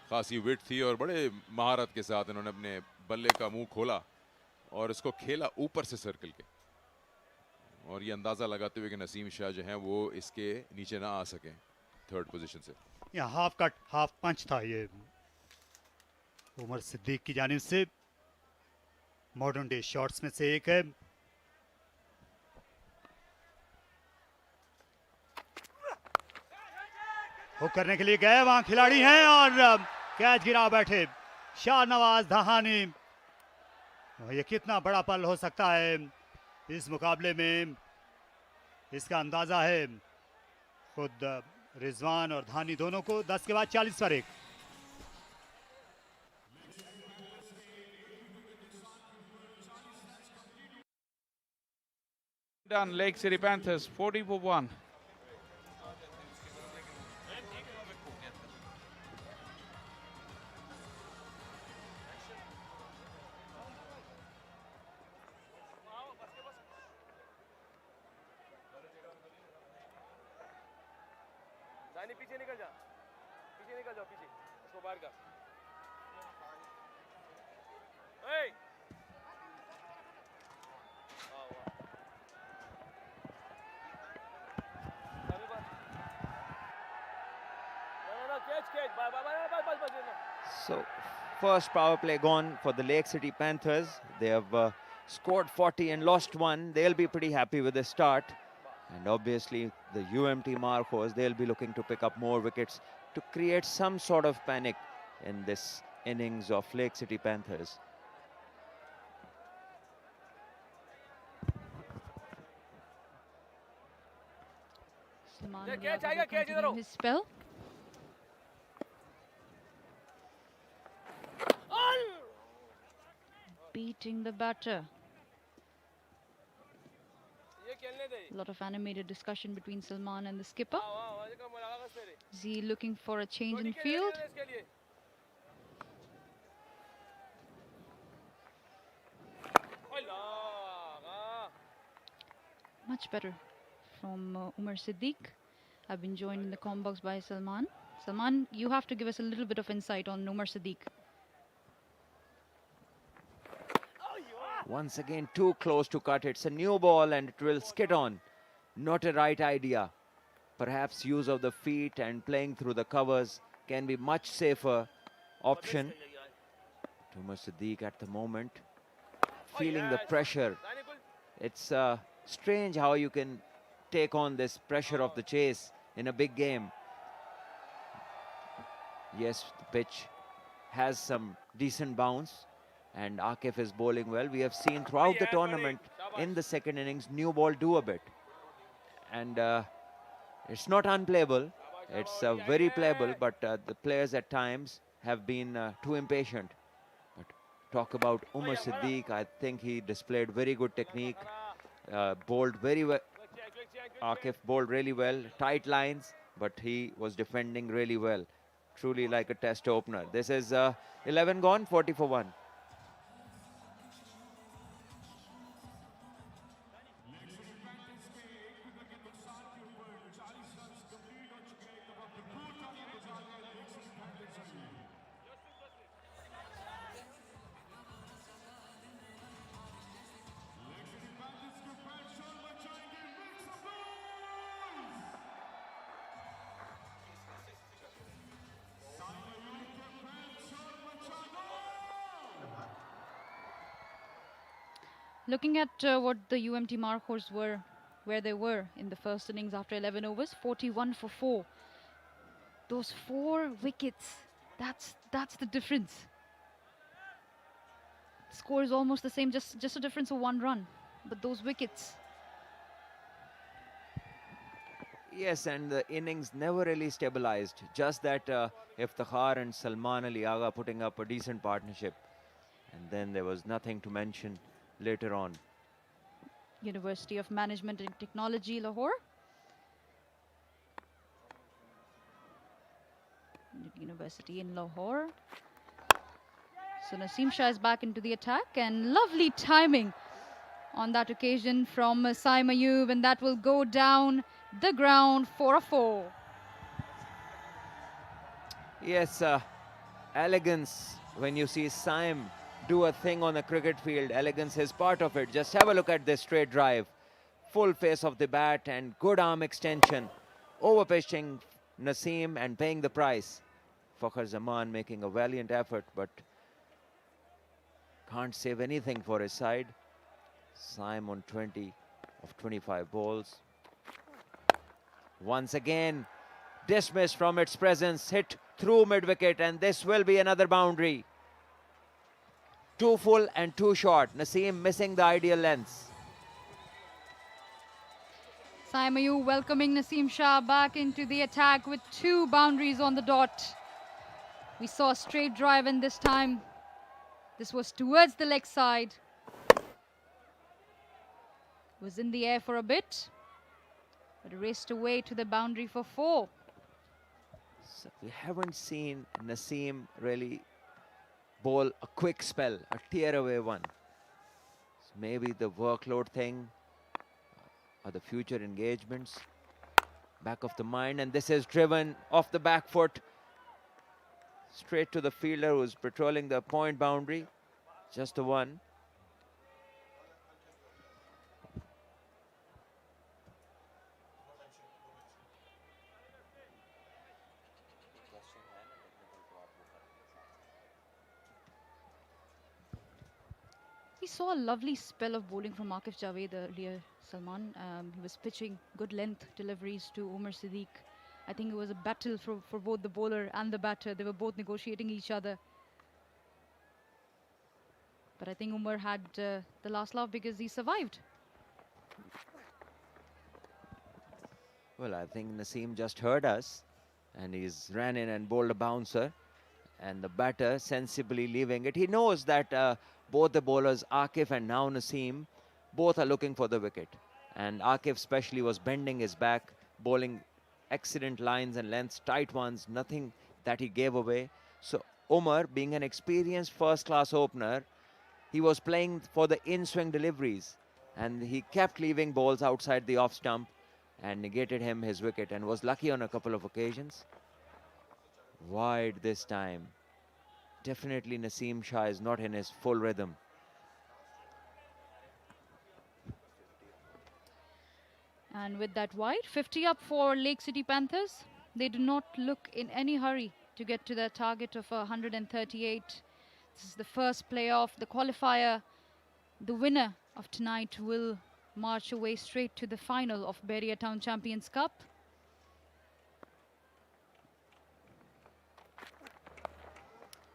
खासी विट थी और बड़े महारत के साथ इन्होंने अपने बल्ले का मुंह खोला और इसको खेला ऊपर से सर्कल के, और ये अंदाज़ा लगाते हुए कि नसीम शाह जो हैं वो इसके नीचे ना आ सकें 3rd पोजीशन से। यहाँ हाफ कट हाफ पंच था ये उमर सिद्दीक की जानिब से। मॉडर्न डे शॉट्स में से एक है। हुक करने के लिए गए, वहां खिलाड़ी हैं और कैच गिरा बैठे शाहनवाज दहानी। ये कितना बड़ा पल हो सकता है इस मुकाबले में, इसका अंदाजा है खुद रिजवान और धानी दोनों को। 10 के बाद 40 पर 1। Done. Lake City Panthers 40-1. पीछे निकल जा, पीछे निकल जाओ, पीछे उसको बाहर का। So, first power play gone for the Lake City Panthers. They have scored 40 and lost 1. They'll be pretty happy with the start. And obviously, the UMT Markhors, they'll be looking to pick up more wickets to create some sort of panic in this innings of Lake City Panthers. Salman will continue his spell. Beating the batter. A lot of animated discussion between Salman and the skipper. Is he looking for a change in field? Much better from Umar Siddiq. I've been joined in the comm box by Salman. Salman, you have to give us a little bit of insight on Umar Siddiq. Once again, too close to cut. It's a new ball and it will skid on. Not a right idea. Perhaps use of the feet and playing through the covers can be much safer option. Umar Siddiq at the moment, feeling the pressure. It's strange how you can take on this pressure of the chase in a big game. Yes, the pitch has some decent bounce and Akif is bowling well. We have seen throughout the tournament in the second innings, new ball do a bit. And it's not unplayable, it's very playable, but the players at times have been too impatient. But talk about Umar Siddiq, I think he displayed very good technique, bowled very well. Akif bowled really well, tight lines, but he was defending really well. Truly like a test opener. This is 11 gone, 40 for 1. Looking at what the UMT Markhors were, where they were in the first innings after 11 overs, 41 for 4. Those 4 wickets, that's the difference. Score is almost the same, just a difference of 1 run. But those wickets. Yes, and the innings never really stabilized. Just that Iftikhar and Salman Ali Agha putting up a decent partnership. And then there was nothing to mention later on. University of Management and Technology, Lahore. University in Lahore. So Naseem Shah is back into the attack and lovely timing on that occasion from Saim Ayub, and that will go down the ground for a 4. Yes, elegance. When you see Saim do a thing on a cricket field, elegance is part of it. Just have a look at this straight drive. Full face of the bat and good arm extension. Over-pitching Naseem and paying the price. Fakhar Zaman making a valiant effort, but can't save anything for his side. Saim on 20 of 25 balls. Once again, dismissed from its presence, hit through mid-wicket, and this will be another boundary. 2 full and 2 short. Naseem missing the ideal lengths. Saim Ayub welcoming Naseem Shah back into the attack with 2 boundaries on the dot. We saw a straight drive, and this time this was towards the leg side. Was in the air for a bit, but raced away to the boundary for 4. So we haven't seen Naseem really bowl a quick spell, a tear-away one. So maybe the workload thing or the future engagements back of the mind, and this is driven off the back foot straight to the fielder who's patrolling the point boundary. Just the 1. We saw a lovely spell of bowling from Akif Javed earlier, Salman, he was pitching good length deliveries to Umar Siddiq. I think it was a battle for both the bowler and the batter. They were both negotiating each other. But I think Umar had the last laugh because he survived. Well, I think Naseem just heard us and he's ran in and bowled a bouncer. And the batter sensibly leaving it. He knows that both the bowlers, Akif and now Naseem, both are looking for the wicket. And Akif especially was bending his back, bowling excellent lines and lengths, tight ones, nothing that he gave away. So Umar, being an experienced first-class opener, he was playing for the in-swing deliveries. And he kept leaving balls outside the off stump and negated him his wicket and was lucky on a couple of occasions. Wide this time. Definitely Naseem Shah is not in his full rhythm. And with that wide, 50 up for Lake City Panthers. They do not look in any hurry to get to their target of 138. This is the first playoff, the qualifier. The winner of tonight will march away straight to the final of Bahria Town Champions Cup.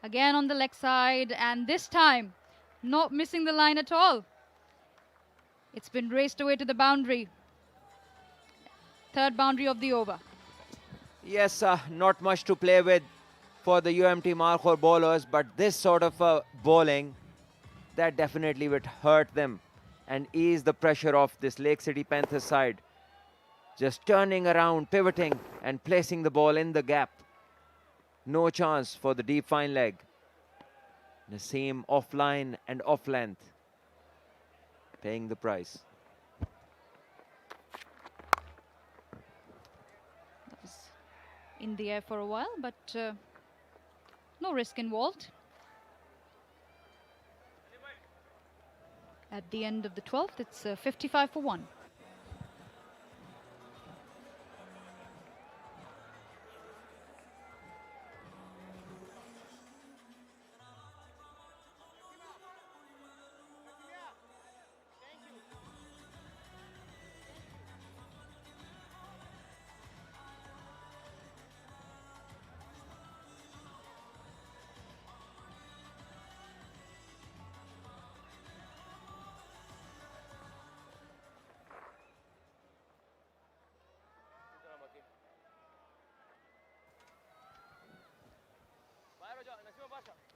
Again on the leg side, and this time not missing the line at all. It's been raced away to the boundary. Third boundary of the over. Yes, not much to play with for the UMT Markhors bowlers, but this sort of bowling, that definitely would hurt them and ease the pressure of this Lake City Panthers side. Just turning around, pivoting and placing the ball in the gap. No chance for the deep fine leg. Naseem offline and off length, paying the price. That was in the air for a while, but no risk involved. At the end of the 12th, it's 55 for 1.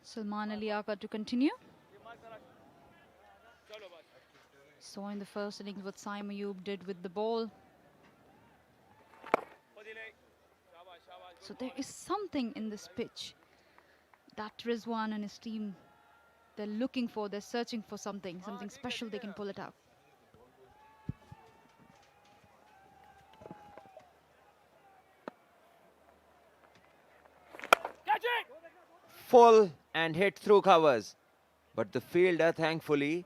Salman Ali Aka to continue. Saw in the first innings what Saim Ayub did with the ball. So there is something in this pitch that Rizwan and his team, they're looking for, they're searching for something special, they can pull it out. Full and hit through covers, but the fielder thankfully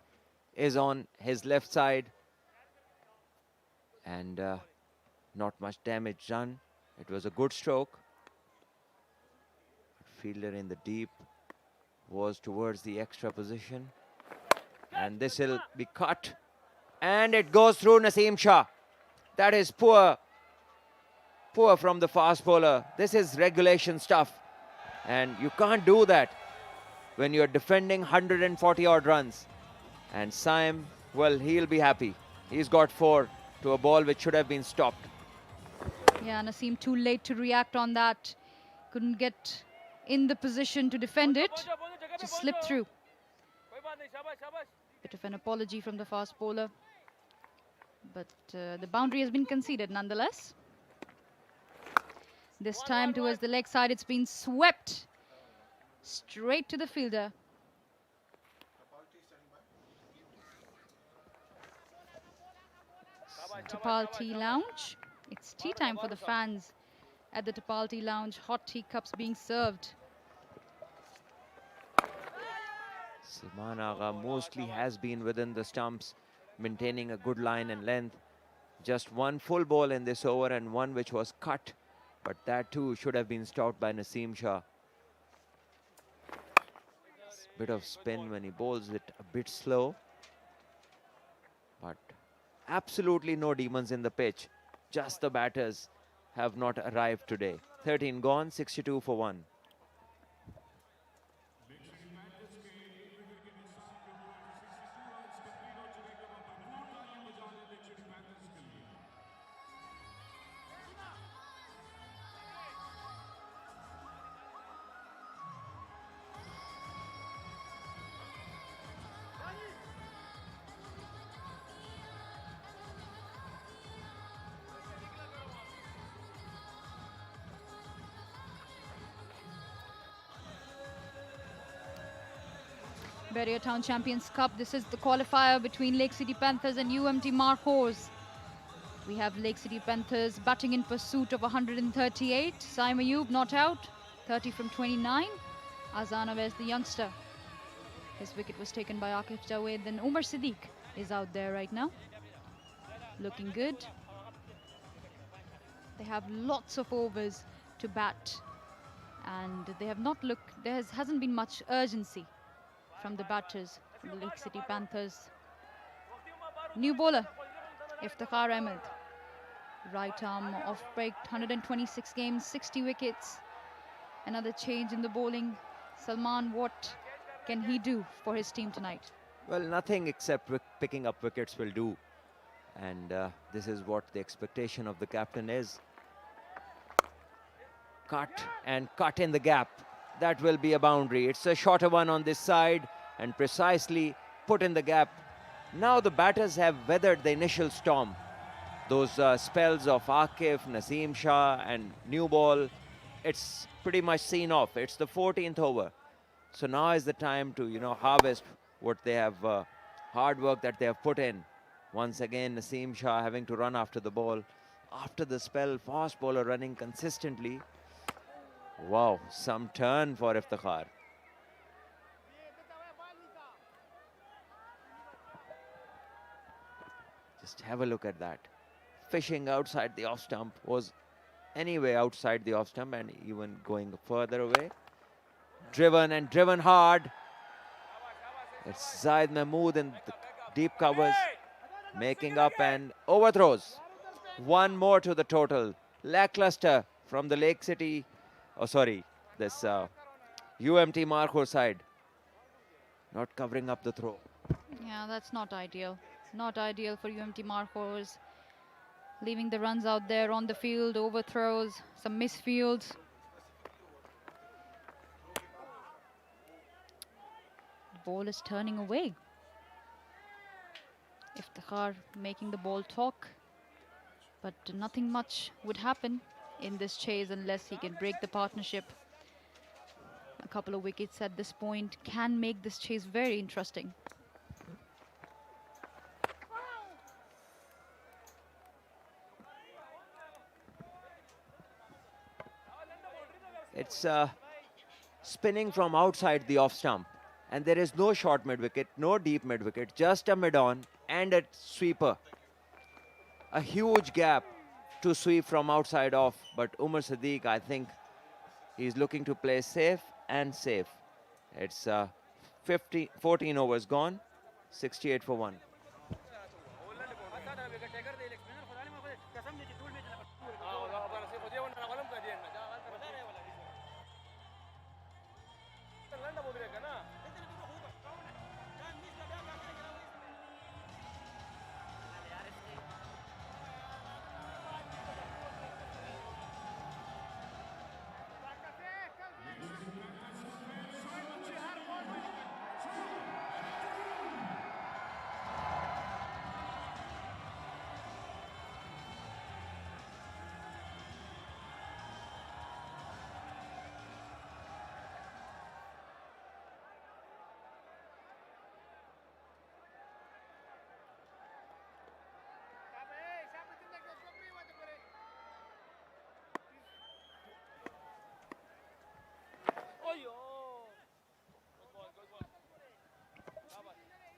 is on his left side and not much damage done. It was a good stroke. Fielder in the deep was towards the extra position, and this will be cut and it goes through Naseem Shah. That is poor from the fast bowler. This is regulation stuff. And you can't do that when you're defending 140 odd runs. And Saim, well, he'll be happy. He's got 4 to a ball which should have been stopped. Yeah, Naseem too late to react on that. Couldn't get in the position to defend it. Just slipped through. Bit of an apology from the fast bowler. But the boundary has been conceded nonetheless. This time towards the leg side, it's been swept straight to the fielder. Tapal Tea Lounge. It's tea time for the fans at the Tapal Tea Lounge. Hot tea cups being served. Salman Agha mostly has been within the stumps, maintaining a good line and length. Just one full ball in this over and one which was cut. But that too should have been stopped by Naseem Shah. Bit of spin when he bowls it a bit slow. But Absolutely no demons in the pitch. Just the batters have not arrived today. 13 gone, 62 for 1. Bahria Town Champions Cup. This is the qualifier between Lake City Panthers and UMT Markhors. We have Lake City Panthers batting in pursuit of 138. Saim Ayub not out, 30 from 29. Arslan Ash, the youngster. His wicket was taken by Akif Javed. Then Umar Siddiq is out there right now. Looking good. They have lots of overs to bat. And they have not looked, hasn't been much urgency from the batters, from the Lake City Panthers. New bowler, Iftikhar Ahmed. Right arm off break, 126 games, 60 wickets. Another change in the bowling. Salman, what can he do for his team tonight? Well, nothing except picking up wickets will do. And this is what the expectation of the captain is. Cut and cut in the gap. That will be a boundary. It's a shorter one on this side and precisely put in the gap. Now the batters have weathered the initial storm. Those spells of Akif, Naseem Shah and new ball, it's pretty much seen off. It's the 14th over. So now is the time to, harvest what they have, hard work that they have put in. Once again, Naseem Shah having to run after the ball. After the spell, fast bowler running consistently. Wow, some turn for Iftikhar. Just have a look at that. Fishing outside the off stump, was anyway outside the off stump and even going further away. Driven and driven hard. It's Zaid Mahmood in the deep covers, making up and overthrows. One more to the total. Lackluster from the Lake City, this UMT Markhors side. Not covering up the throw. Yeah, that's not ideal. Not ideal for UMT Markhors. Leaving the runs out there on the field, overthrows, some misfields. The ball is turning away. Iftikhar making the ball talk, but nothing much would happen in this chase unless he can break the partnership. A couple of wickets at this point can make this chase very interesting. It's spinning from outside the off stump. And there is no short mid-wicket, no deep mid-wicket, just a mid-on and a sweeper. A huge gap to sweep from outside off. But Umar Siddiq, I think, he's looking to play safe and safe. It's 14 overs gone, 68 for 1.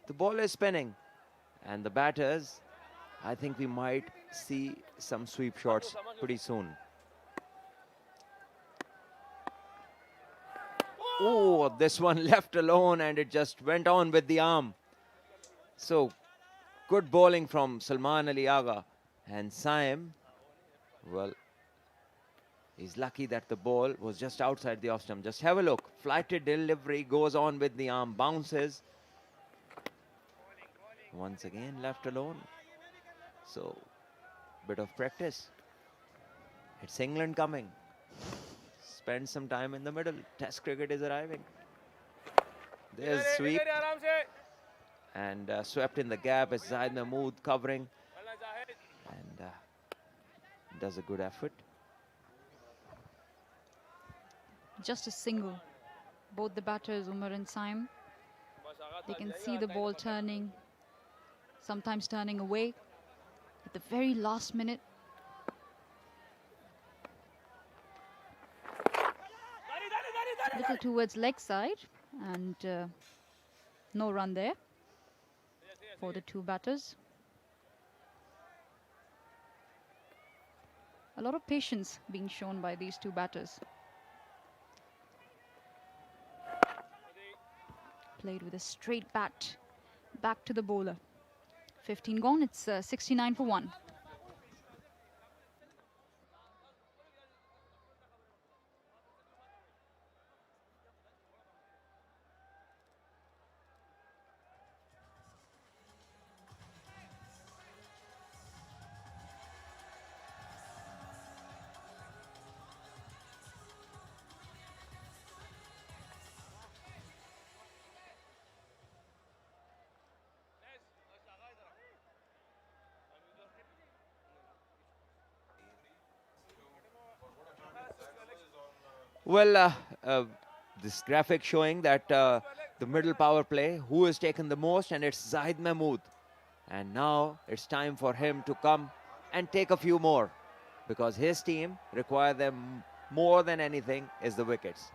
The ball is spinning and the batters, I think we might see some sweep shots pretty soon. Oh, this one left alone and it just went on with the arm. So Good bowling from Salman Ali Agha. And Saim, well, he's lucky that the ball was just outside the off stump. Just have a look. Flighted delivery, goes on with the arm, bounces. Once again left alone. So, bit of practice. It's England coming. Spend some time in the middle. Test cricket is arriving. There's sweep. And swept in the gap is Zahid Mahmood covering. And does a good effort. Just a single. Both the batters, Umar and Saim, they can see the ball turning, sometimes turning away at the very last minute. Little towards leg side, and no run there for the two batters. A lot of patience being shown by these two batters. Played with a straight bat back to the bowler. 15 gone, it's 69 for 1. Well, this graphic showing that the middle power play, who has taken the most, and it's Zahid Mahmood. And now it's time for him to come and take a few more, because his team require them more than anything is the wickets.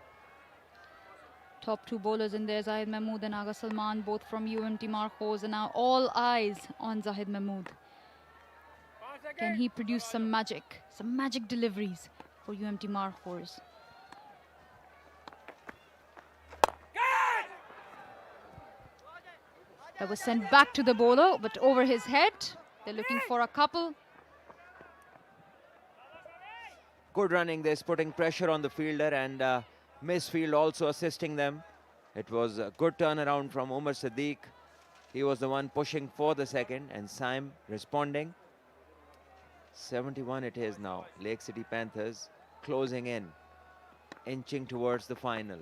Top two bowlers in there, Zahid Mahmood and Agha Salman, both from UMT Markhors, and now all eyes on Zahid Mahmood. Can he produce some magic deliveries for UMT Markhors? That was sent back to the bowler, but over his head. They're looking for a couple. Good running this, putting pressure on the fielder, and Misfield also assisting them. It was a good turnaround from Umar Siddiq. He was the one pushing for the second, and Saim responding. 71 it is now. Lake City Panthers closing in, inching towards the final.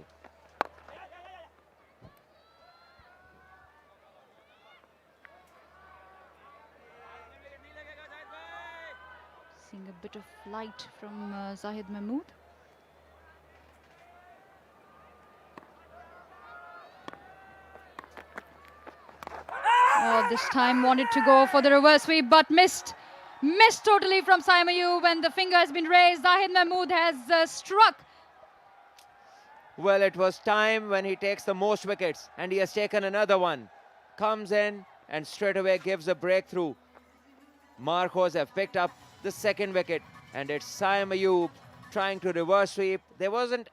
Seeing a bit of light from Zahid Mahmood. Oh, this time wanted to go for the reverse sweep, but missed. Missed totally from Saim Ayub, and the finger has been raised. Zahid Mahmood has struck. Well, it was time when he takes the most wickets, and he has taken another one. Comes in and straight away gives a breakthrough. Markhors have picked up the second wicket, and it's Saim Ayub trying to reverse sweep. There wasn't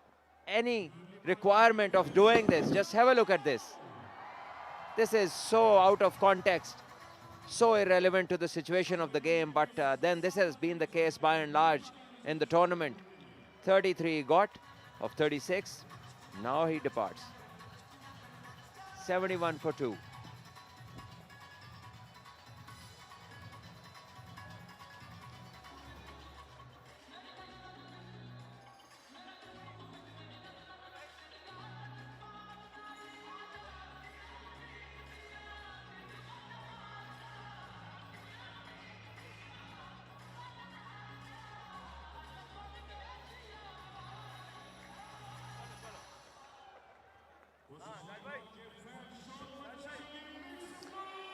any requirement of doing this. Just have a look at this. This is so out of context, so irrelevant to the situation of the game, but then this has been the case by and large in the tournament. 33 got of 36. Now he departs. 71 for 2.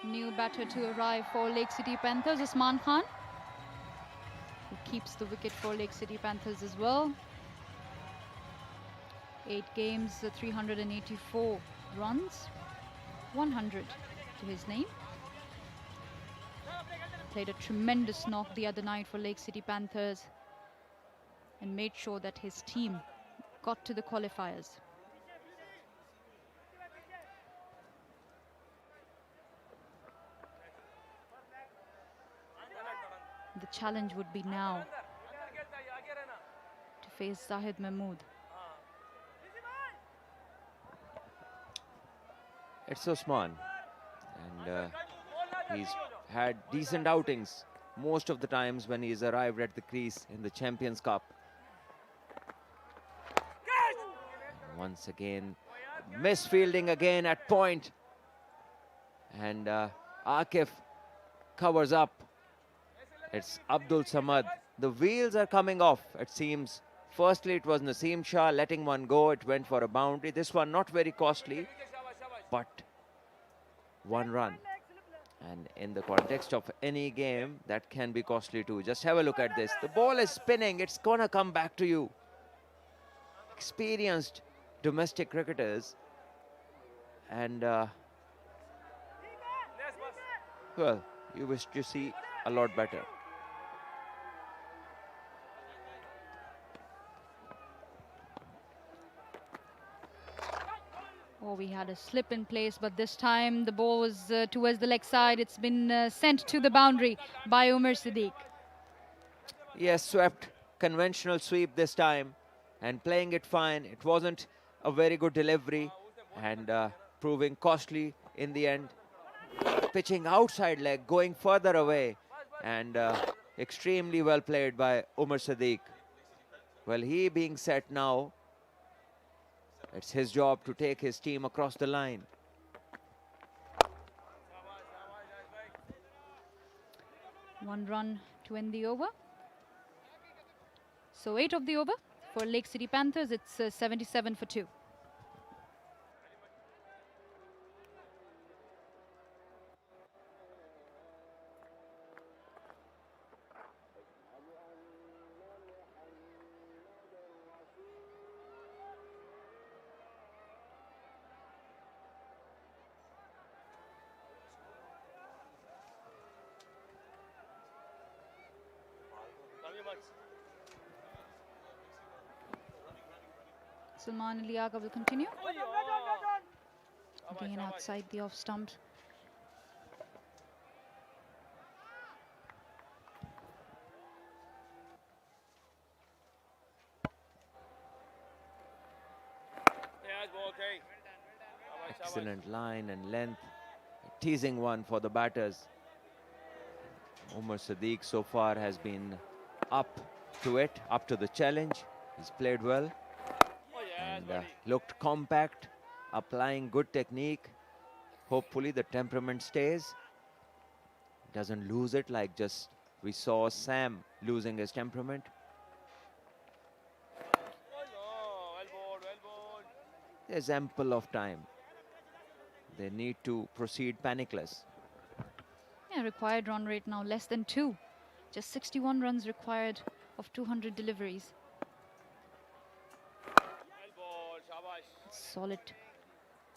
New batter to arrive for Lake City Panthers, Usman Khan, who keeps the wicket for Lake City Panthers as well. 8 games, 384 runs, 100 to his name. Played a tremendous knock the other night for Lake City Panthers and made sure that his team got to the qualifiers. The challenge would be now to face Zahid Mahmood. It's Osman, and he's had decent outings most of the times when he's arrived at the crease in the Champions Cup. And once again, misfielding again at point, and Akif covers up. It's Abdul Samad. The wheels are coming off, it seems. Firstly, it was Naseem Shah letting one go. It went for a boundary. This one not very costly, but 1 run. And in the context of any game, that can be costly too. Just have a look at this. The ball is spinning. It's gonna come back to you. Experienced domestic cricketers. And, well, you wish to see a lot better. Oh, we had a slip in place, but this time the ball was towards the leg side. It's been sent to the boundary by Umar Siddiq. Yes, swept. Conventional sweep this time and playing it fine. It wasn't a very good delivery and proving costly in the end. Pitching outside leg, going further away, and extremely well played by Umar Siddiq. Well, he being set now, it's his job to take his team across the line. One run to end the over. So 8 of the over for Lake City Panthers. It's 77 for 2. Salman Ali Agha will continue. Again outside the off stump. Excellent line and length. A teasing one for the batters. Umar Siddiq so far has been up to it, up to the challenge. He's played well and looked compact, applying good technique. Hopefully the temperament stays. Doesn't lose it like just we saw Sam losing his temperament. There's ample of time. They need to proceed panicless. Yeah, required run rate now less than 2. Just 61 runs required of 200 deliveries. Solid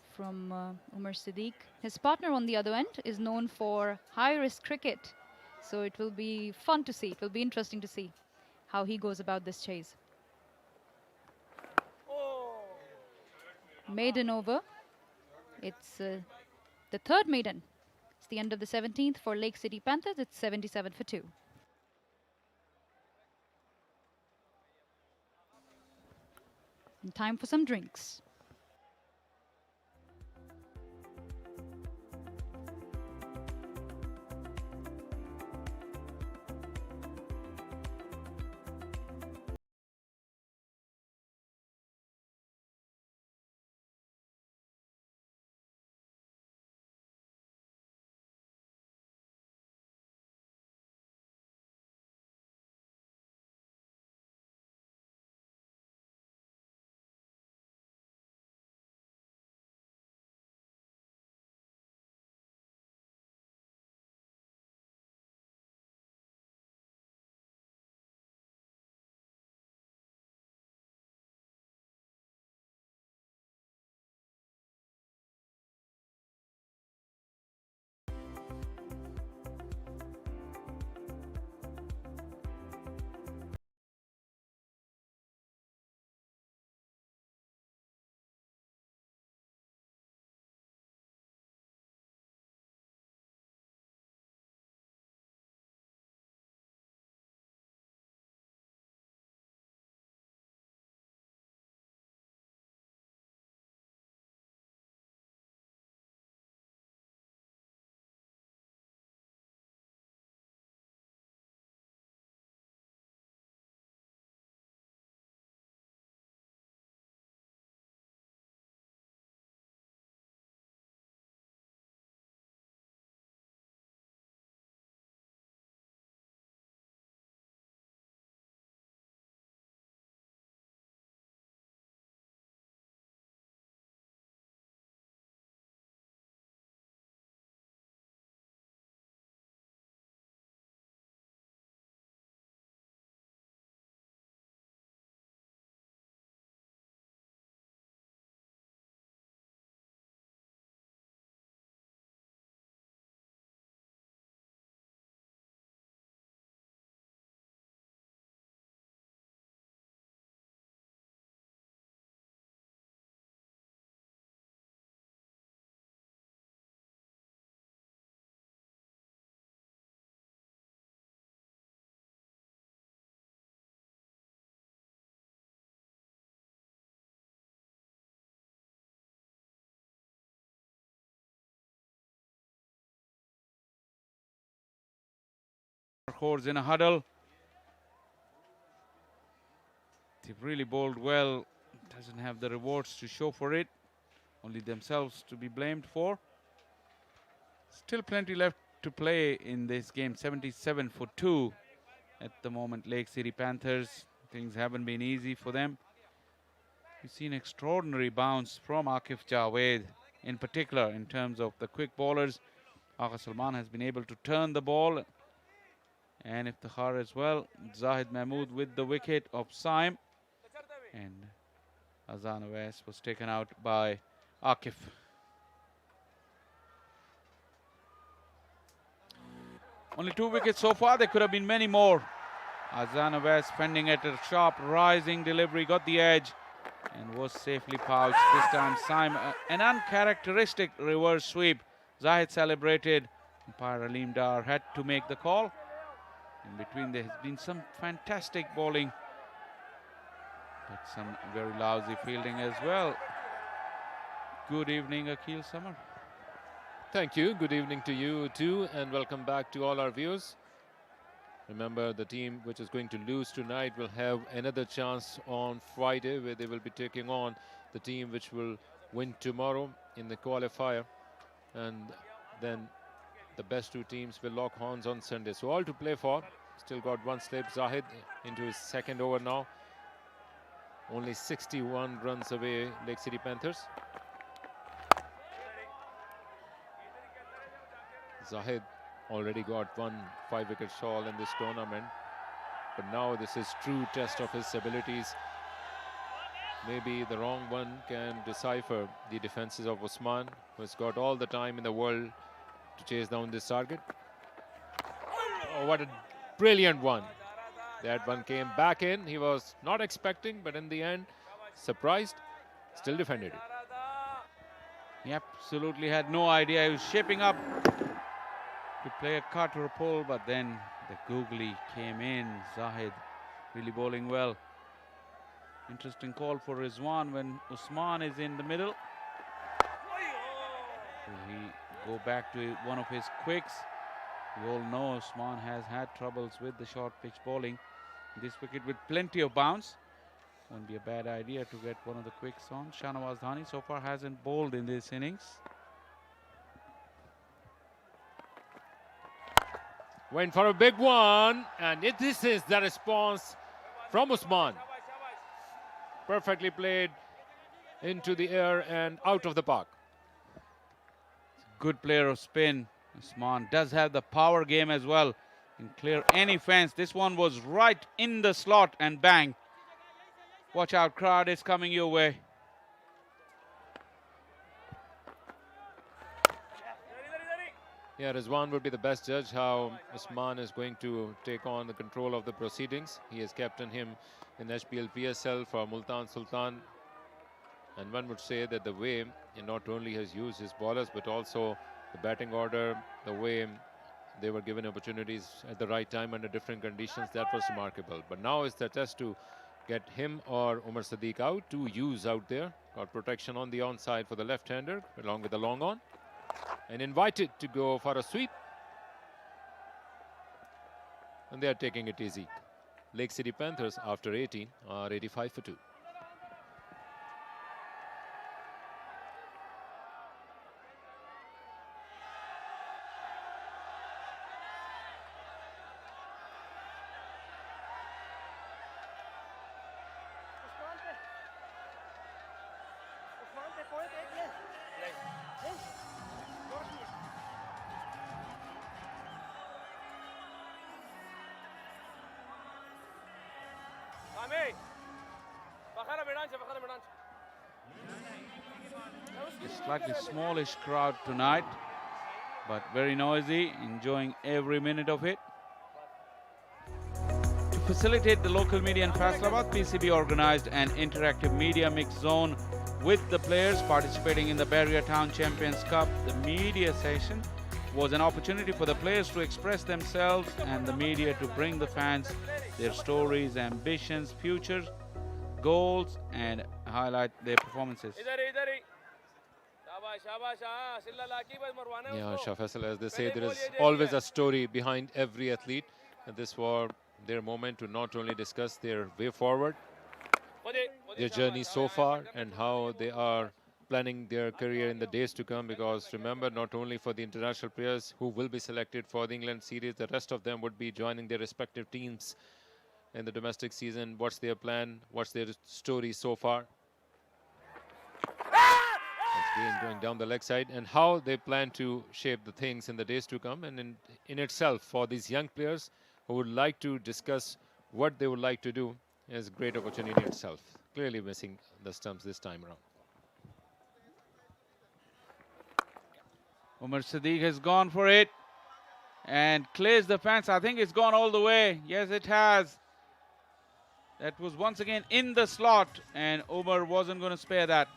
from Umar Siddiq. His partner on the other end is known for high-risk cricket. So it will be fun to see. It will be interesting to see how he goes about this chase. Maiden over. It's the third maiden. It's the end of the 17th for Lake City Panthers. It's 77 for 2. And time for some drinks. Markhors in a huddle. They've really bowled well. Doesn't have the rewards to show for it. Only themselves to be blamed for. Still plenty left to play in this game. 77 for 2 at the moment. Lake City Panthers. Things haven't been easy for them. We've seen extraordinary bounce from Akif Javed, in particular in terms of the quick bowlers. Agha Salman has been able to turn the ball. And Iftikhar as well. Zahid Mahmood with the wicket of Saim. And Arslan Ash was taken out by Akif. Only 2 wickets so far. There could have been many more. Arslan Ash fending at a sharp rising delivery. Got the edge. And was safely pouched. This time Saim, an uncharacteristic reverse sweep. Zahid celebrated. Umpire Aleem Dar had to make the call. In between there has been some fantastic bowling. But some very lousy fielding as well. Good evening, Akhil Samar. Thank you. Good evening to you too, and welcome back to all our viewers. Remember, the team which is going to lose tonight will have another chance on Friday, where they will be taking on the team which will win tomorrow in the qualifier. And then the best 2 teams will lock horns on Sunday. So all to play for. Still got 1 slip. Zahid into his 2nd over now. Only 61 runs away, Lake City Panthers. Zahid already got 1 5-wicket haul in this tournament. But now this is true test of his abilities. Maybe the wrong one can decipher the defenses of Usman, who has got all the time in the world to chase down this target. Oh, what a brilliant one. That one came back in. He was not expecting, but in the end, surprised, still defended it. He absolutely had no idea. He was shaping up to play a cut or a pull, but then the googly came in. Zahid really bowling well. Interesting call for Rizwan when Usman is in the middle. Will he go back to one of his quicks? We all know Usman has had troubles with the short pitch bowling. This wicket with plenty of bounce. Won't be a bad idea to get one of the quicks on. Shahnawaz Dhani so far hasn't bowled in this innings. Went for a big one, and this is the response from Usman. Perfectly played into the air and out of the park. Good player of spin. Usman does have the power game as well. Can clear any fence. This one was right in the slot and bang. Watch out, crowd, it's coming your way. Yeah, Rizwan would be the best judge how Usman is going to take on the control of the proceedings. He has captained him in HPL PSL for Multan Sultan. And one would say that the way he not only has used his bowlers, but also the batting order, the way they were given opportunities at the right time under different conditions, that was remarkable. But now is the test to get him or Umar Sadiq out. 2 U's out there. Got protection on the onside for the left-hander along with the long on. And invited to go for a sweep. And they are taking it easy. Lake City Panthers, after 18, are 85 for 2. A slightly smallish crowd tonight, but very noisy, enjoying every minute of it. To facilitate the local media in Faisalabad, PCB organized an interactive media mix zone with the players participating in the Bahria Town Champions Cup. The media session was an opportunity for the players to express themselves and the media to bring the fans their stories, ambitions, futures, goals, and highlight their performances. Yeah, Shah Faisal, as they say, there is always a story behind every athlete. And this was their moment to not only discuss their way forward, their journey so far, and how they are planning their career in the days to come. Because remember, not only for the international players who will be selected for the England series, the rest of them would be joining their respective teams in the domestic season. What's their plan? What's their story so far? Once again, going down the leg side, and how they plan to shape the things in the days to come. And in itself, for these young players who would like to discuss what they would like to do, is a great opportunity in itself. Clearly missing the stumps this time around. Umar Sadiq has gone for it and clears the fence. I think it's gone all the way. Yes, it has. That was once again in the slot, and Umar wasn't going to spare that.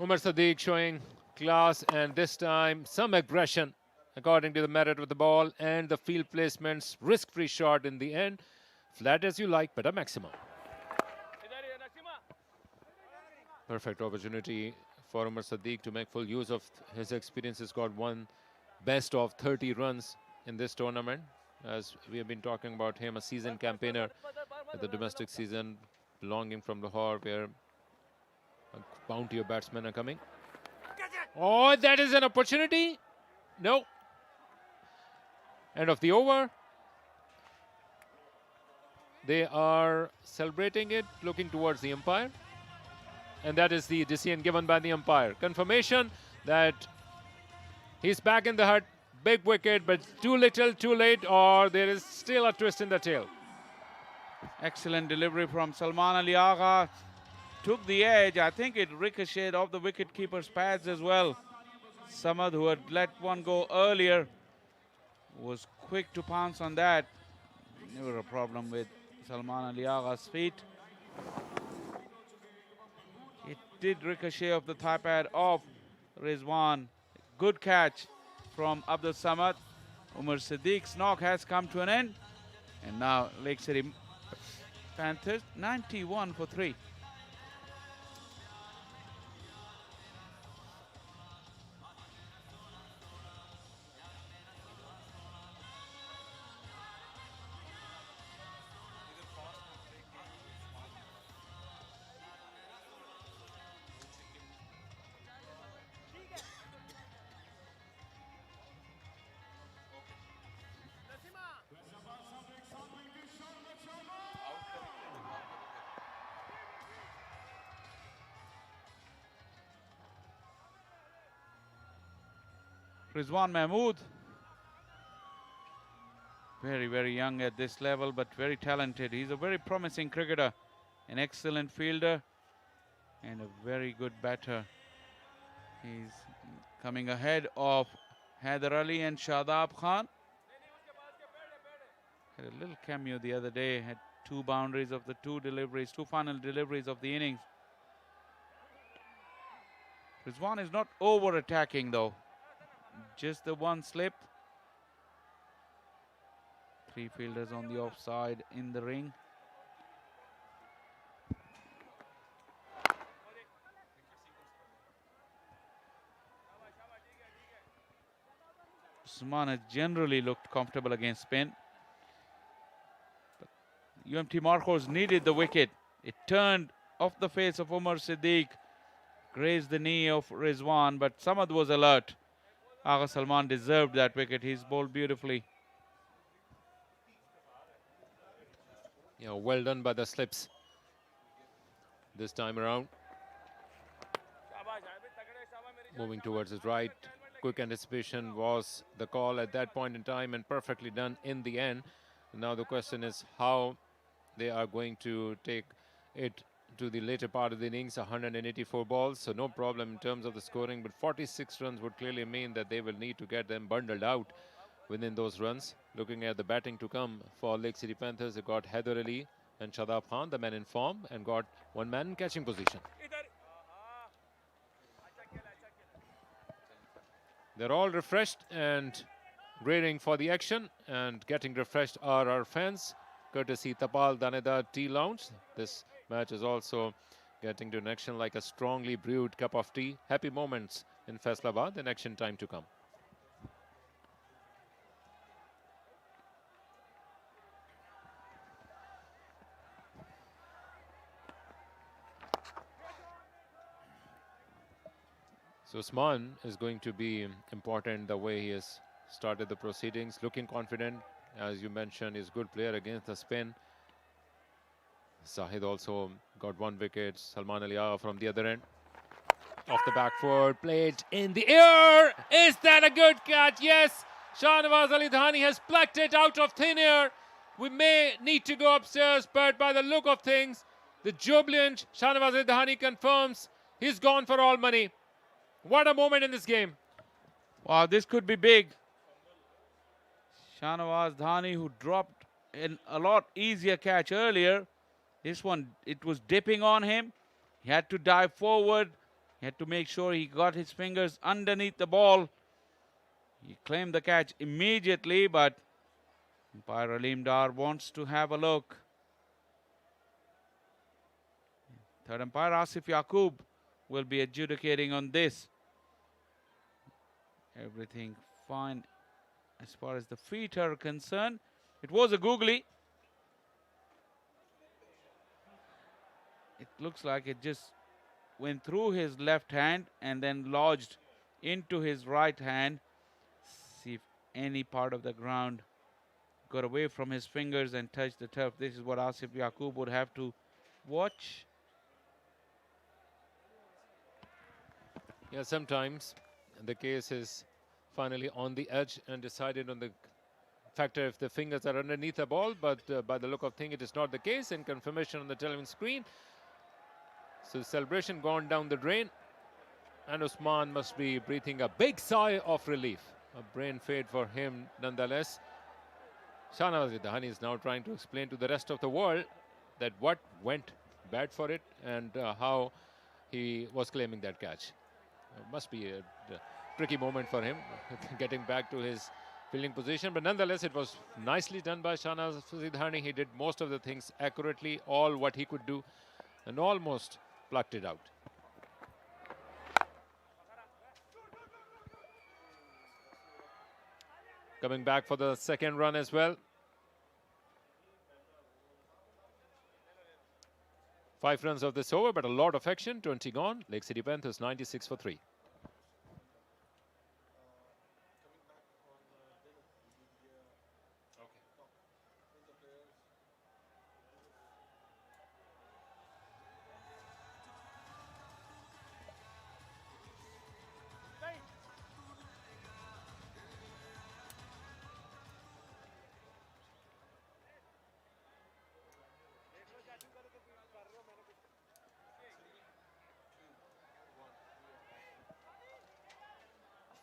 Umar Sadiq showing class, and this time some aggression according to the merit of the ball and the field placements. Risk-free shot in the end. Flat as you like, but a maximum. Perfect opportunity for Umar Sadiq to make full use of his experience. He's got one best of 30 runs in this tournament. As we have been talking about him, a seasoned campaigner at the domestic season, belonging from Lahore, where a bounty of batsmen are coming. Oh, that is an opportunity. No. End of the over. They are celebrating it, looking towards the umpire. And that is the decision given by the umpire. Confirmation that he's back in the hut. Big wicket, but too little, too late, or there is still a twist in the tail. Excellent delivery from Salman Ali Agha. Took the edge. I think it ricocheted off the wicketkeeper's pads as well. Samad, who had let one go earlier, was quick to pounce on that. Never a problem with Salman Ali Agha's feet. It did ricochet off the thigh pad of Rizwan. Good catch from Abdul Samad. Umar Sadiq's knock has come to an end. And now Lake City Panthers 91 for 3. Rizwan Mahmood, very, very young at this level, but very talented. He's a very promising cricketer, an excellent fielder, and a very good batter. He's coming ahead of Haider Ali and Shadab Khan. Had a little cameo the other day, had 2 boundaries of the 2 deliveries, 2 final deliveries of the innings. Rizwan is not over-attacking though. Just the one slip. 3 fielders on the offside in the ring. Usman has generally looked comfortable against spin. But UMT Markhors needed the wicket. It turned off the face of Umar Siddiq, grazed the knee of Rizwan, but Samad was alert. Agha Salman deserved that wicket. He's bowled beautifully. Yeah, well done by the slips this time around. Moving towards his right. Quick anticipation was the call at that point in time, and perfectly done in the end. Now the question is how they are going to take it to the later part of the innings. 184 balls, so no problem in terms of the scoring, but 46 runs would clearly mean that they will need to get them bundled out within those runs. Looking at the batting to come for Lake City Panthers, they got Haider Ali and Shadab Khan, the men in form, and got one man in catching position. They're all refreshed and rearing for the action, and getting refreshed are our fans, courtesy Tapal Daneda Tea Lounge. This match is also getting to an action like a strongly brewed cup of tea. Happy moments in Faisalabad and action time to come. So Usman is going to be important the way he has started the proceedings, looking confident. As you mentioned, he's a good player against the spin. Zahid also got 1 wicket. Salman Ali Agha from the other end. Off the back foot, played in the air. Is that a good catch? Yes. Shahnawaz Ali Dhani has plucked it out of thin air. We may need to go upstairs, but by the look of things, the jubilant Shahnawaz Ali Dhani confirms he's gone for all money. What a moment in this game. Wow, this could be big. Shahnawaz Dhani, who dropped in a lot easier catch earlier. This one, it was dipping on him. He had to dive forward. He had to make sure he got his fingers underneath the ball. He claimed the catch immediately, but umpire Aleem Dar wants to have a look. Third umpire Asif Yaqub will be adjudicating on this. Everything fine as far as the feet are concerned. It was a googly. It looks like it just went through his left hand and then lodged into his right hand. See if any part of the ground got away from his fingers and touched the turf. This is what Asif Yaqub would have to watch. Yeah, sometimes the case is finally on the edge and decided on the factor if the fingers are underneath the ball, but by the look of things, it is not the case. And confirmation on the television screen. So the celebration gone down the drain, and Usman must be breathing a big sigh of relief. A brain fade for him nonetheless. Shahnawaz Dhani is now trying to explain to the rest of the world that what went bad for it and how he was claiming that catch. Must be a tricky moment for him, getting back to his fielding position. But nonetheless, it was nicely done by Shahnawaz Dhani. He did most of the things accurately, all what he could do, and almost plucked it out. Coming back for the second run as well. 5 runs of this over, but a lot of action. 20 gone. Lake City Panthers 96 for 3.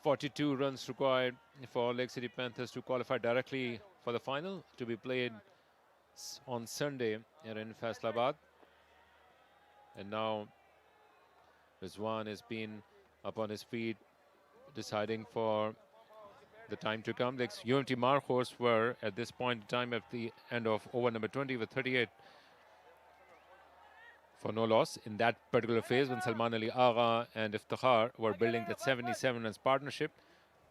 42 runs required for Lake City Panthers to qualify directly for the final, to be played on Sunday here in Faisalabad. And now Rizwan has been up on his feet, deciding for the time to come. The UMT Markhors were at this point in time at the end of over number 20 with 38 for no loss in that particular phase when Salman Ali Agha and Iftikhar were building that 77 runs partnership.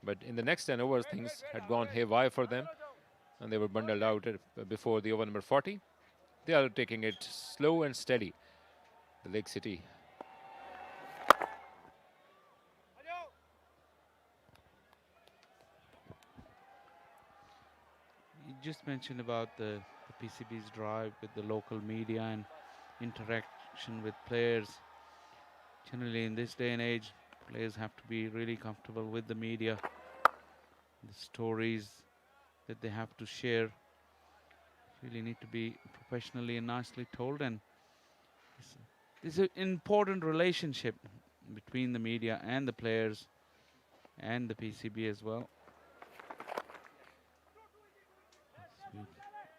But in the next 10 overs, things had gone haywire for them, and they were bundled out before the over number 40. They are taking it slow and steady, the Lake City. You just mentioned about the PCB's drive with the local media and interaction with players. Generally, in this day and age, players have to be really comfortable with the media. The stories that they have to share really need to be professionally and nicely told. And there's an important relationship between the media and the players and the PCB as well.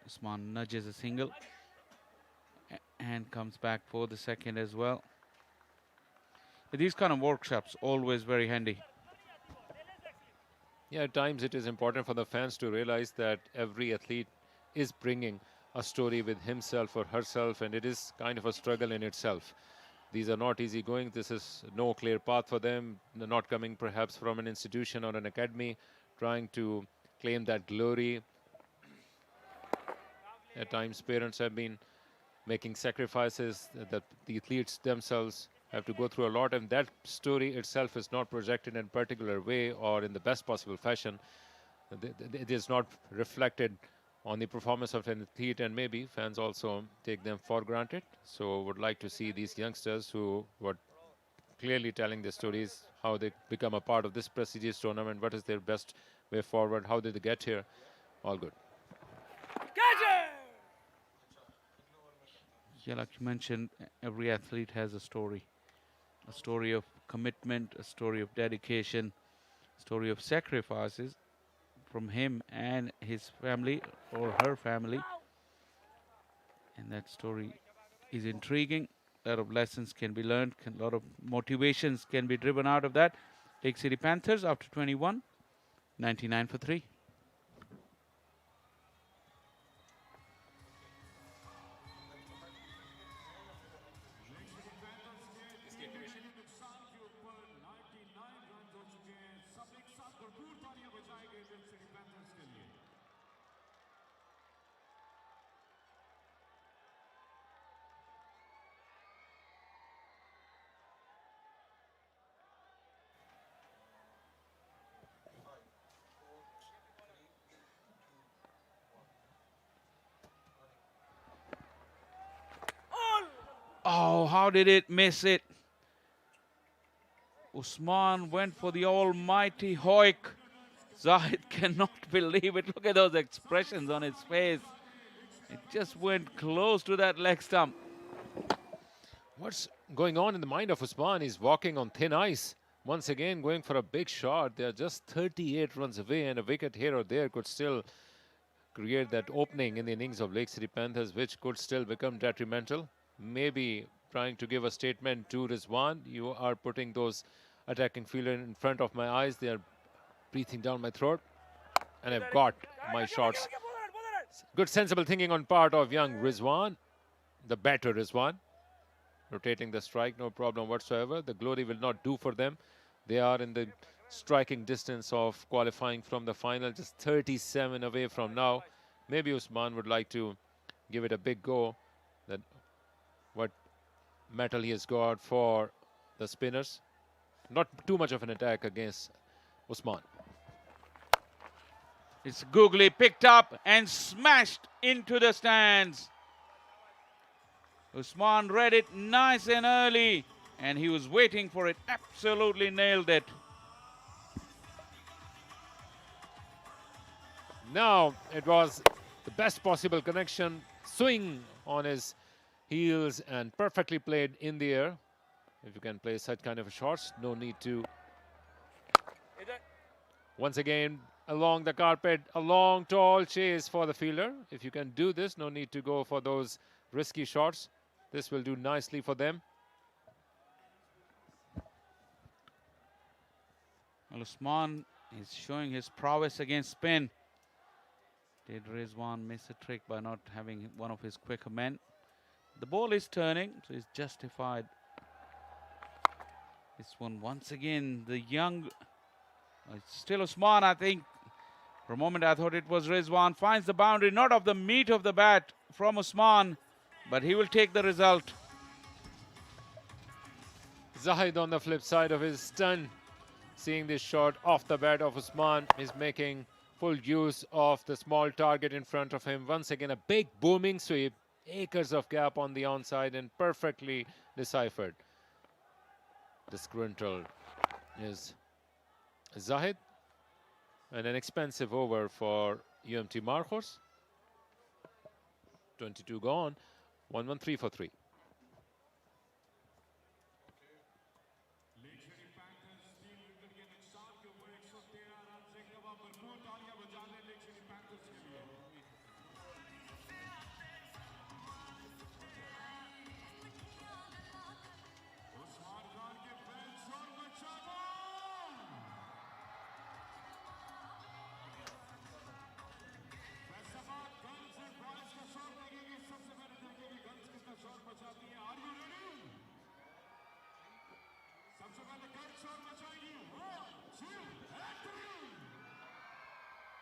Usman nudges a single and comes back for the second as well. These kind of workshops always very handy. Yeah, at times it is important for the fans to realize that every athlete is bringing a story with himself or herself, and it is kind of a struggle in itself. These are not easy going. This is no clear path for them. They're not coming perhaps from an institution or an academy, trying to claim that glory. At times parents have been making sacrifices that the athletes themselves have to go through a lot, and that story itself is not projected in a particular way or in the best possible fashion. It is not reflected on the performance of an athlete, and maybe fans also take them for granted. So would like to see these youngsters who were clearly telling their stories, how they become a part of this prestigious tournament, what is their best way forward, how did they get here. All good. Yeah, like you mentioned, every athlete has a story of commitment, a story of dedication, a story of sacrifices from him and his family or her family. And that story is intriguing. A lot of lessons can be learned, a lot of motivations can be driven out of that. Lake City Panthers after 21, 99 for 3. Oh, how did it miss it? Usman went for the almighty hoik. Zahid cannot believe it. Look at those expressions on his face. It just went close to that leg stump. What's going on in the mind of Usman? He's walking on thin ice. Once again, going for a big shot. They are just 38 runs away, and a wicket here or there could still create that opening in the innings of Lake City Panthers, which could still become detrimental. Maybe trying to give a statement to Rizwan. You are putting those attacking fielder in front of my eyes. They are breathing down my throat, and I've got my shots. Good sensible thinking on part of young Rizwan, the batter Rizwan. Rotating the strike, no problem whatsoever. The glory will not do for them. They are in the striking distance of qualifying from the final, just 37 away from now. Maybe Usman would like to give it a big go. That what metal he has got for the spinners. Not too much of an attack against Usman. It's googly picked up and smashed into the stands. Usman read it nice and early, and he was waiting for it. Absolutely nailed it. Now it was the best possible connection. Swing on his heels and perfectly played in the air. If you can play such kind of shots, no need to. Once again, along the carpet, a long, tall chase for the fielder. If you can do this, no need to go for those risky shots. This will do nicely for them. Well, Usman is showing his prowess against spin. Did Rizwan miss a trick by not having one of his quicker men? The ball is turning, so he's justified. This one, once again, the young... it's still Usman, I think. For a moment, I thought it was Rizwan. Finds the boundary, not of the meat of the bat from Usman, but he will take the result. Zahid on the flip side of his stun. Seeing this shot off the bat of Usman, is making full use of the small target in front of him. Once again, a big booming sweep. Acres of gap on the onside and perfectly deciphered. Disgruntled is Zahid. And an expensive over for UMT Markhors. 22 gone. 1-1-3 for 3.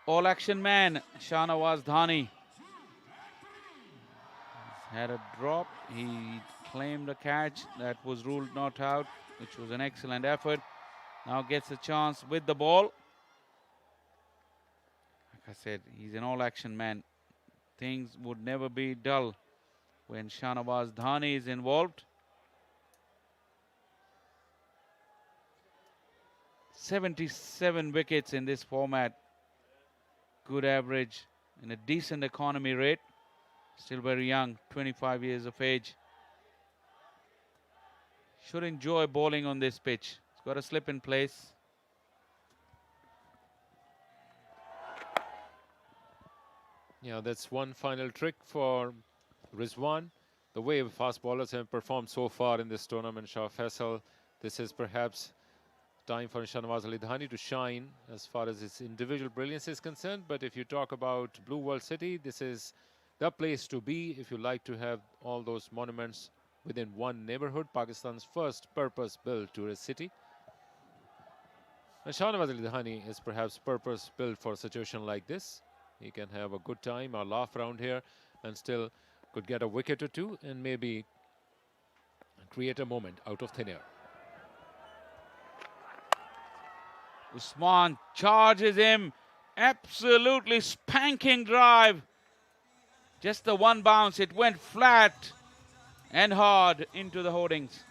All action man, Shahnawaz Dhani. had a drop. He claimed a catch that was ruled not out, which was an excellent effort. Now gets a chance with the ball. Like I said, he's an all-action man. Things would never be dull when Shahnawaz Dhani is involved. 77 wickets in this format. Good average and a decent economy rate. Still very young, 25 years of age. Should enjoy bowling on this pitch. It's got a slip in place. Yeah, that's one final trick for Rizwan. The way fast bowlers have performed so far in this tournament, Shah Faisal, this is perhaps time for Shahnawaz Ali Dhani to shine as far as his individual brilliance is concerned. But if you talk about Blue World City, this is the place to be if you like to have all those monuments within one neighborhood. Pakistan's first purpose-built tourist city. And Shahnawaz Ali Dhani is perhaps purpose-built for a situation like this. He can have a good time or laugh around here and still could get a wicket or two and maybe create a moment out of thin air. Usman charges him. Absolutely spanking drive. Just the one bounce. It went flat and hard into the hoardings.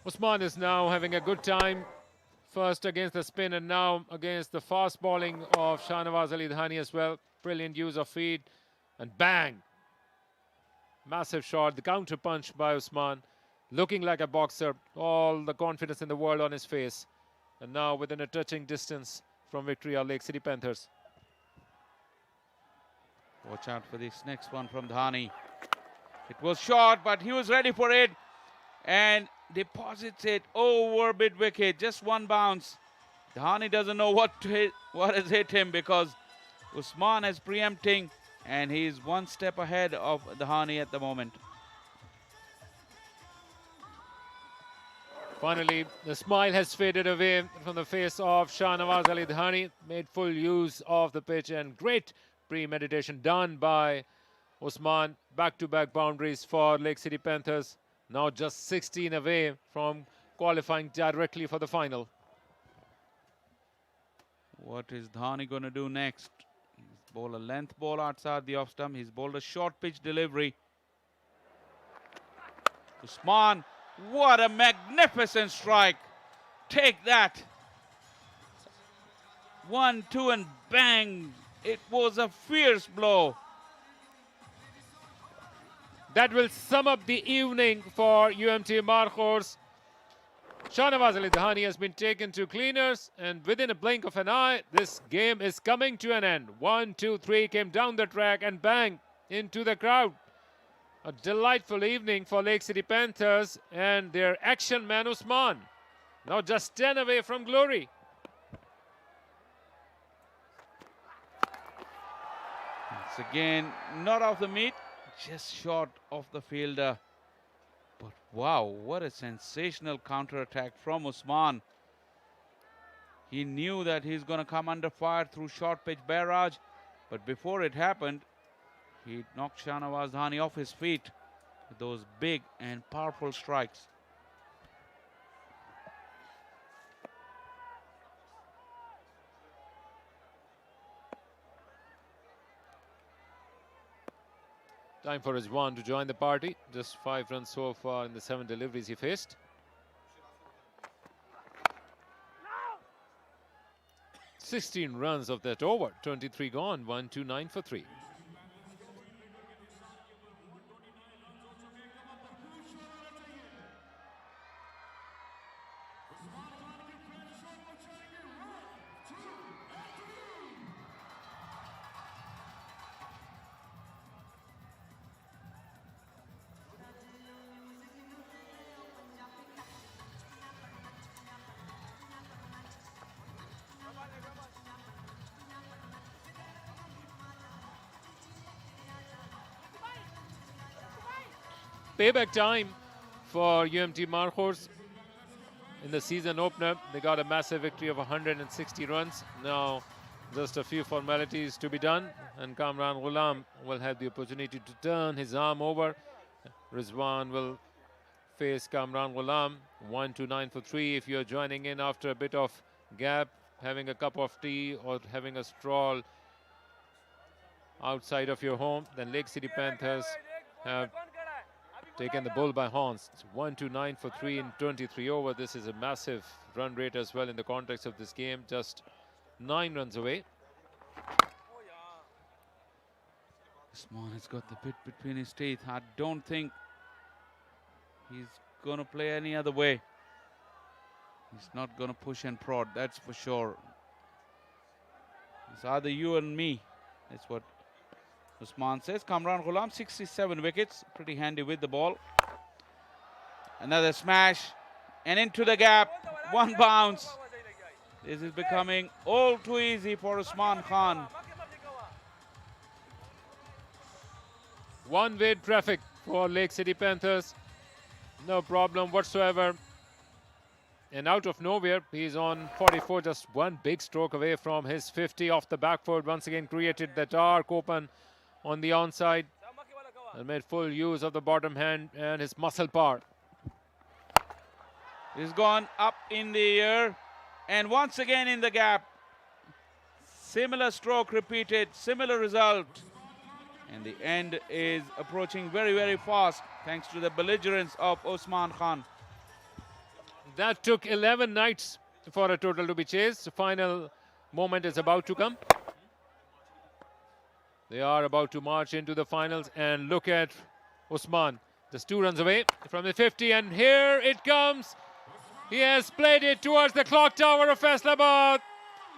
Usman is now having a good time. First against the spin and now against the fast bowling of Shahnawaz Ali Dhani as well. Brilliant use of feet and bang. Massive shot, the counter punch by Usman. Looking like a boxer, all the confidence in the world on his face. And now within a touching distance from victory are Lake City Panthers. Watch out for this next one from Dhani. It was short, but he was ready for it. And deposits it over mid wicket. Just one bounce. Dhani doesn't know what has hit him because Usman is preempting and he's one step ahead of Dhani at the moment. Finally, the smile has faded away from the face of Shahnawaz Ali Dhani. Made full use of the pitch and great premeditation done by Usman. Back-to-back boundaries for Lake City Panthers. Now just 16 away from qualifying directly for the final. What is Dhani going to do next? He's bowled a length ball outside the off stump. He's bowled a short pitch delivery. Usman, what a magnificent strike. Take that. 1, 2 and bang. It was a fierce blow. That will sum up the evening for UMT Markhors. Shahnawaz Ali Dhani has been taken to cleaners and within a blink of an eye, this game is coming to an end. 1, 2, 3 came down the track and bang into the crowd. A delightful evening for Lake City Panthers and their action man Usman. Now just 10 away from glory. Once again, not off the meat, just short of the fielder. But wow, what a sensational counter-attack from Usman. He knew that he's going to come under fire through short pitch barrage. But before it happened, he knocked Shahnawaz Dhani off his feet with those big and powerful strikes. Time for Rizwan to join the party. Just 5 runs so far in the 7 deliveries he faced. No! 16 runs of that over. 23 gone. 129 for 3. Payback time for UMT Markhors. In the season opener, they got a massive victory of 160 runs. Now Just a few formalities to be done, and Kamran Ghulam will have the opportunity to turn his arm over. Rizwan will face Kamran Ghulam. 1-9 for 3. If you're joining in after a bit of gap, having a cup of tea or having a stroll outside of your home, then Lake City Panthers have taken the bull by horns. It's 1-9 for 3 in 23 over. This is a massive run rate as well in the context of this game. Just 9 runs away. Usman has got the bit between his teeth. I don't think he's going to play any other way. He's not going to push and prod, that's for sure. It's either you and me. That's what Usman says. Kamran Ghulam, 67 wickets. Pretty handy with the ball. Another smash. And into the gap. One bounce. This is becoming all too easy for Usman Khan. One-way traffic for Lake City Panthers. No problem whatsoever. And out of nowhere, he's on 44, just one big stroke away from his 50 off the back foot. Once again created that arc open on the onside and made full use of the bottom hand and his muscle power. He's gone up in the air and once again in the gap. Similar stroke repeated, similar result. And the end is approaching very, very fast thanks to the belligerence of Usman Khan. That took 11 nights for a total to be chased. The final moment is about to come. They are about to march into the finals, and look at Usman. Just 2 runs away from the 50, and here it comes. He has played it towards the clock tower of Faisalabad.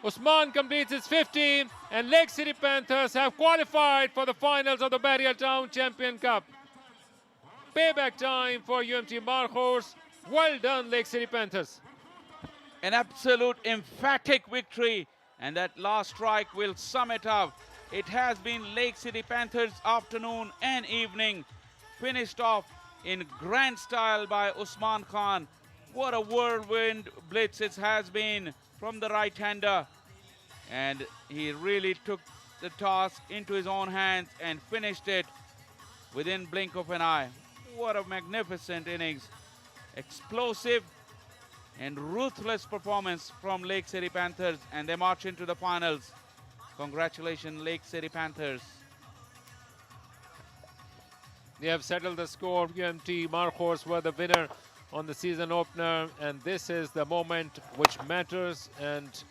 Usman completes his 50, and Lake City Panthers have qualified for the finals of the Bahria Town Champion Cup. Payback time for UMT Markhors. Well done, Lake City Panthers. An absolute emphatic victory, and that last strike will sum it up. It has been Lake City Panthers afternoon and evening, finished off in grand style by Usman Khan. What a whirlwind blitz it has been from the right-hander, and he really took the task into his own hands and finished it within blink of an eye. What a magnificent innings. Explosive and ruthless performance from Lake City Panthers, and they march into the finals. Congratulations, Lake City Panthers. They have settled the score. UMT Markhors were the winner on the season opener, and this is the moment which matters and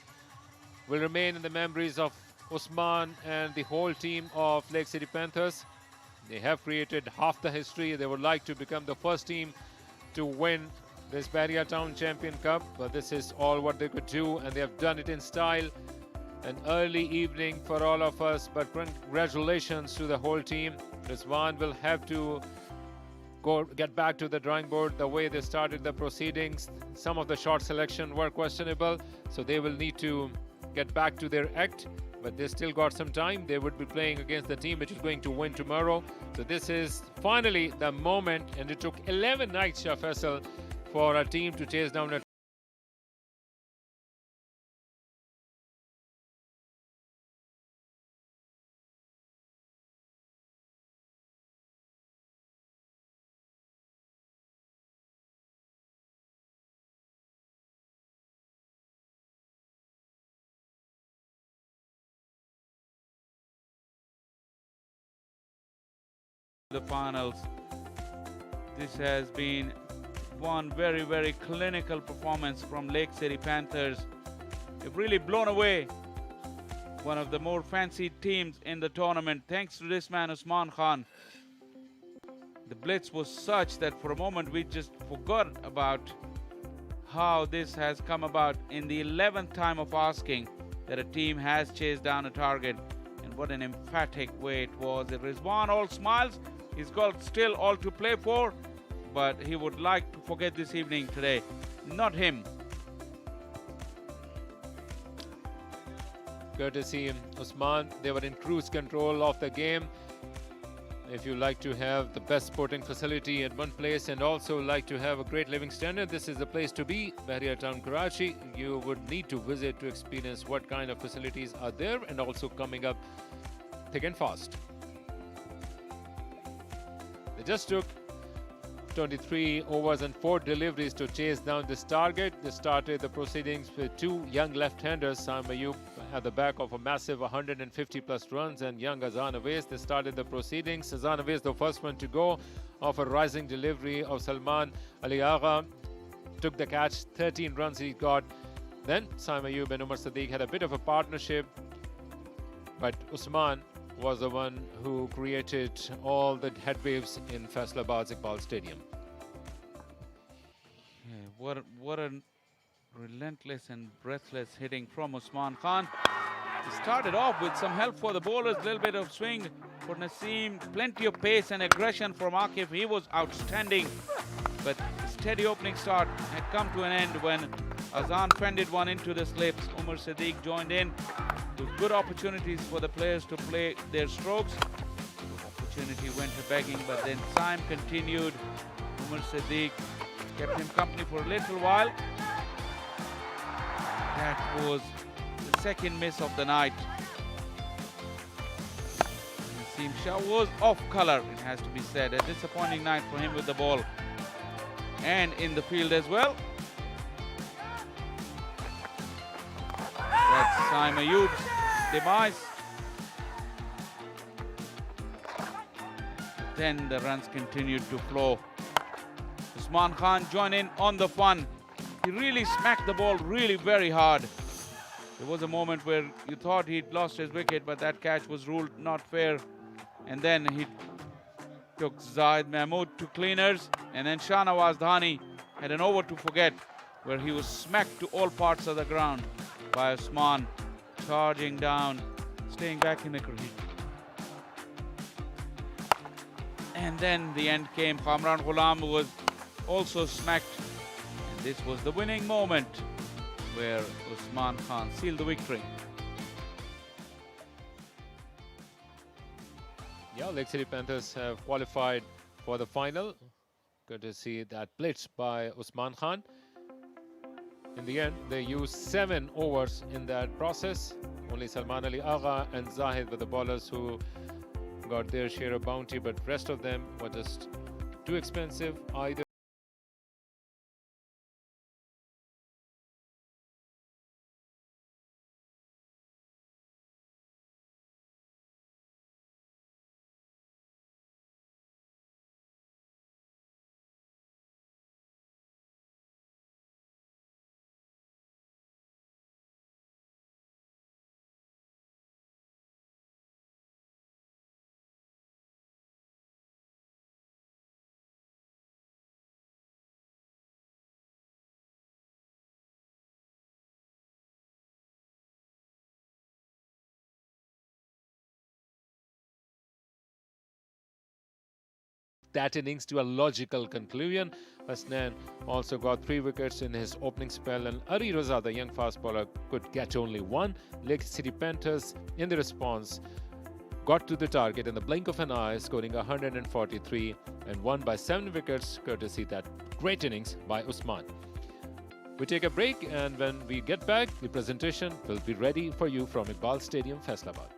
will remain in the memories of Usman and the whole team of Lake City Panthers. They have created half the history. They would like to become the first team to win this Bahria Town Champion Cup, but this is all what they could do, and they have done it in style. An early evening for all of us, but congratulations to the whole team. Rizwan will have to get back to the drawing board. The way they started the proceedings, some of the shot selection were questionable, so they will need to get back to their act, but they still got some time. They would be playing against the team which is going to win tomorrow. So this is finally the moment, and it took 11 nights, Shah Faisal, for a team to chase down a the finals. This has been one very, very clinical performance from Lake City Panthers. They've really blown away one of the more fancied teams in the tournament, thanks to this man, Usman Khan. The blitz was such that for a moment we just forgot about how this has come about in the 11th time of asking that a team has chased down a target. And what an emphatic way it was. Rizwan all smiles. He's got still all to play for, but he would like to forget this evening today. Not him. Good to see him. Usman, they were in cruise control of the game. if you like to have the best sporting facility in one place and also like to have a great living standard, this is the place to be. Bahria town, Karachi. You would need to visit to experience what kind of facilities are there and also coming up thick and fast. They just took 23 overs and 4 deliveries to chase down this target. They started the proceedings with 2 young left-handers, Sam Ayub at the back of a massive 150 plus runs and young Arslan Ash. They started the proceedings. Arslan Ash, the first one to go, off a rising delivery of Salman Ali Agha, took the catch, 13 runs he got. Then Sam Ayub and Umar Sadiq had a bit of a partnership, but Usman was the one who created all the headwaves in Faisalabad's Iqbal Stadium. Yeah, what a relentless and breathless hitting from Usman Khan. He started off with some help for the bowlers, a little bit of swing for Naseem, plenty of pace and aggression from Akif. He was outstanding, but the steady opening start had come to an end when Azan fended one into the slips. Umar Sadiq joined in. With good opportunities for the players to play their strokes. Opportunity went to begging, but then time continued. Umar Sadiq kept him company for a little while. That was the second miss of the night. Naseem Shah was off colour, it has to be said. A disappointing night for him with the ball and in the field as well. That's Saim Ayub's demise. Then the runs continued to flow. Usman Khan joined in on the fun. He really smacked the ball really very hard. There was a moment where you thought he'd lost his wicket, but that catch was ruled not fair. And then he took Zahid Mahmood to cleaners. And then Shahnawaz Dhani had an over to forget, where he was smacked to all parts of the ground by Usman, charging down, staying back in the crease. And then the end came. Kamran Ghulam was also smacked. And this was the winning moment where Usman Khan sealed the victory. Yeah, Lake City Panthers have qualified for the final. Good to see that blitz by Usman Khan. In the end, they used 7 overs in that process. Only Salman Ali Agha and Zahid were the bowlers who got their share of bounty, but rest of them were just too expensive either. That innings to a logical conclusion. Hasnan also got 3 wickets in his opening spell, and Ari Raza, the young fast bowler, could catch only 1. Lake City Panthers, in the response, got to the target in the blink of an eye, scoring 143 and won by 7 wickets, courtesy that great innings by Usman. We take a break, and when we get back, the presentation will be ready for you from Iqbal Stadium, Faisalabad.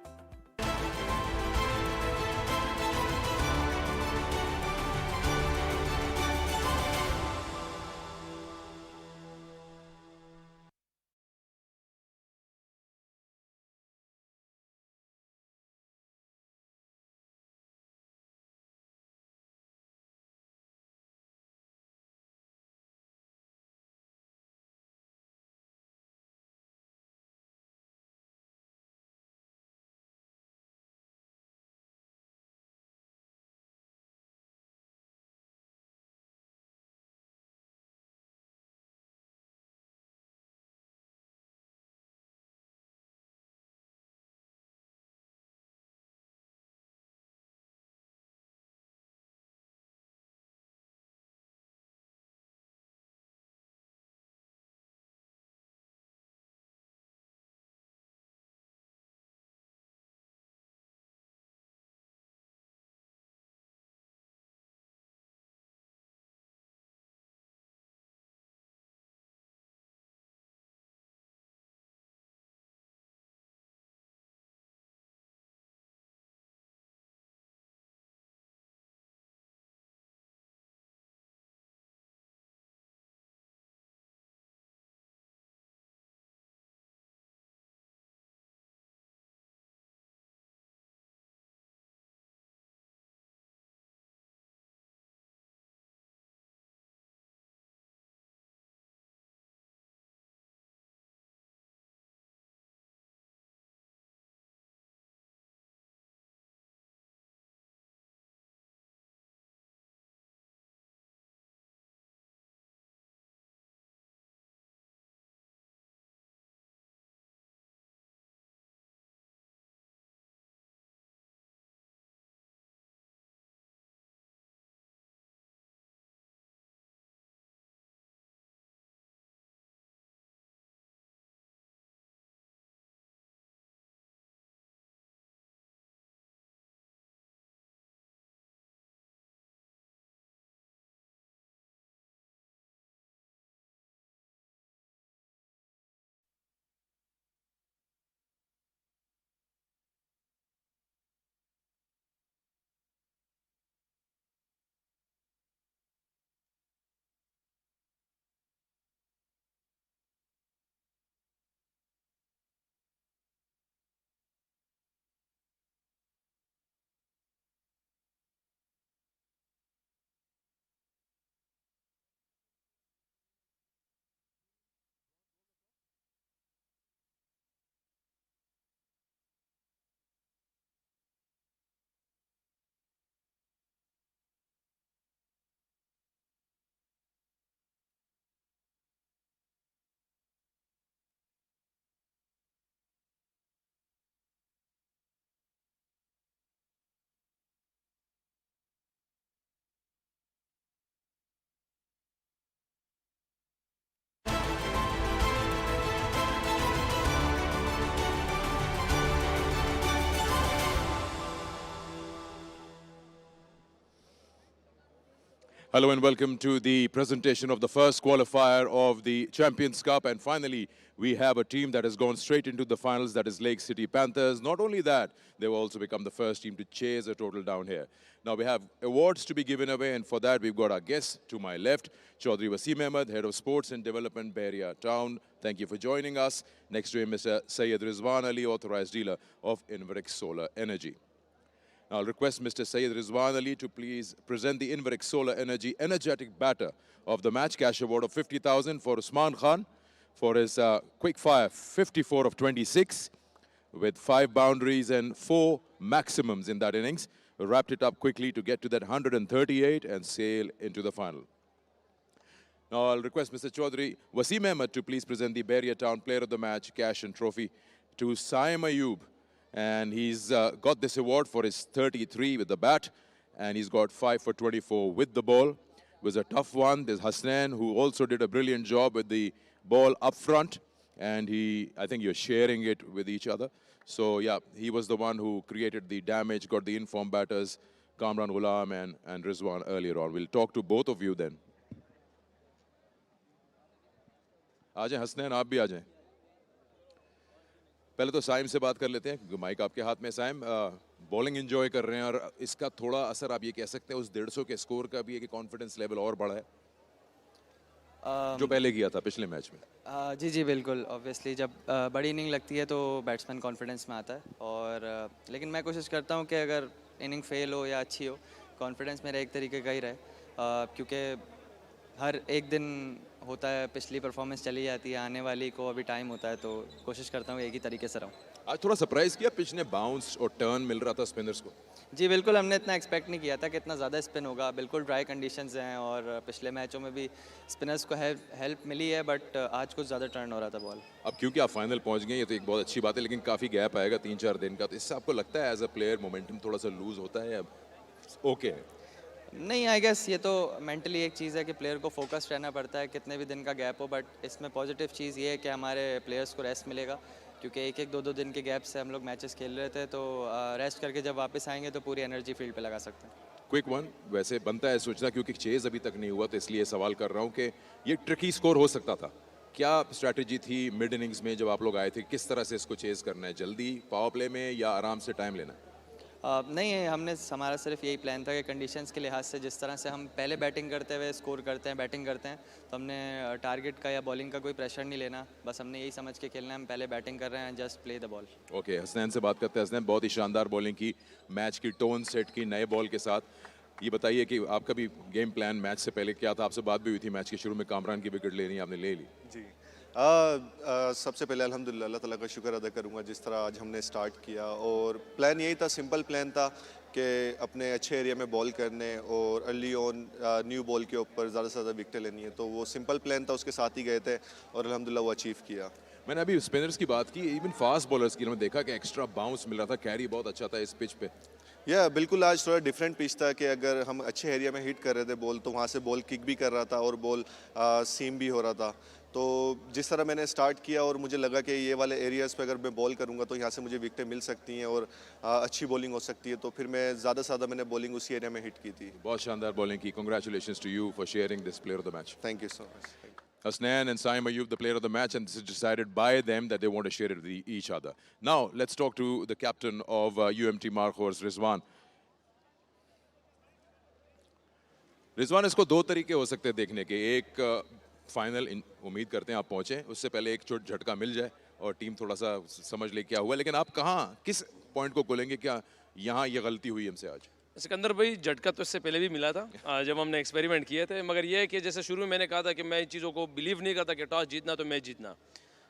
Hello and welcome to the presentation of the first qualifier of the Champions Cup. And finally, we have a team that has gone straight into the finals, that is Lake City Panthers. Not only that, they've also become the first team to chase a total down here. Now we have awards to be given away, and for that we've got our guest to my left, Chaudhry Wasim Ahmed, Head of Sports and Development, Bahria Town. Thank you for joining us. Next to him, Mr. Syed Rizwan Ali, Authorized Dealer of Inverix Solar Energy. Now I'll request Mr. Syed Rizwan Ali to please present the Inverix Solar Energy Energetic Batter of the Match, cash award of 50,000 for Usman Khan for his quick fire 54 of 26 with 5 boundaries and 4 maximums in that innings. Wrapped it up quickly to get to that 138 and sail into the final. Now I'll request Mr. Chaudhry Wasim Ahmed to please present the Bahria Town Player of the Match, cash and trophy to Saim Ayub. And he's got this award for his 33 with the bat, and he's got 5 for 24 with the ball. It was a tough one. There's Hasnan, who also did a brilliant job with the ball up front, and I think you're sharing it with each other. So yeah, he was the one who created the damage, got the informed batters, Kamran Ghulam and Rizwan earlier on. We'll talk to both of you then. आ जाएं हसनैन, आप भी आ जाएं. पहले तो साइम से बात कर लेते हैं. माइक आपके हाथ में. साइम, बॉलिंग एंजॉय कर रहे हैं और इसका थोड़ा असर आप ये कह सकते हैं उस 150 के स्कोर का भी है कि कॉन्फिडेंस लेवल और बढ़ा है जो पहले किया था पिछले मैच में. जी जी बिल्कुल. ऑब्वियसली जब बड़ी इनिंग लगती है तो बैट्समैन कॉन्फिडेंस में आता है, और लेकिन मैं कोशिश करता हूँ कि अगर इनिंग फेल हो या अच्छी हो, कॉन्फिडेंस मेरा एक तरीके का ही रहे, क्योंकि हर एक दिन होता है, पिछली परफॉर्मेंस चली जाती है, आने वाली को अभी टाइम होता है, तो कोशिश करता हूँ एक ही तरीके से रहूँ. आज थोड़ा सरप्राइज किया, पिच ने बाउंस और टर्न मिल रहा था स्पिनर्स को. जी बिल्कुल, हमने इतना एक्सपेक्ट नहीं किया था कि इतना ज़्यादा स्पिन होगा. बिल्कुल ड्राई कंडीशंस हैं और पिछले मैचों में भी स्पिनर्स को हेल्प मिली है, बट आज कुछ ज़्यादा टर्न हो रहा था बॉल. अब क्योंकि आप फाइनल पहुंच गए, ये तो एक बहुत अच्छी बात है, लेकिन काफ़ी गैप आएगा 3-4 दिन का, तो इससे आपको लगता है एज अ प्लेयर मोमेंटम थोड़ा सा लूज होता है? अब ओके है? नहीं, आई गेस ये तो मेंटली एक चीज़ है कि प्लेयर को फोकस रहना पड़ता है कितने भी दिन का गैप हो, बट इसमें पॉजिटिव चीज़ ये है कि हमारे प्लेयर्स को रेस्ट मिलेगा, क्योंकि एक एक 2-2 दिन के गैप से हम लोग मैचेस खेल रहे थे, तो रेस्ट करके जब वापस आएंगे तो पूरी एनर्जी फील्ड पे लगा सकते हैं. क्विक वन, वैसे बनता है सोचना क्योंकि चेज अभी तक नहीं हुआ, तो इसलिए सवाल कर रहा हूँ कि ये ट्रिकी स्कोर हो सकता था. क्या स्ट्रैटेजी थी मिड इनिंग्स में जब आप लोग आए थे, किस तरह से इसको चेज करना है, जल्दी पावर प्ले में या आराम से टाइम लेना है? नहीं, हमारा सिर्फ यही प्लान था कि कंडीशंस के लिहाज से जिस तरह से हम पहले बैटिंग करते हुए स्कोर करते हैं, बैटिंग करते हैं, तो हमने टारगेट का या बॉलिंग का कोई प्रेशर नहीं लेना. बस हमने यही समझ के खेलना है, हम पहले बैटिंग कर रहे हैं, just play the ball. Okay, Hasnain से बात करते हैं. हसनैन, बहुत ही शानदार बॉलिंग की, मैच की टोन सेट की नए बॉल के साथ. ये बताइए कि आपका भी गेम प्लान मैच से पहले क्या था? आपसे बात भी हुई थी मैच के शुरू में, कामरान की विकेट लेनी, आपने ले ली. जी, सबसे पहले अल्हम्दुलिल्लाह अल्लाह ताला का शुक्र अदा करूँगा जिस तरह आज हमने स्टार्ट किया, और प्लान यही था, सिंपल प्लान था कि अपने अच्छे एरिया में बॉल करने और अर्ली ऑन न्यू बॉल के ऊपर ज़्यादा से ज़्यादा विकेट लेनी है, तो वो सिंपल प्लान था, उसके साथ ही गए थे और अल्हम्दुलिल्लाह वो अचीव किया. मैंने अभी स्पिनर्स की बात की, इवन फास्ट बॉलर्स की, मैंने देखा कि एक्स्ट्रा बाउंस मिल रहा था, कैरी बहुत अच्छा था इस पिच पे. या बिल्कुल, आज थोड़ा डिफरेंट पिच था कि अगर हम अच्छे एरिया में हिट कर रहे थे बॉल, तो वहाँ से बॉल किक भी कर रहा था और बॉल सीम भी हो रहा था. तो जिस तरह मैंने स्टार्ट किया और मुझे लगा कि ये वाले एरियाज़ पे अगर मैं बॉल करूँगा तो यहाँ से मुझे विकेटें मिल सकती हैं और अच्छी बॉलिंग हो सकती है, तो फिर मैं ज़्यादा से ज़्यादा मैंने बॉलिंग उसी एरिया में हिट की थी. बहुत शानदार बॉलिंग की. Congratulations to you for sharing this player of the match. Thank you so much. Hasnan and Saim Ayub, the player of the match, and this is decided by them that they want to share it with each other. Now, let's talk to the captain of UMT Markhors, Rizwan. Rizwan, इसको 2 तरीके हो सकते हैं देखने के. एक, final उम्मीद करते हैं आप पहुंचे, उससे पहले एक छोट झटका मिल जाए और टीम थोड़ा सा समझ ले क्या हुआ, लेकिन आप कहाँ, किस पॉइंट को खोलेंगे, क्या यहाँ ये गलती हुई हमसे आज? सिकंदर भाई, झटका तो इससे पहले भी मिला था जब हमने एक्सपेरिमेंट किए थे, मगर ये है कि जैसे शुरू में मैंने कहा था कि मैं इन चीज़ों को बिलीव नहीं करता कि टॉस जीतना तो मैच जीतना,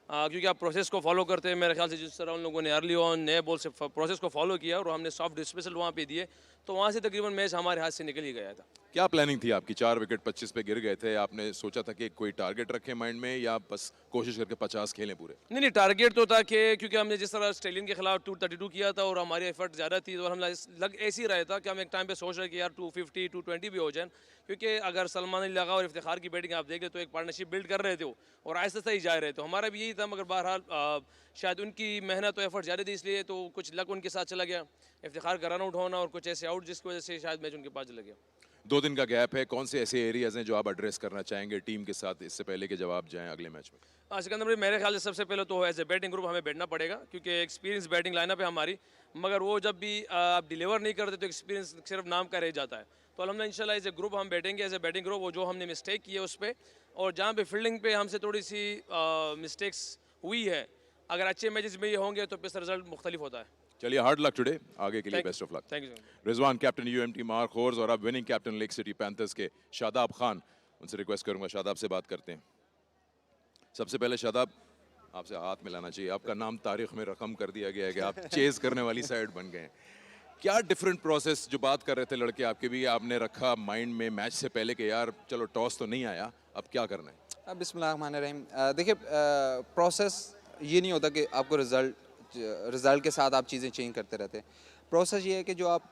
क्योंकि आप प्रोसेस को फॉलो करते हैं. मेरे ख्याल से जिस तरह उन लोगों ने अर्ली ऑन नए बॉल से प्रोसेस को फॉलो किया और हमने सॉफ्ट डिस्मिसल वहाँ पे दिए, तो वहाँ से तकरीबन मैच हमारे हाथ से निकल ही गया था. क्या प्लानिंग थी आपकी? 4 विकेट 25 पे गिर गए थे, आपने सोचा था कि कोई टारगेट रखे माइंड में या बस कोशिश करके 50 खेलें पूरे? नहीं, टारगेट तो था कि क्योंकि हमने जिस तरह ऑस्ट्रेलियन के खिलाफ 232 किया था और हमारी एफर्ट ज़्यादा थी, और हम लग ऐसे ही रहे था कि हम एक टाइम पे सोच रहे कि यार 250 220 भी हो जाए, क्योंकि अगर सलमान अली लगा और इफ्तिखार की बैटिंग आप देख ले तो एक पार्टनरशिप बिल्ड कर रहे थे और आहिस्ता आहिस्ता ही जा रहे थे. हमारा भी यही था, मगर बहरहाल शायद उनकी मेहनत और एफर्ट ज़्यादा थी, इसलिए तो कुछ लक उनके साथ चला गया, इफ्तिखार का रन आउट होना और कुछ ऐसे आउट जिसकी वजह से शायद मैच उनके पास चला गया. 2 दिन का गैप है, कौन से ऐसे एरियाज हैं जो आप एड्रेस करना चाहेंगे टीम के साथ इससे पहले कि जब आप जाएं अगले मैच में? सिकंदर भाई, मेरे ख्याल से सबसे पहले तो एज ए बैटिंग ग्रुप हमें बैठना पड़ेगा, क्योंकि एक्सपीरियंस बैटिंग लाइनअप है हमारी, मगर वो जब भी आप डिलीवर नहीं करते तो एक्सपीरियंस सिर्फ नाम का रह जाता है। तो अल्हम्दुलिल्लाह इंशाल्लाह एज ए ग्रुप हम बैठेंगे, एज ए बैटिंग ग्रुप, वो जो हमने मिस्टेक की है उस पर, और जहाँ पे फील्डिंग पे हमसे थोड़ी सी मिस्टेक्स हुई है, अगर अच्छे मैचेस में ये होंगे तो फिर रिजल्ट मुख्तलिफ होता है। चलिए, हार्ड लक टुडे, आगे के लिए best of luck. Thank you. Rizwan, captain UMT Markhors और अब winning captain lake city panthers के शादाब खान, उनसे रिक्वेस्ट करूंगा शादाब से बात करते हैं। सबसे पहले शादाब, आपसे हाथ मिलाना चाहिए, आपका नाम तारीख में रकम कर दिया गया है कि आप चेज करने वाली साइड बन गए हैं। क्या डिफरेंट प्रोसेस, जो बात कर रहे थे लड़के आपके भी, आपने रखा माइंड में मैच से पहले कि यार चलो टॉस तो नहीं आया, अब क्या करना है? बिस्मिल्लाहिर्रहमानिर्रहीम। देखिए, प्रोसेस ये नहीं होता कि आपको रिज़ल्ट के साथ आप चीज़ें चेंज करते रहते हैं। प्रोसेस ये है कि जो आप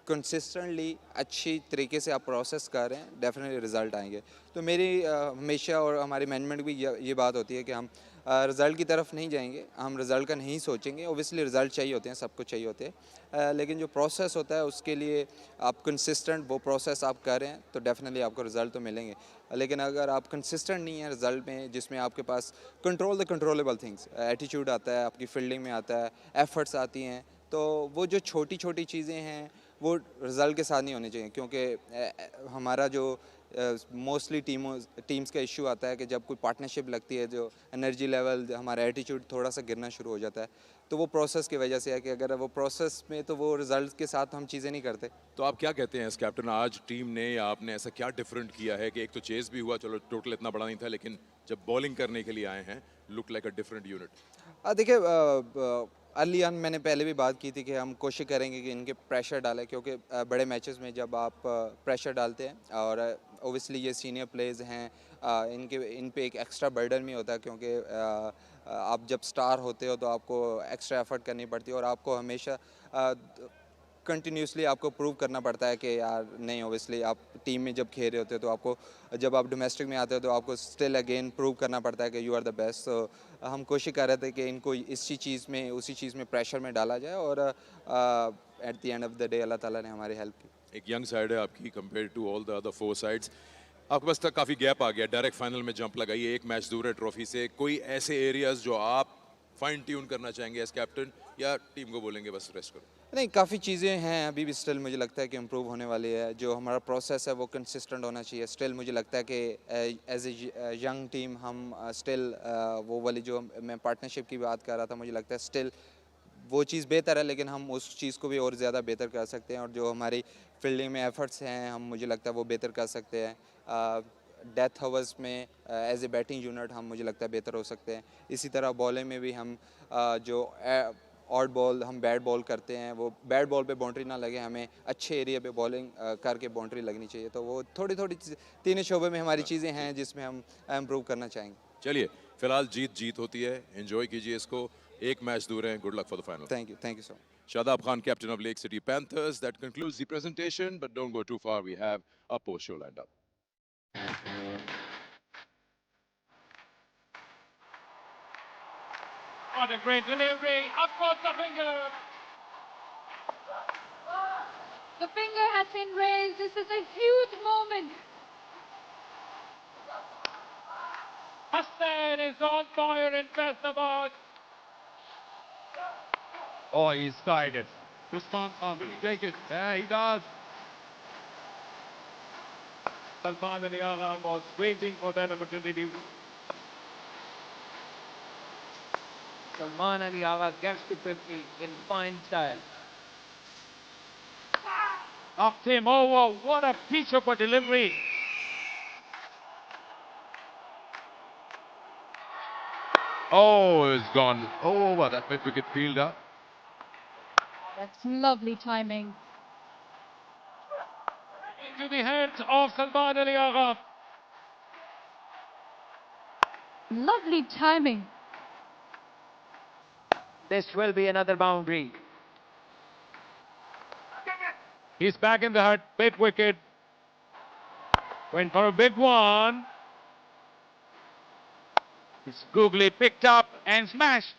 कंसिस्टेंटली अच्छी तरीके से आप प्रोसेस कर रहे हैं, डेफिनेटली रिज़ल्ट आएंगे। तो मेरी हमेशा और हमारी मैनेजमेंट भी ये बात होती है कि हम रिज़ल्ट की तरफ नहीं जाएंगे, हम रिज़ल्ट का नहीं सोचेंगे। ओबियसली रिज़ल्ट चाहिए होते हैं, सबको चाहिए होते हैं, लेकिन जो प्रोसेस होता है उसके लिए आप कंसिस्टेंट वो प्रोसेस आप कर रहे हैं तो डेफिनेटली आपको रिज़ल्ट तो मिलेंगे। लेकिन अगर आप कंसिस्टेंट नहीं है रिज़ल्ट में, जिसमें आपके पास control the controllable things, attitude आता है, आपकी फील्डिंग में आता है, एफर्ट्स आती हैं, तो वो जो छोटी छोटी चीज़ें हैं वो रिज़ल्ट के साथ नहीं होनी चाहिए। क्योंकि हमारा जो मोस्टली टीम्स का इशू आता है कि जब कोई पार्टनरशिप लगती है, जो एनर्जी लेवल, हमारा एटीट्यूड थोड़ा सा गिरना शुरू हो जाता है, तो वो प्रोसेस की वजह से है कि अगर वो प्रोसेस में तो वो रिज़ल्ट के साथ हम चीज़ें नहीं करते। तो आप क्या कहते हैं इस कैप्टन, आज टीम ने या आपने ऐसा क्या डिफरेंट किया है कि एक तो चेज भी हुआ, चलो टोटल इतना बड़ा नहीं था, लेकिन जब बॉलिंग करने के लिए आए हैं look like a different unit? देखिए, अर्ली ऑन मैंने पहले भी बात की थी कि हम कोशिश करेंगे कि इनके प्रेशर डालें, क्योंकि बड़े मैचेस में जब आप प्रेशर डालते हैं, और ओबियसली ये सीनियर प्लेयर्स हैं, इन पे एक एक्स्ट्रा बर्डन भी होता है, क्योंकि आप जब स्टार होते हो तो आपको एक्स्ट्रा एफर्ट करनी पड़ती है, और आपको हमेशा कंटिन्यूसली आपको प्रूव करना पड़ता है कि यार नहीं, ओबियसली आप टीम में जब खेल रहे होते हो तो आपको, जब आप डोमेस्टिक में आते हो तो आपको स्टिल अगेन प्रूव करना पड़ता है कि यू आर द बेस्ट। तो हम कोशिश कर रहे थे कि इनको उसी चीज़ में प्रेशर में डाला जाए, और at the end of the day Allah ताला ने हमारी हेल्प की। एक यंग साइड है आपकी compare to all the other 4 sides, आपके पास तक काफ़ी गैप आ गया, डायरेक्ट फाइनल में जंप लगाई, एक मैच दूर है ट्रॉफी से। कोई ऐसे एरियाज जो आप फाइन ट्यून करना चाहेंगे एज कैप्टन, या टीम को बोलेंगे बस रेस्ट करो? नहीं, काफ़ी चीज़ें हैं अभी भी, स्टिल मुझे लगता है कि इम्प्रूव होने वाली है। जो हमारा प्रोसेस है वो कंसिस्टेंट होना चाहिए। स्टिल मुझे लगता है कि एज ए यंग टीम हम स्टिल वो वाली जो मैं पार्टनरशिप की बात कर रहा था, मुझे लगता है स्टिल वो चीज़ बेहतर है, लेकिन हम उस चीज़ को भी और ज़्यादा बेहतर कर सकते हैं। और जो हमारी फील्डिंग में एफर्ट्स हैं, हम मुझे लगता है वो बेहतर कर सकते हैं। डेथ ओवर्स में एज ए बैटिंग यूनिट हम मुझे लगता है बेहतर हो सकते हैं। इसी तरह बॉलिंग में भी हम जो ऑड बॉल हम बैट बॉल करते हैं, वो बैट बॉल पे बाउंड्री ना लगे, हमें अच्छे एरिया पे बॉलिंग करके बाउंड्री लगनी चाहिए। तो वो थोड़ी थोड़ी तीनों शोबे में हमारी चीज़ें हैं जिसमें हम इम्प्रूव करना चाहेंगे। चलिए, फिलहाल जीत होती है, एंजॉय कीजिए इसको, एक मैच दूर है, good luck for the final. Thank you so much. Shadab Khan, captain of Lake City Panthers. That concludes the presentation, but don't go too far. We have a post show lined up. What a great delivery. Up goes the finger. The finger has been raised. This is a huge moment. Hassan is on fire in Faisalabad. Oh, he's tied it. Usman Khan will take it. Yeah, he does. Salman Ali Agha was waiting for that opportunity. Salman Ali Agha gets to 50 in fine style. Knocked him over. What a piece of a delivery. Oh, it's gone over. That mid-wicket fielder. That's lovely timing. Into the hands of Salman Ali Agha. Lovely timing. This will be another boundary. He's back in the hut. Mid-wicket. Went for a big one. It's googly picked up and smashed.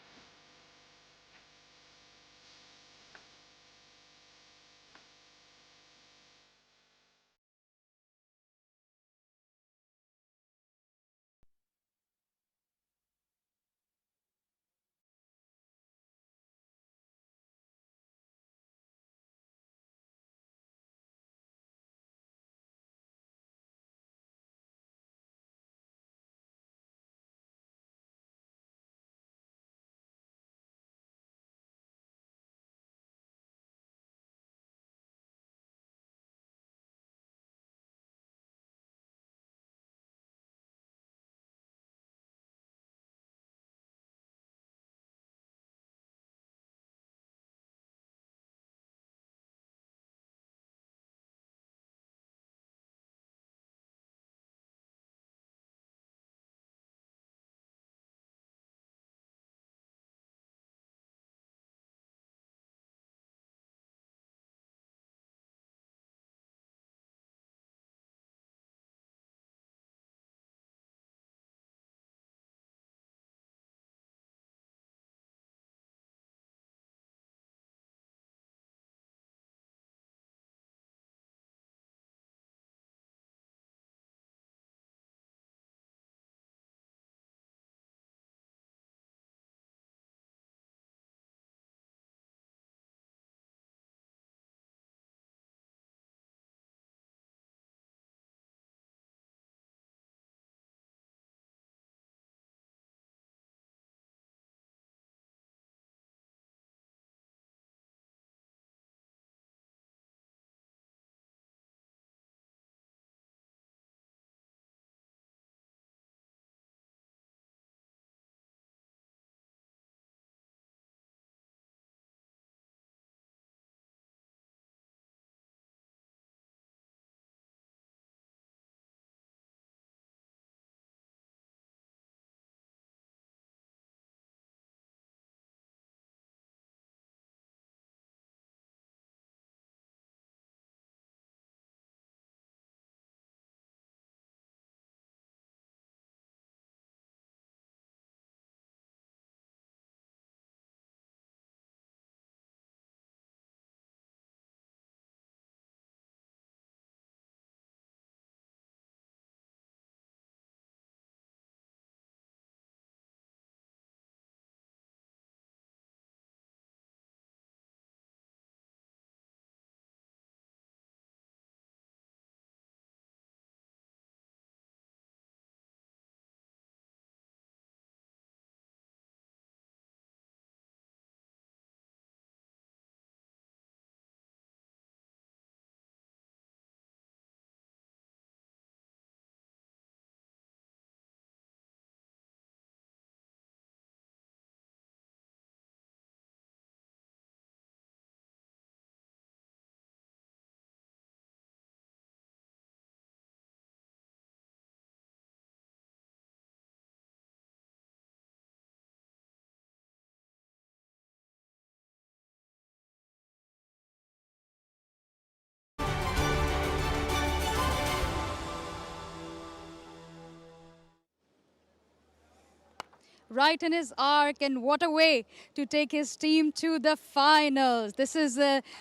right in his arc, and what a way to take his team to the finals. This is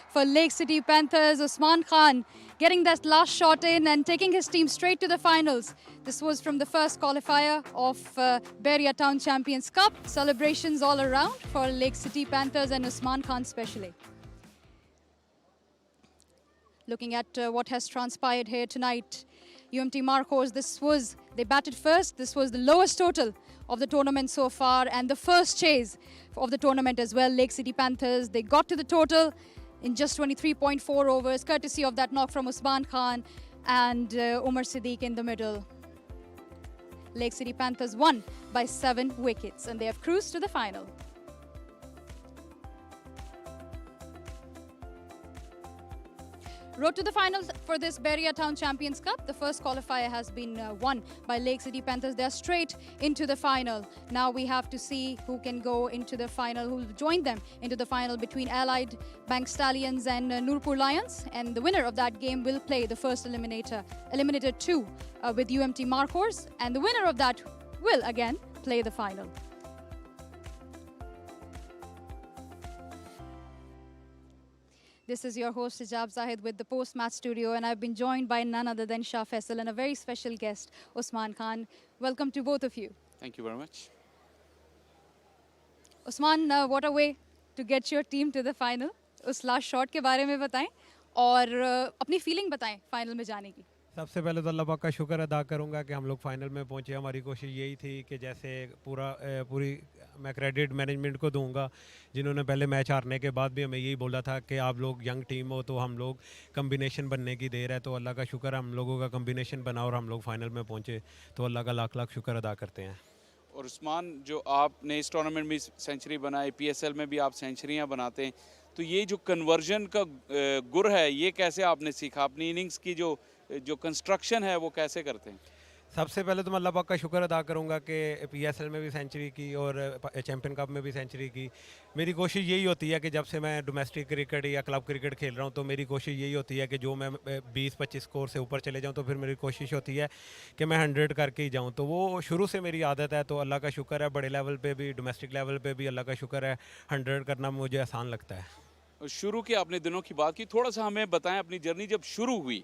for Lake City Panthers. Usman Khan getting that last shot in and taking his team straight to the finals. This was from the first qualifier of Bahria Town Champions Cup. Celebrations all around for Lake City Panthers and Usman Khan especially. Looking at what has transpired here tonight, UMT Markhors, they batted first. This was the lowest total of the tournament so far and the first chase of the tournament as well. Lake City Panthers, they got to the total in just 23.4 overs, courtesy of that knock from Usman Khan and Umar Siddiq in the middle. Lake City Panthers won by 7 wickets and they have cruised to the final. Road to the finals for this Bahria Town Champions Cup. The first qualifier has been won by Lake City Panthers. They are straight into the final. Now we have to see who can go into the final, who will join them into the final between Allied Bank Stallions and Nurpur Lions. And the winner of that game will play the first eliminator 2 with UMT Markhors. And the winner of that will again play the final. This is your host Hijab Zahid with the post-match studio, and I've been joined by none other than Shah Faisal and a very special guest, Usman Khan. Welcome to both of you. Thank you very much. Usman, what a way to get your team to the final. उस last shot के बारे में बताएं और अपनी feeling बताएं final में जाने की. सबसे पहले तो अल्लाह पाक का शुक्र अदा करूंगा कि हम लोग फाइनल में पहुंचे। हमारी कोशिश यही थी कि जैसे पूरी मैं क्रेडिट मैनेजमेंट को दूंगा जिन्होंने पहले मैच हारने के बाद भी हमें यही बोला था कि आप लोग यंग टीम हो तो हम लोग कम्बिनेशन बनने की देर है। तो अल्लाह का शुक्र हम लोगों का कम्बिनेशन बना और हम लोग फाइनल में पहुँचे, तो अल्लाह का लाख लाख शुक्र अदा करते हैं। और उस्मान, जो आपने इस टूर्नामेंट में सेंचुरी बनाई, PSL में भी आप सेंचुरियाँ बनाते हैं, तो ये जो कन्वर्जन का गुर है ये कैसे आपने सीखा? अपनी इनिंग्स की जो कंस्ट्रक्शन है वो कैसे करते हैं? सबसे पहले तो मैं अल्लाह पाक का शुक्र अदा करूंगा कि PSL में भी सेंचुरी की और चैम्पियन कप में भी सेंचुरी की। मेरी कोशिश यही होती है कि जब से मैं डोमेस्टिक क्रिकेट या क्लब क्रिकेट खेल रहा हूं तो मेरी कोशिश यही होती है कि जो मैं 20-25 स्कोर से ऊपर चले जाऊं तो फिर मेरी कोशिश होती है कि मैं 100 करके ही जाऊँ। तो वो शुरू से मेरी आदत है, तो अल्लाह का शुक्र है बड़े लेवल पर भी डोमेस्टिक लेवल पर भी अल्लाह का शुक्र है 100 करना मुझे आसान लगता है। शुरू के आपने दिनों की बात की, थोड़ा सा हमें बताएं अपनी जर्नी जब शुरू हुई,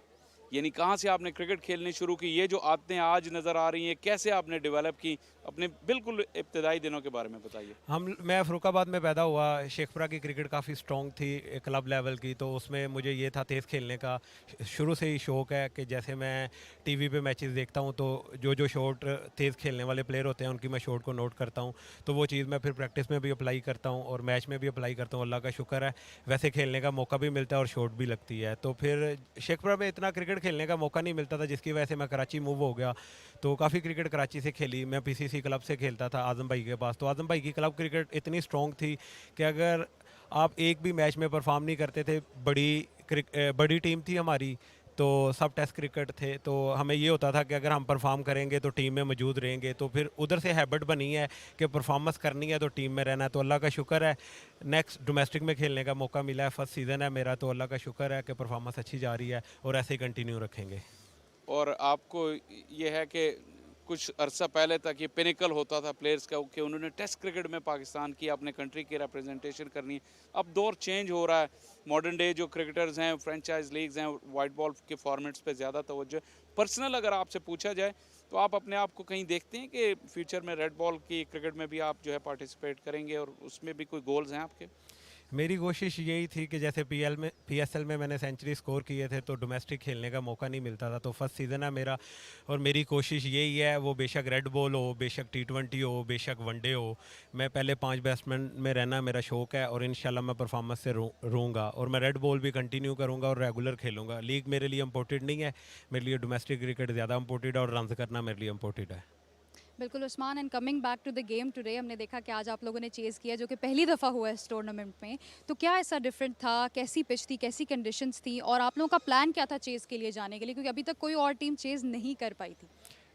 यानी कहाँ से आपने क्रिकेट खेलनी शुरू की, ये जो आदतें आज नज़र आ रही हैं कैसे आपने डेवलप की, अपने बिल्कुल इब्तदाई दिनों के बारे में बताइए। मैं फरुखाबाद में पैदा हुआ। शेखपुरा की क्रिकेट काफ़ी स्ट्रॉन्ग थी क्लब लेवल की, तो उसमें मुझे ये था तेज़ खेलने का शुरू से ही शौक़ है कि जैसे मैं टीवी पे मैचेस देखता हूँ तो जो शॉट तेज़ खेलने वाले प्लेयर होते हैं उनकी मैं शॉट को नोट करता हूँ, तो वो चीज़ मैं फिर प्रैक्टिस में भी अप्लाई करता हूँ और मैच में भी अप्लाई करता हूँ। अल्लाह का शुक्र है वैसे खेलने का मौका भी मिलता है और शॉट भी लगती है। तो फिर शेखपुरा में इतना क्रिकेट खेलने का मौका नहीं मिलता था, जिसकी वजह से मैं कराची मूव हो गया, तो काफ़ी क्रिकेट कराची से खेली। मैं PCC क्लब से खेलता था आज़म भाई के पास, तो आज़म भाई की क्लब क्रिकेट इतनी स्ट्रॉन्ग थी कि अगर आप एक भी मैच में परफॉर्म नहीं करते थे, बड़ी टीम थी हमारी, तो सब टेस्ट क्रिकेट थे, तो हमें ये होता था कि अगर हम परफॉर्म करेंगे तो टीम में मौजूद रहेंगे। तो फिर उधर से हैबिट बनी है कि परफॉर्मेंस करनी है तो टीम में रहना है। तो अल्लाह का शुक्र है नेक्स्ट डोमेस्टिक में खेलने का मौका मिला है, फर्स्ट सीज़न है मेरा, तो अल्लाह का शुक्र है कि परफॉर्मेंस अच्छी जा रही है और ऐसे ही कंटिन्यू रखेंगे। और आपको ये है कि कुछ अरसा पहले तक ये पिनिकल होता था प्लेयर्स का कि उन्होंने टेस्ट क्रिकेट में पाकिस्तान की अपने कंट्री की रिप्रेजेंटेशन करनी है। अब दौर चेंज हो रहा है, मॉडर्न डे जो क्रिकेटर्स हैं, फ्रेंचाइज लीग्स हैं, वाइट बॉल के फॉर्मेट्स पे ज़्यादा तवज्जो। पर्सनल अगर आपसे पूछा जाए तो आप अपने आप को कहीं देखते हैं कि फ्यूचर में रेड बॉल की क्रिकेट में भी आप जो है पार्टिसिपेट करेंगे और उसमें भी कोई गोल्स हैं आपके? मेरी कोशिश यही थी कि जैसे PSL में मैंने सेंचुरी स्कोर किए थे तो डोमेस्टिक खेलने का मौका नहीं मिलता था, तो फर्स्ट सीज़न है मेरा और मेरी कोशिश यही है, वो बेशक रेड बॉल हो, बेशक T20 हो, बेशक वनडे हो, मैं पहले 5 बैट्समैन में रहना मेरा शौक़ है और इंशाल्लाह मैं परफॉर्मेंस से रहूँगा और मैं रेड बॉल भी कंटिन्यू करूँगा और रेगुलर खेलूँगा। लीग मेरे लिए इम्पोर्टेंट नहीं है, मेरे लिए डोमेस्टिक क्रिकेट ज़्यादा इम्पोर्टेंट है और रन करना मेरे लिए इम्पोर्टेंट है। बिल्कुल Usman, and coming back to the game today, हमने देखा कि आज आप लोगों ने चेज़ किया जो कि पहली दफ़ा हुआ इस टूर्नामेंट में, तो क्या ऐसा डिफरेंट था, कैसी पिच थी, कैसी कंडीशंस थी और आप लोगों का प्लान क्या था चेज़ के लिए जाने के लिए, क्योंकि अभी तक कोई और टीम चेज़ नहीं कर पाई थी?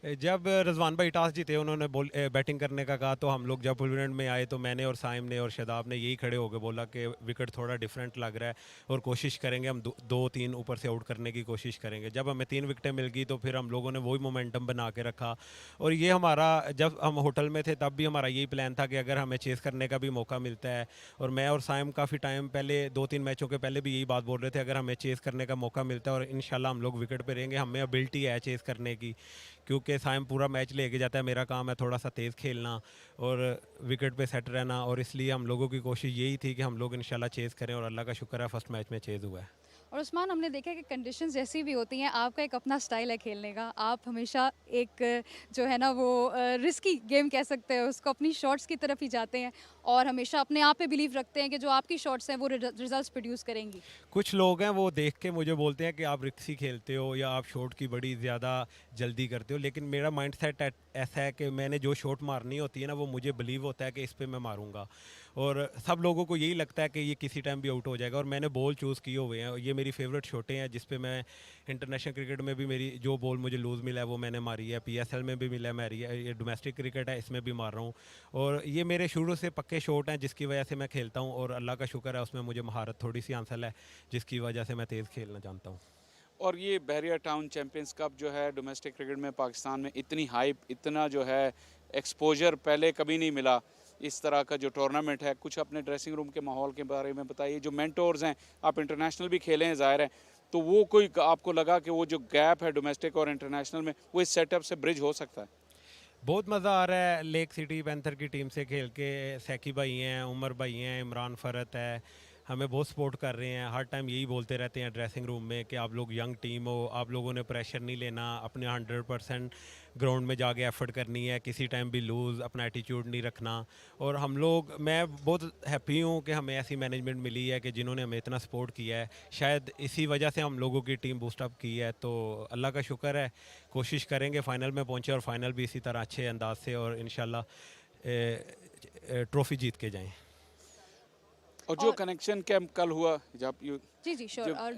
जब रजवान भाई टॉस जीते उन्होंने बैटिंग करने का कहा, तो हम लोग जब टूर्नामेंट में आए तो मैंने और साइम ने और शदाब ने यही खड़े होकर बोला कि विकेट थोड़ा डिफरेंट लग रहा है और कोशिश करेंगे हम दो तीन ऊपर से आउट करने की कोशिश करेंगे। जब हमें 3 विकेटें मिल गई तो फिर हम लोगों ने वही मोमेंटम बना के रखा। और ये हमारा, जब हम होटल में थे तब भी हमारा यही प्लान था कि अगर हमें चेस करने का भी मौका मिलता है, और मैं और साइम काफ़ी टाइम पहले 2-3 मैचों के पहले भी यही बात बोल रहे थे, अगर हमें चेस करने का मौका मिलता है और इंशाल्लाह हम लोग विकेट पे रहेंगे, हमें एबिलिटी है चेस करने की, क्योंकि साइम पूरा मैच लेके जाता है, मेरा काम है थोड़ा सा तेज़ खेलना और विकेट पे सेट रहना। और इसलिए हम लोगों की कोशिश यही थी कि हम लोग इंशाल्लाह चेज़ करें, और अल्लाह का शुक्र है फर्स्ट मैच में चेज़ हुआ है। और उस्मान, हमने देखा है कि कंडीशंस जैसी भी होती हैं, आपका एक अपना स्टाइल है खेलने का। आप हमेशा एक जो है ना वो रिस्की गेम कह सकते हैं उसको, अपनी शॉट्स की तरफ ही जाते हैं और हमेशा अपने आप पे बिलीव रखते हैं कि जो आपकी शॉट्स हैं वो रिजल्ट्स प्रोड्यूस करेंगी। कुछ लोग हैं वो देख के मुझे बोलते हैं कि आप रिक्सी खेलते हो या आप शॉट की बड़ी ज़्यादा जल्दी करते हो, लेकिन मेरा माइंड सेट ऐसा है कि मैंने जो शॉट मारनी होती है ना, वो मुझे बिलीव होता है कि इस पे मैं मारूंगा, और सब लोगों को यही लगता है कि ये किसी टाइम भी आउट हो जाएगा। और मैंने बॉल चूज़ किए हुए हैं, ये मेरी फेवरेट शॉटें हैं जिस पे मैं इंटरनेशनल क्रिकेट में भी मेरी जो बॉल मुझे लूज़ मिला है वो मैंने मारी है, PSL में भी मिला है मारी है, ये डोमेस्टिक क्रिकेट है इसमें भी मार रहा हूँ, और ये मेरे शुरू से पक्के शॉट हैं जिसकी वजह से मैं खेलता हूँ, और अल्लाह का शुक्र है उसमें मुझे महारत थोड़ी सी हासिल है जिसकी वजह से मैं तेज़ खेलना जानता हूँ। और ये बहरिया टाउन चैंपियंस कप जो है डोमेस्टिक क्रिकेट में पाकिस्तान में इतनी हाइप, इतना जो है एक्सपोजर पहले कभी नहीं मिला इस तरह का जो टूर्नामेंट है। कुछ अपने ड्रेसिंग रूम के माहौल के बारे में बताइए। जो मेंटोर्स हैं, आप इंटरनेशनल भी खेले हैं ज़ाहिर है, तो वो कोई आपको लगा कि वो जो गैप है डोमेस्टिक और इंटरनेशनल में वो इस सेटअप से ब्रिज हो सकता है? बहुत मज़ा आ रहा है लेक सिटी पैंथर की टीम से खेल के। सैकी भाई हैं, उमर भाई हैं, इमरान फ़रत है, हमें बहुत सपोर्ट कर रहे हैं। हर टाइम यही बोलते रहते हैं ड्रेसिंग रूम में कि आप लोग यंग टीम हो, आप लोगों ने प्रेशर नहीं लेना, अपने 100% ग्राउंड में जाके एफर्ट करनी है, किसी टाइम भी लूज़ अपना एटीट्यूड नहीं रखना। और हम लोग, मैं बहुत हैप्पी हूँ कि हमें ऐसी मैनेजमेंट मिली है कि जिन्होंने हमें इतना सपोर्ट किया है। शायद इसी वजह से हम लोगों की टीम बूस्टअप की है, तो अल्लाह का शुक्र है। कोशिश करेंगे फ़ाइनल में पहुँचे और फाइनल भी इसी तरह अच्छे अंदाज से, और इंशाल्लाह ट्रॉफ़ी जीत के जाएं। और जो कनेक्शन कैंप कल हुआ, जब जी श्योर, और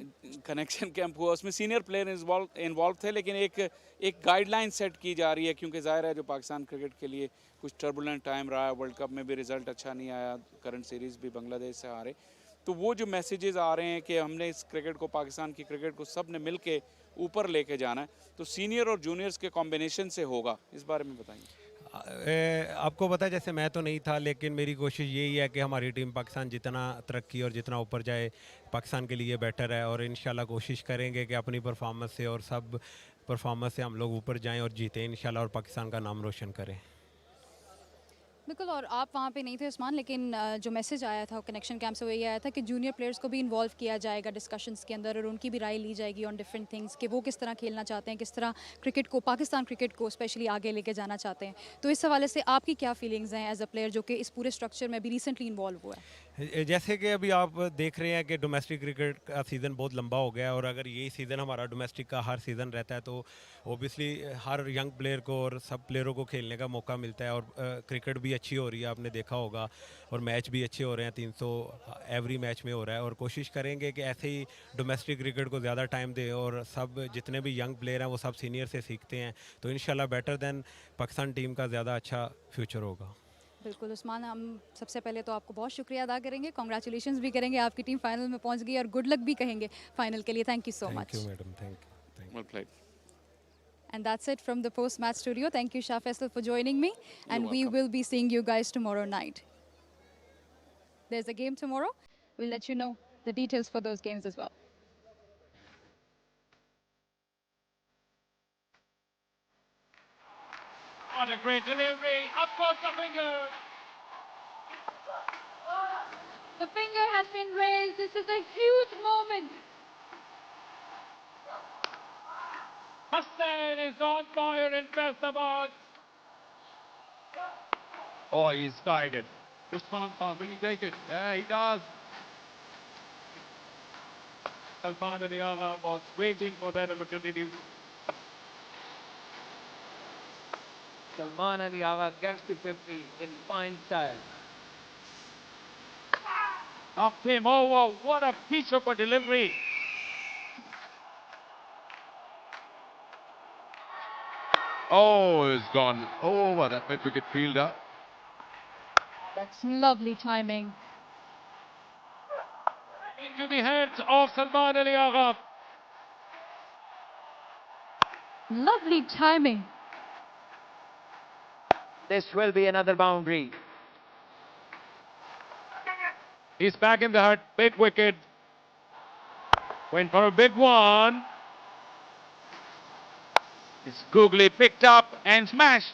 कनेक्शन कैंप हुआ उसमें सीनियर प्लेयर इन्वॉल्व थे, लेकिन एक गाइडलाइन सेट की जा रही है, क्योंकि ज़ाहिर है जो पाकिस्तान क्रिकेट के लिए कुछ टर्बुलेंट टाइम रहा है, वर्ल्ड कप में भी रिजल्ट अच्छा नहीं आया, करंट सीरीज़ भी बांग्लादेश से हारे, तो वो जो मैसेजेस आ रहे हैं कि हमने इस क्रिकेट को, पाकिस्तान की क्रिकेट को सब ने मिल के ऊपर लेके जाना है, तो सीनियर और जूनियर्स के कॉम्बिनेशन से होगा, इस बारे में बताइए। आपको पता है जैसे मैं तो नहीं था, लेकिन मेरी कोशिश यही है कि हमारी टीम पाकिस्तान जितना तरक्की और जितना ऊपर जाए पाकिस्तान के लिए बेटर है, और इंशाल्लाह कोशिश करेंगे कि अपनी परफॉर्मेंस से और सब परफॉर्मेंस से हम लोग ऊपर जाएं और जीतें इंशाल्लाह, और पाकिस्तान का नाम रोशन करें। बिल्कुल, और आप वहाँ पे नहीं थे उस्मान, लेकिन जो मैसेज आया था कनेक्शन कैंप से वो ये आया था कि जूनियर प्लेयर्स को भी इन्वॉल्व किया जाएगा डिस्कशंस के अंदर, और उनकी भी राय ली जाएगी ऑन डिफरेंट थिंग्स कि वो किस तरह खेलना चाहते हैं, किस तरह क्रिकेट को, पाकिस्तान क्रिकेट को स्पेशली आगे लेके जाना चाहते हैं। तो इस हवाले से आपकी क्या फीलिंग्स हैं एज अ प्लेयर जो कि इस पूरे स्ट्रक्चर में भी रिसेंटली इन्वॉल्व हुआ है? जैसे कि अभी आप देख रहे हैं कि डोमेस्टिक क्रिकेट का सीज़न बहुत लंबा हो गया है, और अगर यही सीज़न हमारा डोमेस्टिक का हर सीज़न रहता है तो ओबियसली हर यंग प्लेयर को और सब प्लेयरों को खेलने का मौका मिलता है, और क्रिकेट भी अच्छी हो रही है, आपने देखा होगा, और मैच भी अच्छे हो रहे हैं, 300 एवरी मैच में हो रहा है। और कोशिश करेंगे कि ऐसे ही डोमेस्टिक क्रिकेट को ज़्यादा टाइम दें, और सब जितने भी यंग प्लेयर हैं वो सब सीनियर से सीखते हैं, तो इंशाल्लाह बेटर देन पाकिस्तान टीम का ज़्यादा अच्छा फ्यूचर होगा। बिल्कुल उस्मान, हम सबसे पहले तो आपको बहुत शुक्रिया अदा करेंगे, कॉन्ग्रेचुलेशंस भी करेंगे, आपकी टीम फाइनल में पहुंच गई, और गुड लक भी कहेंगे फाइनल के लिए। Thank you so much. Thank you madam, thank you. Well played. And that's it from the post-match studio. Thank you, Shah Faisal, for joining me. And we will be seeing you guys tomorrow night. There's a game tomorrow. We'll let you know the details for those games as well. What a great delivery. Up goes the finger. The finger has been raised. This is a huge moment. Hassan is on fire in Faisalabad. Oh, he's guided. Usman Khan, will he take it? Yeah, he does. Salman Ali Agha was waiting for that opportunity. Salman Ali Agha gets to 50 in fine style. Knocked him over. What a piece of a delivery. Oh, it's gone over that mid-wicket fielder. That's lovely timing. Into the hands of Salman Ali Agha. Lovely timing. This will be another boundary. He's back in the hut. Big wicket. Went for a big one. It's googly picked up and smashed.